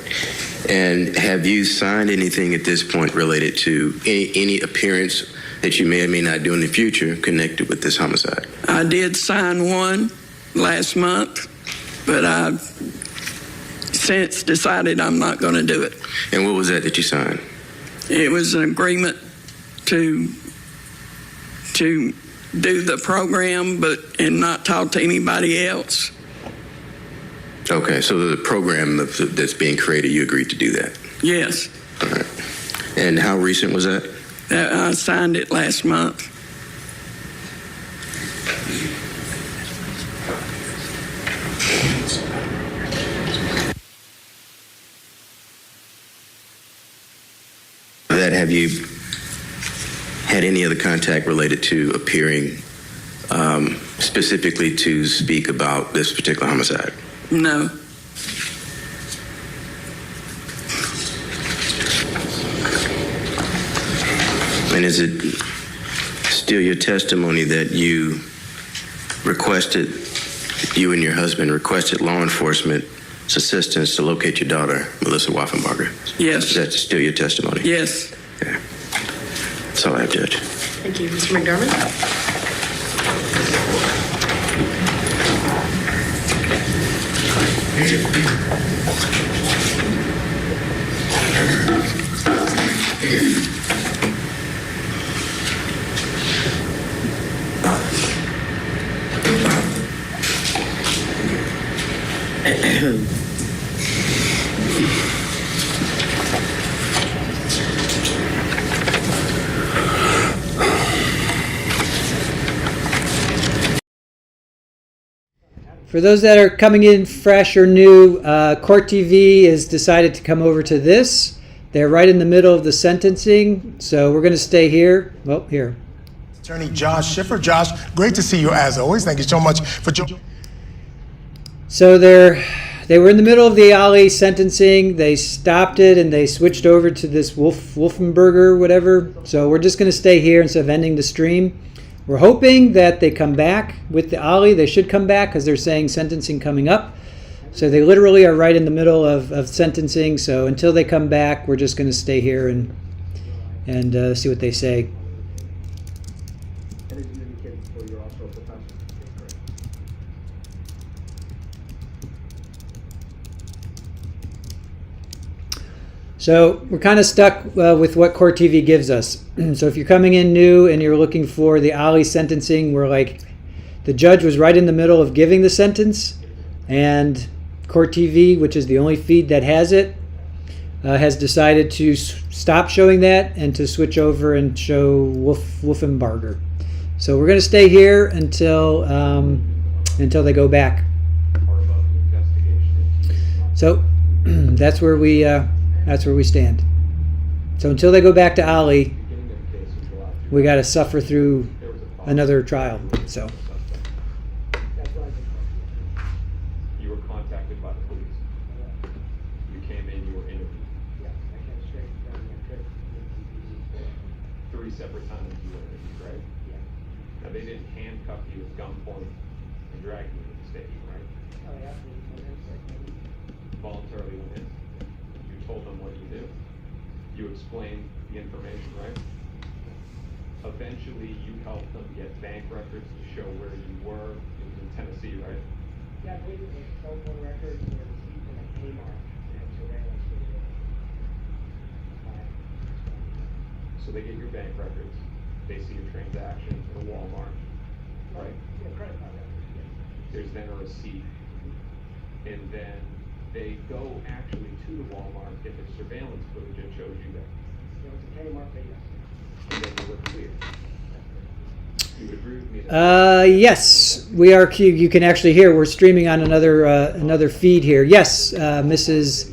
And have you signed anything at this point related to any appearance that you may or may not do in the future connected with this homicide?
I did sign one last month, but I've since decided I'm not going to do it.
And what was that you signed?
It was an agreement to do the program, and not talk to anybody else.
Okay, so the program that's being created, you agreed to do that?
Yes.
All right. And how recent was that?
I signed it last month.
Have you had any other contact related to appearing specifically to speak about this particular homicide?
No.
And is it still your testimony that you and your husband requested law enforcement's assistance to locate your daughter, Melissa Waffenbarger?
Yes.
Is that still your testimony?
Yes.
Okay. That's all I have, Judge.
Thank you. Mr. McDermott?
For those that are coming in fresh or new, Court TV has decided to come over to this. They're right in the middle of the sentencing, so we're going to stay here. Well, here.
Attorney Josh Schiffer. Josh, great to see you as always. Thank you so much for joining.
So they were in the middle of the Ali sentencing. They stopped it and they switched over to this Wolfenberger, whatever. So we're just going to stay here instead of ending the stream. We're hoping that they come back with the Ali. They should come back because they're saying sentencing coming up. So they literally are right in the middle of sentencing. So until they come back, we're just going to stay here and see what they say. So we're kind of stuck with what Court TV gives us. So if you're coming in new and you're looking for the Ali sentencing, we're like, the judge was right in the middle of giving the sentence, and Court TV, which is the only feed that has it, has decided to stop showing that and to switch over and show Wolfenbarger. So we're going to stay here until they go back. So that's where we stand. So until they go back to Ali, we got to suffer through another trial. So.
You were contacted by the police. You came in, you were interviewed. 3 separate times you were interviewed, right? Now they didn't handcuff you at gunpoint and drag you to the station, right? Voluntarily went in. You told them what you knew. You explained the information, right? Eventually, you helped them get bank records to show where you were. It was in Tennessee, right?
Yeah, I believe it was cell phone records and a receipt from a Kmart and surveillance video.
So they get your bank records. They see your transaction at a Walmart, right?
Yeah, credit card records. Yeah.
There's then a receipt. And then they go actually to the Walmart if it's surveillance footage that shows you that.
It was a Kmart video.
And then you were clear. You would agree with me that?
Yes, we are. You can actually hear. We're streaming on another feed here. Yes, Mrs.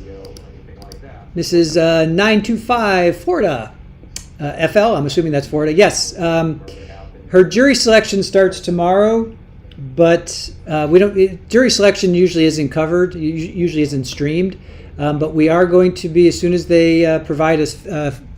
925 Florida, FL. I'm assuming that's Florida. Yes, her jury selection starts tomorrow, but we don't. Jury selection usually isn't covered. Usually isn't streamed, but we are going to be, as soon as they provide us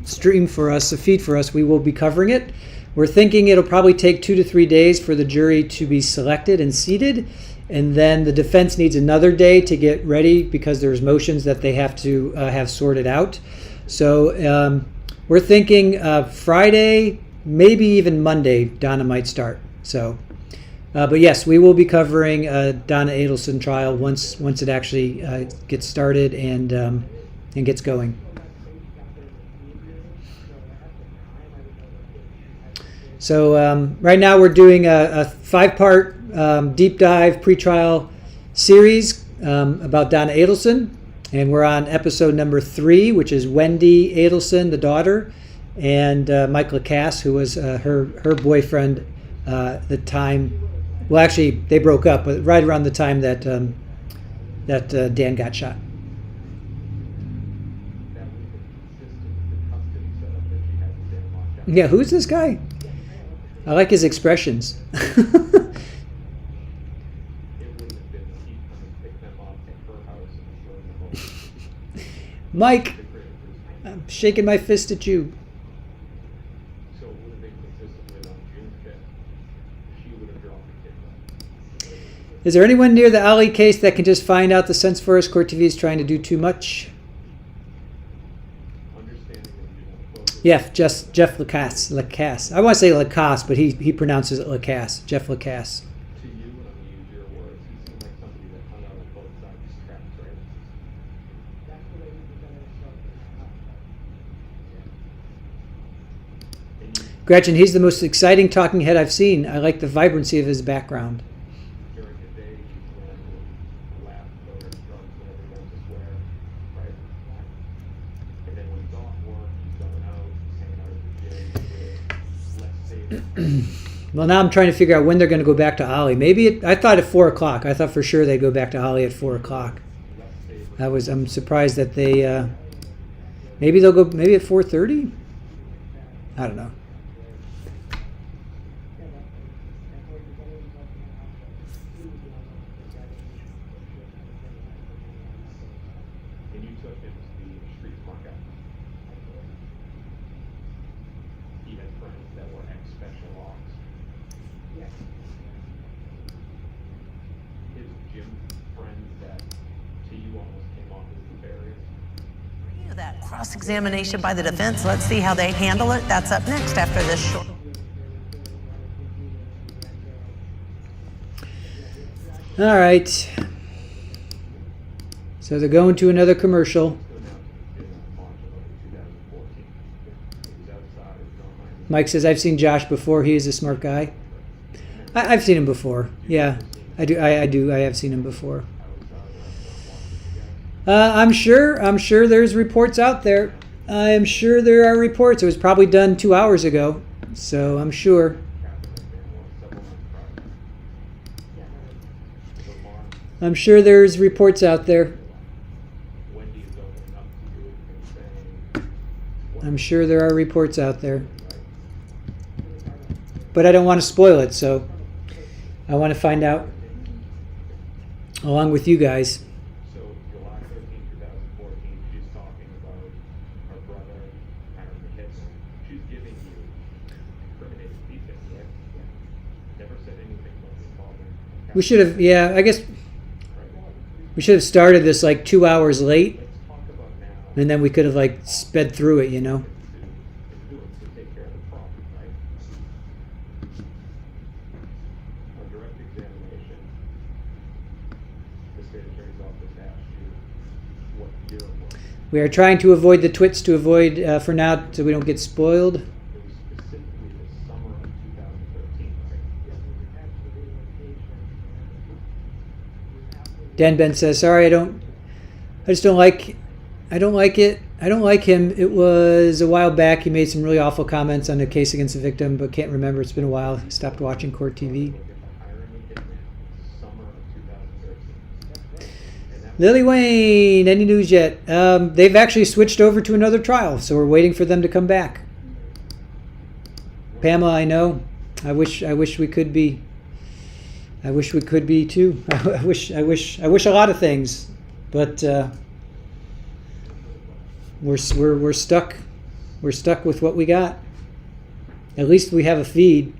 stream for us, a feed for us, we will be covering it. We're thinking it'll probably take 2 to 3 days for the jury to be selected and seated, and then the defense needs another day to get ready because there's motions that they have to have sorted out. So we're thinking Friday maybe even Monday, Donna might start. So, but yes, we will be covering Donna Adelson trial once it actually gets started and gets going. So right now we're doing a 5-part deep dive pretrial series about Donna Adelson, and we're on episode number 3, which is Wendy Adelson, the daughter, and Mike Lacasse, who was her boyfriend the time. Well, actually, they broke up, but right around the time that Dan got shot. Yeah, who's this guy? I like his expressions. Mike, I'm shaking my fist at you. Is there anyone near the Ali case that can just find out the sense for us? Court TV is trying to do too much. Yeah, just Jeff Lacasse. I want to say Lacasse, but he pronounces it Lacasse. Jeff Lacasse. Gretchen, he's the most exciting talking head I've seen. I like the vibrancy of his background. Well, now I'm trying to figure out when they're going to go back to Ali. Maybe I thought at 4 o'clock. I thought for sure they'd go back to Ali at 4 o'clock. I'm surprised that they. Maybe they'll go. Maybe at 4:30. I don't know.
That cross-examination by the defense. Let's see how they handle it. That's up next after this short.
All right. So they're going to another commercial. Mike says, I've seen Josh before. He is a smart guy. I've seen him before. Yeah, I do. I have seen him before. I'm sure there's reports out there. I am sure there are reports. It was probably done 2 hours ago, so I'm sure. I'm sure there's reports out there. I'm sure there are reports out there. But I don't want to spoil it, so I want to find out along with you guys. We should have, yeah, I guess we should have started this like 2 hours late, and then we could have like sped through it, you know. We are trying to avoid the twits to avoid, for now, so we don't get spoiled. Dan Ben says, sorry, I don't like it. I don't like him. It was a while back. He made some really awful comments on the case against the victim, but can't remember. It's been a while. Stopped watching Court TV. Lily Wayne, any news yet? They've actually switched over to another trial, so we're waiting for them to come back. Pamela, I know. I wish we could be. I wish we could be too. I wish a lot of things, but we're stuck. We're stuck with what we got. At least we have a feed.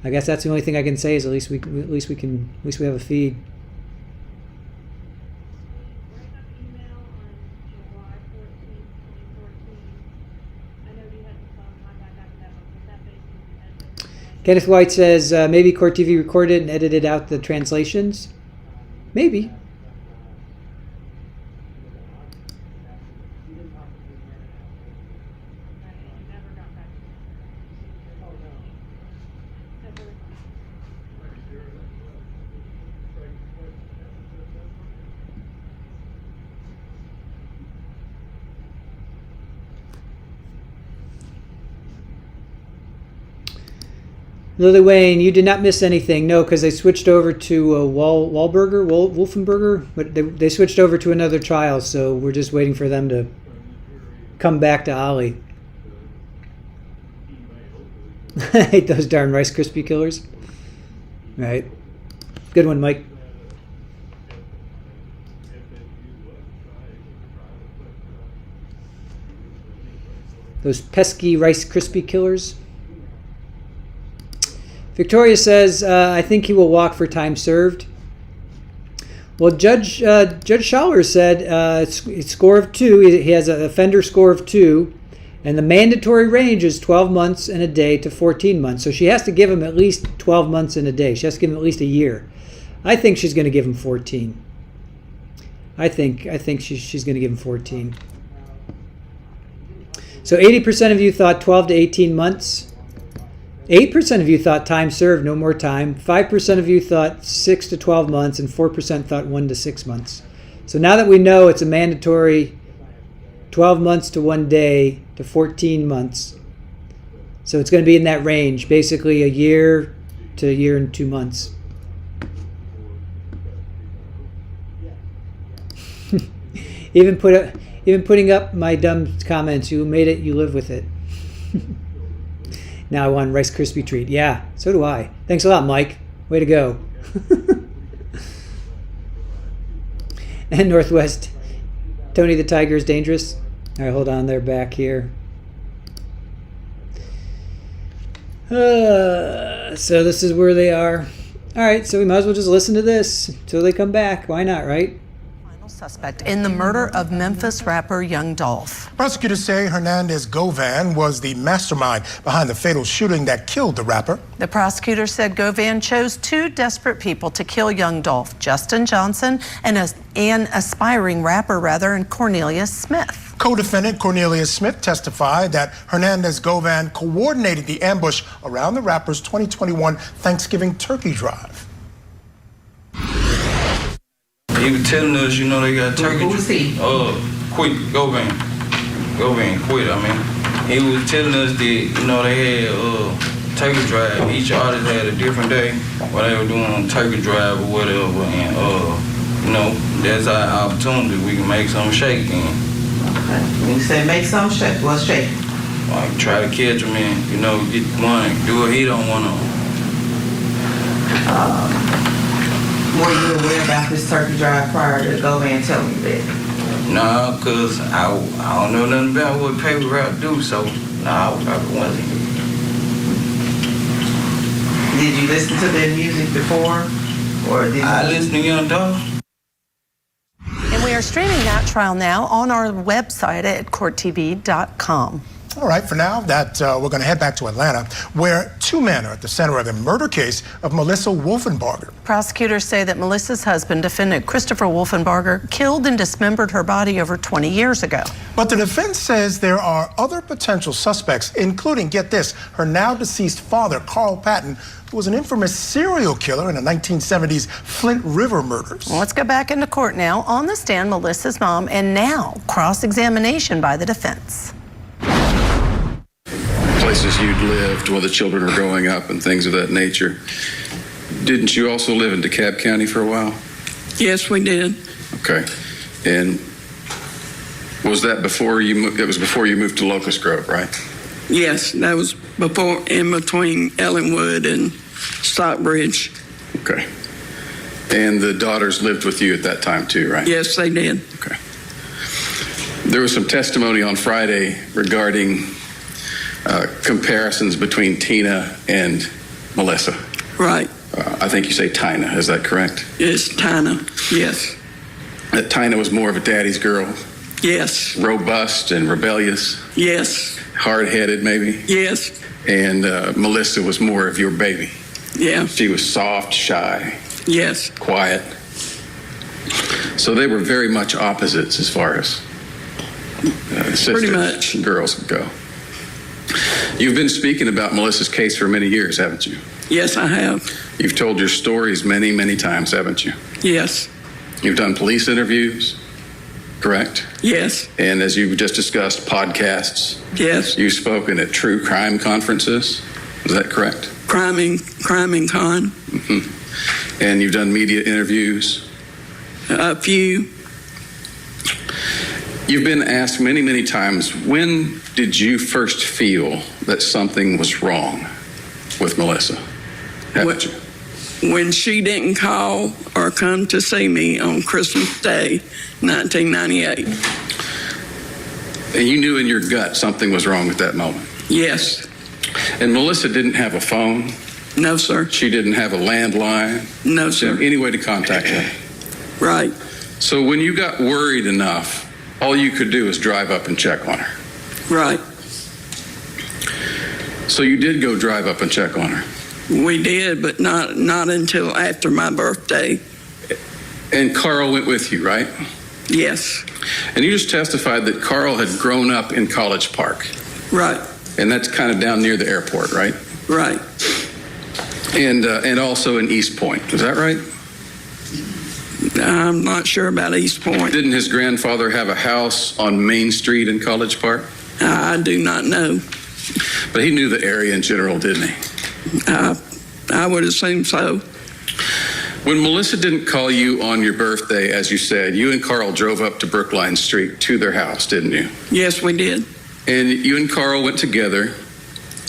I guess that's the only thing I can say is at least we have a feed. Kenneth White says maybe Court TV recorded and edited out the translations. Maybe. Lily Wayne, you did not miss anything. No, because they switched over to Wolfenberger. But they switched over to another trial, so we're just waiting for them to come back to Ali. I hate those darn Rice Krispie killers. Right. Good one, Mike. Those pesky Rice Krispie killers. Victoria says, I think he will walk for time served. Well, Judge Schaller said it's score of 2. He has an offender score of 2. And the mandatory range is 12 months and a day to 14 months. So she has to give him at least 12 months and a day. She has to give him at least a year. I think she's going to give him 14. I think she's going to give him 14. So 80% of you thought 12 to 18 months. 8% of you thought time served, no more time. 5% of you thought 6 to 12 months, and 4% thought 1 to 6 months. So now that we know it's a mandatory 12 months to 1 day to 14 months, so it's going to be in that range, basically a year to a year and 2 months. Even putting up my dumb comments, you made it, you live with it. Now I want a Rice Krispie treat. Yeah, so do I. Thanks a lot, Mike. Way to go. And Northwest, Tony the Tiger is dangerous. All right, hold on. They're back here. So this is where they are. All right, so we might as well just listen to this until they come back. Why not, right?
Suspect in the murder of Memphis rapper Young Dolph.
Prosecutors say Hernandez Govan was the mastermind behind the fatal shooting that killed the rapper.
The prosecutor said Govan chose 2 desperate people to kill Young Dolph, Justin Johnson and an aspiring rapper, and Cornelius Smith.
Co-defendant Cornelius Smith testified that Hernandez Govan coordinated the ambush around the rapper's 2021 Thanksgiving turkey drive.
He was telling us, they got turkey.
Who was he?
Govan quit. He was telling us that, they had turkey drive. Each artist had a different day where they were doing turkey drive or whatever. And, that's our opportunity. We can make something shake then.
Okay. When you say make something shake, what's shaking?
Like try to catch them and, get one, do a hit on one of them.
Were you aware about this turkey drive prior to Govan telling you that?
Nah, because I don't know nothing about what paper route do, so I wasn't.
Did you listen to their music before? Or did
I listened to Young Dolph.
And we are streaming that trial now on our website at courttv.com.
All right, for now, we're going to head back to Atlanta, where 2 men are at the center of the murder case of Melissa Wolfenbarger.
Prosecutors say that Melissa's husband, defendant Christopher Wolfenbarger, killed and dismembered her body over 20 years ago.
But the defense says there are other potential suspects, including, get this, her now deceased father, Carl Patton, who was an infamous serial killer in the 1970s Flint River murders.
Well, let's go back into court now. On the stand, Melissa's mom, and now cross-examination by the defense.
Places you'd lived while the children were growing up and things of that nature. Didn't you also live in DeKalb County for a while?
Yes, we did.
Okay. And was that before you moved? It was before you moved to Locust Grove, right?
Yes, that was before, in between Ellenwood and Stockbridge.
Okay. And the daughters lived with you at that time too, right?
Yes, they did.
Okay. There was some testimony on Friday regarding comparisons between Tina and Melissa.
Right.
I think you say Tina, is that correct?
It's Tina, yes.
That Tina was more of a daddy's girl.
Yes.
Robust and rebellious?
Yes.
Hard-headed, maybe?
Yes.
And Melissa was more of your baby?
Yeah.
She was soft, shy?
Yes.
Quiet? So they were very much opposites as far as sisters
pretty much
and girls go. You've been speaking about Melissa's case for many years, haven't you?
Yes, I have.
You've told your stories many, many times, haven't you?
Yes.
You've done police interviews, correct?
Yes.
And as you just discussed, podcasts.
Yes.
You've spoken at true crime conferences. Is that correct?
Crime and con.
Mm-hmm. And you've done media interviews?
A few.
You've been asked many, many times, when did you first feel that something was wrong with Melissa? Haven't you?
When she didn't call or come to see me on Christmas Day, 1998.
And you knew in your gut something was wrong at that moment?
Yes.
And Melissa didn't have a phone?
No, sir.
She didn't have a landline?
No, sir.
Any way to contact her?
Right.
So when you got worried enough, all you could do is drive up and check on her?
Right.
So you did go drive up and check on her?
We did, but not until after my birthday.
And Carl went with you, right?
Yes.
And you just testified that Carl had grown up in College Park.
Right.
And that's kind of down near the airport, right?
Right.
And also in East Point, is that right?
I'm not sure about East Point.
Didn't his grandfather have a house on Main Street in College Park?
I do not know.
But he knew the area in general, didn't he?
I would assume so.
When Melissa didn't call you on your birthday, as you said, you and Carl drove up to Brookline Street to their house, didn't you?
Yes, we did.
And you and Carl went together.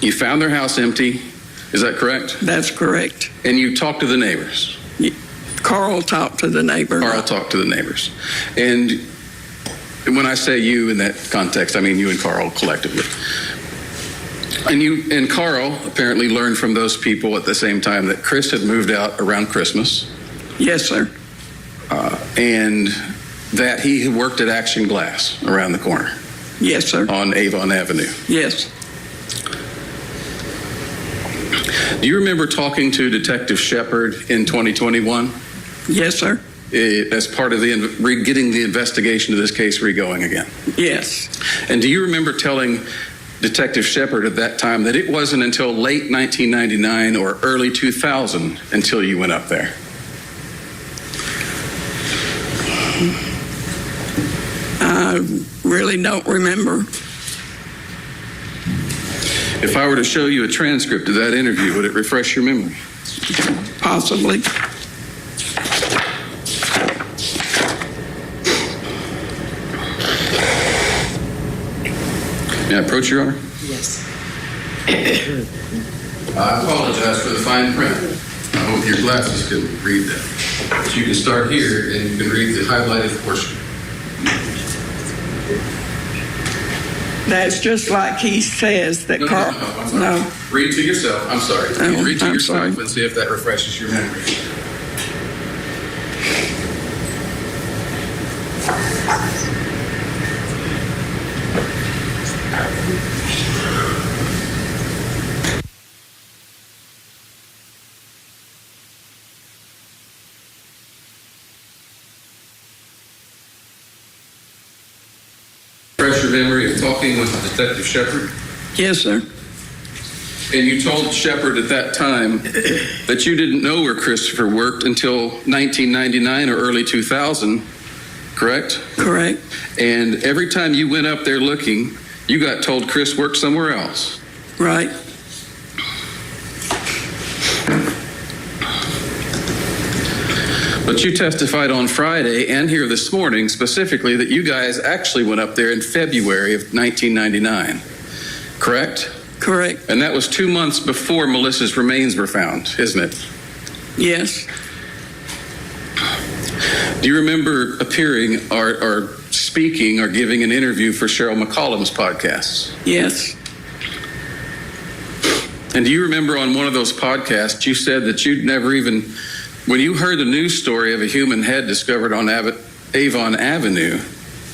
You found their house empty. Is that correct?
That's correct.
And you talked to the neighbors?
Carl talked to the neighbors.
Carl talked to the neighbors. And when I say you in that context, I mean you and Carl collectively. And you and Carl apparently learned from those people at the same time that Chris had moved out around Christmas.
Yes, sir.
And that he had worked at Action Glass around the corner.
Yes, sir.
On Avon Avenue.
Yes.
Do you remember talking to Detective Shepard in 2021?
Yes, sir.
As part of getting the investigation of this case re-going again?
Yes.
And do you remember telling Detective Shepard at that time that it wasn't until late 1999 or early 2000 until you went up there?
I really don't remember.
If I were to show you a transcript of that interview, would it refresh your memory?
Possibly.
May I approach, Your Honor?
Yes.
I apologize for the fine print. I hope your glasses can read that. But you can start here and you can read the highlighted portion.
That's just like he says that Carl.
No. Read to yourself. I'm sorry.
Oh,
read to
I'm
yourself
sorry.
and see if that refreshes your memory. Refresh your memory of talking with Detective Shepard?
Yes, sir.
And you told Shepard at that time that you didn't know where Christopher worked until 1999 or early 2000, correct?
Correct.
And every time you went up there looking, you got told Chris worked somewhere else.
Right.
But you testified on Friday and here this morning specifically that you guys actually went up there in February of 1999, correct?
Correct.
And that was 2 months before Melissa's remains were found, isn't it?
Yes.
Do you remember appearing or speaking or giving an interview for Cheryl McCollum's podcasts?
Yes.
And do you remember on one of those podcasts you said that you'd never even, when you heard the news story of a human head discovered on Avon Avenue,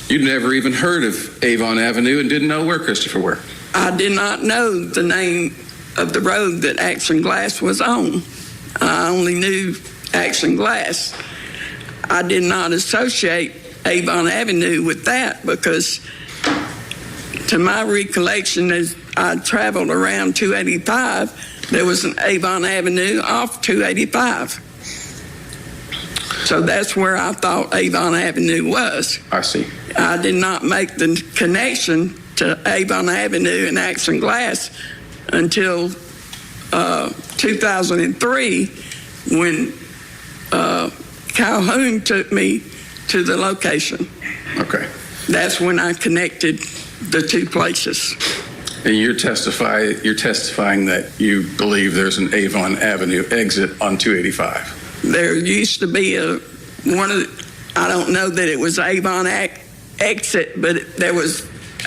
You'd never even heard of Avon Avenue and didn't know where Christopher were.
I did not know the name of the road that Action Glass was on. I only knew Action Glass. I did not associate Avon Avenue with that because, to my recollection, as I traveled around 285, there was an Avon Avenue off 285. So that's where I thought Avon Avenue was.
I see.
I did not make the connection to Avon Avenue and Action Glass until 2003 when Calhoun took me to the location.
Okay.
That's when I connected the two places.
And you're testifying that you believe there's an Avon Avenue exit on 285.
There used to be I don't know that it was Avon exit, but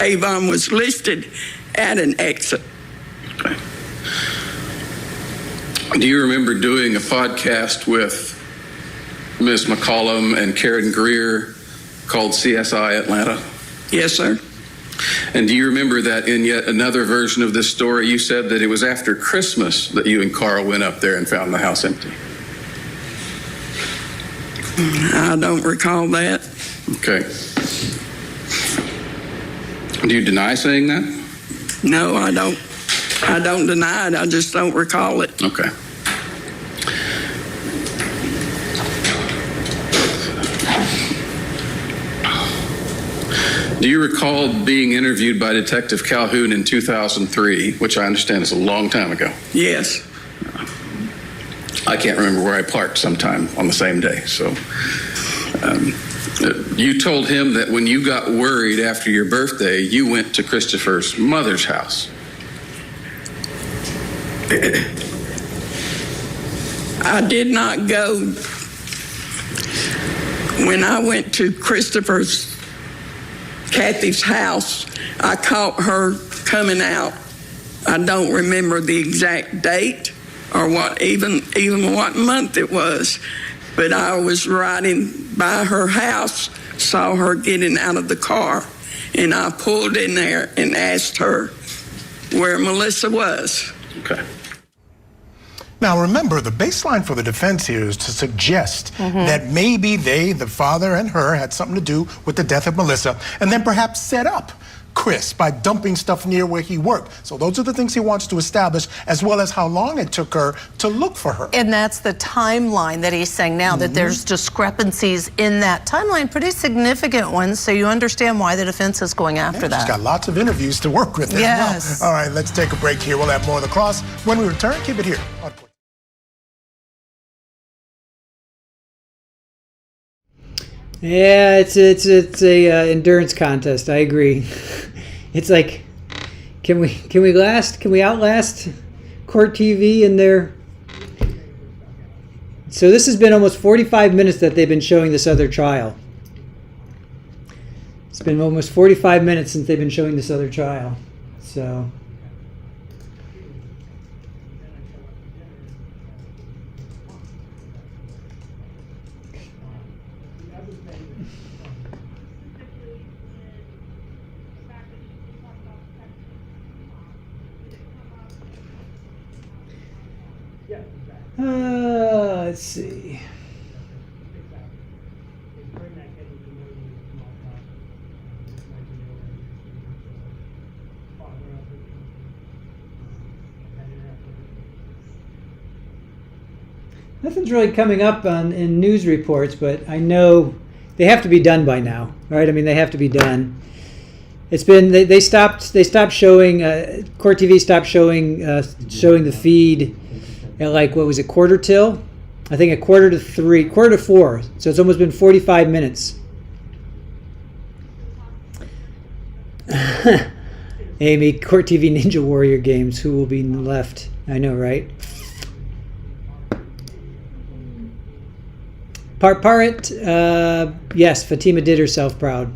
Avon was listed at an exit.
Okay. Do you remember doing a podcast with Ms. McCollum and Karen Greer called CSI Atlanta?
Yes, sir.
And do you remember that in yet another version of this story, you said that it was after Christmas that you and Carl went up there and found the house empty?
I don't recall that.
Okay. Do you deny saying that?
No, I don't. I don't deny it. I just don't recall it.
Okay. Do you recall being interviewed by Detective Calhoun in 2003, which I understand is a long time ago?
Yes.
I can't remember where I parked sometime on the same day. So you told him that when you got worried after your birthday, you went to Christopher's mother's house.
I did not go. When I went to Kathy's house, I caught her coming out. I don't remember the exact date or even what month it was, but I was riding by her house, saw her getting out of the car, and I pulled in there and asked her where Melissa was.
Okay.
Now, remember, the baseline for the defense here is to suggest that maybe they, the father and her, had something to do with the death of Melissa, and then perhaps set up Chris by dumping stuff near where he worked. So those are the things he wants to establish, as well as how long it took her to look for her.
And that's the timeline that he's saying now, that there's discrepancies in that timeline, pretty significant ones, so you understand why the defense is going after that.
She's got lots of interviews to work with as well. All right, let's take a break here. We'll have more of The Cross. When we return, keep it here.
Yeah, it's a endurance contest. I agree. It's like, can we outlast Court TV in their? So this has been almost 45 minutes that they've been showing this other trial. It's been almost 45 minutes since they've been showing this other trial. So. Let's see. Nothing's really coming up in news reports, but I know they have to be done by now, right? I mean, they have to be done. It's been they stopped showing Court TV stopped showing the feed at like, what was it, quarter till? I think at quarter to 4. So it's almost been 45 minutes. Amy, Court TV Ninja Warrior games. Who will be left? I know, right? Parrot, yes, Fatima did herself proud.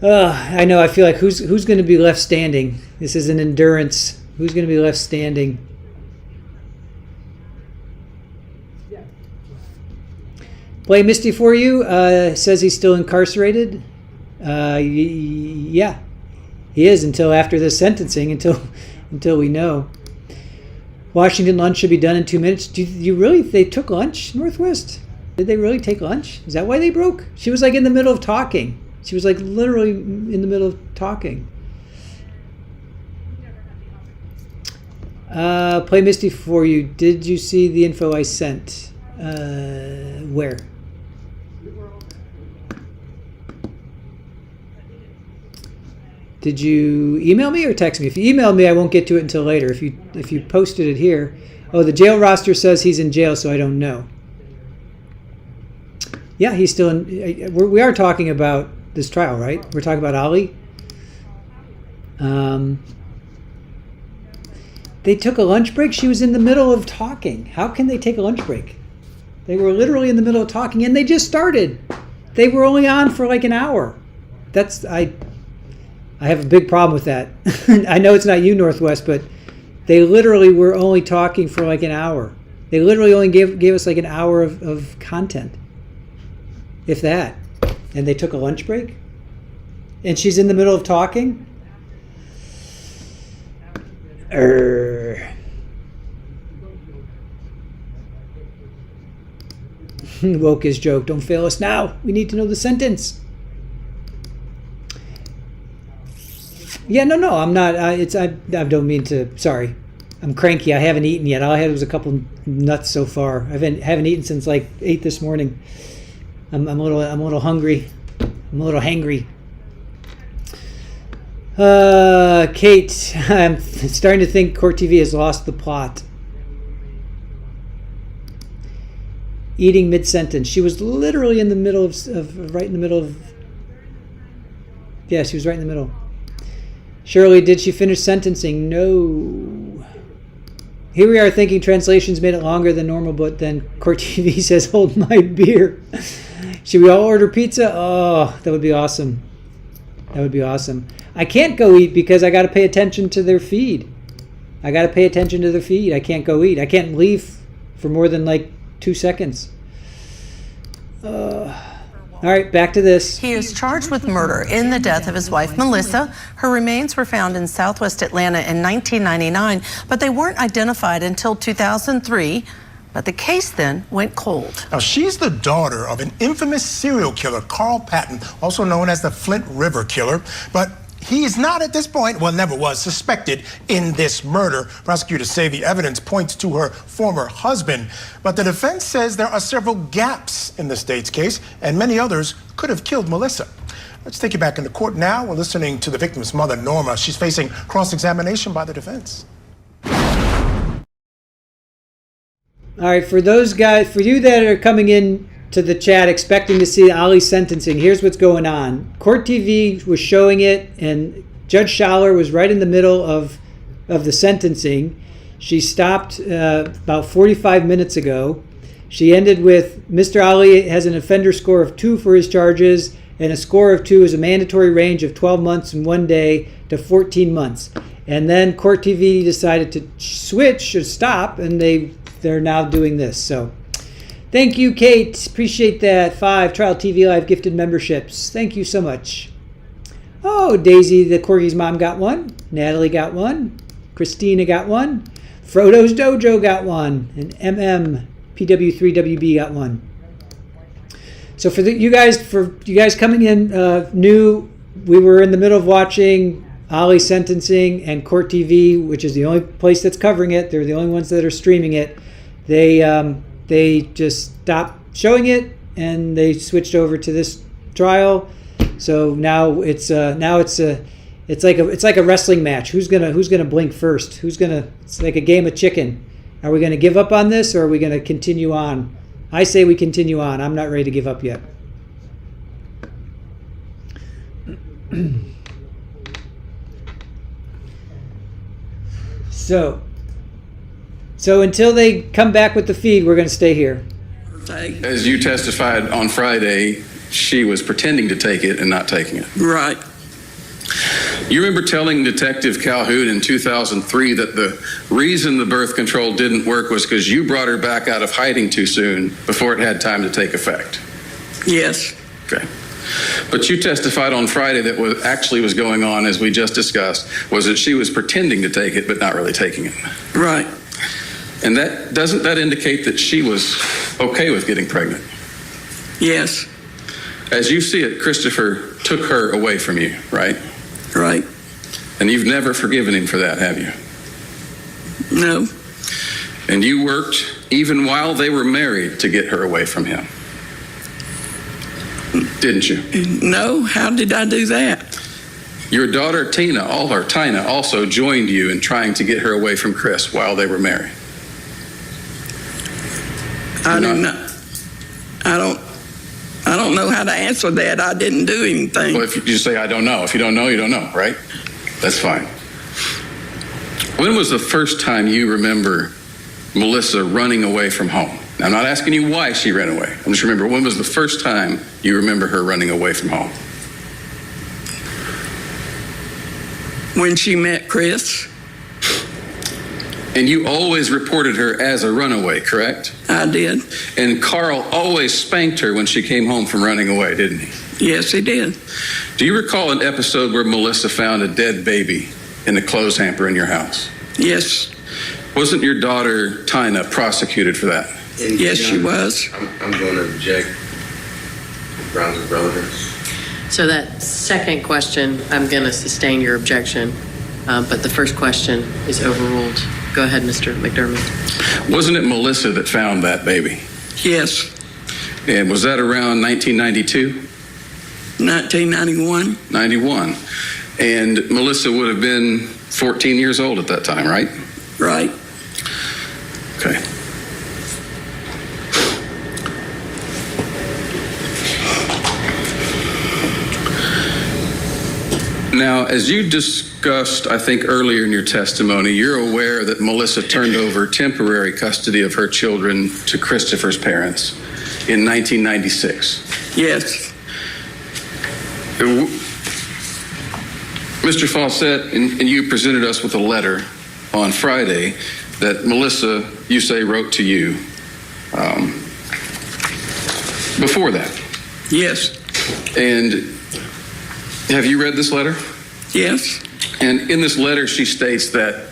I know. I feel like who's going to be left standing? This is an endurance. Who's going to be left standing? Play Misty for you. Says he's still incarcerated. Yeah, he is until after this sentencing, until we know. Washington lunch should be done in 2 minutes. They took lunch, Northwest? Did they really take lunch? Is that why they broke? She was like in the middle of talking. She was like literally in the middle of talking. Play Misty for you. Did you see the info I sent? Where? Did you email me or text me? If you emailed me, I won't get to it until later. If you posted it here. Oh, the jail roster says he's in jail, so I don't know. Yeah, he's still in. We are talking about this trial, right? We're talking about Ali. They took a lunch break. She was in the middle of talking. How can they take a lunch break? They were literally in the middle of talking, and they just started. They were only on for like an hour. I have a big problem with that. I know it's not you, Northwest, but they literally were only talking for like an hour. They literally only gave us like an hour of content, if that. And they took a lunch break? And she's in the middle of talking? Woke his joke. Don't fail us now. We need to know the sentence. Yeah, no, I'm not. I don't mean to. Sorry, I'm cranky. I haven't eaten yet. All I had was a couple nuts so far. I haven't eaten since like 8 this morning. I'm a little hungry. I'm a little hangry. Kate, I'm starting to think Court TV has lost the plot. Eating mid-sentence. She was literally in the middle of right in the middle of. Yeah, she was right in the middle. Shirley, did she finish sentencing? No. Here we are thinking translations made it longer than normal, but then Court TV says, hold my beer. Should we all order pizza? Oh, that would be awesome. That would be awesome. I can't go eat because I got to pay attention to their feed. I can't go eat. I can't leave for more than like 2 seconds. All right, back to this.
He is charged with murder in the death of his wife, Melissa. Her remains were found in southwest Atlanta in 1999, but they weren't identified until 2003. But the case then went cold.
Now, she's the daughter of an infamous serial killer, Carl Patton, also known as the Flint River Killer. But he is not at this point, well, never was, suspected in this murder. Prosecutors say the evidence points to her former husband. But the defense says there are several gaps in the state's case, and many others could have killed Melissa. Let's take you back into court now. We're listening to the victim's mother, Norma. She's facing cross-examination by the defense.
All right, for you that are coming in to the chat expecting to see Ali's sentencing, here's what's going on. Court TV was showing it, and Judge Schaller was right in the middle of the sentencing. She stopped about 45 minutes ago. She ended with, Mr. Ali has an offender score of 2 for his charges, and a score of 2 is a mandatory range of 12 months and 1 day to 14 months. And then Court TV decided to switch or stop, and they're now doing this. So thank you, Kate. Appreciate that. 5 Trial TV Live gifted memberships. Thank you so much. Oh, Daisy, the Corgi's mom, got one. Natalie got one. Christina got one. Frodo's Dojo got one. And PW3WB got one. So for you guys coming in new, we were in the middle of watching Ali sentencing, and Court TV, which is the only place that's covering it. They're the only ones that are streaming it. They just stopped showing it, and they switched over to this trial. So now it's like a wrestling match. Who's gonna blink first? It's like a game of chicken. Are we gonna give up on this, or are we gonna continue on? I say we continue on. I'm not ready to give up yet. So until they come back with the feed, we're going to stay here.
As you testified on Friday, she was pretending to take it and not taking it.
Right.
You remember telling Detective Calhoun in 2003 that the reason the birth control didn't work was because you brought her back out of hiding too soon before it had time to take effect.
Yes.
Okay. But you testified on Friday that what actually was going on, as we just discussed, was that she was pretending to take it but not really taking it.
Right.
And doesn't that indicate that she was okay with getting pregnant?
Yes.
As you see it, Christopher took her away from you, right?
Right.
And you've never forgiven him for that, have you?
No.
And you worked even while they were married to get her away from him, didn't you?
No. How did I do that?
Your daughter Tina also joined you in trying to get her away from Chris while they were married.
I don't know how to answer that. I didn't do anything.
Well, if you just say, I don't know. If you don't know, you don't know, right? That's fine. When was the first time you remember Melissa running away from home? Now, I'm not asking you why she ran away. I'm just remember, when was the first time you remember her running away from home?
When she met Chris.
And you always reported her as a runaway, correct?
I did.
And Carl always spanked her when she came home from running away, didn't he?
Yes, he did.
Do you recall an episode where Melissa found a dead baby in a clothes hamper in your house?
Yes.
Wasn't your daughter, Tina, prosecuted for that?
Yes, she was.
I'm going to object. Grounds of relevance.
So that second question, I'm going to sustain your objection, but the first question is overruled. Go ahead, Mr. McDermott.
Wasn't it Melissa that found that baby?
Yes.
And was that around 1992?
1991.
91. And Melissa would have been 14 years old at that time, right?
Right.
Okay. Now, as you discussed, I think earlier in your testimony, you're aware that Melissa turned over temporary custody of her children to Christopher's parents in 1996.
Yes.
Mr. Fawcett, and you presented us with a letter on Friday that Melissa, you say, wrote to you before that.
Yes.
And have you read this letter?
Yes.
And in this letter, she states that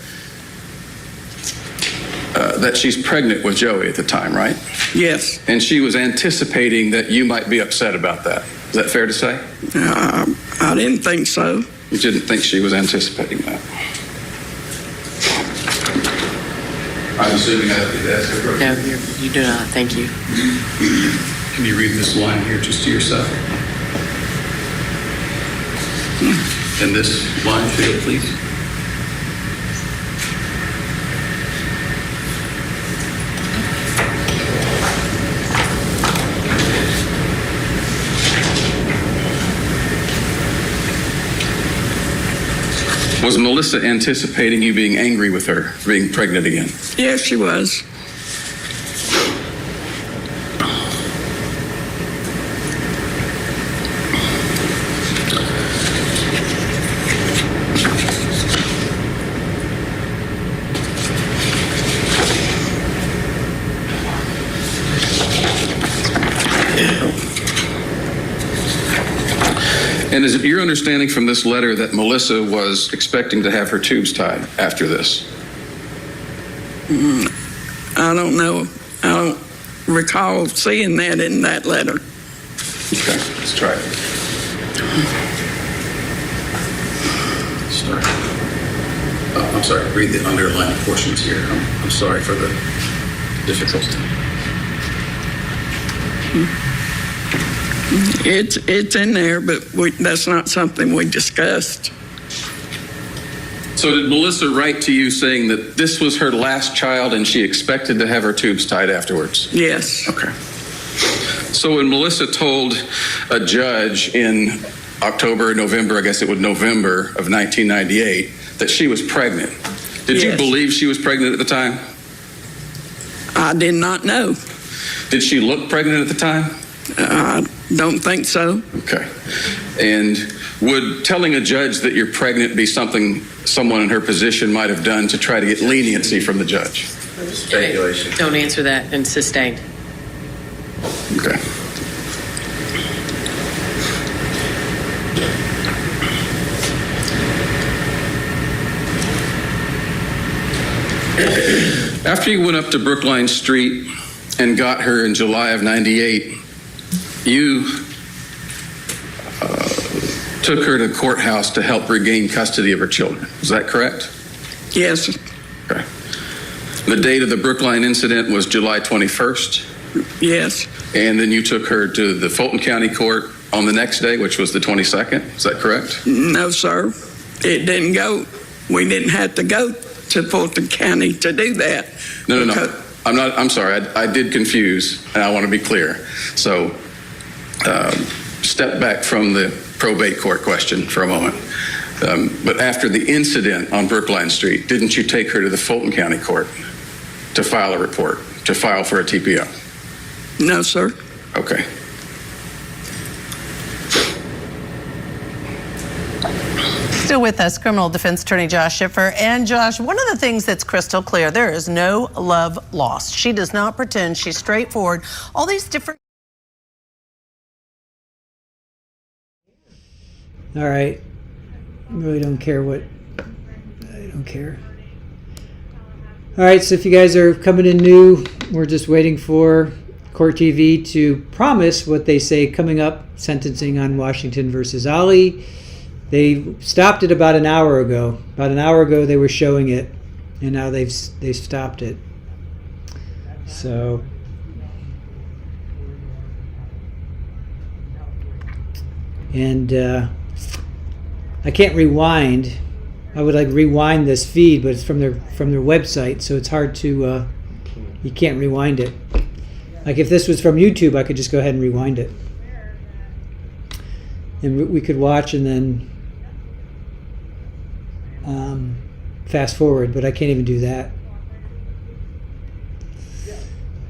that she's pregnant with Joey at the time, right?
Yes.
And she was anticipating that you might be upset about that. Is that fair to say?
I didn't think so.
You didn't think she was anticipating that? I'm assuming that's correct.
No, you do not. Thank you.
Can you read this line here just to yourself? And this line field, please. Was Melissa anticipating you being angry with her for being pregnant again?
Yes, she was.
And is it your understanding from this letter that Melissa was expecting to have her tubes tied after this?
I don't know. I don't recall seeing that in that letter.
Okay, let's try it. Start. Oh, I'm sorry, read the underlined portions here. I'm sorry for the difficulty.
It's in there, but that's not something we discussed.
So did Melissa write to you saying that this was her last child and she expected to have her tubes tied afterwards?
Yes.
Okay. So when Melissa told a judge in October, November, I guess it was November of 1998, that she was pregnant, did you believe she was pregnant at the time?
I did not know.
Did she look pregnant at the time?
I don't think so.
Okay. And Would telling a judge that you're pregnant be something someone in her position might have done to try to get leniency from the judge?
Speculation. Don't answer that, and sustained.
Okay. After you went up to Brookline Street and got her in July of '98, you took her to the courthouse to help regain custody of her children. Is that correct?
Yes.
Okay. The date of the Brookline incident was July 21st?
Yes.
And then you took her to the Fulton County Court on the next day, which was the 22nd. Is that correct?
No, sir. It didn't go. We didn't have to go to Fulton County to do that.
No. I'm sorry. I did confuse, and I want to be clear. So step back from the probate court question for a moment. But after the incident on Brookline Street, didn't you take her to the Fulton County Court to file a report, to file for a TPO?
No, sir.
Okay.
Still with us, criminal defense attorney Josh Schiffer. And Josh, one of the things that's crystal clear, there is no love lost. She does not pretend, she's straightforward. All these different...
All right. I really don't care what. I don't care. All right, so if you guys are coming in new, we're just waiting for Court TV to promise what they say coming up, sentencing on Washington versus Ali. They stopped it about an hour ago. About an hour ago they were showing it, and now they've stopped it. So and I can't rewind. I would like rewind this feed, but it's from their website, so it's hard to. You can't rewind it. Like if this was from YouTube, I could just go ahead and rewind it, and we could watch and then fast forward. But I can't even do that.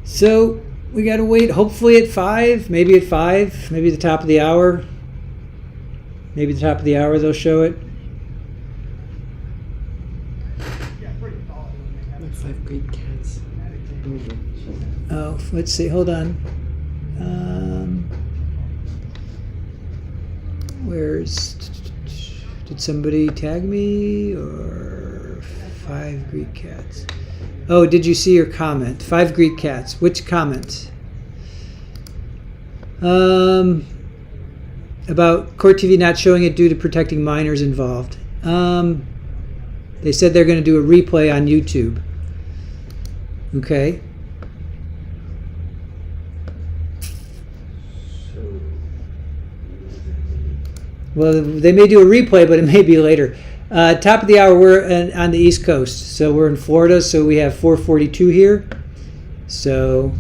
So we got to wait. Hopefully at 5, maybe at 5, maybe the top of the hour. Maybe the top of the hour they'll show it.
5 great cats.
Oh, let's see. Hold on. Where's? Did somebody tag me or 5 Greek cats? Oh, did you see your comment? 5 Greek cats. Which comment? About Court TV not showing it due to protecting minors involved. They said they're going to do a replay on YouTube. Okay. Well, they may do a replay, but it may be later. Top of the hour, we're on the East Coast. So we're in Florida, so we have 4:42 here. So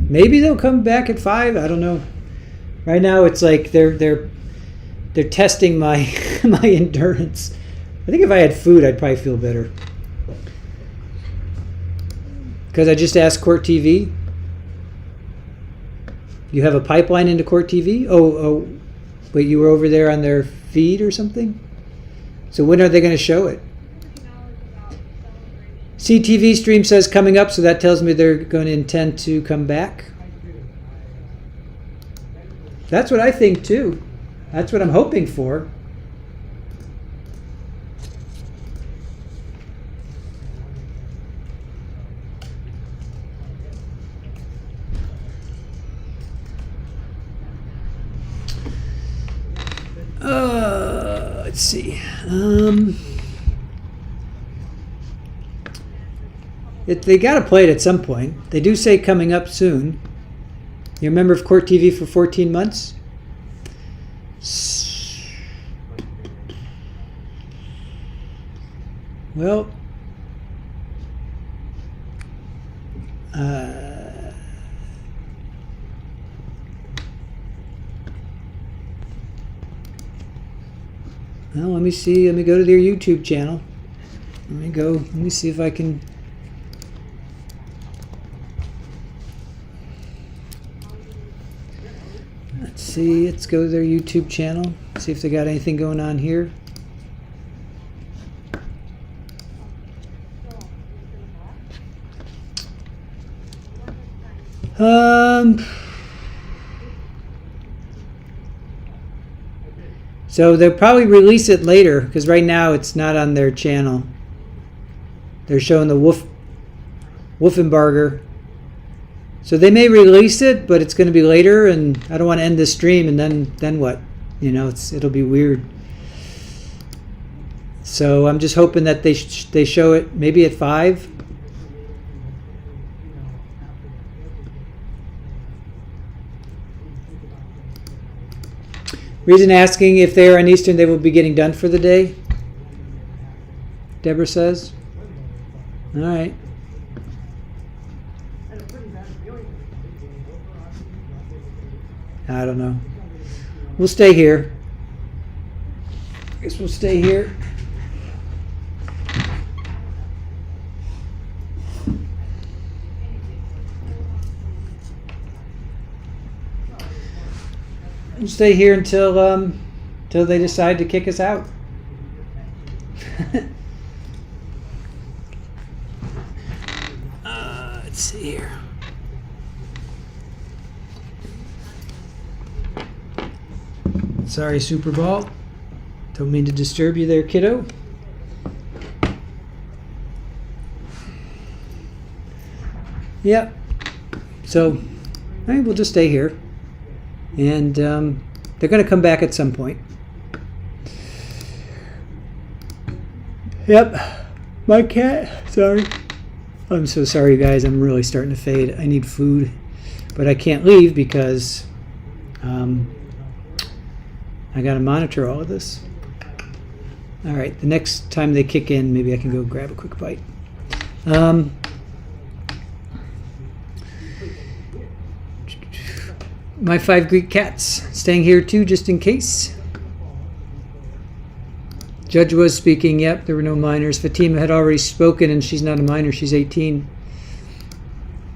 maybe they'll come back at 5. I don't know. Right now, it's like they're testing my my endurance. I think if I had food, I'd probably feel better. Because I just asked Court TV. You have a pipeline into Court TV? Oh, wait, you were over there on their feed or something? So when are they going to show it? CTV stream says coming up, so that tells me they're going to intend to come back. That's what I think too. That's what I'm hoping for. Let's see. They got to play it at some point. They do say coming up soon. You're a member of Court TV for 14 months? Well, well, let me see. Let me go to their YouTube channel. Let me see if I can. see. Let's go to their YouTube channel. See if they got anything going on here. So they'll probably release it later because right now it's not on their channel. They're showing the Wolfenbarger. So they may release it, but it's going to be later, and I don't want to end this stream and then what? You know, it'll be weird. So I'm just hoping that they show it maybe at 5. Reason asking if they are on Eastern, they will be getting done for the day. Deborah says. All right. I don't know. We'll stay here. I guess we'll stay here. We'll stay here until they decide to kick us out. Let's see here. Sorry, Super Ball. Don't mean to disturb you there, kiddo. Yep. So, all right, we'll just stay here. And they're going to come back at some point. Yep. My cat. Sorry. I'm so sorry, guys. I'm really starting to fade. I need food. But I can't leave because I got to monitor all of this. All right. The next time they kick in, maybe I can go grab a quick bite. My 5 Greek cats staying here too, just in case. Judge was speaking. Yep, there were no minors. Fatima had already spoken, and she's not a minor. She's 18.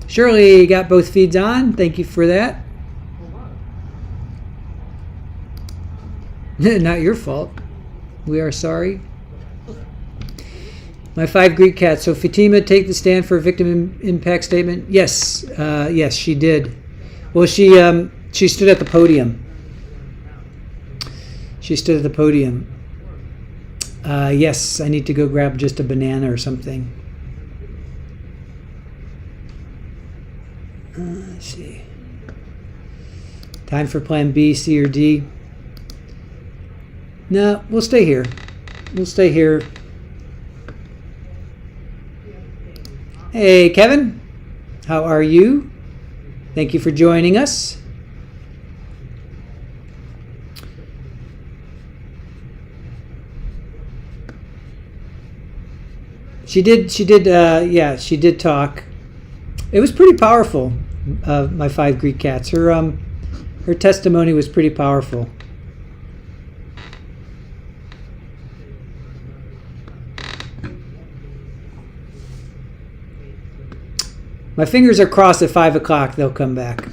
Shirley got both feeds on. Thank you for that. Not your fault. We are sorry. My 5 Greek cats. So Fatima take the stand for a victim impact statement. Yes, yes, she did. Well, she stood at the podium. She stood at the podium. Yes, I need to go grab just a banana or something. Let's see. Time for plan B, C, or D. No, we'll stay here. We'll stay here. Hey, Kevin. How are you? Thank you for joining us. She did talk. It was pretty powerful, my 5 Greek cats. Her testimony was pretty powerful. My fingers are crossed at 5 o'clock they'll come back.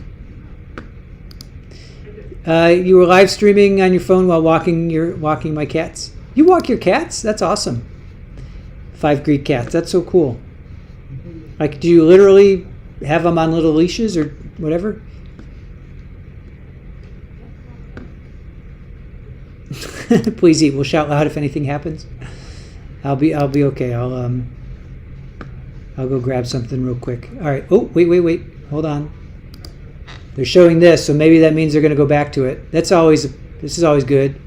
You were live streaming on your phone while walking my cats? You walk your cats? That's awesome. 5 Greek cats. That's so cool. Like, do you literally have them on little leashes or whatever? Please eat. We'll shout loud if anything happens. I'll be okay. I'll go grab something real quick. All right. Oh, wait. Hold on. They're showing this, so maybe that means they're going to go back to it. This is always good.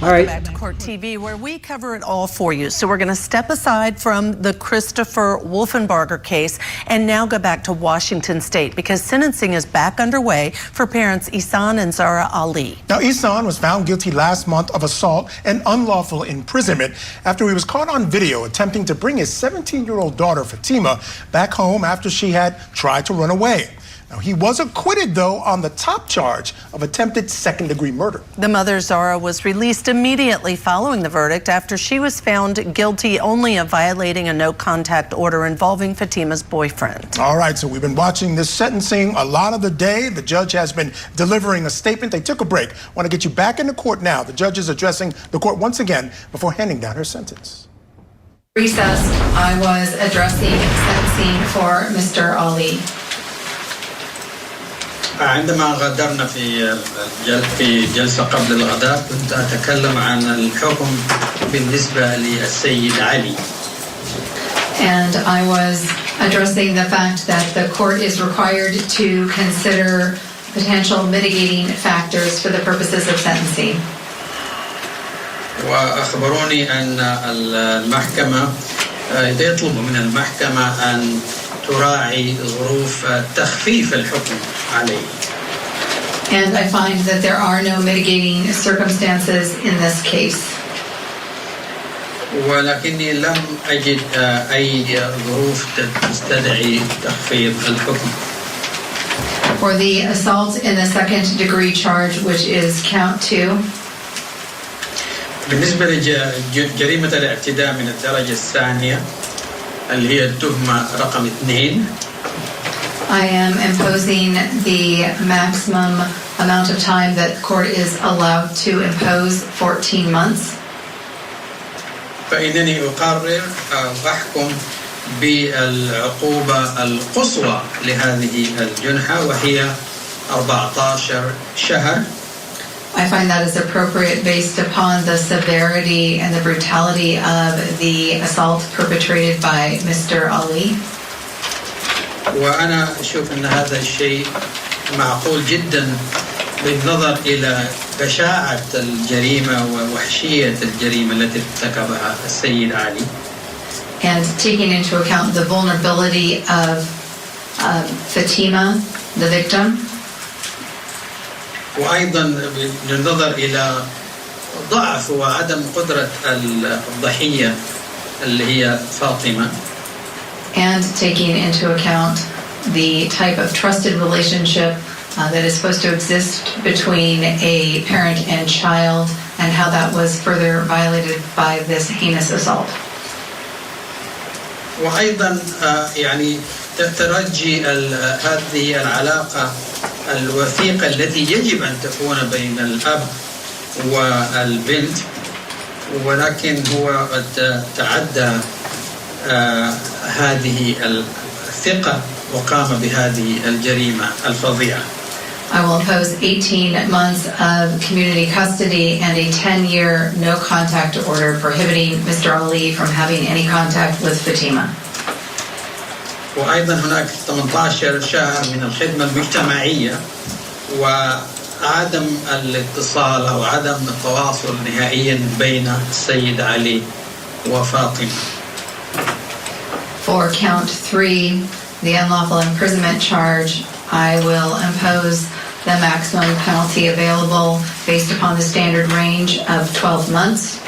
All right.
Back to Court TV, where we cover it all for you. So we're going to step aside from the Christopher Wolfenbarger case and now go back to Washington State because sentencing is back underway for parents Ihsan and Zahraa Ali.
Now, Ihsan was found guilty last month of assault and unlawful imprisonment after he was caught on video attempting to bring his 17-year-old daughter, Fatima, back home after she had tried to run away. Now, he was acquitted, though, on the top charge of attempted second-degree murder.
The mother, Zahraa, was released immediately following the verdict after she was found guilty only of violating a no-contact order involving Fatima's boyfriend.
All right, so we've been watching this sentencing a lot of the day. The judge has been delivering a statement. They took a break. I want to get you back into court now. The judge is addressing the court once again before handing down her sentence.
Recess, I was addressing sentencing for Mr. Ali.
عندما غادرنا في جلسة قبل الغداء كنت أتكلم عن الحكم بالنسبة للسيد علي.
And I was addressing the fact that the court is required to consider potential mitigating factors for the purposes of sentencing.
وأخبروني أن المحكمة يطلب من المحكمة أن تراعي ظروف تخفيف الحكم عليه.
And I find that there are no mitigating circumstances in this case.
ولكني لم أجد أي ظروف تستدعي تخفيض الحكم.
For the assault in the second degree charge, which is count 2.
بالنسبة لجريمة الاعتداء من الدرجة الثانية اللي هي التهمة رقم 2.
I am imposing the maximum amount of time that court is allowed to impose, 14 months.
فإنني أقرر أحكم بالعقوبة القصوى لهذه الجنحة وهي 14 شهر.
I find that is appropriate based upon the severity and the brutality of the assault perpetrated by Mr. Ali.
وأنا أشوف أن هذا الشيء معقول جدا بالنظر إلى بشاعة الجريمة ووحشية الجريمة التي ارتكبها السيد علي.
And taking into account the vulnerability of Fatima, the victim.
وأيضا بالنظر إلى ضعف وعدم قدرة الضحية اللي هي فاطمة.
And taking into account the type of trusted relationship that is supposed to exist between a parent and child and how that was further violated by this heinous assault.
وأيضا يعني ترجي هذه العلاقة الوثيقة التي يجب أن تكون بين الأب والبنت ولكن هو قد تعدى هذه الثقة وقام بهذه الجريمة الفظيعة.
I will impose 18 months of community custody and a 10-year no-contact order prohibiting Mr. Ali from having any contact with Fatima.
وأيضا هناك 18 شهر من الخدمة المجتمعية وعدم الاتصال أو عدم التواصل نهائيا بين السيد علي وفاطمة.
For count 3, the unlawful imprisonment charge, I will impose the maximum penalty available based upon the standard range of 12 months.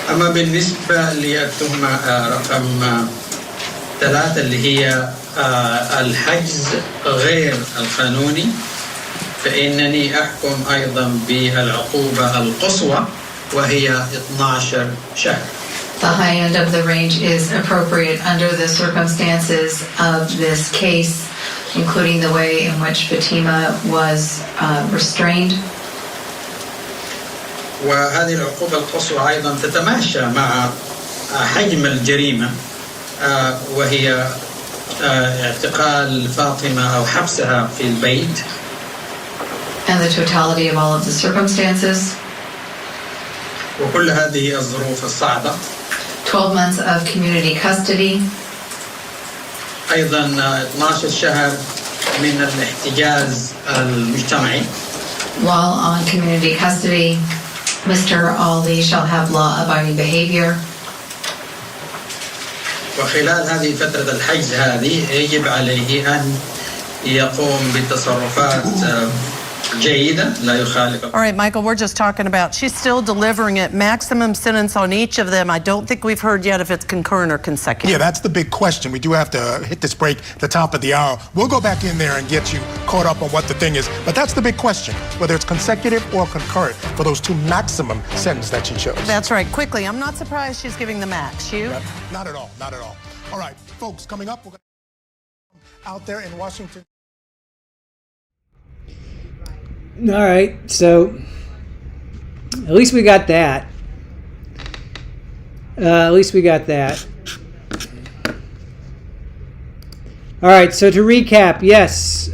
أما بالنسبة للتهمة رقم 3 اللي هي الحجز غير القانوني فإنني أحكم أيضا بالعقوبة القصوى وهي 12 شهر.
The high end of the range is appropriate under the circumstances of this case, including the way in which Fatima was restrained.
وهذه العقوبة القصوى أيضا تتماشى مع حجم الجريمة وهي اعتقال فاطمة أو حبسها في البيت.
And the totality of all of the circumstances.
وكل هذه الظروف الصعبة.
12 months of community custody.
أيضا 12 شهر من الاحتجاز المجتمعي.
While on community custody, Mr. Ali shall have law-abiding behavior.
وخلال هذه فترة الحجز هذه يجب عليه أن يقوم بتصرفات جيدة لا يخالف.
All right, Michael, we're just talking about she's still delivering it. Maximum sentence on each of them. I don't think we've heard yet if it's concurrent or consecutive.
Yeah, that's the big question. We do have to hit this break at the top of the hour. We'll go back in there and get you caught up on what the thing is. But that's the big question, whether it's consecutive or concurrent for those two maximum sentences that she chose.
That's right. Quickly, I'm not surprised she's giving the max. You?
Not at all, not at all. All right, folks, coming up, we're going to out there in Washington.
All right, so at least we got that. All right, so to recap, yes,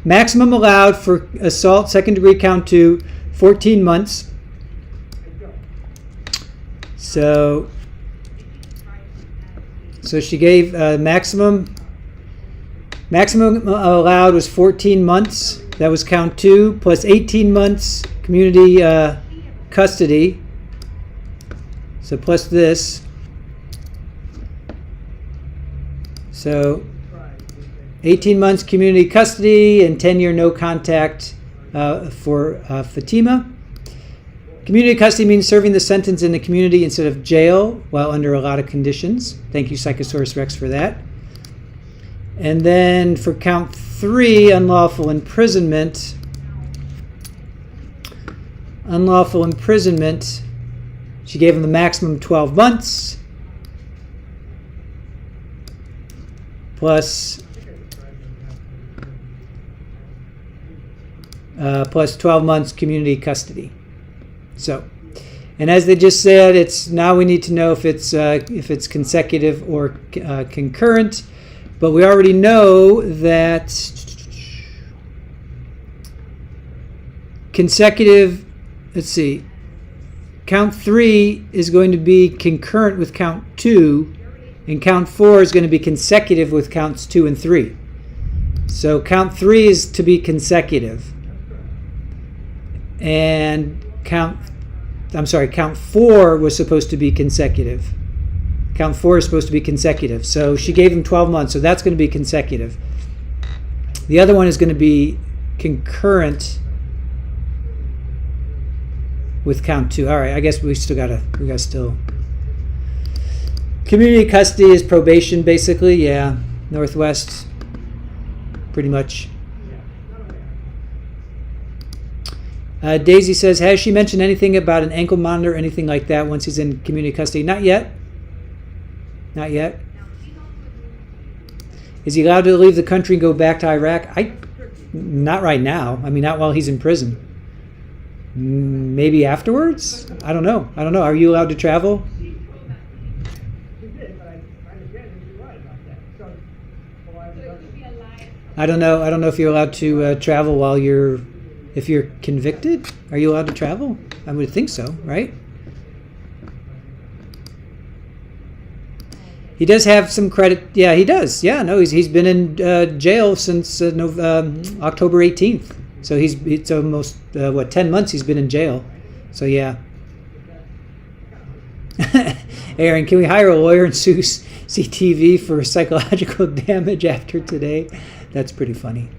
maximum allowed for assault, second degree count 2, 14 months. So she gave maximum allowed was 14 months. That was count 2 plus 18 months community custody. So plus this. So 18 months community custody and 10-year no contact for Fatima. Community custody means serving the sentence in the community instead of jail while under a lot of conditions. Thank you, Psychosaurus Rex, for that. And then for count 3, unlawful imprisonment. Unlawful imprisonment, she gave him the maximum 12 months plus 12 months community custody. So, and as they just said, it's now we need to know if it's consecutive or concurrent. But we already know that consecutive, let's see, count 3 is going to be concurrent with count 2, and count 4 is going to be consecutive with counts 2 and 3. So count 3 is to be consecutive. And count 4 was supposed to be consecutive. Count 4 is supposed to be consecutive. So she gave him 12 months, so that's going to be consecutive. The other one is going to be concurrent with count 2. All right, I guess we got still. Community custody is probation, basically. Yeah, Northwest, pretty much. Daisy says, has she mentioned anything about an ankle monitor or anything like that once he's in community custody? Not yet. Not yet. Is he allowed to leave the country and go back to Iraq? Not right now. I mean, not while he's in prison. Maybe afterwards? I don't know. Are you allowed to travel? I don't know. I don't know if you're allowed to travel while if you're convicted. Are you allowed to travel? I would think so, right? He does have some credit. Yeah, he does. Yeah, no, he's been in jail since October 18th. So it's almost 10 months he's been in jail. So yeah. Aaron, can we hire a lawyer and sue CTV for psychological damage after today? That's pretty funny.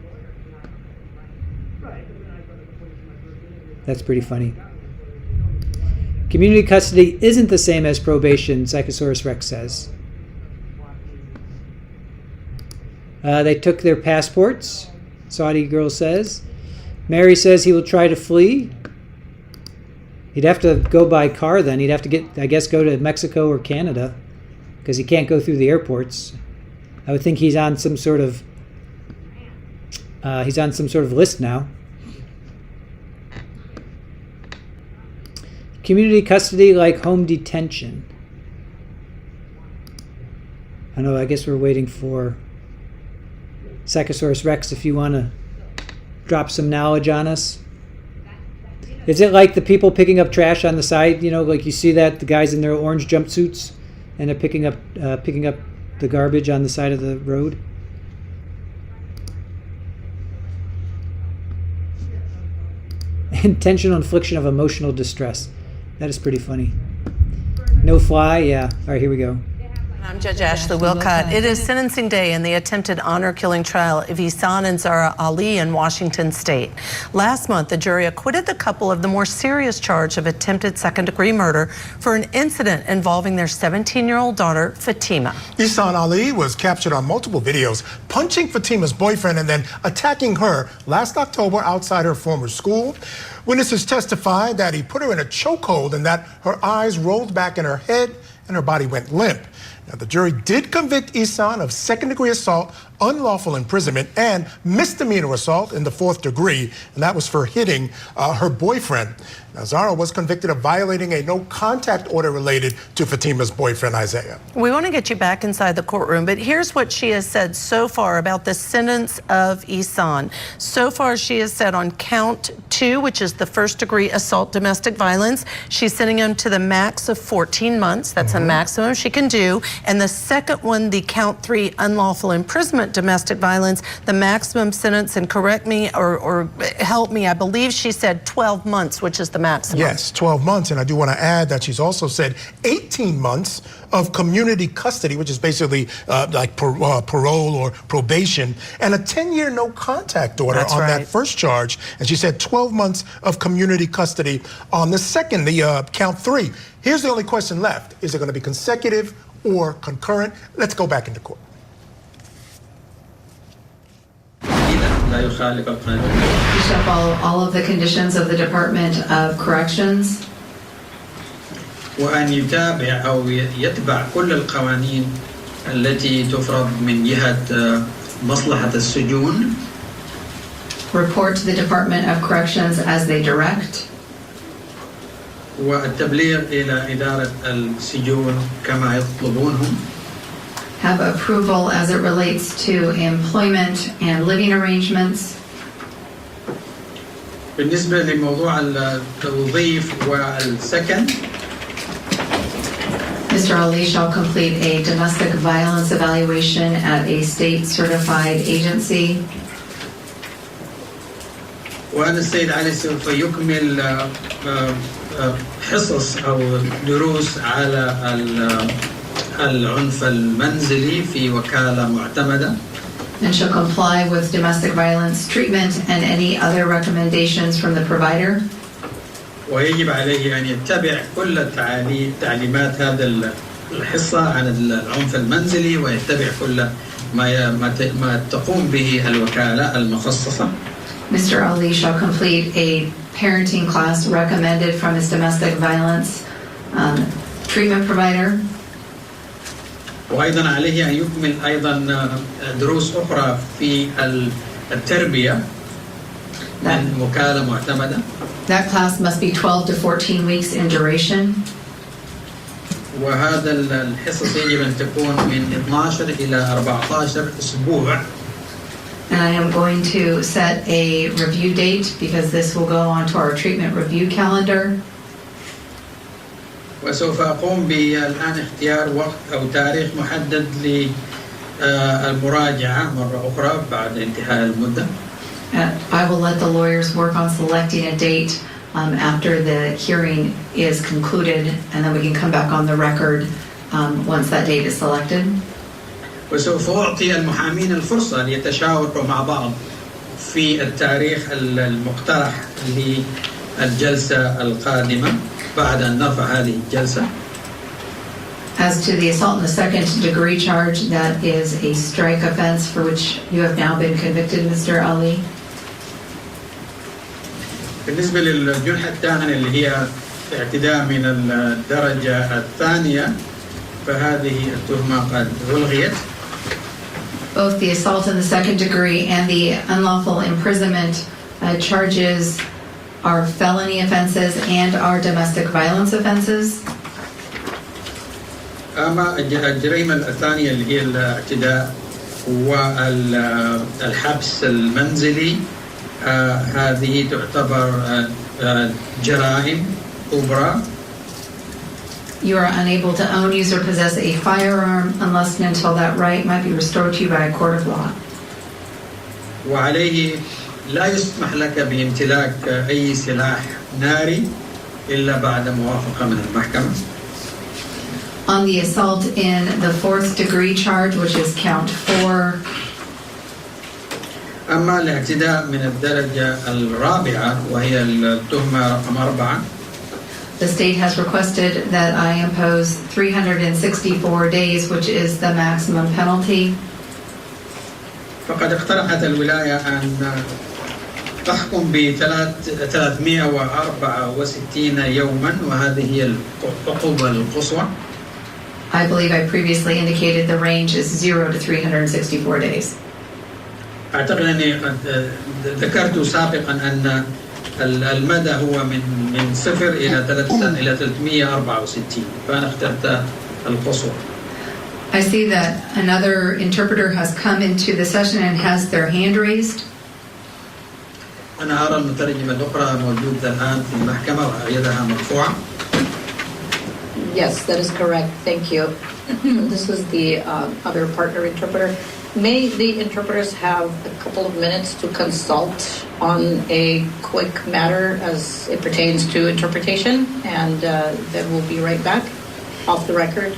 That's pretty funny. Community custody isn't the same as probation, Psychosaurus Rex says. They took their passports, Saudi girl says. Mary says he will try to flee. He'd have to go by car then. He'd have to go to Mexico or Canada because he can't go through the airports. I would think he's on some sort of list now. Community custody like home detention. I know, I guess we're waiting for Psychosaurus Rex if you want to drop some knowledge on us. Is it like the people picking up trash on the side? You know, like you see that the guys in their orange jumpsuits and they're picking up the garbage on the side of the road? Intentional infliction of emotional distress. That is pretty funny. No fly, yeah. All right, here we go.
I'm Judge Ashley Wilcott. It is sentencing day in the attempted honor killing trial of Ihsan and Zahraa Ali in Washington State. Last month, the jury acquitted the couple of the more serious charge of attempted second-degree murder for an incident involving their 17-year-old daughter, Fatima.
Ihsan Ali was captured on multiple videos punching Fatima's boyfriend and then attacking her last October outside her former school. Witnesses testified that he put her in a chokehold and that her eyes rolled back in her head and her body went limp. Now, the jury did convict Ihsan of second-degree assault, unlawful imprisonment, and misdemeanor assault in the fourth degree, and that was for hitting her boyfriend. Now, Zahraa was convicted of violating a no-contact order related to Fatima's boyfriend, Isaiah.
We want to get you back inside the courtroom, but here's what she has said so far about the sentence of Ihsan. So far, she has said on count 2, which is the first-degree assault domestic violence, she's sending him to the max of 14 months. That's a maximum she can do. And the second one, the count 3 unlawful imprisonment domestic violence, the maximum sentence, and correct me or help me, I believe she said 12 months, which is the maximum.
Yes, 12 months. And I do want to add that she's also said 18 months of community custody, which is basically like parole or probation, and a 10-year no-contact order that first charge. And she said 12 months of community custody on the second, the count 3. Here's the only question left. Is it going to be consecutive or concurrent? Let's go back into court.
You shall follow all of the conditions of the Department of Corrections.
وأن يتابع أو يتبع كل القوانين التي تفرض من جهة مصلحة السجون.
Report to the Department of Corrections as they direct.
والتبليغ إلى إدارة السجون كما يطلبونهم.
Have approval as it relates to employment and living arrangements.
بالنسبة لموضوع التوظيف والسكن.
Mr. Ali shall complete a domestic violence evaluation at a state certified agency.
وأنا السيد علي سوف يكمل حصص أو دروس على العنف المنزلي في وكالة معتمدة.
And shall comply with domestic violence treatment and any other recommendations from the provider.
ويجب عليه أن يتبع كل تعليمات هذا الحصة عن العنف المنزلي ويتبع كل ما تقوم به الوكالة المخصصة.
Mr. Ali shall complete a parenting class recommended from his domestic violence treatment provider.
وأيضا عليه أن يكمل أيضا دروس أخرى في التربية من وكالة معتمدة.
That class must be 12 to 14 weeks in duration.
وهذا الحصص يجب أن تكون من 12 إلى 14 أسبوع.
And I am going to set a review date because this will go onto our treatment review calendar.
وسوف أقوم بالآن اختيار وقت أو تاريخ محدد للمراجعة مرة أخرى بعد انتهاء المدة.
I will let the lawyers work on selecting a date after the hearing is concluded, and then we can come back on the record once that date is selected.
وسوف أعطي المحامين الفرصة ليتشاوروا مع بعض في التاريخ المقترح للجلسة القادمة بعد أن نرفع هذه الجلسة.
As to the assault in the second degree charge, that is a strike offense for which you have now been convicted, Mr. Ali.
بالنسبة للجنحة الثانية اللي هي اعتداء من الدرجة الثانية فهذه التهمة قد ألغيت.
Both the assault in the second degree and the unlawful imprisonment charges are felony offenses and are domestic violence offenses.
أما الجريمة الثانية اللي هي الاعتداء والحبس المنزلي هذه تعتبر جرائم كبرى.
You are unable to own, use, or possess a firearm unless and until that right might be restored to you by a court of law.
وعليه لا يسمح لك بامتلاك أي سلاح ناري إلا بعد موافقة من المحكمة.
On the assault in the 4th degree charge, which is count 4,
أما الاعتداء من الدرجة الرابعة وهي التهمة رقم 4
the state has requested that I impose 364 days, which is the maximum penalty.
فقد اقترحت الولاية أن تحكم ب 364 يوما وهذه هي العقوبة القصوى.
I believe I previously indicated the range is 0 to 364 days.
أعتقد أني قد ذكرت سابقا أن المدى هو من 0 إلى 364 فأنا اخترت القصوى.
I see that another interpreter has come into the session and has their hand raised.
أنا أرى المترجمة الأخرى موجودة الآن في المحكمة ويدها مرفوعة.
Yes, that is correct. Thank you. This is the other partner interpreter. May the interpreters have a couple of minutes to consult on a quick matter as it pertains to interpretation, and then we'll be right back off the record.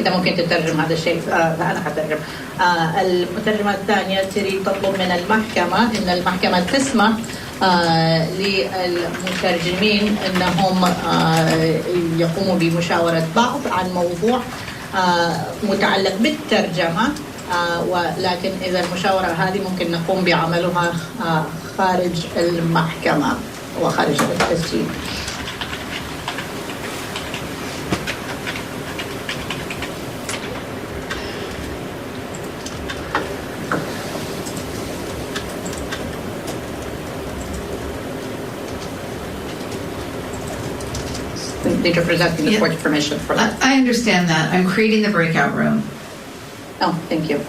إذا ممكن تترجم هذا الشيء فأنا حترجم. المترجمة الثانية تريد تطلب من المحكمة إن المحكمة تسمح للمترجمين أنهم يقوموا بمشاورة بعض عن موضوع متعلق بالترجمة، ولكن إذا المشاورة هذه ممكن نقوم بعملها خارج المحكمة وخارج التسجيل. The interpreter is asking the court's permission for that.
I understand that. I'm creating the breakout room.
Oh, thank you.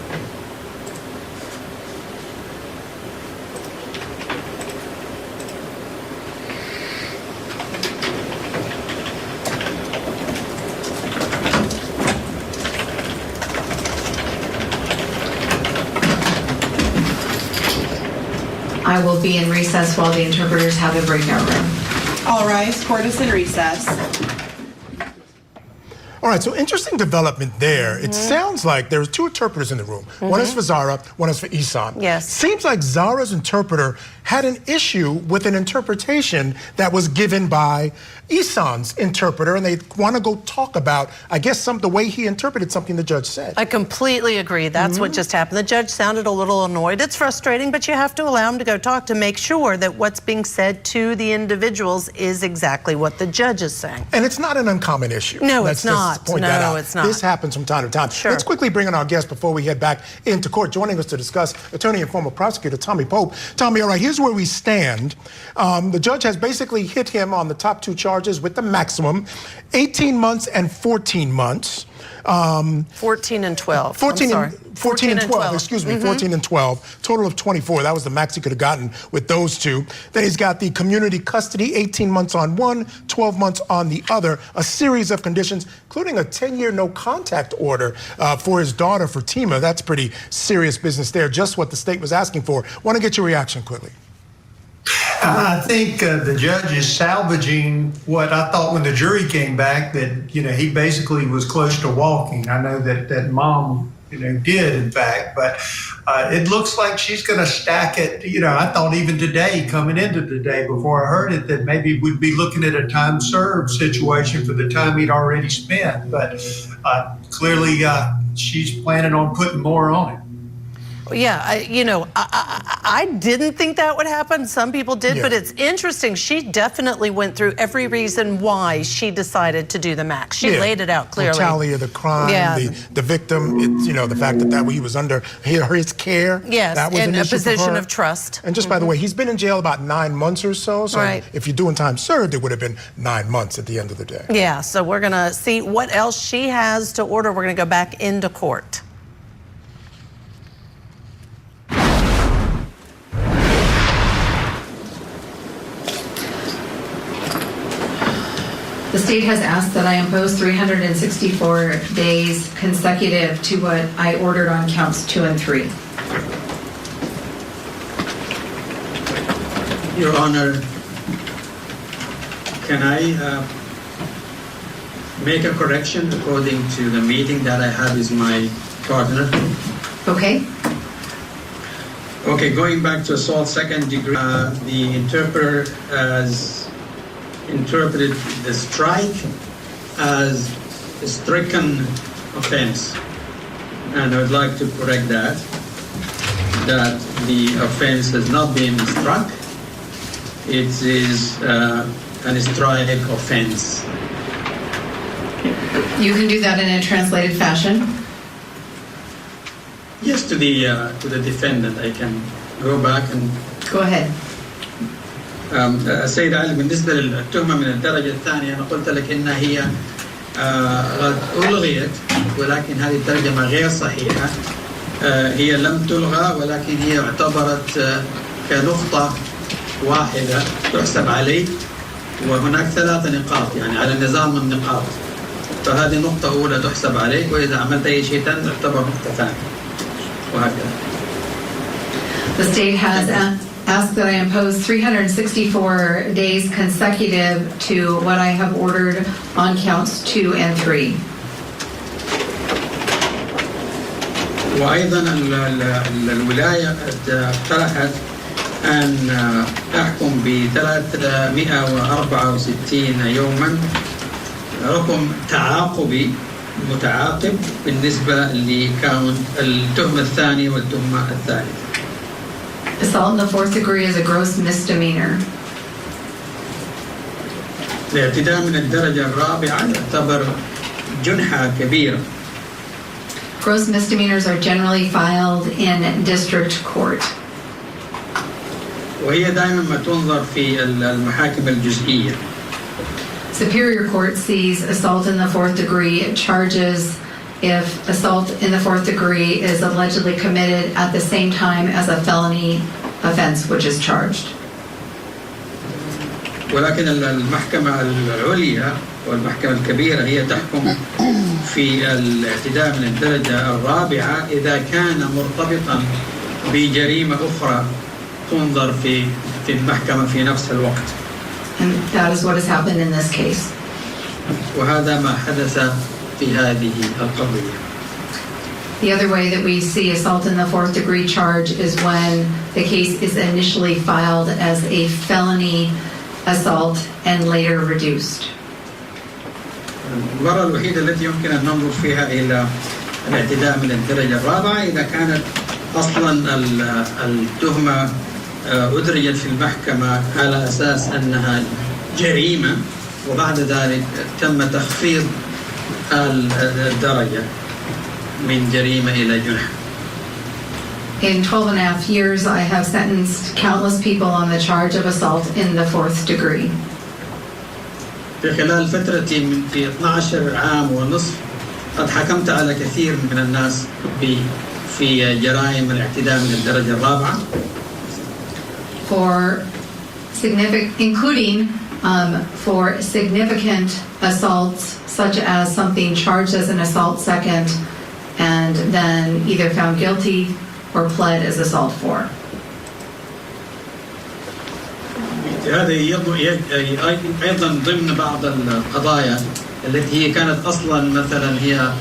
I will be in recess while the interpreters have a breakout room.
All rise. Court is in recess.
All right, so interesting development there. It sounds like there was 2 interpreters in the room. One is for Zahra, one is for Ihsan.
Yes.
Seems like Zahra's interpreter had an issue with an interpretation that was given by Ihsan's interpreter, and they want to go talk about, I guess, the way he interpreted something the judge said.
I completely agree. That's what just happened. The judge sounded a little annoyed. It's frustrating, but you have to allow him to go talk to make sure that what's being said to the individuals is exactly what the judge is saying.
And it's not an uncommon issue.
No,
Let's
it's not.
just point that out.
It's not.
This happens from time to time.
Sure.
Let's quickly bring in our guest before we head back into court. Joining us to discuss, attorney and former prosecutor Tommy Pope. Tommy, all right, here's where we stand. The judge has basically hit him on the top 2 charges with the maximum, 18 months and 14 months.
14 and 12.
14 and 12, excuse me, 14 and 12, total of 24. That was the max he could have gotten with those 2. Then he's got the community custody, 18 months on one, 12 months on the other, a series of conditions, including a 10-year no contact order for his daughter, Fatima. That's pretty serious business there, just what the state was asking for. Want to get your reaction quickly.
I think the judge is salvaging what I thought when the jury came back, that, he basically was close to walking. I know that mom, did in fact, but it looks like she's going to stack it. I thought even today, coming into today before I heard it, that maybe we'd be looking at a time served situation for the time he'd already spent. But clearly she's planning on putting more on it.
Yeah, I didn't think that would happen. Some people did, but it's interesting. She definitely went through every reason why she decided to do the max. She laid it out clearly.
Brutality of the crime, the victim, the fact that he was under his care.
Yes,
that was
in
an
a
issue
position
for her.
of trust.
And just by the way, he's been in jail about 9 months or so. So
right.
If you're doing time served, it would have been 9 months at the end of the day.
Yeah, so we're going to see what else she has to order. We're going to go back into court.
The state has asked that I impose 364 days consecutive to what I ordered on counts 2 and 3.
Your Honor, Can I make a correction according to the meeting that I had with my partner?
Okay.
Okay, going back to assault second degree, the interpreter has interpreted the strike as a stricken offense. And I would like to correct that the offense has not been struck. It is an strike offense.
You can do that in a translated fashion.
Yes, to the defendant, I can go back and
go ahead.
السيد علي بالنسبة للتهمة من الدرجة الثانية أنا قلت لك إنها هي قد ألغيت ولكن هذه الترجمة غير صحيحة. هي لم تلغى ولكن هي اعتبرت كنقطة واحدة تحسب عليه وهناك 3 نقاط يعني على نظام النقاط. فهذه نقطة أولى تحسب عليك وإذا عملت أي شيء ثاني تعتبر نقطة ثانية وهكذا.
The state has asked that I impose 364 days consecutive to what I have ordered on counts 2 and 3.
وأيضا الولاية اقترحت أن أحكم ب 364 يوما رقم تعاقبي متعاقب بالنسبة لكاونت التهمة الثانية والتهمة الثالثة.
Assault in the 4th degree is a gross misdemeanor.
الاعتداء من الدرجة الرابعة يعتبر جنحة كبيرة.
Gross misdemeanors are generally filed in district court.
وهي دائما ما تنظر في المحاكم الجزئية.
Superior Court sees assault in the 4th degree charges if assault in the 4th degree is allegedly committed at the same time as a felony offense which is charged.
ولكن المحكمة العليا والمحكمة الكبيرة هي تحكم في الاعتداء من الدرجة الرابعة إذا كان مرتبطا بجريمة أخرى تنظر في المحكمة في نفس الوقت.
And that is what has happened in this case.
وهذا ما حدث في هذه القضية.
The other way that we see assault in the 4th degree charge is when the case is initially filed as a felony assault and later reduced.
المرة الوحيدة التي يمكن أن ننظر فيها إلى الاعتداء من الدرجة الرابعة إذا كانت أصلا التهمة أدرجت في المحكمة على أساس أنها جريمة وبعد ذلك تم تخفيض الدرجة من جريمة إلى جنح.
In 12.5 years, I have sentenced countless people on the charge of assault in the 4th degree.
في خلال فترتي من في 12 عام ونصف قد حكمت على كثير من الناس في جرائم الاعتداء من الدرجة الرابعة.
For including for significant assaults, such as something charged as an assault second and then either found guilty or pled as assault 4.
هذا أيضا ضمن بعض القضايا التي هي كانت أصلا مثلا هي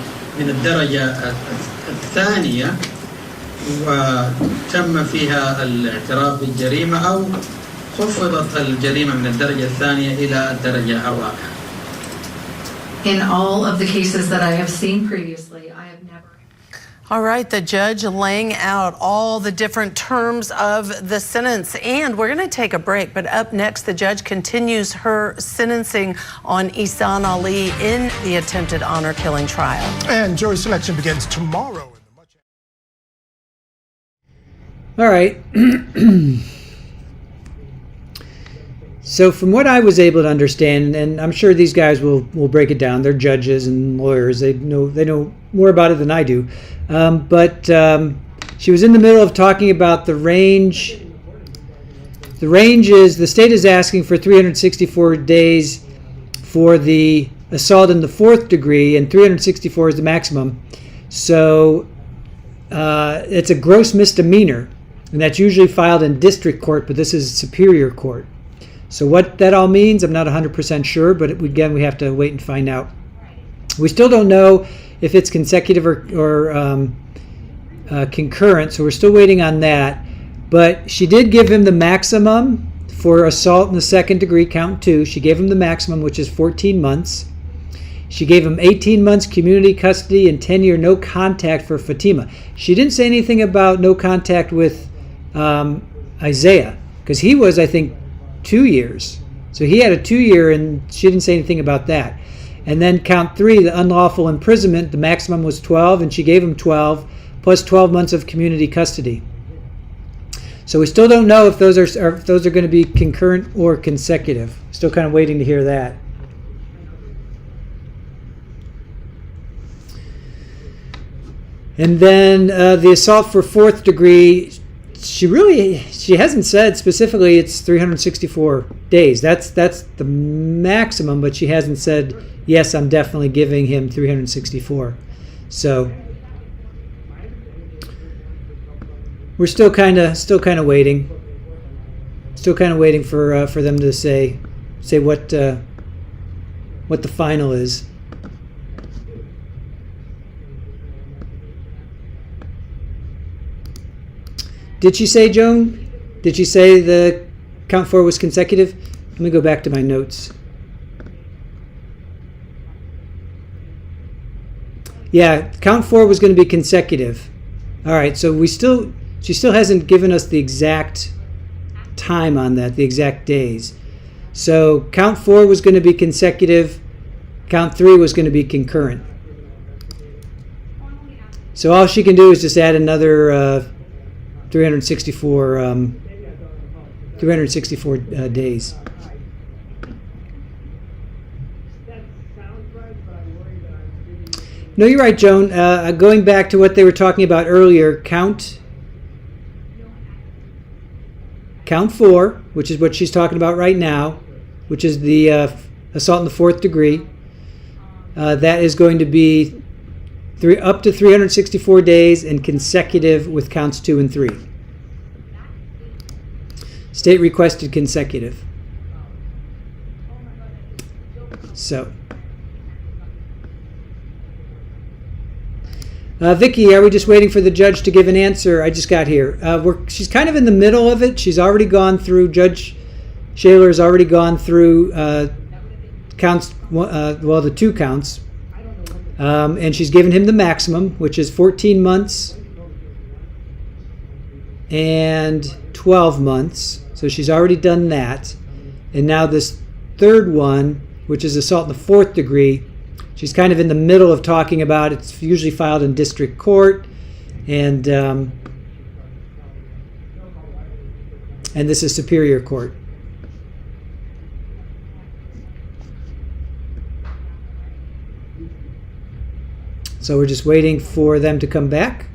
من الدرجة الثانية وتم فيها الاعتراف بالجريمة أو خفضت الجريمة من الدرجة الثانية إلى الدرجة الرابعة.
In all of the cases that I have seen previously, I have never.
All right, the judge laying out all the different terms of the sentence. And we're going to take a break, but up next, the judge continues her sentencing on Ihsan Ali in the attempted honor killing trial.
And jury selection begins tomorrow.
All right. So from what I was able to understand, and I'm sure these guys will break it down, they're judges and lawyers, they know more about it than I do. But she was in the middle of talking about the range. The range is, the state is asking for 364 days for the assault in the 4th degree, and 364 is the maximum. So it's a gross misdemeanor, and that's usually filed in district court, but this is superior court. So what that all means, I'm not 100% sure, but again, we have to wait and find out. We still don't know if it's consecutive or concurrent, so we're still waiting on that. But she did give him the maximum for assault in the second degree, count 2. She gave him the maximum, which is 14 months. She gave him 18 months community custody and 10-year no contact for Fatima. She didn't say anything about no contact with Isaiah, because he was, I think, 2 years. So he had a 2-year, and she didn't say anything about that. And then count 3, the unlawful imprisonment, the maximum was 12, and she gave him 12, plus 12 months of community custody. So we still don't know if those are going to be concurrent or consecutive. Still kind of waiting to hear that. And then the assault for 4th degree, she hasn't said specifically it's 364 days. That's the maximum, but she hasn't said, yes, I'm definitely giving him 364. So we're still kind of waiting. Still kind of waiting for them to say what the final is. Did she say, Joan? Did she say the count 4 was consecutive? Let me go back to my notes. Yeah, count 4 was going to be consecutive. All right, so she still hasn't given us the exact time on that, the exact days. So count 4 was going to be consecutive. Count 3 was going to be concurrent. So all she can do is just add another 364 days. No, you're right, Joan. Going back to what they were talking about earlier, count 4, which is what she's talking about right now, which is the assault in the 4th degree. That is going to be up to 364 days and consecutive with counts 2 and 3. State requested consecutive. So, Vicky, are we just waiting for the judge to give an answer? I just got here. She's kind of in the middle of it. She's already gone through, Judge Shaler has already gone through counts, the 2 counts. And she's given him the maximum, which is 14 months and 12 months. So she's already done that. And now this 3rd one, which is assault in the 4th degree, she's kind of in the middle of talking about. It's usually filed in district court, and this is Superior Court. So we're just waiting for them to come back.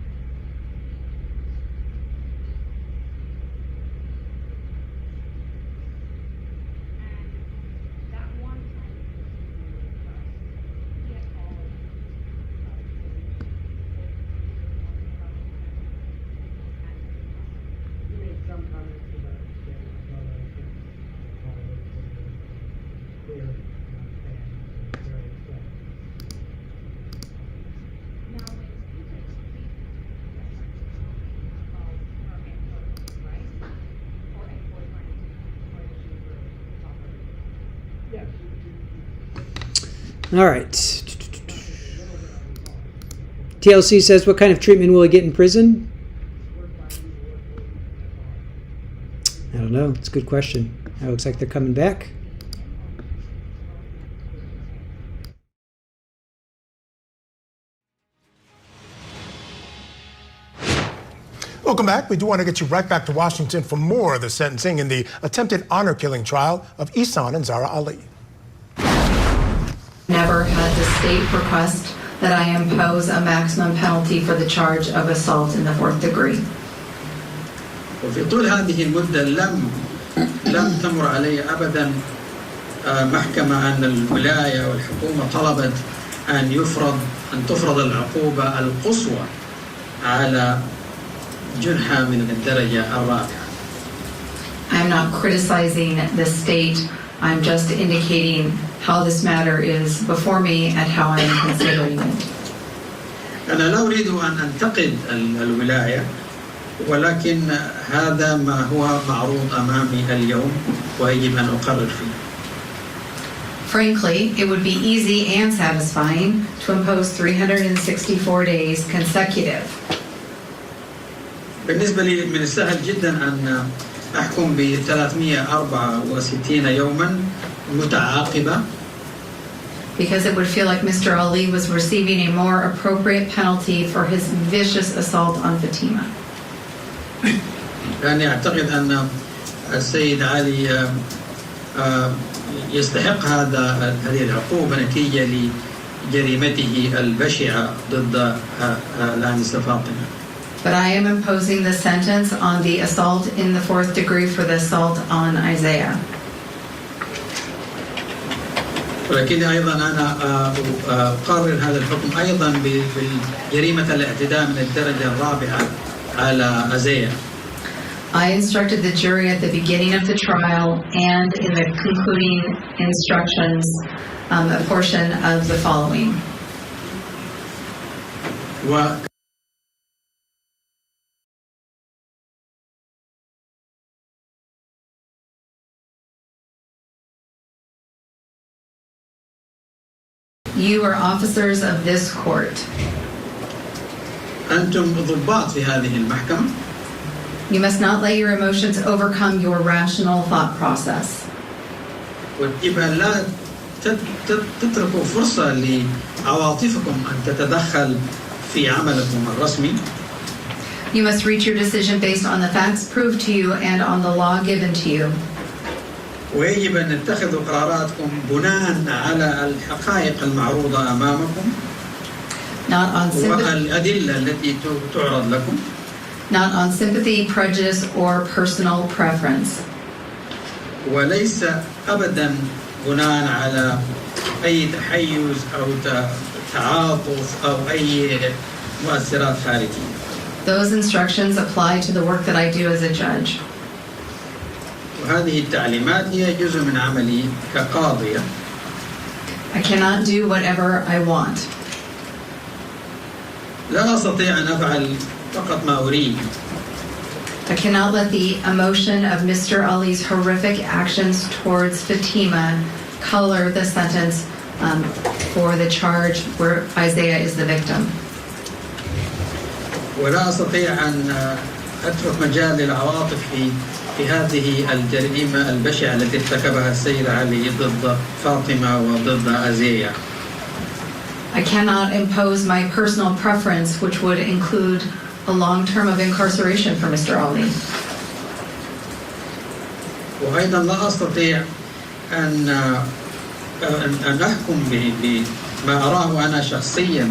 All right. TLC says, what kind of treatment will he get in prison? I don't know. It's a good question. It looks like they're coming back.
Welcome back. We do want to get you right back to Washington for more of the sentencing in the attempted honor killing trial of Ihsan and Zahraa Ali.
Never had the state request that I impose a maximum penalty for the charge of assault in the 4th degree.
وفي طول هذه المدة لم تمر علي أبدا محكمة أن الولاية والحكومة طلبت أن تفرض العقوبة القصوى على جنحة من الدرجة الرابعة.
I'm not criticizing the state. I'm just indicating how this matter is before me and how I'm considering it.
أنا لا أريد أن أنتقد الولاية، ولكن هذا ما هو معروض أمامي اليوم ويجب أن أقرر فيه.
Frankly, it would be easy and satisfying to impose 364 days consecutive.
بالنسبة لي من السهل جدا أن أحكم ب 364 يوما متعاقبة.
Because it would feel like Mr. Ali was receiving a more appropriate penalty for his vicious assault on Fatima.
لأني أعتقد أن السيد علي يستحق هذه العقوبة نتيجة لجريمته البشعة ضد الآنسة فاطمة.
But I am imposing the sentence on the assault in the 4th degree for the assault on Isaiah.
ولكن أيضا أنا أقرر هذا الحكم أيضا بجريمة الاعتداء من الدرجة الرابعة على أزيا.
I instructed the jury at the beginning of the trial and in the concluding instructions a portion of the following. You are officers of this court.
أنتم ضباط في هذه المحكمة.
You must not let your emotions overcome your rational thought process.
ويجب أن لا تتركوا فرصة لعواطفكم أن تتدخل في عملكم الرسمي.
You must reach your decision based on the facts proved to you and on the law given to you.
ويجب أن تتخذوا قراراتكم بناء على الحقائق المعروضة أمامكم والأدلة التي تعرض لكم.
Not on sympathy, prejudice, or personal preference.
وليس أبدا بناء على أي تحيز أو تعاطف أو أي مؤثرات خارجية.
Those instructions apply to the work that I do as a judge.
وهذه التعليمات هي جزء من عملي كقاضية.
I cannot do whatever I want.
لا أستطيع أن أفعل فقط ما أريد.
I cannot let the emotion of Mr. Ali's horrific actions towards Fatima color the sentence for the charge where Isaiah is the victim.
ولا أستطيع أن أترك مجال للعواطف في هذه الجريمة البشعة التي ارتكبها السيد علي ضد فاطمة وضد أزيا.
I cannot impose my personal preference, which would include a long term of incarceration for Mr. Ali.
وأيضا لا أستطيع أن أحكم بما أراه أنا شخصيا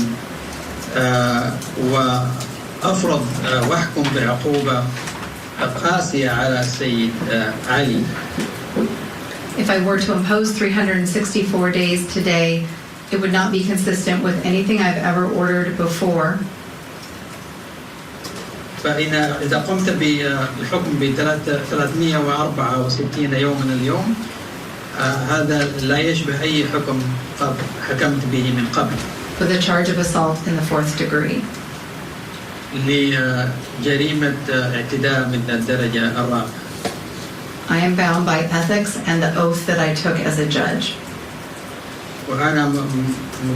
وأفرض وأحكم بعقوبة قاسية على السيد علي.
If I were to impose 364 days today, it would not be consistent with anything I've ever ordered before.
إذا قمت بالحكم ب 364 يوما اليوم هذا لا يشبه أي حكم قد حكمت به من قبل.
For the charge of assault in the 4th degree.
لجريمة اعتداء من الدرجة الرابعة.
I am bound by ethics and the oath that I took as a judge.
وأنا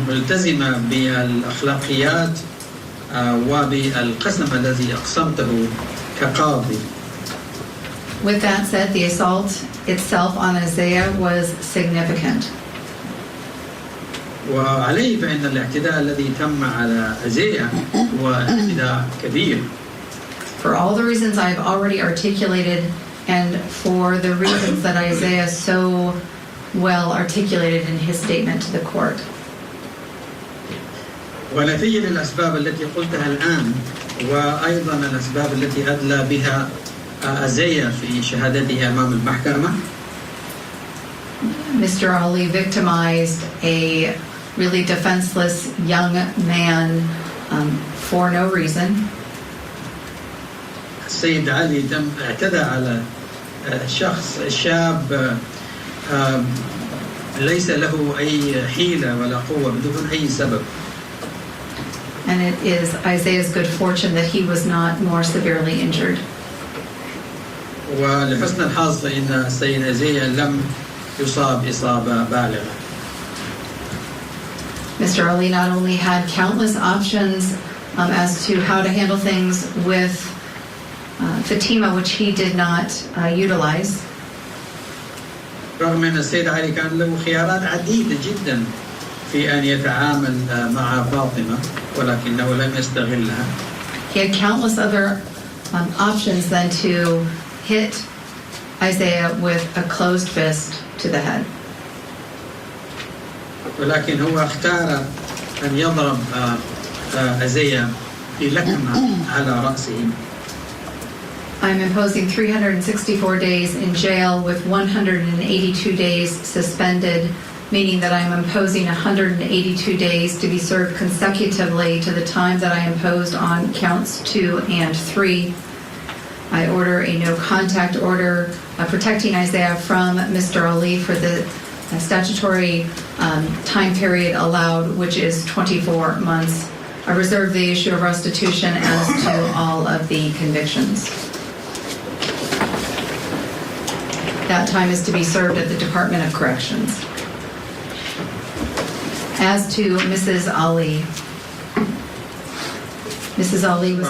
ملتزمة بالأخلاقيات وبالقسم الذي أقسمته كقاضي.
With that said, the assault itself on Isaiah was significant.
وعليه فإن الاعتداء الذي تم على أزيا هو اعتداء كبير.
For all the reasons I've already articulated and for the reasons that Isaiah so well articulated in his statement to the court.
ونتيجة للأسباب التي قلتها الآن وأيضا الأسباب التي أدلى بها أزيا في شهادته أمام المحكمة.
Mr. Ali victimized a really defenseless young man for no reason.
السيد علي اعتدى على شخص شاب ليس له أي حيلة ولا قوة بدون أي سبب.
And it is Isaiah's good fortune that he was not more severely injured.
ولحسن الحظ فإن السيد إيزيا لم يصاب إصابة بالغة.
Mr. Ali not only had countless options as to how to handle things with Fatima, which he did not utilize.
رغم أن السيد علي كان له خيارات عديدة جدا في أن يتعامل مع فاطمة ولكنه لم يستغلها.
He had countless other options than to hit Isaiah with a closed fist to the head.
ولكن هو اختار أن يضرب إيزيا بلكمة على رأسه.
I'm imposing 364 days in jail with 182 days suspended, meaning that I'm imposing 182 days to be served consecutively to the time that I imposed on counts 2 and 3. I order a no contact order protecting Isaiah from Mr. Ali for the statutory time period allowed, which is 24 months. I reserve the issue of restitution as to all of the convictions. That time is to be served at the Department of Corrections. As to Mrs. Ali, Mrs. Ali was...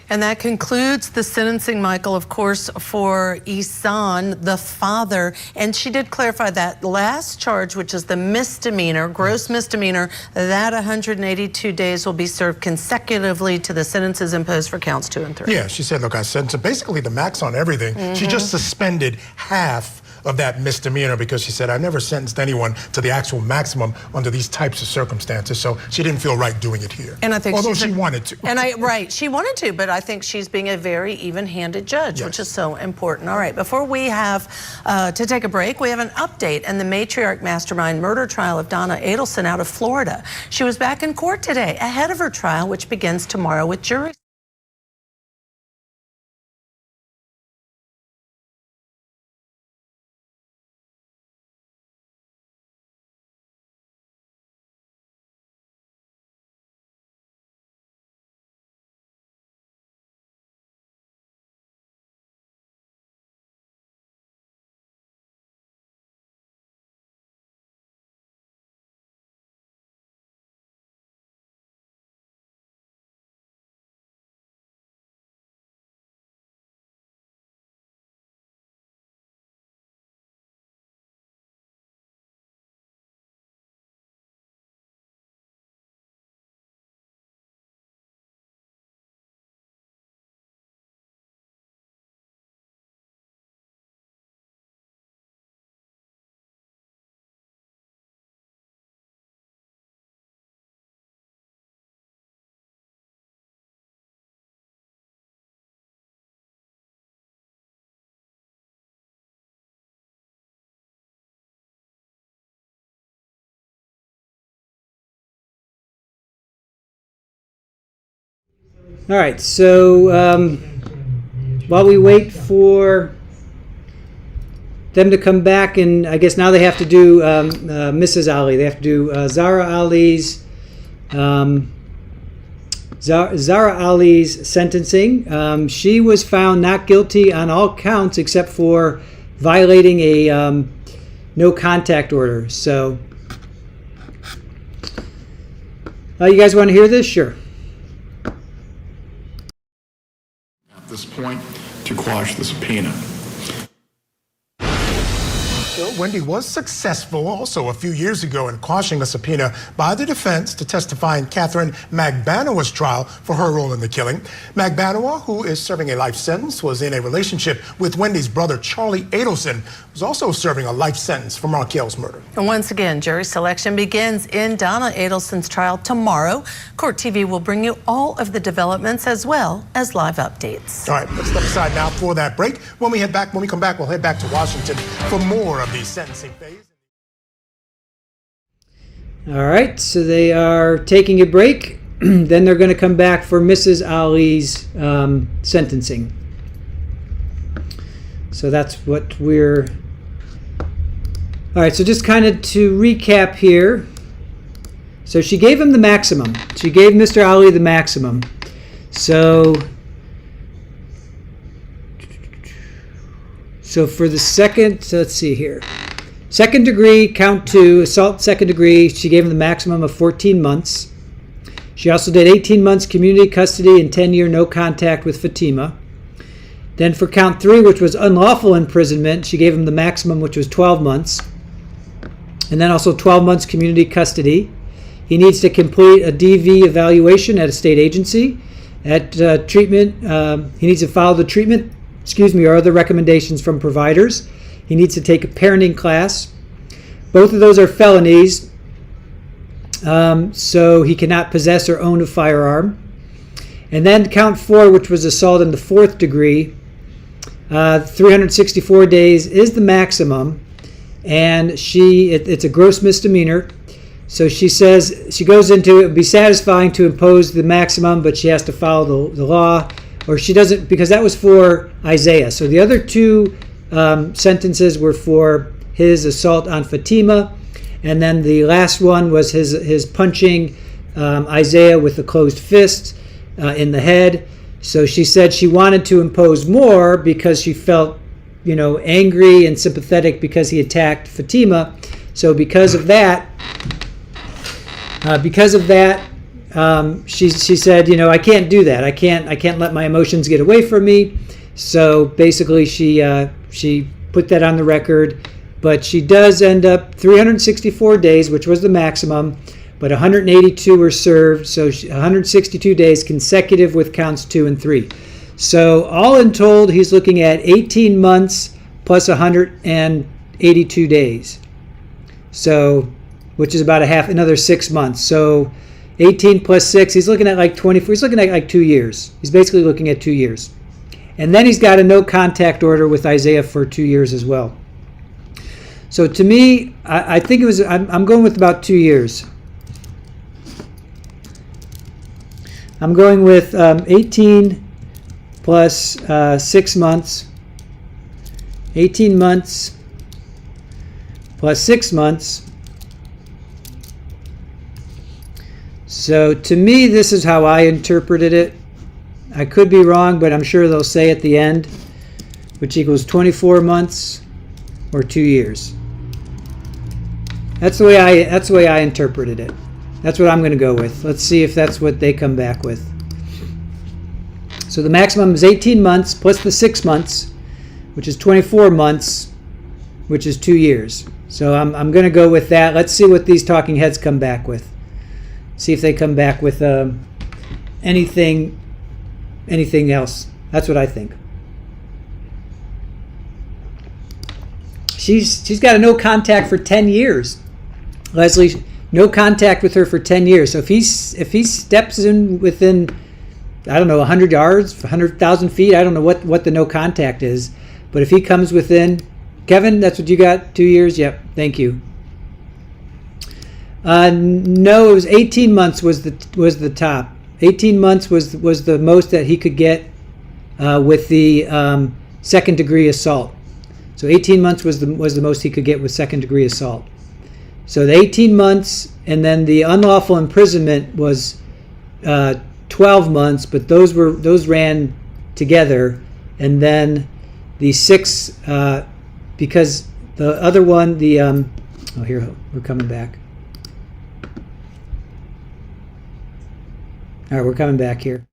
And that concludes the sentencing, Michael, of course, for Ihsan, the father. And she did clarify that last charge, which is the misdemeanor, gross misdemeanor, that 182 days will be served consecutively to the sentences imposed for counts 2 and 3.
Yeah, she said, look, I sentenced basically the max on everything. She just suspended half of that misdemeanor because she said, I never sentenced anyone to the actual maximum under these types of circumstances. So she didn't feel right doing it here.
And I think
although she wanted to.
And she wanted to, but I think she's being a very even-handed judge, which is so important. All right, before we have to take a break, we have an update on the matriarch mastermind murder trial of Donna Adelson out of Florida. She was back in court today ahead of her trial, which begins tomorrow with jury.
All right, so while we wait for them to come back, and I guess now they have to do Mrs. Ali. They have to do Zahraa Ali's sentencing. She was found not guilty on all counts except for violating a no contact order. So, you guys want to hear this? Sure.
At this point, to quash the subpoena.
Wendy was successful also a few years ago in quashing a subpoena by the defense to testify in Catherine Magbanowa's trial for her role in the killing. Magbanowa, who is serving a life sentence, was in a relationship with Wendy's brother, Charlie Adelson, who's also serving a life sentence for Markel's murder.
And once again, jury selection begins in Donna Adelson's trial tomorrow. Court TV will bring you all of the developments as well as live updates.
All right, let's step aside now for that break. When we come back, we'll head back to Washington for more of the sentencing phase.
All right, so they are taking a break. Then they're going to come back for Mrs. Ali's sentencing. So that's what we're... All right, so just kind of to recap here. So she gave him the maximum. She gave Mr. Ali the maximum. So for the second, so let's see here. Second degree, count 2, assault second degree, she gave him the maximum of 14 months. She also did 18 months community custody and 10-year no contact with Fatima. Then for count 3, which was unlawful imprisonment, she gave him the maximum, which was 12 months. And then also 12 months community custody. He needs to complete a DV evaluation at a state agency. At treatment, he needs to follow the treatment, or other recommendations from providers. He needs to take a parenting class. Both of those are felonies, so he cannot possess or own a firearm. And then count 4, which was assault in the 4th degree, 364 days is the maximum, and it's a gross misdemeanor. So she says, she goes into it would be satisfying to impose the maximum, but she has to follow the law, or she doesn't, because that was for Isaiah. So the other 2 sentences were for his assault on Fatima, and then the last one was his punching Isaiah with a closed fist in the head. So she said she wanted to impose more because she felt, angry and sympathetic because he attacked Fatima. So because of that, she said, I can't do that. I can't let my emotions get away from me. So basically, she put that on the record. But she does end up 364 days, which was the maximum, but 182 were served. So 162 days consecutive with counts 2 and 3. So all in told, he's looking at 18 months plus 182 days. So, which is about another 6 months. So 18 plus 6, he's looking at like 24. He's looking at like 2 years. He's basically looking at 2 years. And then he's got a no contact order with Isaiah for 2 years as well. So to me, I think it was, I'm going with about 2 years. I'm going with 18 plus 6 months. 18 months plus 6 months. So to me, this is how I interpreted it. I could be wrong, but I'm sure they'll say at the end, which equals 24 months or 2 years. That's the way I interpreted it. That's what I'm going to go with. Let's see if that's what they come back with. So the maximum is 18 months plus the 6 months, which is 24 months, which is 2 years. So I'm going to go with that. Let's see what these talking heads come back with. See if they come back with anything else. That's what I think. She's got a no contact for 10 years. Leslie, no contact with her for 10 years. So if he steps in within, I don't know, 100 yards, 100,000 feet, I don't know what the no contact is, but if he comes within, Kevin, that's what you got, 2 years? Yep, thank you. No, it was 18 months was the top. 18 months was the most that he could get with the second degree assault. So 18 months was the most he could get with second degree assault. So the 18 months, and then the unlawful imprisonment was 12 months, but those ran together, and then the 6 because the other one, here we're coming back. All right, we're coming back here.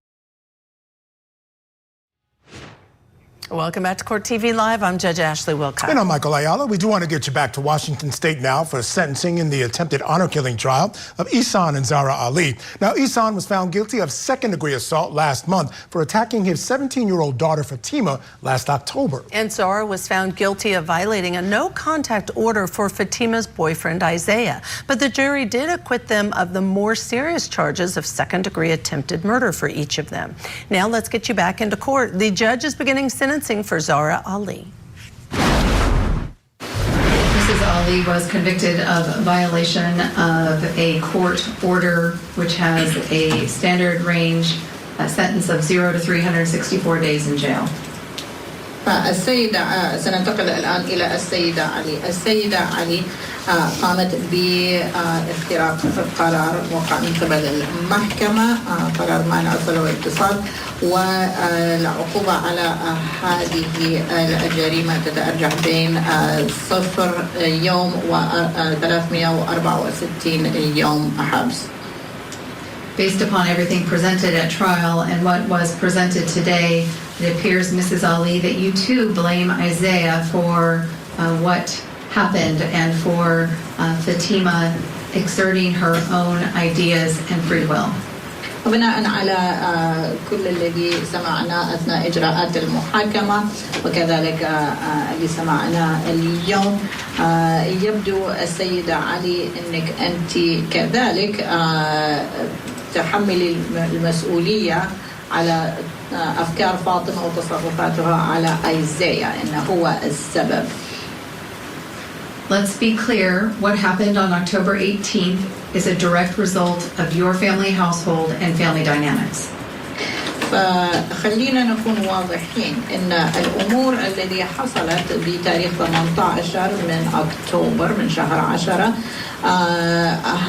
Welcome back to Court TV Live. I'm Judge Ashley Wilcox.
And I'm Michael Ayala. We do want to get you back to Washington State now for sentencing in the attempted honor-killing trial of Ihsan and Zahraa Ali. Now, Ihsan was found guilty of second-degree assault last month for attacking his 17-year-old daughter Fatima last October.
And Zahraa was found guilty of violating a no-contact order for Fatima's boyfriend Isaiah. But the jury did acquit them of the more serious charges of second-degree attempted murder for each of them. Now let's get you back into court. The judge is beginning sentencing for Zahraa Ali.
Mrs. Ali was convicted of violation of a court order which has a standard range sentence of 0 to 364 days in jail.
فالسيدة سننتقل الآن إلى السيدة علي. السيدة علي قامت باختراق قرار وقع من قبل المحكمة، قرار منع الصلة والاتصال، والعقوبة على هذه الجريمة تتأرجح بين 0 يوم و 364 يوم حبس.
Based upon everything presented at trial and what was presented today, it appears, Mrs. Ali, that you too blame Isaiah for what happened and for Fatima exerting her own ideas and free will.
وبناء على كل الذي سمعنا أثناء إجراءات المحاكمة وكذلك اللي سمعنا اليوم، يبدو السيدة علي أنك أنت كذلك تحمل المسؤولية على أفكار فاطمة وتصرفاتها على أيزيا، إنه هو السبب.
Let's be clear, what happened on October 18th is a direct result of your family household and family dynamics.
فخلينا نكون واضحين إن الأمور التي حصلت بتاريخ 18 من أكتوبر من شهر 10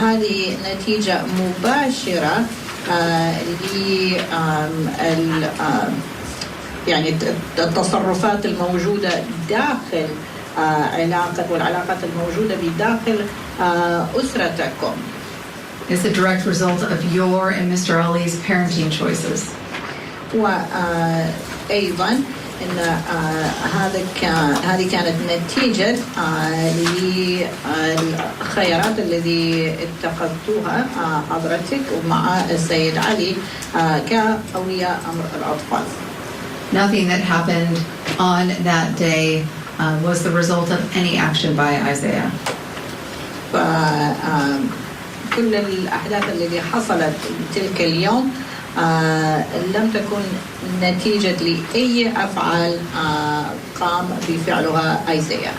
هذه نتيجة مباشرة يعني التصرفات الموجودة داخل والعلاقات الموجودة بداخل أسرتكم.
It's a direct result of your and Mr. Ali's parenting choices.
وأيضا إن هذه كانت نتيجة للخيارات التي اتخذتوها حضرتك ومع السيد علي كأولياء أمر الأطفال.
Nothing that happened on that day was the result of any action by Isaiah.
كل الأحداث التي حصلت تلك اليوم لم تكن نتيجة لأي أفعال قام بفعلها Isaiah.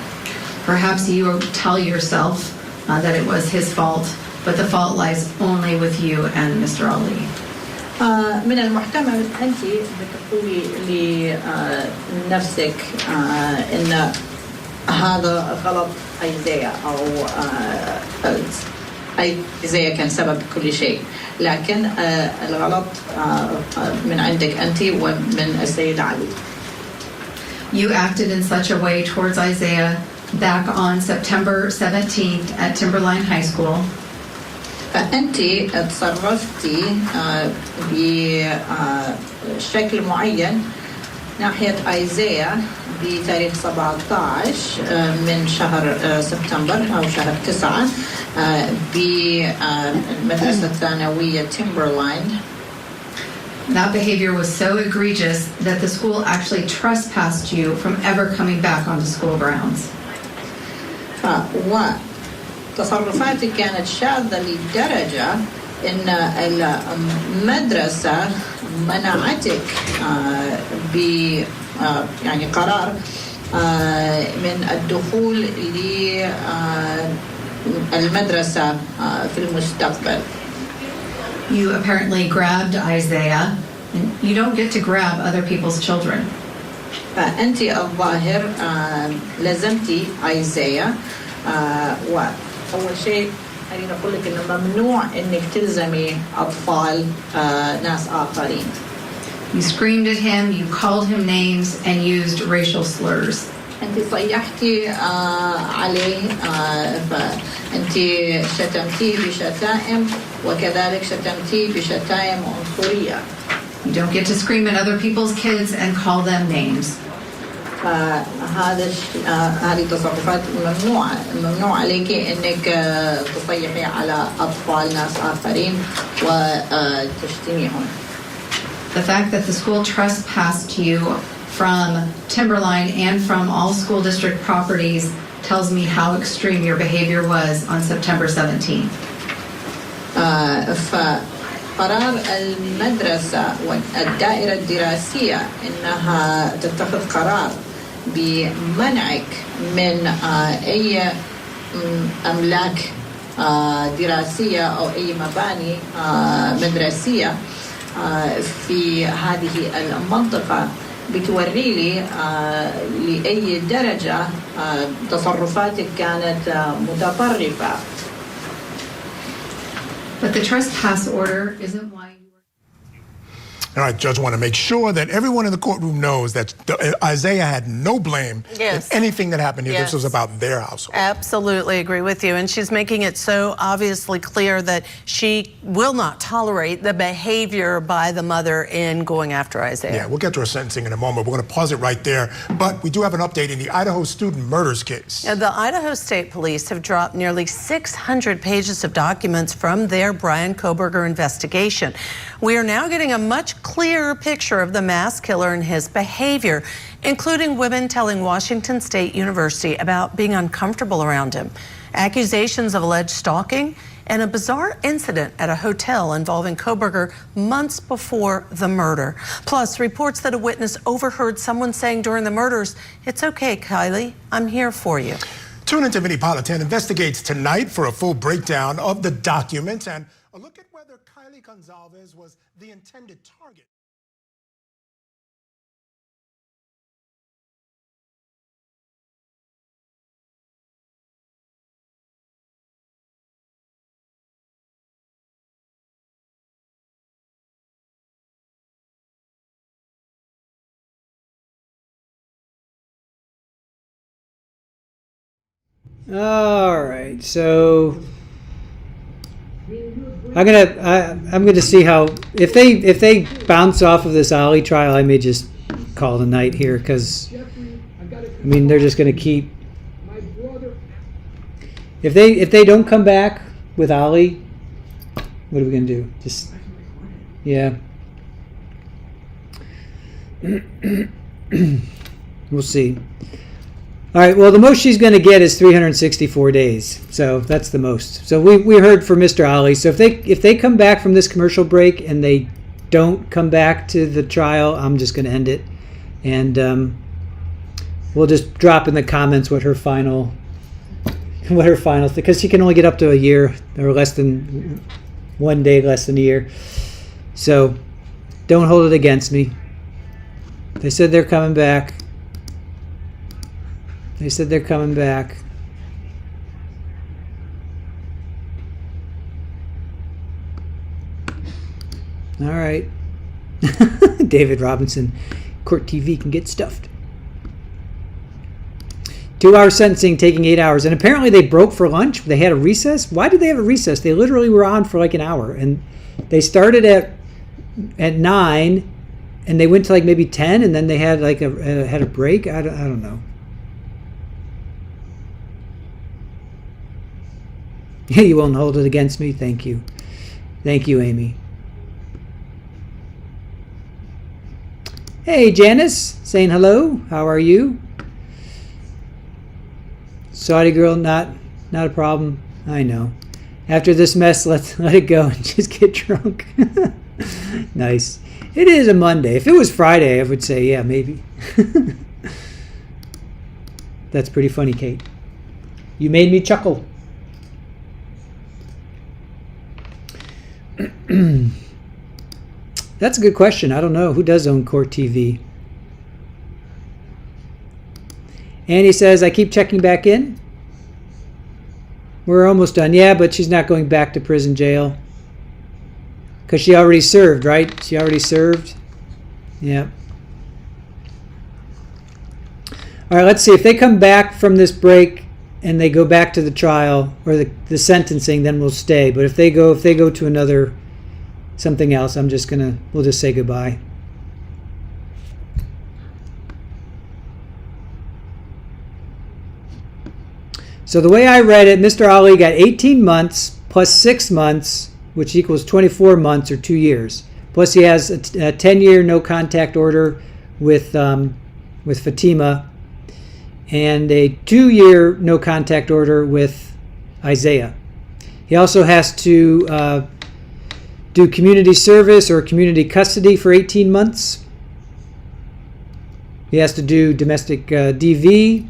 Perhaps you tell yourself that it was his fault, but the fault lies only with you and Mr. Ali.
من المحتمل أنت بتقولي لنفسك إن هذا غلط Isaiah أو Isaiah كان سبب كل شيء، لكن الغلط من عندك أنت ومن السيد علي.
You acted in such a way towards Isaiah back on September 17th at Timberline High School.
فأنت تصرفتي بشكل معين ناحية أيزيا بتاريخ 17 من شهر سبتمبر أو شهر 9 بالمدرسة الثانوية Timberline.
That behavior was so egregious that the school actually trespassed you from ever coming back onto school grounds.
تصرفاتي كانت شاذة لدرجة إن المدرسة منعتك يعني قرار من الدخول للمدرسة في المستقبل.
You apparently grabbed Isaiah, and you don't get to grab other people's children.
فأنت الظاهر لزمتي أيزيا وأول شيء خليني أقول لك إنه ممنوع إنك تلزمي أطفال ناس آخرين.
You screamed at him, you called him names, and used racial slurs.
أنت صيحتي عليه فأنت شتمتيه بشتائم وكذلك شتمتيه بشتائم عنصرية.
You don't get to scream at other people's kids and call them names.
هذه تصرفات ممنوع عليك إنك تصيحي على أطفال ناس آخرين وتشتميهم.
The fact that the school trespassed you from Timberline and from all school district properties tells me how extreme your behavior was on September 17th.
فقرار المدرسة والدائرة الدراسية إنها تتخذ قرار بمنعك من أي أملاك دراسية أو أي مباني مدرسية في هذه المنطقة بتوري لي لأي درجة تصرفاتك كانت متطرفة.
But the trespass order isn't why.
All right, Judge, want to make sure that everyone in the courtroom knows that Isaiah had no blame in anything that happened here.
Yes.
This was about their household.
Absolutely agree with you. And she's making it so obviously clear that she will not tolerate the behavior by the mother in going after Isaiah.
Yeah, we'll get to her sentencing in a moment. We're going to pause it right there. But we do have an update in the Idaho student murders case.
The Idaho State Police have dropped nearly 600 pages of documents from their Brian Koberger investigation. We are now getting a much clearer picture of the mass killer and his behavior, including women telling Washington State University about being uncomfortable around him, accusations of alleged stalking, and a bizarre incident at a hotel involving Koberger months before the murder. Plus, reports that a witness overheard someone saying during the murders, "It's okay, Kylie, I'm here for you."
Tune into Vinnie Politan Investigates tonight for a full breakdown of the documents and a look at whether Kylie Gonzalez was the intended target.
All right, so I'm gonna see how if they bounce off of this Ali trial, I may just call it a night here because I mean they're just gonna keep. If they don't come back with Ali, what are we gonna do? Just yeah. We'll see. All right, well, the most she's going to get is 364 days. So that's the most. So we heard from Mr. Ali. So if they come back from this commercial break and they don't come back to the trial, I'm just going to end it. And we'll just drop in the comments what her final thing, because she can only get up to a year or less than 1 day, less than a year. So don't hold it against me. They said they're coming back. They said they're coming back. All right. David Robinson. Court TV can get stuffed. 2-hour sentencing taking 8 hours. And apparently they broke for lunch. They had a recess. Why did they have a recess? They literally were on for like an hour. And they started at 9 and they went to like maybe 10 and then they had like had a break. I don't know. Yeah, you won't hold it against me. Thank you. Thank you, Amy. Hey, Janice, saying hello. How are you? Saudi girl, not a problem. I know. After this mess, let it go and just get drunk. Nice. It is a Monday. If it was Friday, I would say, yeah, maybe. That's pretty funny, Kate. You made me chuckle. That's a good question. I don't know. Who does own Court TV? Annie says, I keep checking back in. We're almost done. Yeah, but she's not going back to prison jail. Because she already served, right? She already served? Yeah. All right, let's see. If they come back from this break and they go back to the trial or the sentencing, then we'll stay. But if they go to another something else, we'll just say goodbye. So the way I read it, Mr. Ali got 18 months plus 6 months, which equals 24 months or 2 years. Plus he has a 10-year no contact order with Fatima, and a 2-year no contact order with Isaiah. He also has to do community service or community custody for 18 months. He has to do domestic DV.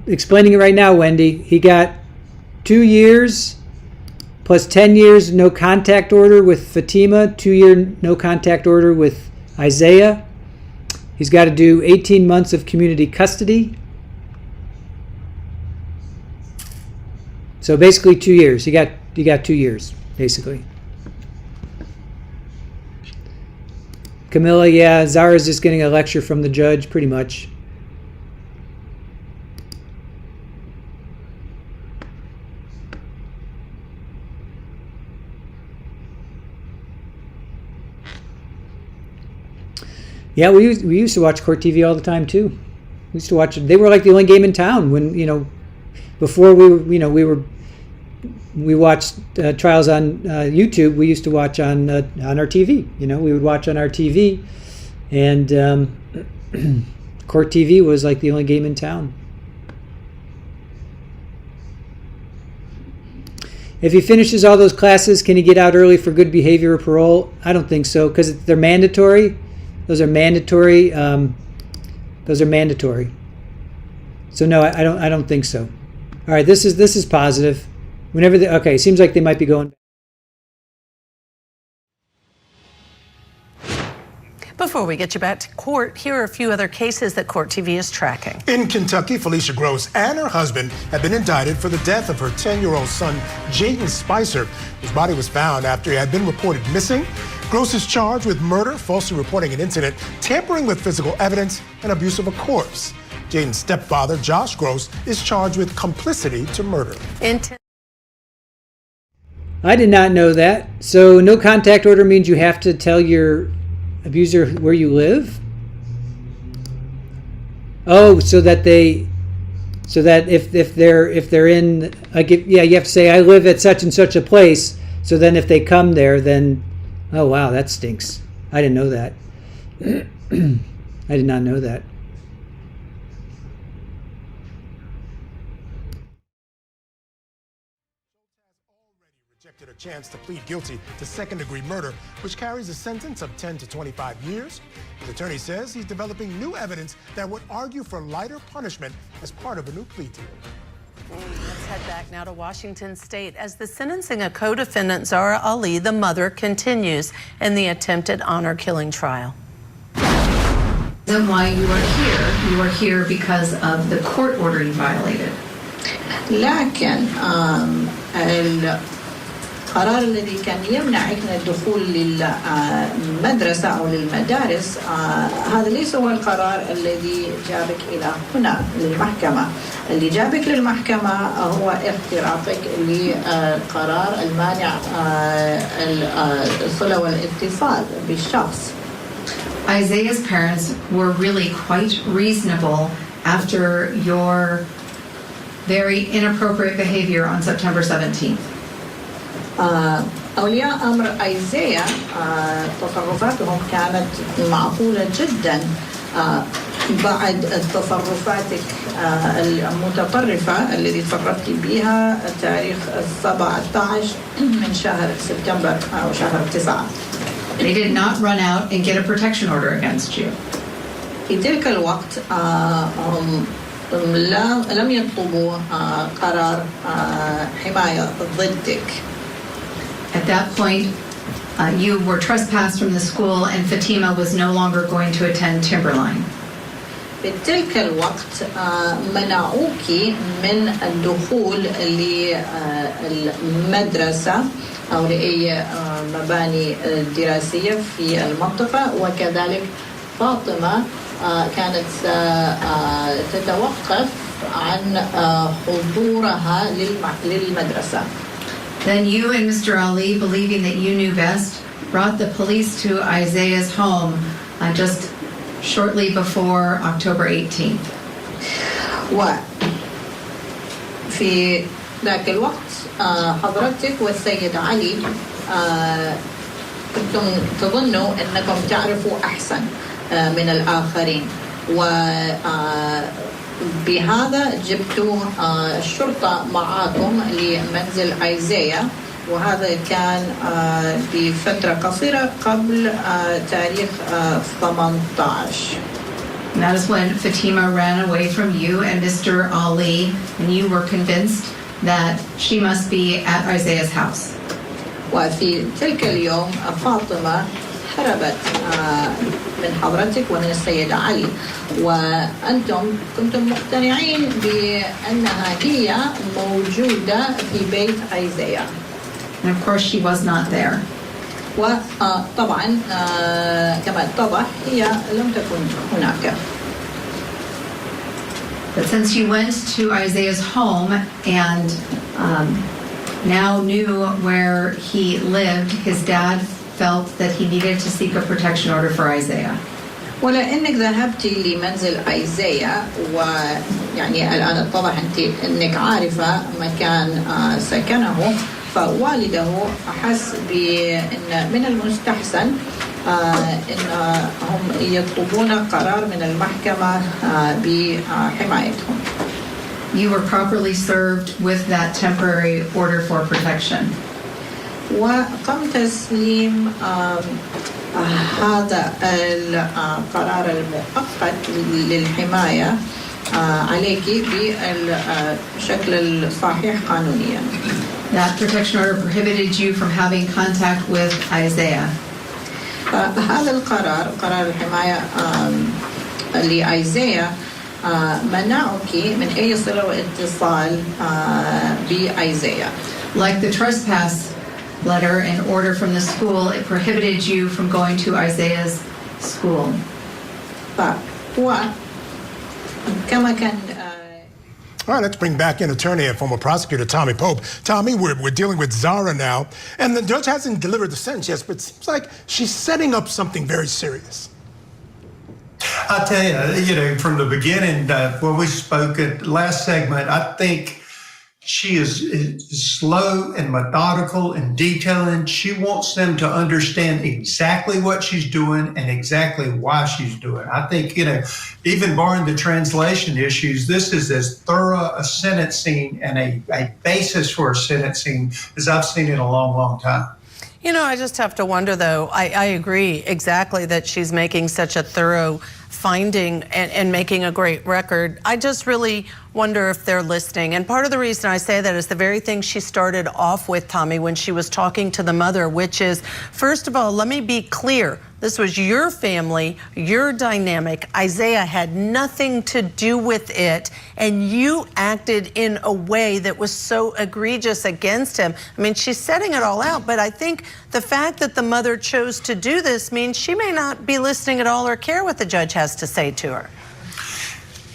Explaining it right now, Wendy. He got 2 years plus 10 years no contact order with Fatima, 2-year no contact order with Isaiah. He's got to do 18 months of community custody. So basically 2 years. You got 2 years, basically. Camilla, yeah, Zahra's just getting a lecture from the judge, pretty much. Yeah, we used to watch Court TV all the time too. We used to watch it. They were like the only game in town when, before we watched trials on YouTube. We used to watch on our TV. We would watch on our TV, and Court TV was like the only game in town. If he finishes all those classes, can he get out early for good behavior or parole? I don't think so, because they're mandatory. Those are mandatory. So no, I don't think so. All right, this is positive. Okay, seems like they might be going.
Before we get you back to court, here are a few other cases that Court TV is tracking.
In Kentucky, Felicia Gross and her husband have been indicted for the death of her 10-year-old son, Jaden Spicer, whose body was found after he had been reported missing. Gross is charged with murder, falsely reporting an incident, tampering with physical evidence, and abuse of a corpse. Jaden's stepfather, Josh Gross, is charged with complicity to murder.
I did not know that. So no contact order means you have to tell your abuser where you live? Oh, so that if they're in, you have to say I live at such and such a place. So then if they come there, then oh wow, that stinks. I didn't know that. I did not know that.
Rejected a chance to plead guilty to second-degree murder, which carries a sentence of 10 to 25 years. His attorney says he's developing new evidence that would argue for lighter punishment as part of a new plea deal.
Let's head back now to Washington State as the sentencing of co-defendant Zahraa Ali, the mother, continues in the attempted honor killing trial.
Then why you are here? You are here because of the court order you violated.
لكن القرار الذي كان يمنعك من الدخول للمدرسة أو للمدارس هذا ليس هو القرار الذي جابك إلى هنا للمحكمة. اللي جابك للمحكمة هو اختراقك لقرار المانع الصلة والاتصال بالشخص.
Isaiah's parents were really quite reasonable after your very inappropriate behavior on September 17th.
أولياء أمر أيزيا تصرفاتهم كانت معقولة جدا بعد تصرفاتك المتطرفة الذي تصرفت بها تاريخ 17 من شهر سبتمبر أو شهر 9.
They did not run out and get a protection order against you.
في تلك الوقت لم يطلبوا قرار حماية ضدك.
At that point, you were trespassed from the school and Fatima was no longer going to attend Timberline.
في تلك الوقت منعوك من الدخول للمدرسة أو لأي مباني دراسية في المنطقة وكذلك فاطمة كانت تتوقف عن حضورها للمدرسة.
Then you and Mr. Ali, believing that you knew best, brought the police to Isaiah's home just shortly before October 18th.
وفي ذاك الوقت حضرتك والسيد علي كنتم تظنوا أنكم تعرفوا أحسن من الآخرين وبهذا جبتوا الشرطة معاكم لمنزل أيزيا وهذا كان بفترة قصيرة قبل تاريخ 18.
And that is when Fatima ran away from you and Mr. Ali, and you were convinced that she must be at Isaiah's house.
وفي تلك اليوم فاطمة هربت من حضرتك ومن السيد علي وأنتم كنتم مقتنعين بأنها هي موجودة في بيت Isaiah.
And of course she was not there.
وطبعا كما اتضح هي لم تكن هناك.
But since you went to Isaiah's home and now knew where he lived, his dad felt that he needed to seek a protection order for Isaiah.
ولأنك ذهبت لمنزل ايزايا ويعني الآن اتضح أنك عارفة مكان سكنه فوالده أحس بأن من المستحسن أنهم يطلبون قرار من المحكمة بحمايتهم.
You were properly served with that temporary order for protection.
وقام تسليم هذا القرار المؤقت للحماية عليك بالشكل الصحيح قانونيا.
That protection order prohibited you from having contact with Isaiah.
هذا القرار قرار الحماية لإيزايا منعك من أي صلة واتصال بإيزايا.
Like the trespass letter and order from the school, it prohibited you from going to Isaiah's school.
كما كان
All right, let's bring back in attorney and former prosecutor Tommy Pope. Tommy, we're dealing with Zahraa now, and the judge hasn't delivered the sentence yet, but it seems like she's setting up something very serious.
I tell you, from the beginning, when we spoke at last segment, I think she is slow and methodical and detailing. She wants them to understand exactly what she's doing and exactly why she's doing. I think, even barring the translation issues, this is as thorough a sentencing and a basis for a sentencing as I've seen in a long, long time.
I just have to wonder, though, I agree exactly that she's making such a thorough finding and making a great record. I just really wonder if they're listening. And part of the reason I say that is the very thing she started off with, Tommy, when she was talking to the mother, which is, first of all, let me be clear. This was your family, your dynamic. Isaiah had nothing to do with it, and you acted in a way that was so egregious against him. I mean, she's setting it all out, but I think the fact that the mother chose to do this means she may not be listening at all or care what the judge has to say to her.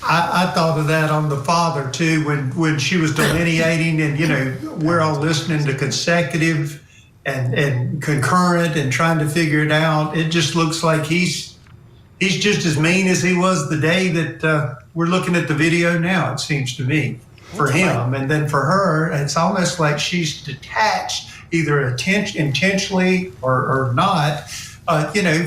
I thought of that on the father, too, when she was delineating and, we're all listening to consecutive and concurrent and trying to figure it out. It just looks like he's just as mean as he was the day that we're looking at the video now, it seems to me, for him. And then for her, it's almost like she's detached, either intentionally or not,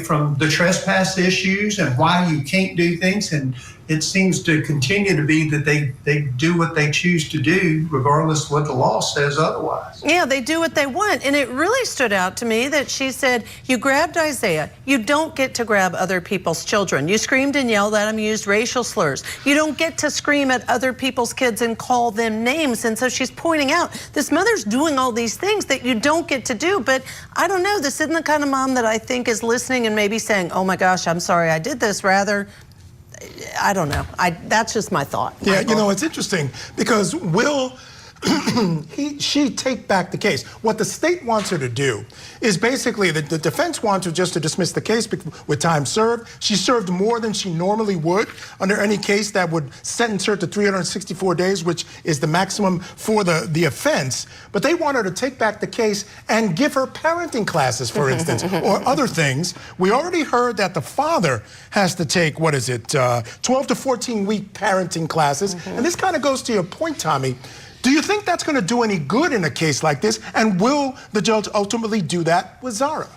from the trespass issues and why you can't do things. And it seems to continue to be that they do what they choose to do, regardless of what the law says otherwise.
Yeah, they do what they want. And it really stood out to me that she said, you grabbed Isaiah. You don't get to grab other people's children. You screamed and yelled at him, used racial slurs. You don't get to scream at other people's kids and call them names. And so she's pointing out, this mother's doing all these things that you don't get to do. But I don't know, this isn't the kind of mom that I think is listening and maybe saying, oh my gosh, I'm sorry I did this. Rather, I don't know. That's just my thought.
Yeah, it's interesting because will she take back the case? What the state wants her to do is basically the defense wants her just to dismiss the case with time served. She served more than she normally would under any case that would sentence her to 364 days, which is the maximum for the offense. But they want her to take back the case and give her parenting classes, for instance, or other things. We already heard that the father has to take, 12 to 14-week parenting classes. And this kind of goes to your point, Tommy. Do you think that's going to do any good in a case like this? And will the judge ultimately do that with Zahraa?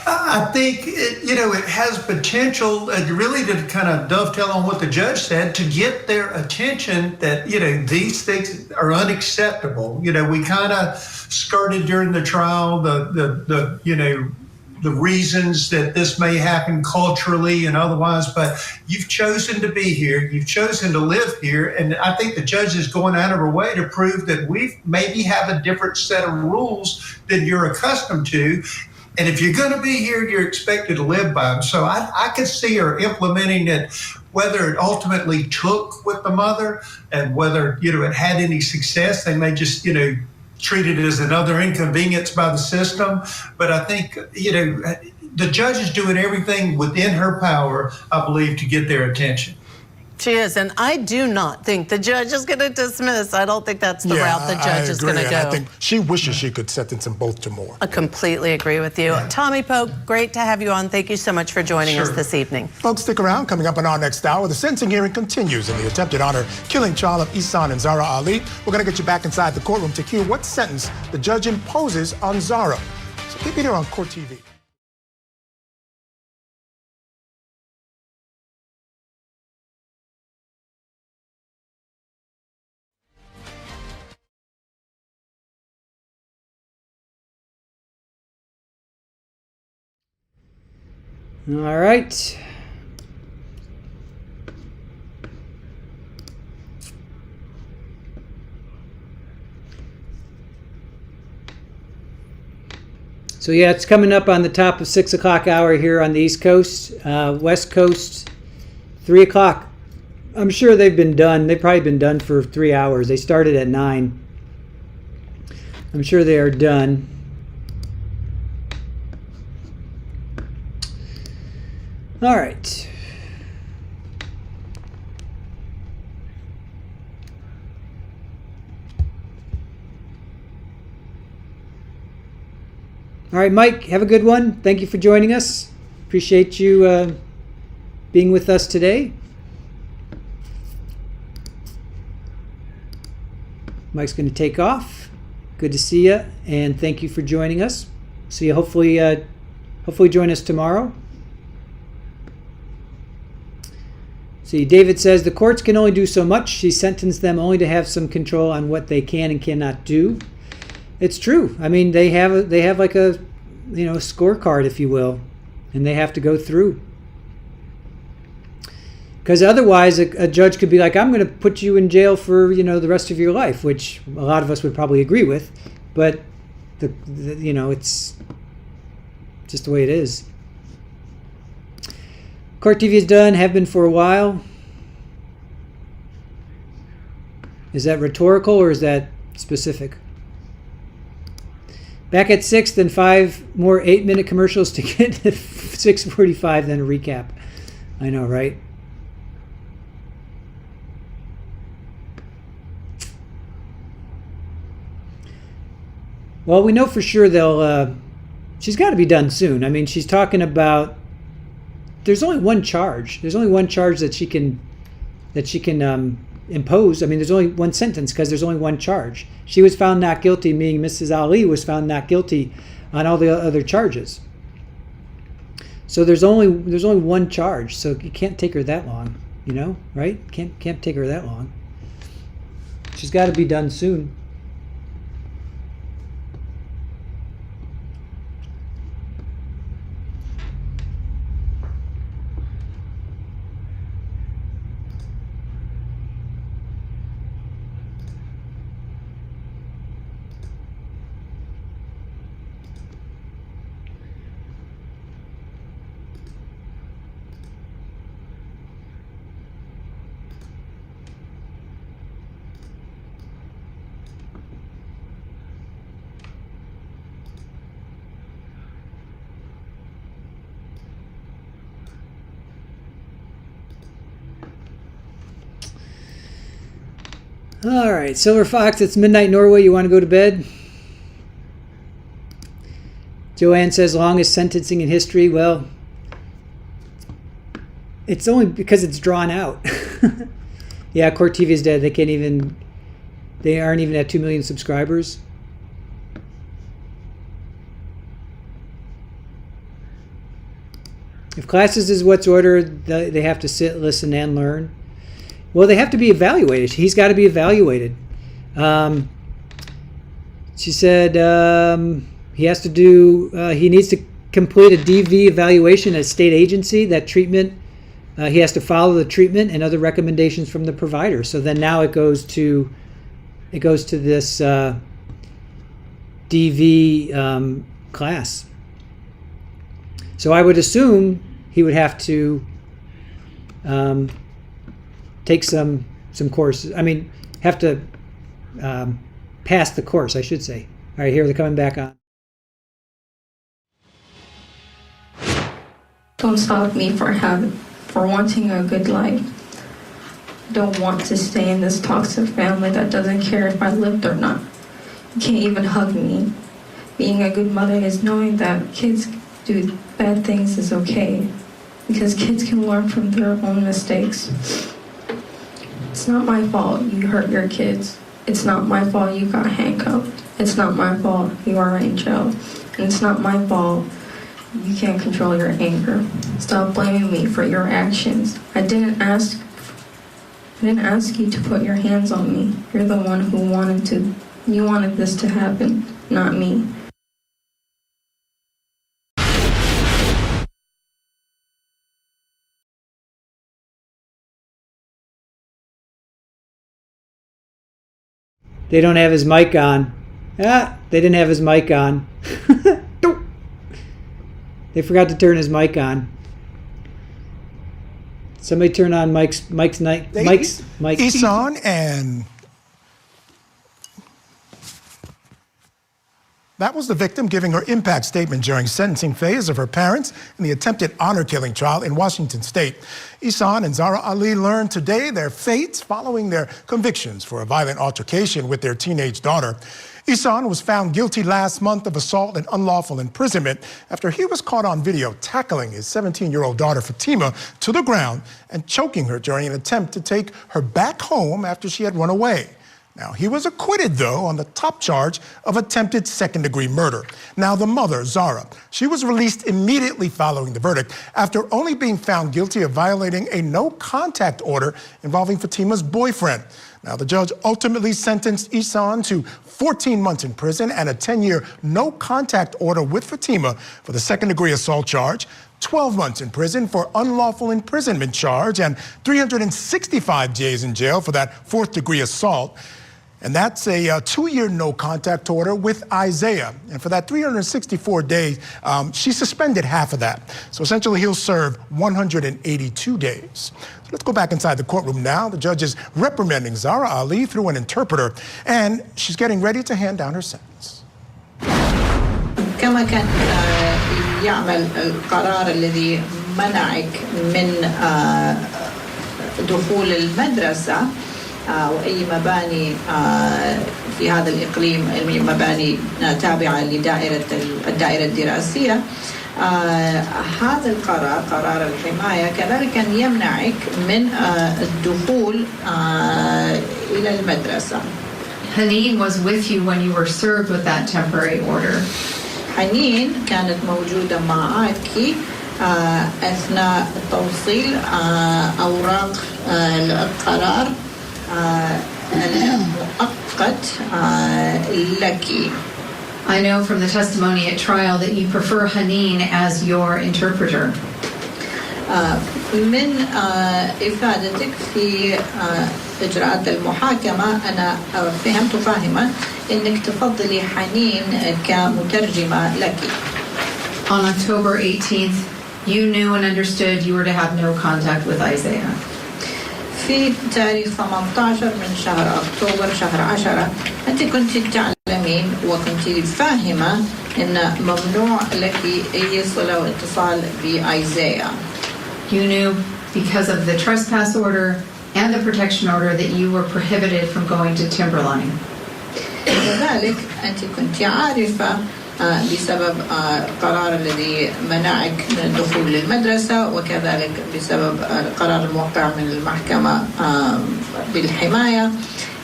I think, it has potential really to kind of dovetail on what the judge said, to get their attention that, these things are unacceptable. We kind of skirted during the trial, the the reasons that this may happen culturally and otherwise, but you've chosen to be here. You've chosen to live here. And I think the judge is going out of her way to prove that we maybe have a different set of rules than you're accustomed to. And if you're going to be here, you're expected to live by them. So I could see her implementing it, whether it ultimately took with the mother and whether, it had any success. They may just, treat it as another inconvenience by the system. But I think, the judge is doing everything within her power, I believe, to get their attention.
She is, and I do not think the judge is going to dismiss. I don't think that's the route the judge is going to go.
I think she wishes she could sentence them both to more.
I completely agree with you. Yeah. Tommy Pope, great to have you on. Thank you so much for joining us this evening.
Folks, stick around. Coming up in our next hour, the sentencing hearing continues in the attempted honor killing trial of Ihsan and Zahraa Ali. We're going to get you back inside the courtroom to hear what sentence the judge imposes on Zahraa. So keep it here on Court TV.
All right. So yeah, it's coming up on the top of 6 o'clock hour here on the East Coast. West Coast, 3 o'clock. I'm sure they've been done. They've probably been done for 3 hours. They started at 9. I'm sure they are done. All right. All right, Mike, have a good one. Thank you for joining us. Appreciate you being with us today. Mike's going to take off. Good to see you, and thank you for joining us. See you hopefully join us tomorrow. See, David says the courts can only do so much. She sentenced them only to have some control on what they can and cannot do. It's true. I mean, they have like a, scorecard, if you will, and they have to go through. Because otherwise, a judge could be like, "I'm going to put you in jail for the rest of your life," which a lot of us would probably agree with. But it's just the way it is. Court TV is done, have been for a while. Is that rhetorical or is that specific? Back at 6, then 5 more 8-minute commercials to get to 6:45, then a recap. I know, right? Well, we know for sure she's got to be done soon. I mean, she's talking about, there's only one charge. There's only one charge that she can impose. I mean, there's only one sentence because there's only one charge. She was found not guilty, meaning Mrs. Ali was found not guilty on all the other charges. So there's only one charge. So it can't take her that long, right? Can't take her that long. She's got to be done soon. All right, Silver Fox, it's midnight Norway. You want to go to bed? Joanne says, longest sentencing in history. Well, it's only because it's drawn out. Yeah, Court TV is dead. They aren't even at 2 million subscribers. If classes is what's ordered, they have to sit, listen, and learn. Well, they have to be evaluated. He's got to be evaluated. She said he has to do. He needs to complete a DV evaluation at a state agency, that treatment, he has to follow the treatment and other recommendations from the provider. So then now it goes to this DV class. So I would assume he would have to take some courses. I mean, have to pass the course, I should say. All right, here they're coming back on.
Don't stop me for wanting a good life. Don't want to stay in this toxic family that doesn't care if I lived or not. You can't even hug me. Being a good mother is knowing that kids do bad things is okay, because kids can learn from their own mistakes. It's not my fault you hurt your kids. It's not my fault you got handcuffed. It's not my fault you are in jail. And it's not my fault you can't control your anger. Stop blaming me for your actions. I didn't ask you to put your hands on me. You're the one who you wanted this to happen, not me.
They don't have his mic on. They didn't have his mic on. They forgot to turn his mic on. Somebody turn on Mike's
Ihsan and that was the victim giving her impact statement during sentencing phase of her parents in the attempted honor killing trial in Washington State. Ihsan and Zahraa Ali learned today their fates following their convictions for a violent altercation with their teenage daughter. Ihsan was found guilty last month of assault and unlawful imprisonment after he was caught on video tackling his 17-year-old daughter Fatima to the ground and choking her during an attempt to take her back home after she had run away. Now, he was acquitted, though, on the top charge of attempted second-degree murder. Now, the mother, Zahraa, she was released immediately following the verdict after only being found guilty of violating a no-contact order involving Fatima's boyfriend. Now, the judge ultimately sentenced Ihsan to 14 months in prison and a 10-year no-contact order with Fatima for the second-degree assault charge, 12 months in prison for unlawful imprisonment charge, and 365 days in jail for that fourth-degree assault. And that's a 2-year no-contact order with Isaiah. And for that 364 days, she suspended half of that. So essentially, he'll serve 182 days. So let's go back inside the courtroom now. The judge is reprimanding Zahraa Ali through an interpreter, and she's getting ready to hand down her sentence.
كما كان يعمل القرار الذي منعك من دخول المدرسة وأي مباني في هذا الإقليم، مباني تابعة لدائرة الدائرة الدراسية، هذا القرار قرار الحماية كذلك يمنعك من الدخول إلى المدرسة.
Haneen was with you when you were served with that temporary order.
حنين كانت موجودة معك أثناء توصيل أوراق القرار المؤقت لك.
I know from the testimony at trial that you prefer Haneen as your interpreter.
من إفادتك في إجراءات المحاكمة أنا فهمت فاهمة إنك تفضلي حنين كمترجمة لك.
On October 18th, you knew and understood you were to have no contact with Isaiah.
في تاريخ 18 من شهر أكتوبر شهر 10 أنت كنت تعلمين وكنت فاهمة إن ممنوع لك أي صلة واتصال بإيزايا.
You knew because of the trespass order and the protection order that you were prohibited from going to Timberline.
كذلك أنت كنت عارفة بسبب القرار الذي منعك من الدخول للمدرسة وكذلك بسبب القرار الموقع من المحكمة بالحماية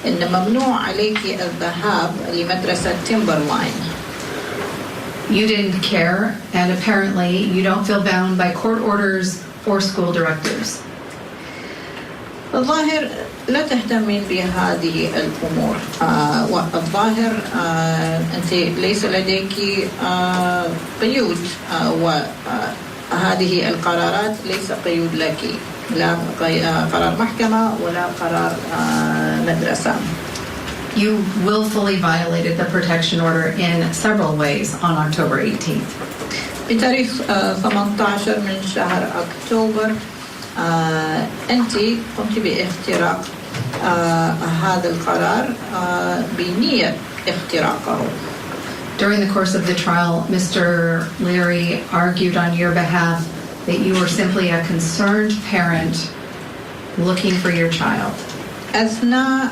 إن ممنوع عليك الذهاب لمدرسة Timberline.
You didn't care, and apparently you don't feel bound by court orders or school directives.
الظاهر لا تهتمين بهذه الأمور. والظاهر أنت ليس لديك قيود، وهذه القرارات ليس قيود لك، لا قرار محكمة ولا قرار مدرسة.
You willfully violated the protection order in several ways on October 18th.
بتاريخ 18 من شهر أكتوبر أنت قمت باختراق هذا القرار بنية اختراقه.
During the course of the trial, Mr. Leary argued on your behalf that you were simply a concerned parent looking for your child.
أثناء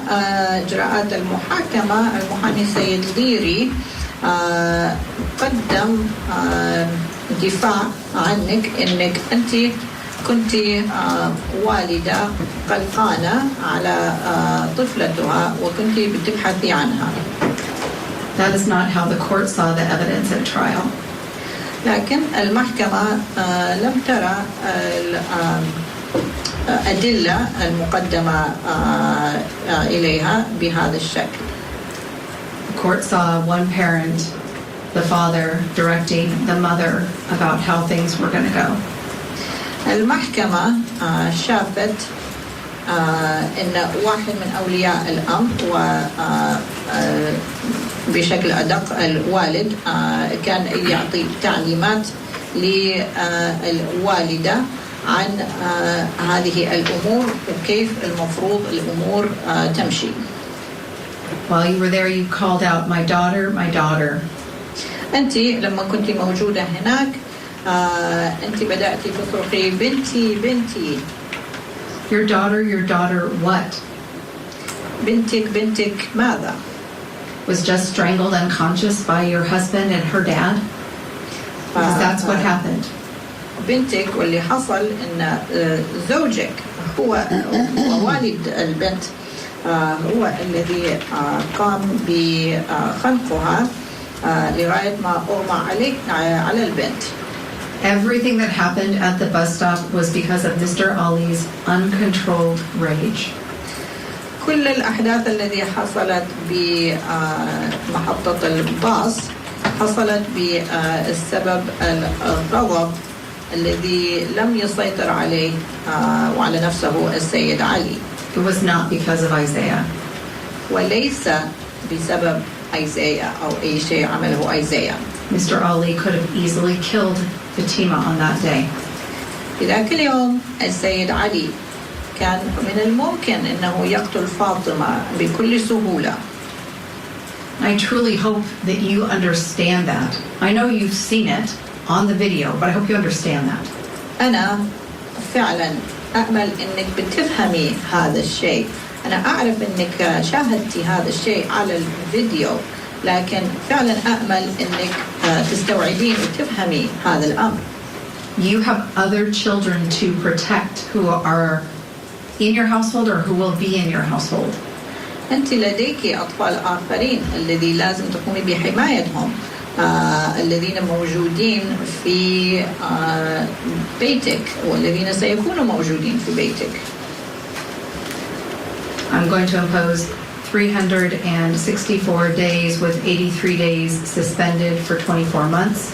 إجراءات المحاكمة المحامي سيد ليري قدم دفاع عنك أنك أنت كنت والدة قلقانة على طفلتها وكنت بتبحثي عنها.
That is not how the court saw the evidence at trial.
لكن المحكمة لم ترى الأدلة المقدمة إليها بهذا الشكل.
The court saw one parent, the father, directing the mother about how things were going to go.
المحكمة شافت أن واحد من أولياء الأمر وبشكل أدق الوالد كان يعطي تعليمات للوالدة عن هذه الأمور وكيف المفروض الأمور تمشي.
While you were there, you called out, "My daughter, my daughter."
أنت لما كنت موجودة هناك أنت بدأت تصرخي بنتي بنتي.
Your daughter, what?
بنتك ماذا؟
Was just strangled unconscious by your husband and her dad? Because that's what happened.
بنتك واللي حصل إن زوجك هو والد البنت هو الذي قام بخنقها لغاية ما أغمى على البنت.
Everything that happened at the bus stop was because of Mr. Ali's uncontrolled rage.
كل الأحداث التي حصلت بمحطة الباص حصلت بسبب الغضب الذي لم يسيطر عليه وعلى نفسه السيد علي.
It was not because of Isaiah.
وليس بسبب Isaiah أو أي شيء عمله Isaiah.
Mr. Ali could have easily killed Fatima on that day.
في ذاك اليوم السيد علي كان من الممكن أنه يقتل فاطمة بكل سهولة.
I truly hope that you understand that. I know you've seen it on the video, but I hope you understand that.
أنا فعلا أأمل أنك بتفهمي هذا الشيء. أنا أعرف أنك شاهدتي هذا الشيء على الفيديو، لكن فعلا أأمل أنك تستوعبين وتفهمي هذا الأمر.
You have other children to protect who are in your household or who will be in your household.
أنت لديك أطفال آخرين الذي لازم تقومي بحمايتهم الذين موجودين في بيتك والذين سيكونوا موجودين في بيتك.
I'm going to impose 364 days with 83 days suspended for 24 months.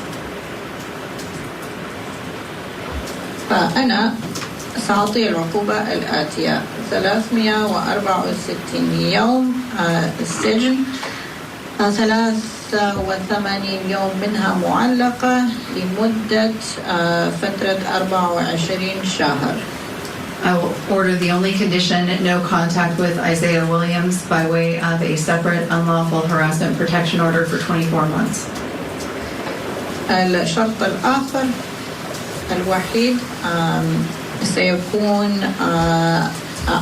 أنا سأعطي العقوبة الآتية 364 يوم السجن 83 يوم منها معلقة لمدة فترة 24 شهر.
I will order the only condition, no contact with Isaiah Williams by way of a separate unlawful harassment protection order for 24 months.
الشرط الآخر الوحيد سيكون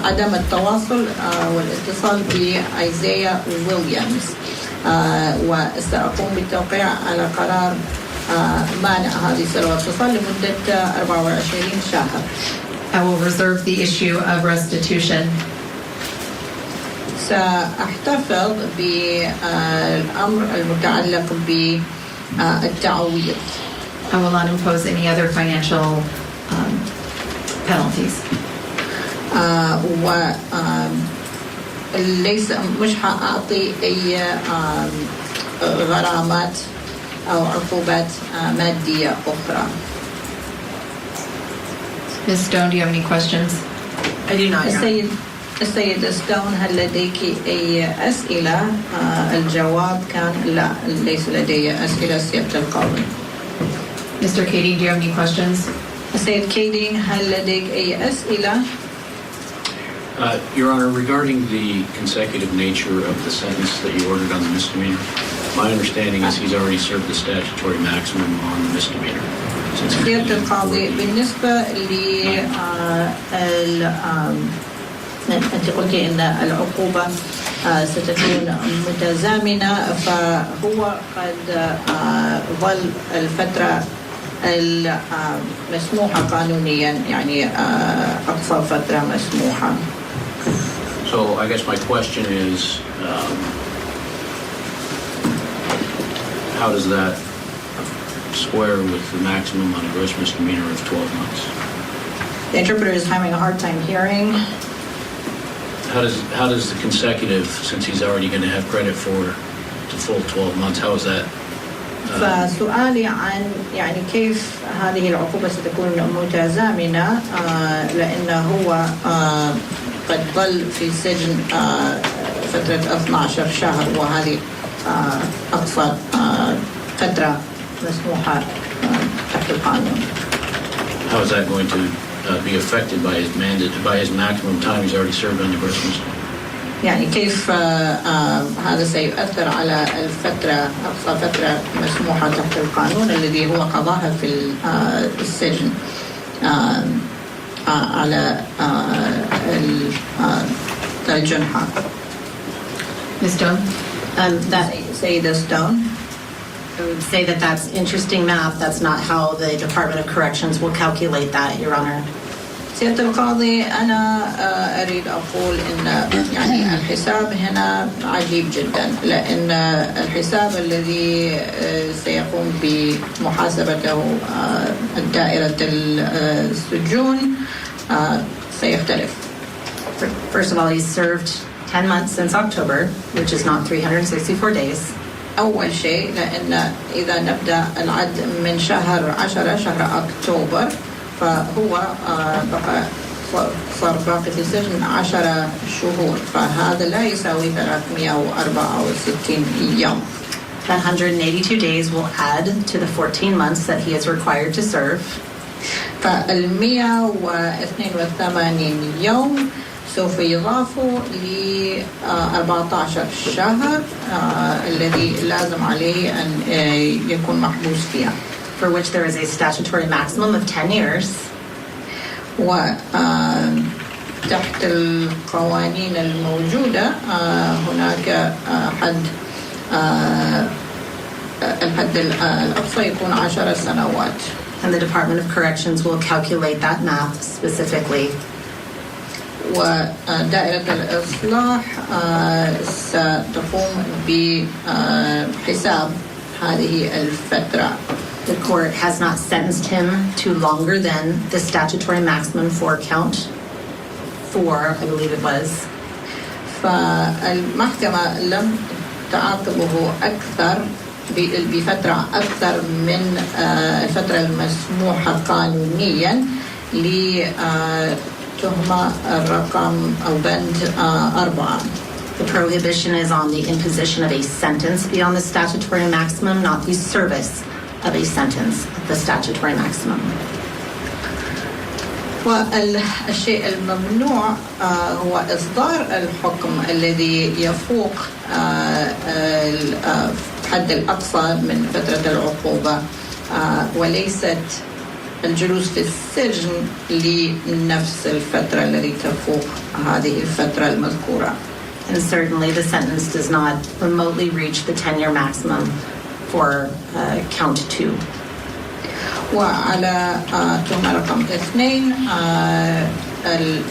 عدم التواصل والاتصال بإيزايا ويليامز وسأقوم بالتوقيع على قرار مانع هذه الاتصال لمدة 24 شهر.
I will reserve the issue of restitution.
سأحتفظ بالأمر المتعلق بالتعويض.
I will not impose any other financial penalties.
وليس مش هأعطي أي غرامات أو عقوبات مادية أخرى.
Ms. Stone, do you have any questions?
I do not.
السيدة ستون هل لديك أي أسئلة؟ الجواب كان لا، ليس لدي أسئلة سيادة القاضي.
Mr. Kading, do you have any questions?
السيد كيدينغ هل لديك أي أسئلة؟
Your Honor, regarding the consecutive nature of the sentence that you ordered on the misdemeanor, my understanding is he's already served the statutory maximum on the misdemeanor.
سيادة القاضي بالنسبة أنت قلت أن العقوبة ستكون متزامنة، فهو قد ظل الفترة المسموحة قانونيا، يعني أقصى فترة مسموحة.
So I guess my question is, how does that square with the maximum on a gross misdemeanor of 12 months?
The interpreter is having a hard time hearing.
How does the consecutive, since he's already going to have credit for the full 12 months, how is that?
فسؤالي عن يعني كيف هذه العقوبة ستكون متزامنة، لأنه هو قد ظل في السجن فترة 12 شهر، وهذه أقصى فترة مسموحة تحت القانون.
How is that going to be affected by his maximum time he's already served on the gross misdemeanor?
يعني كيف هذا سيؤثر على الفترة أقصى فترة مسموحة تحت القانون الذي هو قضاها في السجن على الجنحة.
Ms. Stone?
Sayyidah Stone.
I would say that that's interesting math. That's not how the Department of Corrections will calculate that, Your Honor.
سيادة القاضي أنا أريد أقول إن يعني الحساب هنا عجيب جدا، لأن الحساب الذي سيقوم بمحاسبته دائرة السجون سيختلف.
First of all, he's served 10 months since October, which is not 364 days.
أول شيء لأن إذا نبدأ العد من شهر 10 شهر أكتوبر، فهو بقى صار باقي في السجن 10 شهور، فهذا لا يساوي 364 يوم.
182 days will add to the 14 months that he is required to serve.
فال182 يوم سوف يضافوا ل 14 شهر الذي لازم عليه أن يكون محبوس فيها.
For which there is a statutory maximum of 10 years.
وتحت القوانين الموجودة هناك الحد الأقصى يكون 10 سنوات.
And the Department of Corrections will calculate that math specifically.
ودائرة الإصلاح ستقوم بحساب هذه الفترة.
The court has not sentenced him to longer than the statutory maximum for count 4, I believe it was.
فالمحكمة لم تعاقبه أكثر بفترة أكثر من الفترة المسموحة قانونيا لتهمة رقم أو بند 4.
The prohibition is on the imposition of a sentence beyond the statutory maximum, not the service of a sentence at the statutory maximum.
والشيء الممنوع هو إصدار الحكم الذي يفوق الحد الأقصى من فترة العقوبة، وليست الجلوس في السجن لنفس الفترة التي تفوق هذه الفترة المذكورة.
And certainly the sentence does not remotely reach the 10-year maximum for count 2.
وعلى تهمة رقم 2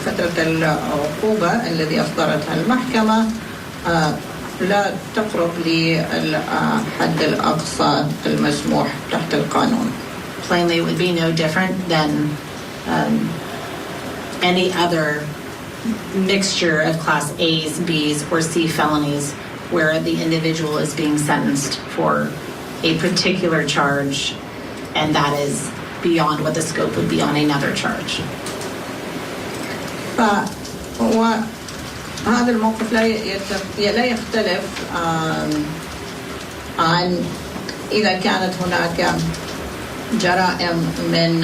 فترة العقوبة الذي أصدرتها المحكمة لا تقرب للحد الأقصى المسموح تحت القانون.
Plainly, it would be no different than any other
mixture of Class A's, B's, or C felonies where the individual is being sentenced for a particular charge, and that is beyond what the scope would be on another charge.
فهو هذا الموقف لا يختلف عن إذا كانت هناك جرائم من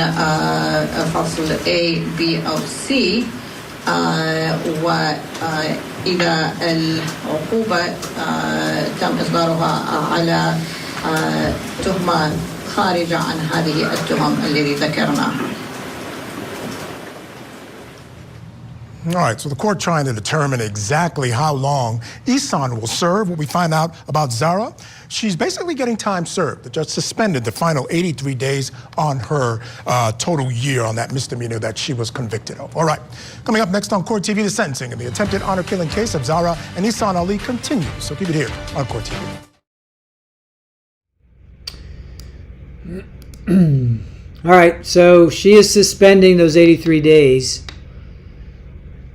فصل A, B أو C، وإذا العقوبة تم إصدارها على تهمة خارجة عن هذه التهم التي ذكرناها.
All right, so the court trying to determine exactly how long Ihsan will serve. What we find out about Zahraa, she's basically getting time served. The judge suspended the final 83 days on her total year on that misdemeanor that she was convicted of. All right, coming up next on Court TV, the sentencing in the attempted honor killing case of Zahraa and Ihsan Ali continues. So keep it here on Court
TV. All right, so she is suspending those 83 days.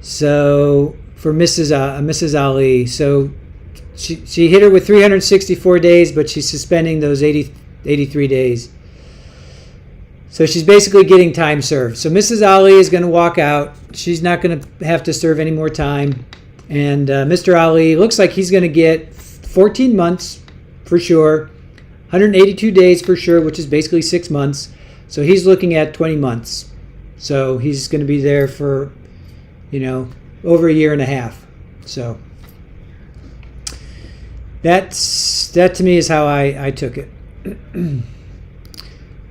So for Mrs. Ali, so she hit her with 364 days, but she's suspending those 83 days. So she's basically getting time served. So Mrs. Ali is going to walk out. She's not going to have to serve any more time. And Mr. Ali looks like he's going to get 14 months for sure, 182 days for sure, which is basically 6 months. So he's looking at 20 months. So he's going to be there for, over a year and a half. So that to me is how I took it.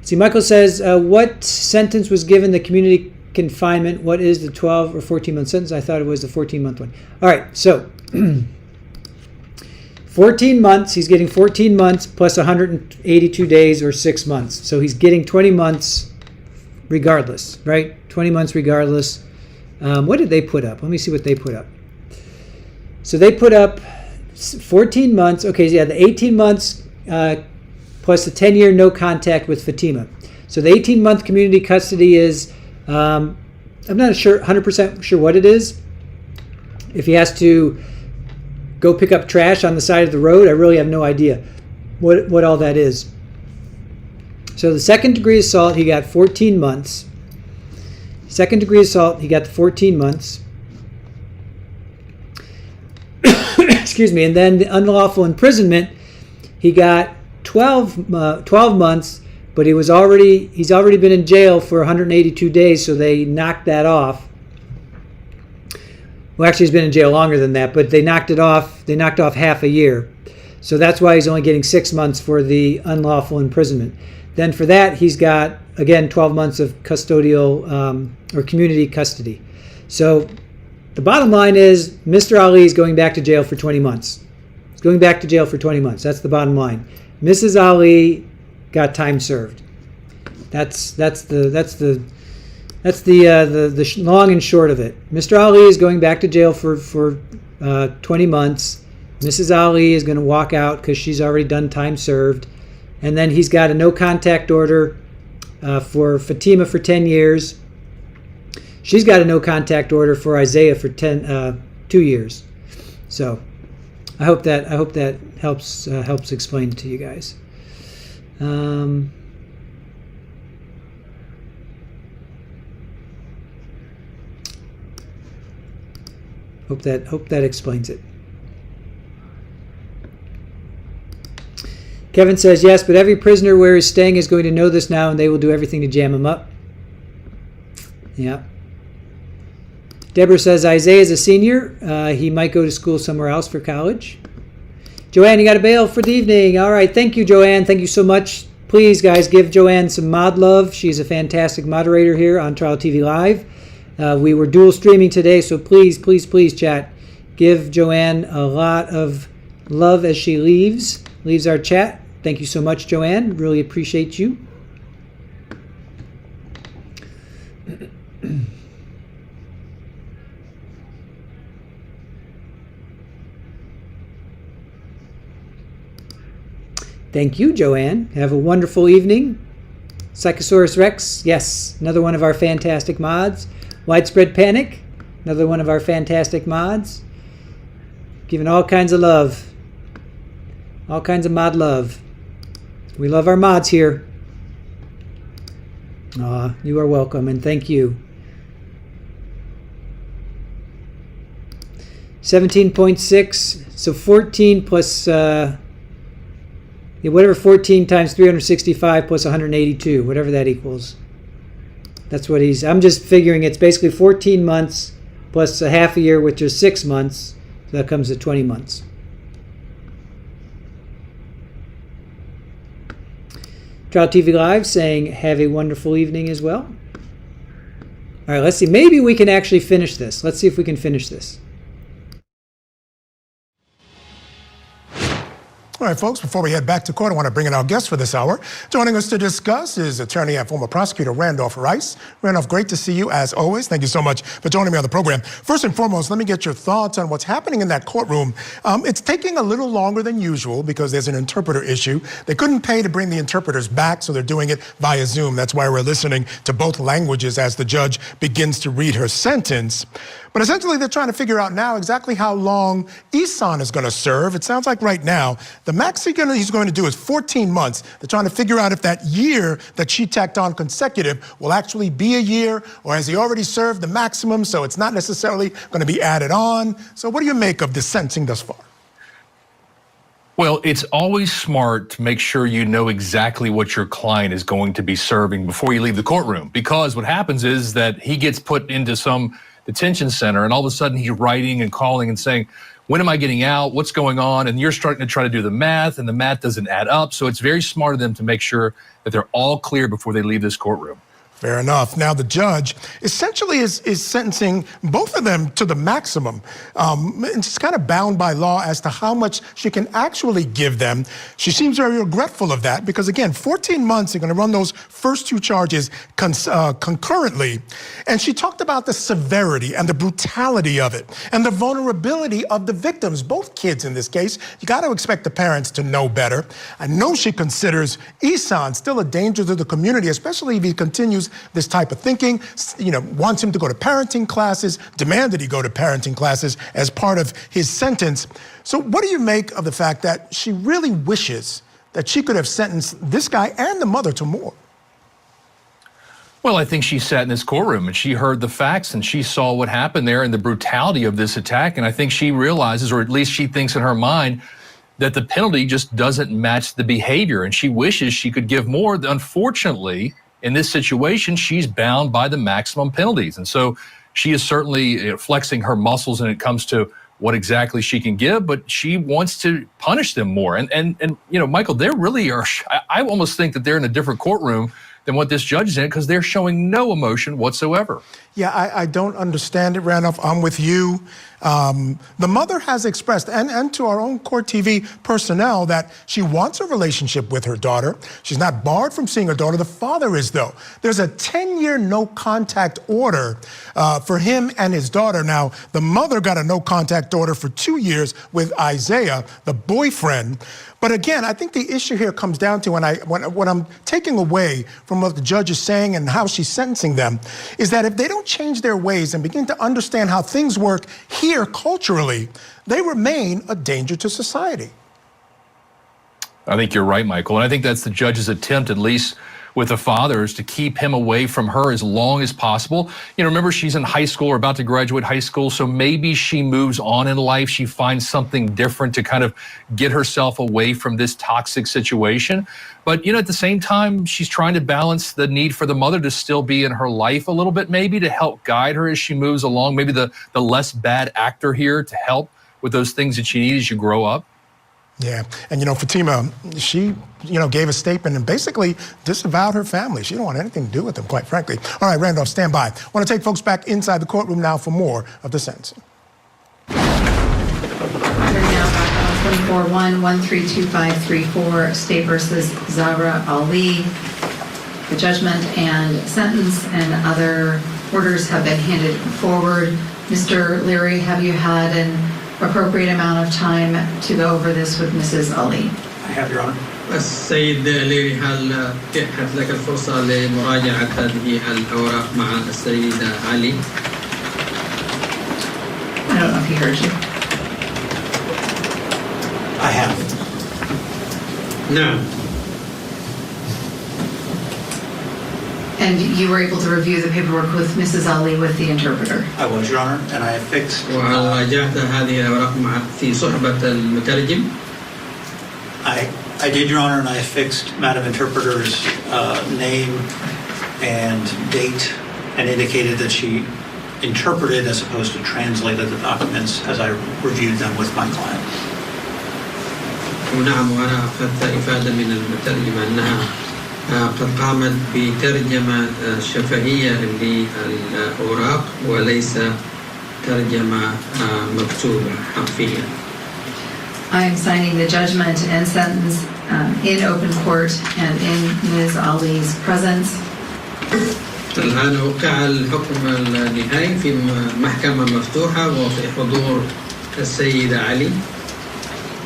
See, Michael says, what sentence was given the community confinement? What is the 12 or 14-month sentence? I thought it was the 14-month one. All right, so 14 months. He's getting 14 months plus 182 days or 6 months. So he's getting 20 months regardless, right? 20 months regardless. What did they put up? Let me see what they put up. So they put up 14 months. Okay, yeah, the 18 months plus the 10-year no contact with Fatima. So the 18-month community custody is, I'm not 100% sure what it is. If he has to go pick up trash on the side of the road, I really have no idea what all that is. So the second degree assault, he got 14 months. Second degree assault, he got the 14 months. Excuse me. And then the unlawful imprisonment, he got 12 months, but he's already been in jail for 182 days, so they knocked that off. Well, actually, he's been in jail longer than that, but they knocked it off. They knocked off half a year. So that's why he's only getting 6 months for the unlawful imprisonment. Then for that, he's got, again, 12 months of custodial or community custody. So the bottom line is Mr. Ali is going back to jail for 20 months. He's going back to jail for 20 months. That's the bottom line. Mrs. Ali got time served. That's the long and short of it. Mr. Ali is going back to jail for 20 months. Mrs. Ali is going to walk out because she's already done time served. And then he's got a no contact order for Fatima for 10 years. She's got a no contact order for Isaiah for 2 years. So I hope that helps explain it to you guys. Hope that explains it. Kevin says, yes, but every prisoner where he's staying is going to know this now, and they will do everything to jam him up. Yeah. Deborah says, Isaiah is a senior. He might go to school somewhere else for college. Joanne, you got a bail for the evening. All right. Thank you, Joanne. Thank you so much. Please, guys, give Joanne some mod love. She's a fantastic moderator here on Trial TV Live. We were dual streaming today, so please, please, please, chat. Give Joanne a lot of love as she leaves our chat. Thank you so much, Joanne. Really appreciate you. Thank you, Joanne. Have a wonderful evening. Psychosaurus Rex, yes, another one of our fantastic mods. Widespread Panic, Another one of our fantastic mods. Giving all kinds of love. All kinds of mod love. We love our mods here. Aw, you are welcome, and thank you. 17.6, so 14 plus, whatever 14 times 365 plus 182, whatever that equals. That's what I'm just figuring it's basically 14 months plus a half a year, which is 6 months. So that comes to 20 months. Trout TV Live saying, have a wonderful evening as well. All right, let's see. Maybe we can actually finish this. Let's see if we can finish this.
All right, folks, before we head back to court, I want to bring in our guest for this hour. Joining us to discuss is attorney and former prosecutor Randolph Rice. Randolph, great to see you as always. Thank you so much for joining me on the program. First and foremost, let me get your thoughts on what's happening in that courtroom. It's taking a little longer than usual because there's an interpreter issue. They couldn't pay to bring the interpreters back, so they're doing it via Zoom. That's why we're listening to both languages as the judge begins to read her sentence. But essentially, they're trying to figure out now exactly how long Ihsan is going to serve. It sounds like right now, the max he's going to do is 14 months. They're trying to figure out if that year that she tacked on consecutive will actually be a year, or has he already served the maximum, so it's not necessarily going to be added on. So what do you make of the sentencing thus far?
Well, it's always smart to make sure you know exactly what your client is going to be serving before you leave the courtroom, because what happens is that he gets put into some detention center and all of a sudden he's writing and calling and saying, when am I getting out? What's going on? And you're starting to try to do the math and the math doesn't add up. So it's very smart of them to make sure that they're all clear before they leave this courtroom.
Fair enough. Now, the judge essentially is sentencing both of them to the maximum. And she's kind of bound by law as to how much she can actually give them. She seems very regretful of that because, again, 14 months, they're going to run those first two charges concurrently. And she talked about the severity and the brutality of it and the vulnerability of the victims, both kids in this case. You got to expect the parents to know better. I know she considers Ihsan still a danger to the community, especially if he continues this type of thinking, wants him to go to parenting classes, demanded he go to parenting classes as part of his sentence. So what do you make of the fact that she really wishes that she could have sentenced this guy and the mother to more?
Well, I think she sat in this courtroom and she heard the facts and she saw what happened there and the brutality of this attack. And I think she realizes, or at least she thinks in her mind, that the penalty just doesn't match the behavior. And she wishes she could give more. Unfortunately, in this situation, she's bound by the maximum penalties. And so she is certainly flexing her muscles when it comes to what exactly she can give, but she wants to punish them more. And Michael, they really are, I almost think that they're in a different courtroom than what this judge is in because they're showing no emotion whatsoever.
Yeah, I don't understand it, Randolph. I'm with you. The mother has expressed, and to our own Court TV personnel, that she wants a relationship with her daughter. She's not barred from seeing her daughter. The father is, though. There's a 10-year no-contact order for him and his daughter. Now, the mother got a no-contact order for 2 years with Isaiah, the boyfriend. But again, I think the issue here comes down to, what I'm taking away from what the judge is saying and how she's sentencing them, is that if they don't change their ways and begin to understand how things work here culturally, they remain a danger to society.
I think you're right, Michael. And I think that's the judge's attempt, at least with the father, is to keep him away from her as long as possible. Remember, she's in high school or about to graduate high school, so maybe she moves on in life. She finds something different to kind of get herself away from this toxic situation. But, at the same time, she's trying to balance the need for the mother to still be in her life a little bit, maybe to help guide her as she moves along. Maybe the less bad actor here to help with those things that she needs as you grow up.
Yeah, and Fatima, she, gave a statement and basically disavowed her family. She don't want anything to do with them, quite frankly. All right, Randolph, stand by. I want to take folks back inside the courtroom now for more of the sentencing.
We're now back on 24-1-132534, State versus Zahraa Ali. The judgment and sentence and other orders have been handed forward. Mr. Leary, have you had an appropriate amount of time to go over this with Mrs. Ali?
I have, Your Honor. السيد ليري، هل اتيحت لك الفرصة لمراجعة هذه الأوراق مع السيدة علي؟
he heard you.
I have. No.
And you were able to review the paperwork with Mrs. Ali with the interpreter.
I was, Your Honor, and I fixed. وراجعت هذه الأوراق في صحبة المترجم. I did, Your Honor, and I fixed Madam Interpreter's name and date, and indicated that she interpreted as opposed to translated the documents as I reviewed them with my client. ونعم، وأنا أخذت إفادة من المترجمة أنها قد قامت بترجمة شفهية للأوراق وليس ترجمة مكتوبة حرفيا.
I am signing the judgment and sentence in open court and in Ms. Ali's presence.
الآن وقع الحكم النهائي في محكمة مفتوحة وفي حضور السيدة علي.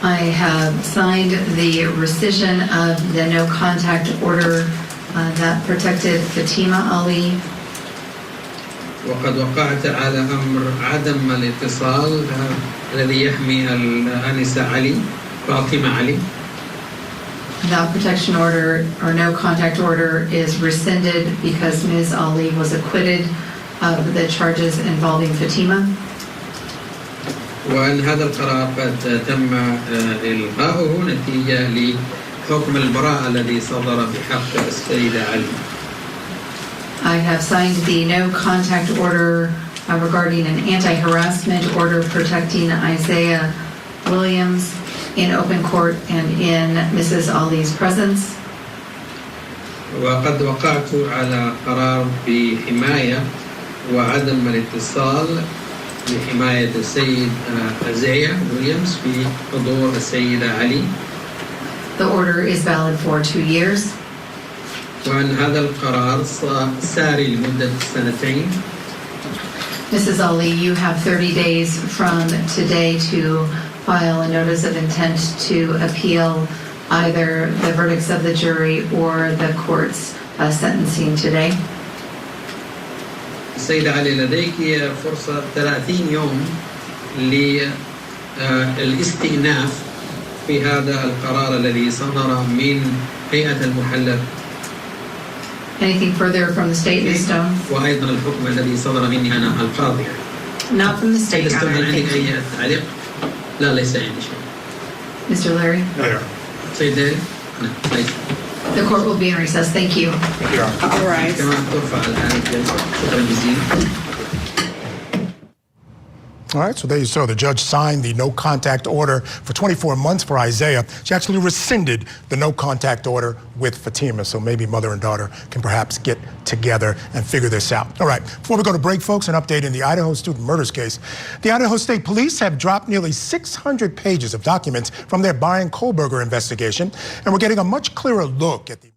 I have signed the rescission of the no contact order that protected Fatima Ali.
وقد وقعت على أمر عدم الاتصال الذي يحمي الآنسة علي فاطمة علي.
That protection order or no contact order is rescinded because Ms. Ali was acquitted of the charges involving Fatima.
وأن هذا القرار قد تم إلغاؤه نتيجة لحكم البراءة الذي صدر بحق السيدة علي.
I have signed the no contact order regarding an anti-harassment order protecting Isaiah Williams in open court and in Mrs. Ali's presence.
وقد وقعت على قرار بحماية وعدم الاتصال لحماية السيد إزايا ويليامز في حضور السيدة علي.
The order is valid for 2 years.
وأن هذا القرار ساري لمدة 2
Mrs. Ali, you have 30 days from today to file a notice of intent to appeal either the verdicts of the jury or the court's sentencing today.
السيدة علي، لديك فرصة 30 يوم للاستئناف في هذا القرار الذي صدر من هيئة المحلف.
Anything further from the state, Ms. Stone?
وأيضا الحكم الذي صدر مني أنا القاضي.
Not from the state, Your Honor.
عندك أي تعليق؟ لا، ليس عندي شيء.
Mr. Larry?
لا، يا سيد لاري؟ لا، ليس.
The court will be in recess. Thank you.
All right. كمان ترفع الآن الجلسة. شكرا جزيلا.
All right, so there you saw. The judge signed the no contact order for 24 months for Isaiah. She actually rescinded the no contact order with Fatima, so maybe mother and daughter can perhaps get together and figure this out. All right, before we go to break, folks, an update in the Idaho student murders case. The Idaho State Police have dropped nearly 600 pages of documents from their Brian Kohlberger investigation, and we're getting a much clearer look at the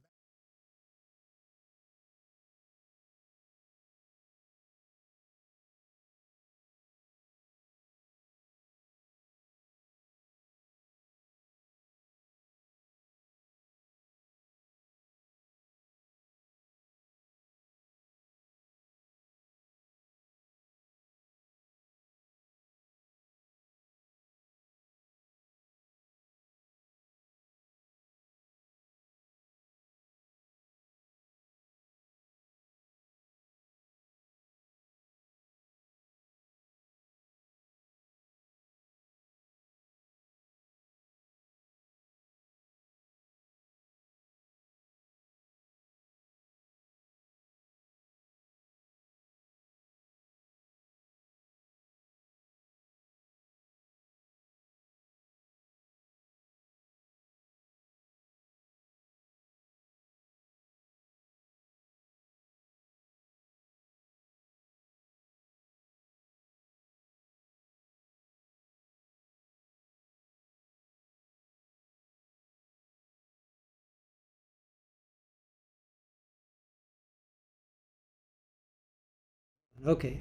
Okay.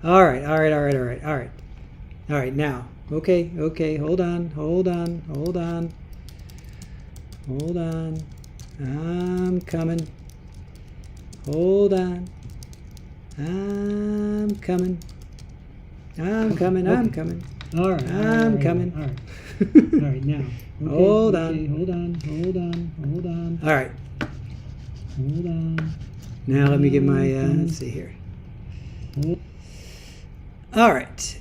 All right. Now. Okay. Hold on. I'm coming. Hold on. I'm coming. I'm coming.
Okay.
I'm coming.
All right.
I'm coming.
All right. All right. Now. Okay,
Hold
okay,
on.
Hold on. Hold on. Hold on.
All right.
Hold on.
Now let me get my, let's see here. All right.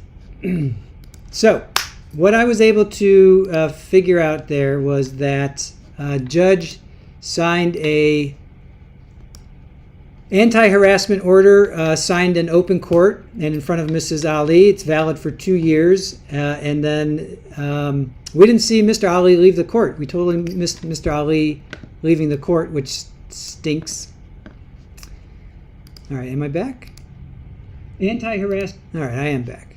So what I was able to figure out there was that judge signed a anti-harassment order, signed in open court and in front of Mrs. Ali. It's valid for 2 years. And then we didn't see Mr. Ali leave the court. We totally missed Mr. Ali leaving the court, which stinks. All right, am I back?
Anti-harassment.
All right, I am back.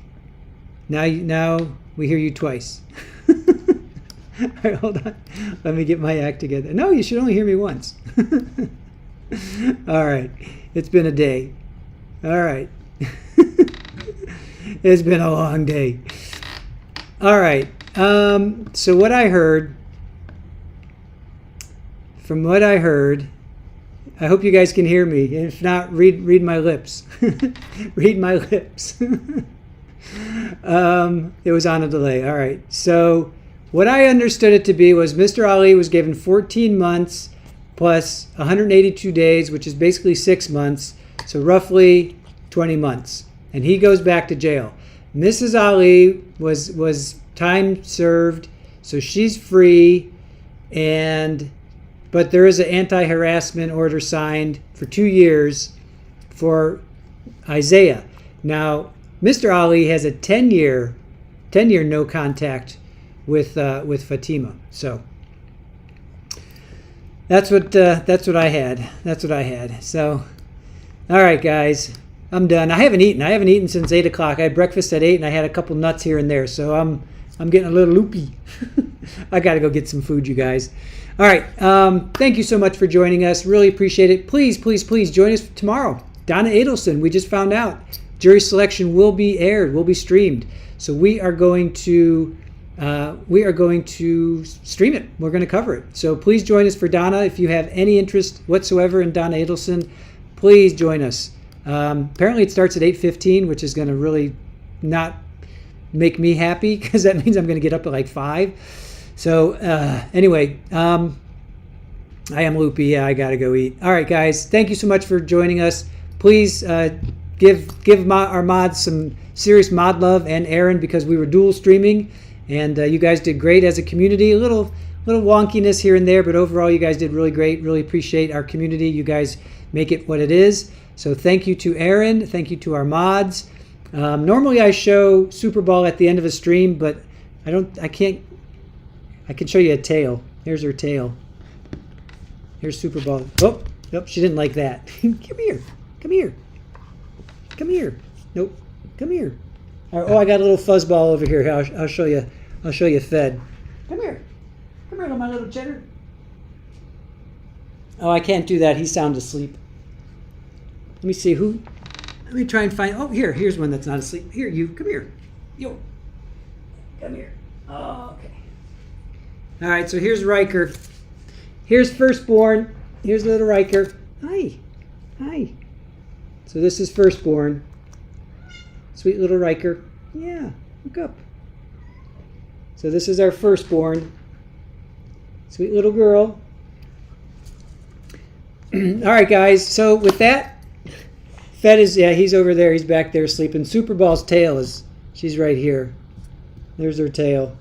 Now we hear you twice. All right, hold on. Let me get my act together. No, you should only hear me once. All right, it's been a day. All right. It's been a long day. All right. So what I heard, I hope you guys can hear me. If not, read my lips. Read my lips. It was on a delay. All right. So what I understood it to be was Mr. Ali was given 14 months plus 182 days, which is basically 6 months. So roughly 20 months. And he goes back to jail. Mrs. Ali was time served, so she's free, but there is an anti-harassment order signed for 2 years for Isaiah. Now, Mr. Ali has a 10-year no contact with Fatima. So that's what I had. That's what I had. So, all right, guys, I'm done. I haven't eaten since 8 o'clock. I had breakfast at 8, and I had a couple nuts here and there. So I'm getting a little loopy. I got to go get some food, you guys. All right. Thank you so much for joining us. Really appreciate it. Please, please, please join us tomorrow. Donna Adelson, we just found out. Jury selection will be aired, will be streamed. So we are going to stream it. We're going to cover it. So please join us for Donna. If you have any interest whatsoever in Donna Adelson, please join us. Apparently it starts at 8:15, which is going to really not make me happy because that means I'm going to get up at like 5. So anyway, I am loopy. Yeah, I got to go eat. All right, guys. Thank you so much for joining us. Please give our mods some serious mod love and Aaron because we were dual streaming and you guys did great as a community. A little wonkiness here and there, but overall you guys did really great. Really appreciate our community. You guys make it what it is. So thank you to Aaron. Thank you to our mods. Normally I show Super Bowl at the end of a stream, but I can show you a tail. Here's her tail. Here's Super Bowl. Oh, nope, she didn't like that. Come here. Come here. Come here. Nope. Come here. Oh, I got a little fuzzball over here. I'll show you. I'll show you Fed. Come here. Come here, my little cheddar. Oh, I can't do that. He's sound asleep. Let me see who. Let me try and find. Oh, here's one that's not asleep. Here, you. Come here. Yo. Come here. Oh, okay. All right, so here's Riker. Here's Firstborn. Here's little Riker. Hi. Hi. So this is Firstborn. Sweet little Riker. Yeah, look up. So this is our Firstborn. Sweet little girl. All right, guys. So with that, Fed is, yeah, he's over there. He's back there sleeping. Super Ball's tail she's right here. There's her tail.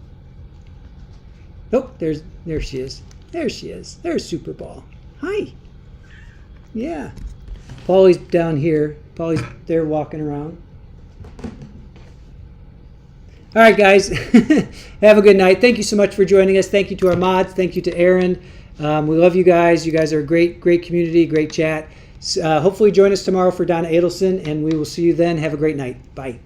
Oh, there she is. There she is. There's Super Ball. Hi. Yeah. Paulie's down here. Paulie's there walking around. All right, guys. Have a good night. Thank you so much for joining us. Thank you to our mods. Thank you to Aaron. We love you guys. You guys are a great community, great chat. Hopefully join us tomorrow for Donna Adelson, and we will see you then. Have a great night. Bye.